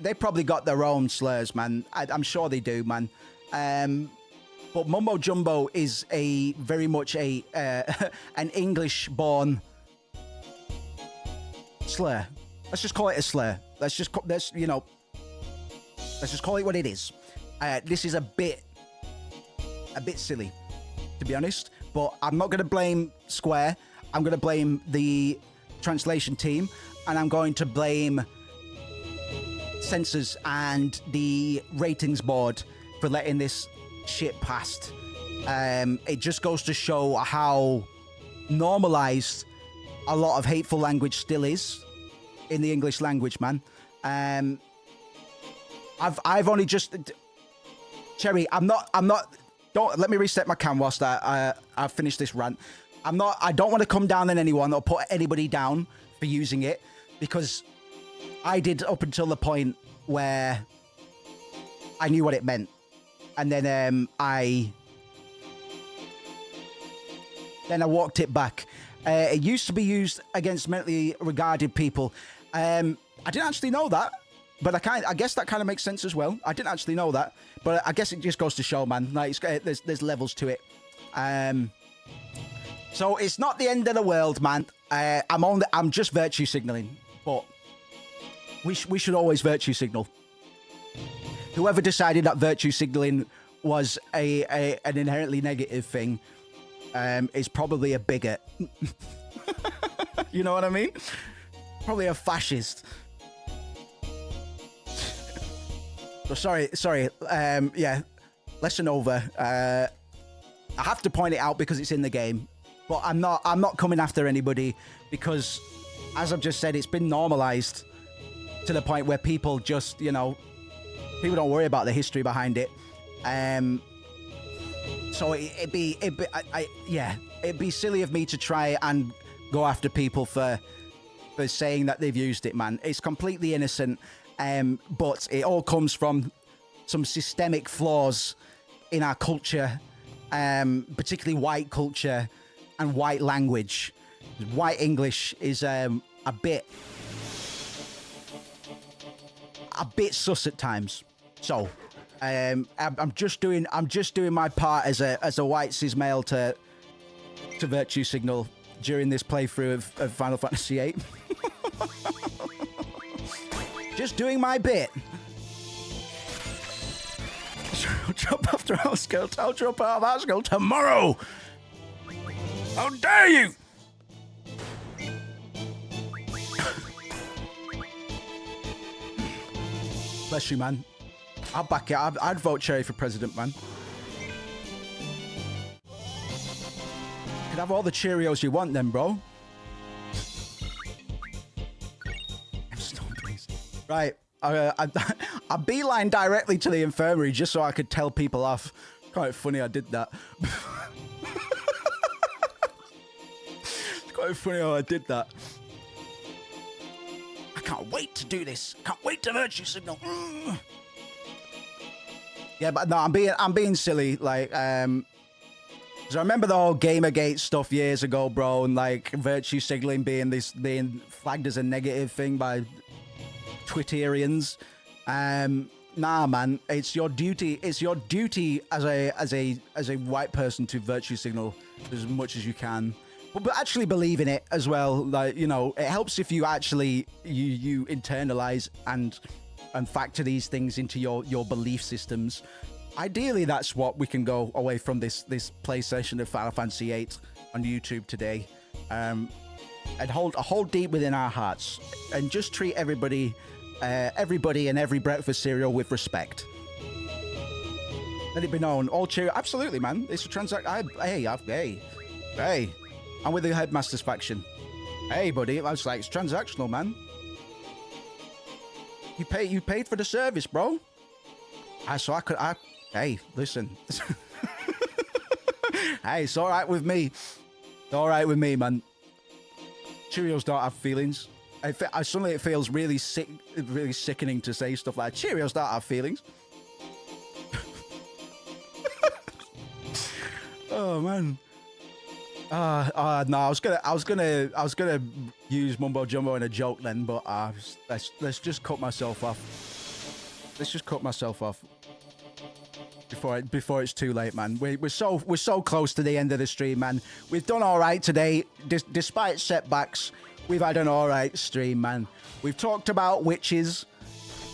they probably got their own slurs, man. I'm sure they do, man. But mumbo jumbo is very much an English-born slur. Let's just call it a slur. Let's just call it what it is. This is a bit silly, to be honest. But I'm not going to blame Square. I'm going to blame the translation team, and I'm going to blame censors and the ratings board for letting this shit past. It just goes to show how normalized a lot of hateful language still is in the English language, man. I've only just Cherry. I'm not. Don't let me reset my cam whilst I finish this rant. I don't want to come down on anyone or put anybody down for using it, because I did up until the point where I knew what it meant, and then I walked it back. It used to be used against mentally retarded people. I didn't actually know that, but I guess that kind of makes sense as well. I didn't actually know that, but I guess it just goes to show, man. Like there's levels to it. So it's not the end of the world, man. I'm just virtue signaling, but we should always virtue signal. Whoever decided that virtue signaling was an inherently negative thing is probably a bigot. You know what I mean? Probably a fascist. So sorry. Yeah, lesson over. I have to point it out because it's in the game, but I'm not coming after anybody because, as I've just said, it's been normalized to the point where people just, people don't worry about the history behind it. So it'd be silly of me to try and go after people for saying that they've used it, man. It's completely innocent, but it all comes from some systemic flaws in our culture, particularly white culture and white language. White English is a bit sus at times. So I'm just doing my part as a white cis male to virtue signal during this playthrough of Final Fantasy VIII. Just doing my bit. I'll jump after house girl. I'll jump out of house girl tomorrow. How dare you! Bless you, man. I'll back it. I'd vote Cherry for president, man. You can have all the Cheerios you want, then, bro. Right. I beeline directly to the infirmary just so I could tell people off. Quite funny I did that. It's quite funny how I did that. I can't wait to do this. Can't wait to virtue signal. Yeah, but no, I'm being silly. Like, so I remember the whole Gamergate stuff years ago, bro, and like virtue signaling being flagged as a negative thing by Twitterians. Nah, man, it's your duty. It's your duty as a white person to virtue signal as much as you can, but actually believe in it as well. Like, it helps if you actually you internalize and factor these things into your belief systems. Ideally, that's what we can go away from this play session of Final Fantasy VIII on YouTube today, and hold deep within our hearts, and just treat everybody and every breakfast cereal with respect. Let it be known, all cheer. Absolutely, man. It's a transaction. Hey, I'm with the headmaster's faction. Hey, buddy, I was like, it's transactional, man. You paid for the service, bro. Hey, listen. Hey, it's all right with me. It's all right with me, man. Cheerios don't have feelings. Suddenly it feels really sickening to say stuff like Cheerios don't have feelings. Oh man. No, I was gonna use mumbo jumbo in a joke then, but let's just cut myself off. Let's just cut myself off before it's too late, man. We're so close to the end of the stream, man. We've done all right today, despite setbacks. We've had an all right stream, man. We've talked about witches.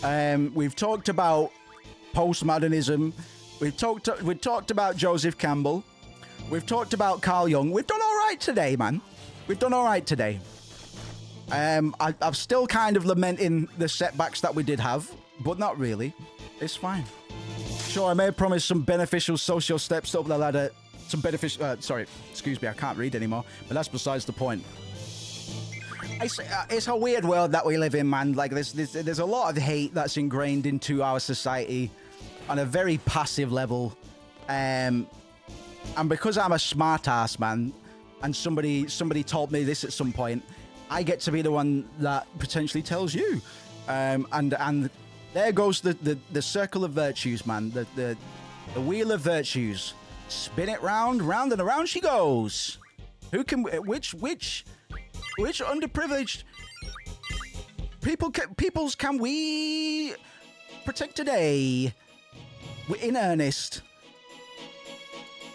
We've talked about postmodernism. We've talked about Joseph Campbell. We've talked about Carl Jung. We've done all right today, man. We've done all right today. I'm still kind of lamenting the setbacks that we did have, but not really. It's fine. Sure, I may have promised some beneficial social steps up the ladder. Some beneficial... sorry, excuse me, I can't read anymore. But that's besides the point. It's a weird world that we live in, man. Like, there's a lot of hate that's ingrained into our society on a very passive level. And because I'm a smart ass, man, and somebody told me this at some point, I get to be the one that potentially tells you. And there goes the circle of virtues, man. The wheel of virtues. Spin it round, round and around she goes. Which underprivileged peoples can we protect today? In earnest.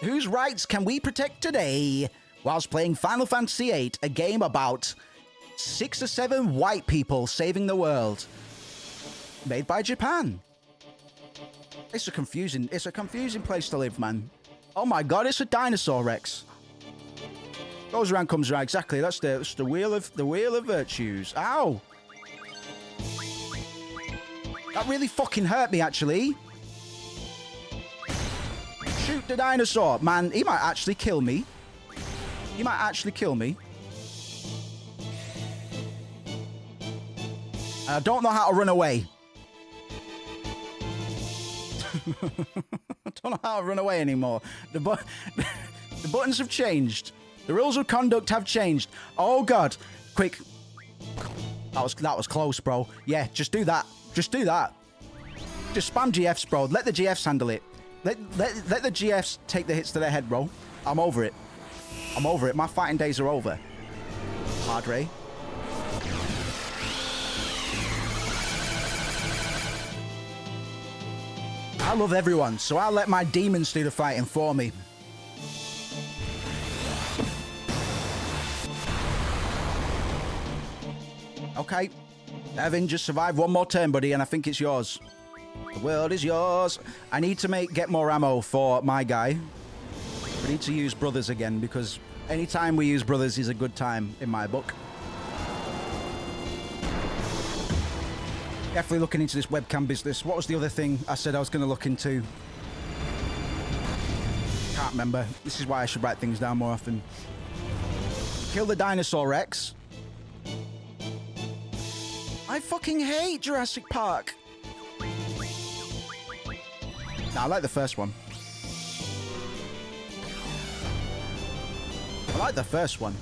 Whose rights can we protect today whilst playing Final Fantasy VIII, a game about 6 or 7 white people saving the world, made by Japan? It's a confusing place to live, man. Oh my god, it's a dinosaur Rex. Goes around, comes around. Exactly. That's the wheel of virtues. Ow! That really fucking hurt me, actually. Shoot the dinosaur. Man, he might actually kill me. He might actually kill me. I don't know how to run away. I don't know how to run away anymore. The buttons have changed. The rules of conduct have changed. Oh, God. Quick. That was close, bro. Yeah, just do that. Just do that. Just spam GFs, bro. Let the GFs handle it. Let the GFs take the hits to their head, bro. I'm over it. I'm over it. My fighting days are over. Padre. I love everyone, so I'll let my demons do the fighting for me. Okay. Evan, just survive one more turn, buddy, and I think it's yours. The world is yours. I need to get more ammo for my guy. We need to use brothers again, because anytime we use brothers is a good time in my book. Definitely looking into this webcam business. What was the other thing I said I was going to look into? Can't remember. This is why I should write things down more often. Kill the dinosaur Rex. I fucking hate Jurassic Park. Nah, I like the first one. I like the first one.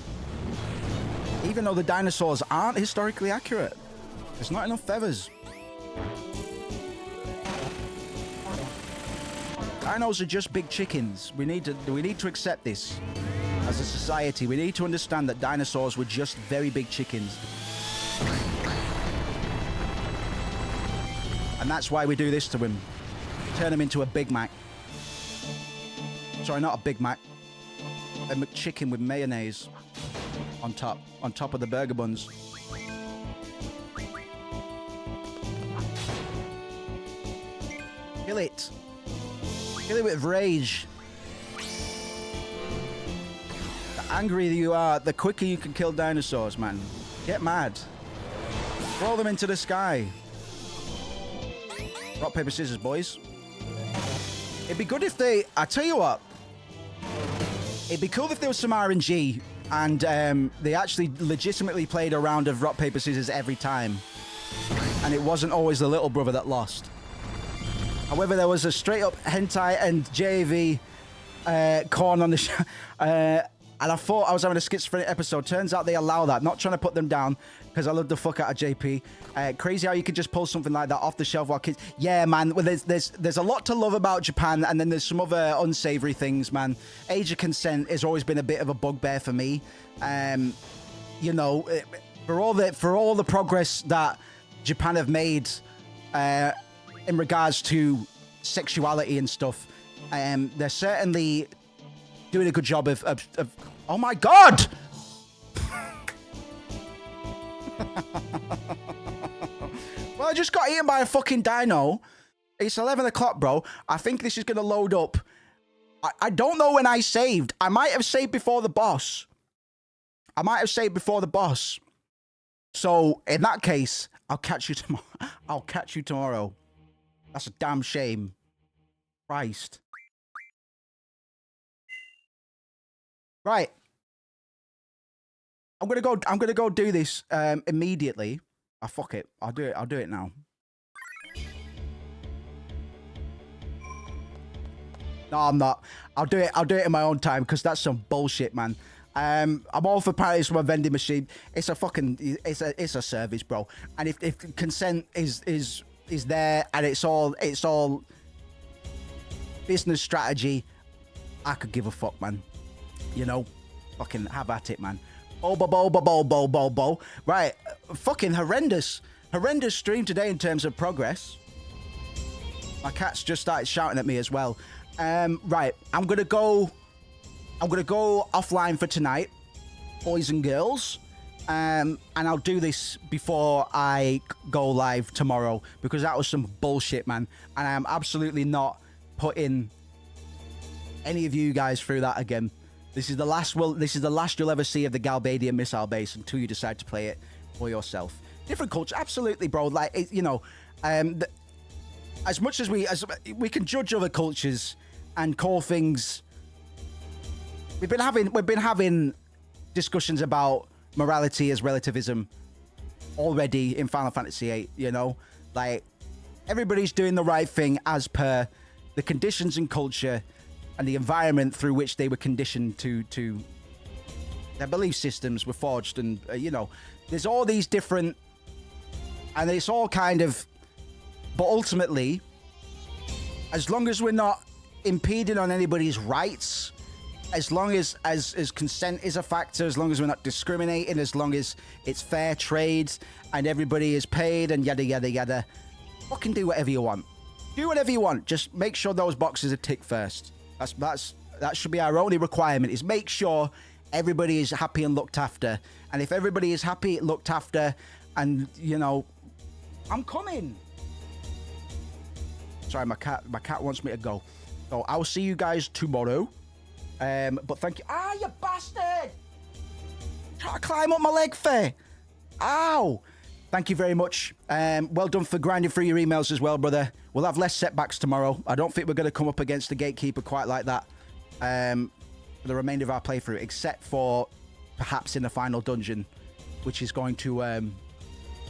Even though the dinosaurs aren't historically accurate. There's not enough feathers. Dinos are just big chickens. We need to accept this as a society. We need to understand that dinosaurs were just very big chickens. And that's why we do this to him. Turn him into a Big Mac. Sorry, not a Big Mac. A McChicken with mayonnaise on top of the burger buns. Kill it. Kill it with rage. The angrier you are, the quicker you can kill dinosaurs, man. Get mad. Throw them into the sky. Rock, paper, scissors, boys. It'd be good if I tell you what. It'd be cool if there was some RNG and they actually legitimately played a round of rock, paper, scissors every time. And it wasn't always the little brother that lost. However, there was a straight up hentai and JV corn on the show. And I thought I was having a schizophrenic episode. Turns out they allow that. Not trying to put them down, because I love the fuck out of JP. Crazy how you could just pull something like that off the shelf while kids... Yeah, man. Well, there's a lot to love about Japan, and then there's some other unsavory things, man. Age of consent has always been a bit of a bugbear for me. You know, for all the progress that Japan have made in regards to sexuality and stuff, they're certainly doing a good job of oh my god! Well, I just got eaten by a fucking dino. It's 11 o'clock, bro. I think this is going to load up. I don't know when I saved. I might have saved before the boss. So, in that case, I'll catch you tomorrow. I'll catch you tomorrow. That's a damn shame. Christ. Right. I'm gonna go do this immediately. Ah, fuck it. I'll do it now. No, I'm not. I'll do it in my own time, because that's some bullshit, man. I'm all for parties from a vending machine. It's a service, bro. And if consent is there and it's all business strategy, I could give a fuck, man. You know, fucking have at it, man. Bo. Right, fucking horrendous stream today in terms of progress. My cat's just started shouting at me as well. Right, I'm gonna go offline for tonight, boys and girls. And I'll do this before I go live tomorrow, because that was some bullshit, man. And I am absolutely not putting any of you guys through that again. This is the last you'll ever see of the Galbadia missile base until you decide to play it for yourself. Different culture, absolutely, bro. Like, you know, as much as we can judge other cultures and call things, we've been having discussions about morality as relativism already in Final Fantasy VIII. You know, like everybody's doing the right thing as per the conditions and culture and the environment through which they were conditioned to their belief systems were forged, and you know, there's all these different, and it's all kind of, but ultimately, as long as we're not impeding on anybody's rights, as long as consent is a factor, as long as we're not discriminating, as long as it's fair trade and everybody is paid and yada yada yada, fucking do whatever you want. Do whatever you want. Just make sure those boxes are ticked first. That should be our only requirement, is make sure everybody is happy and looked after. And if everybody is happy, looked after, and you know, I'm coming. Sorry, my cat wants me to go. So I will see you guys tomorrow. But thank you. Ah, you bastard! Try to climb up my leg, fair. Ow! Thank you very much. Well done for grinding through your emails as well, brother. We'll have less setbacks tomorrow. I don't think we're going to come up against the gatekeeper quite like that for the remainder of our playthrough, except for perhaps in the final dungeon, which is going to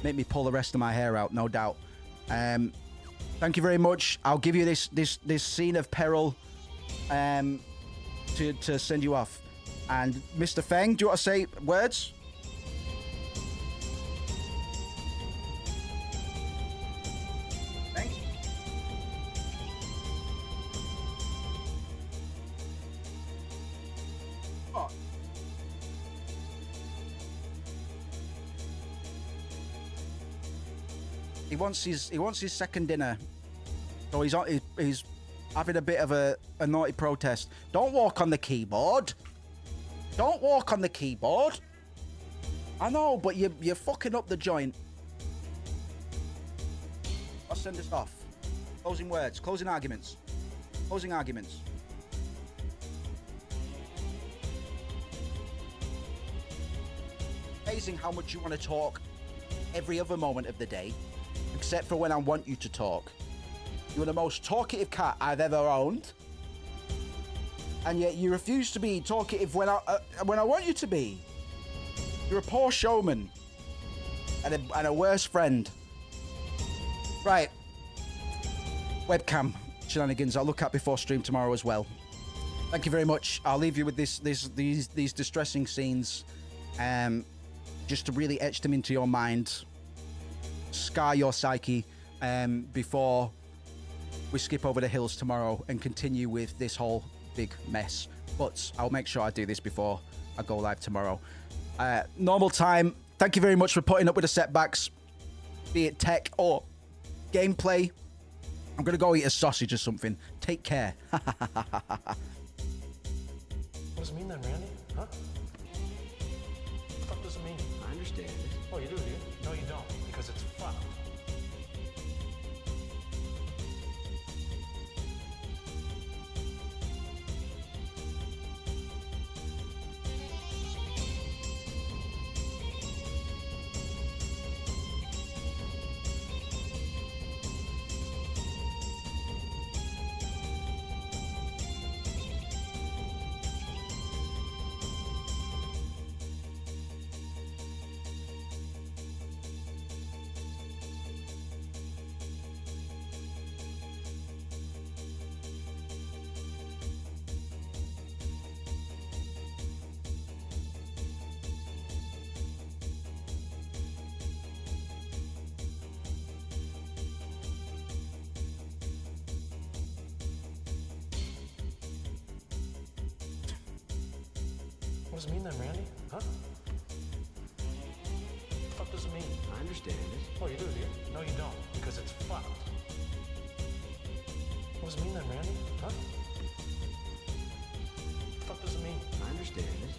make me pull the rest of my hair out, no doubt. Thank you very much. I'll give you this scene of peril to send you off. And Mr. Feng, do you want to say words? Thanks. What? He wants his second dinner, so he's having a bit of a naughty protest. Don't walk on the keyboard. Don't walk on the keyboard. I know, but you're fucking up the joint. I'll send this off. Closing words. Closing arguments. Closing arguments. Amazing how much you want to talk every other moment of the day, except for when I want you to talk. You're the most talkative cat I've ever owned, and yet you refuse to be talkative when I want you to be. You're a poor showman and a worse friend. Right. Webcam shenanigans I'll look at before stream tomorrow as well. Thank you very much. I'll leave you with these distressing scenes, just to really etch them into your mind, scar your psyche, before we skip over the hills tomorrow and continue with this whole big mess. But I'll make sure I do this before I go live tomorrow. Normal time. Thank you very much for putting up with the setbacks, be it tech or gameplay. I'm gonna go eat a sausage or something. Take care. What does it mean then, Randy? Huh? What the fuck does it mean? I understand. Oh, you do, you? No, you don't, because it's fucked. What does it mean then, Randy? Huh? What the fuck does it mean? I understand it. Oh, you do, you? No, you don't, because it's fucked. What does it mean then, Randy? Huh? What the fuck does it mean? I understand it.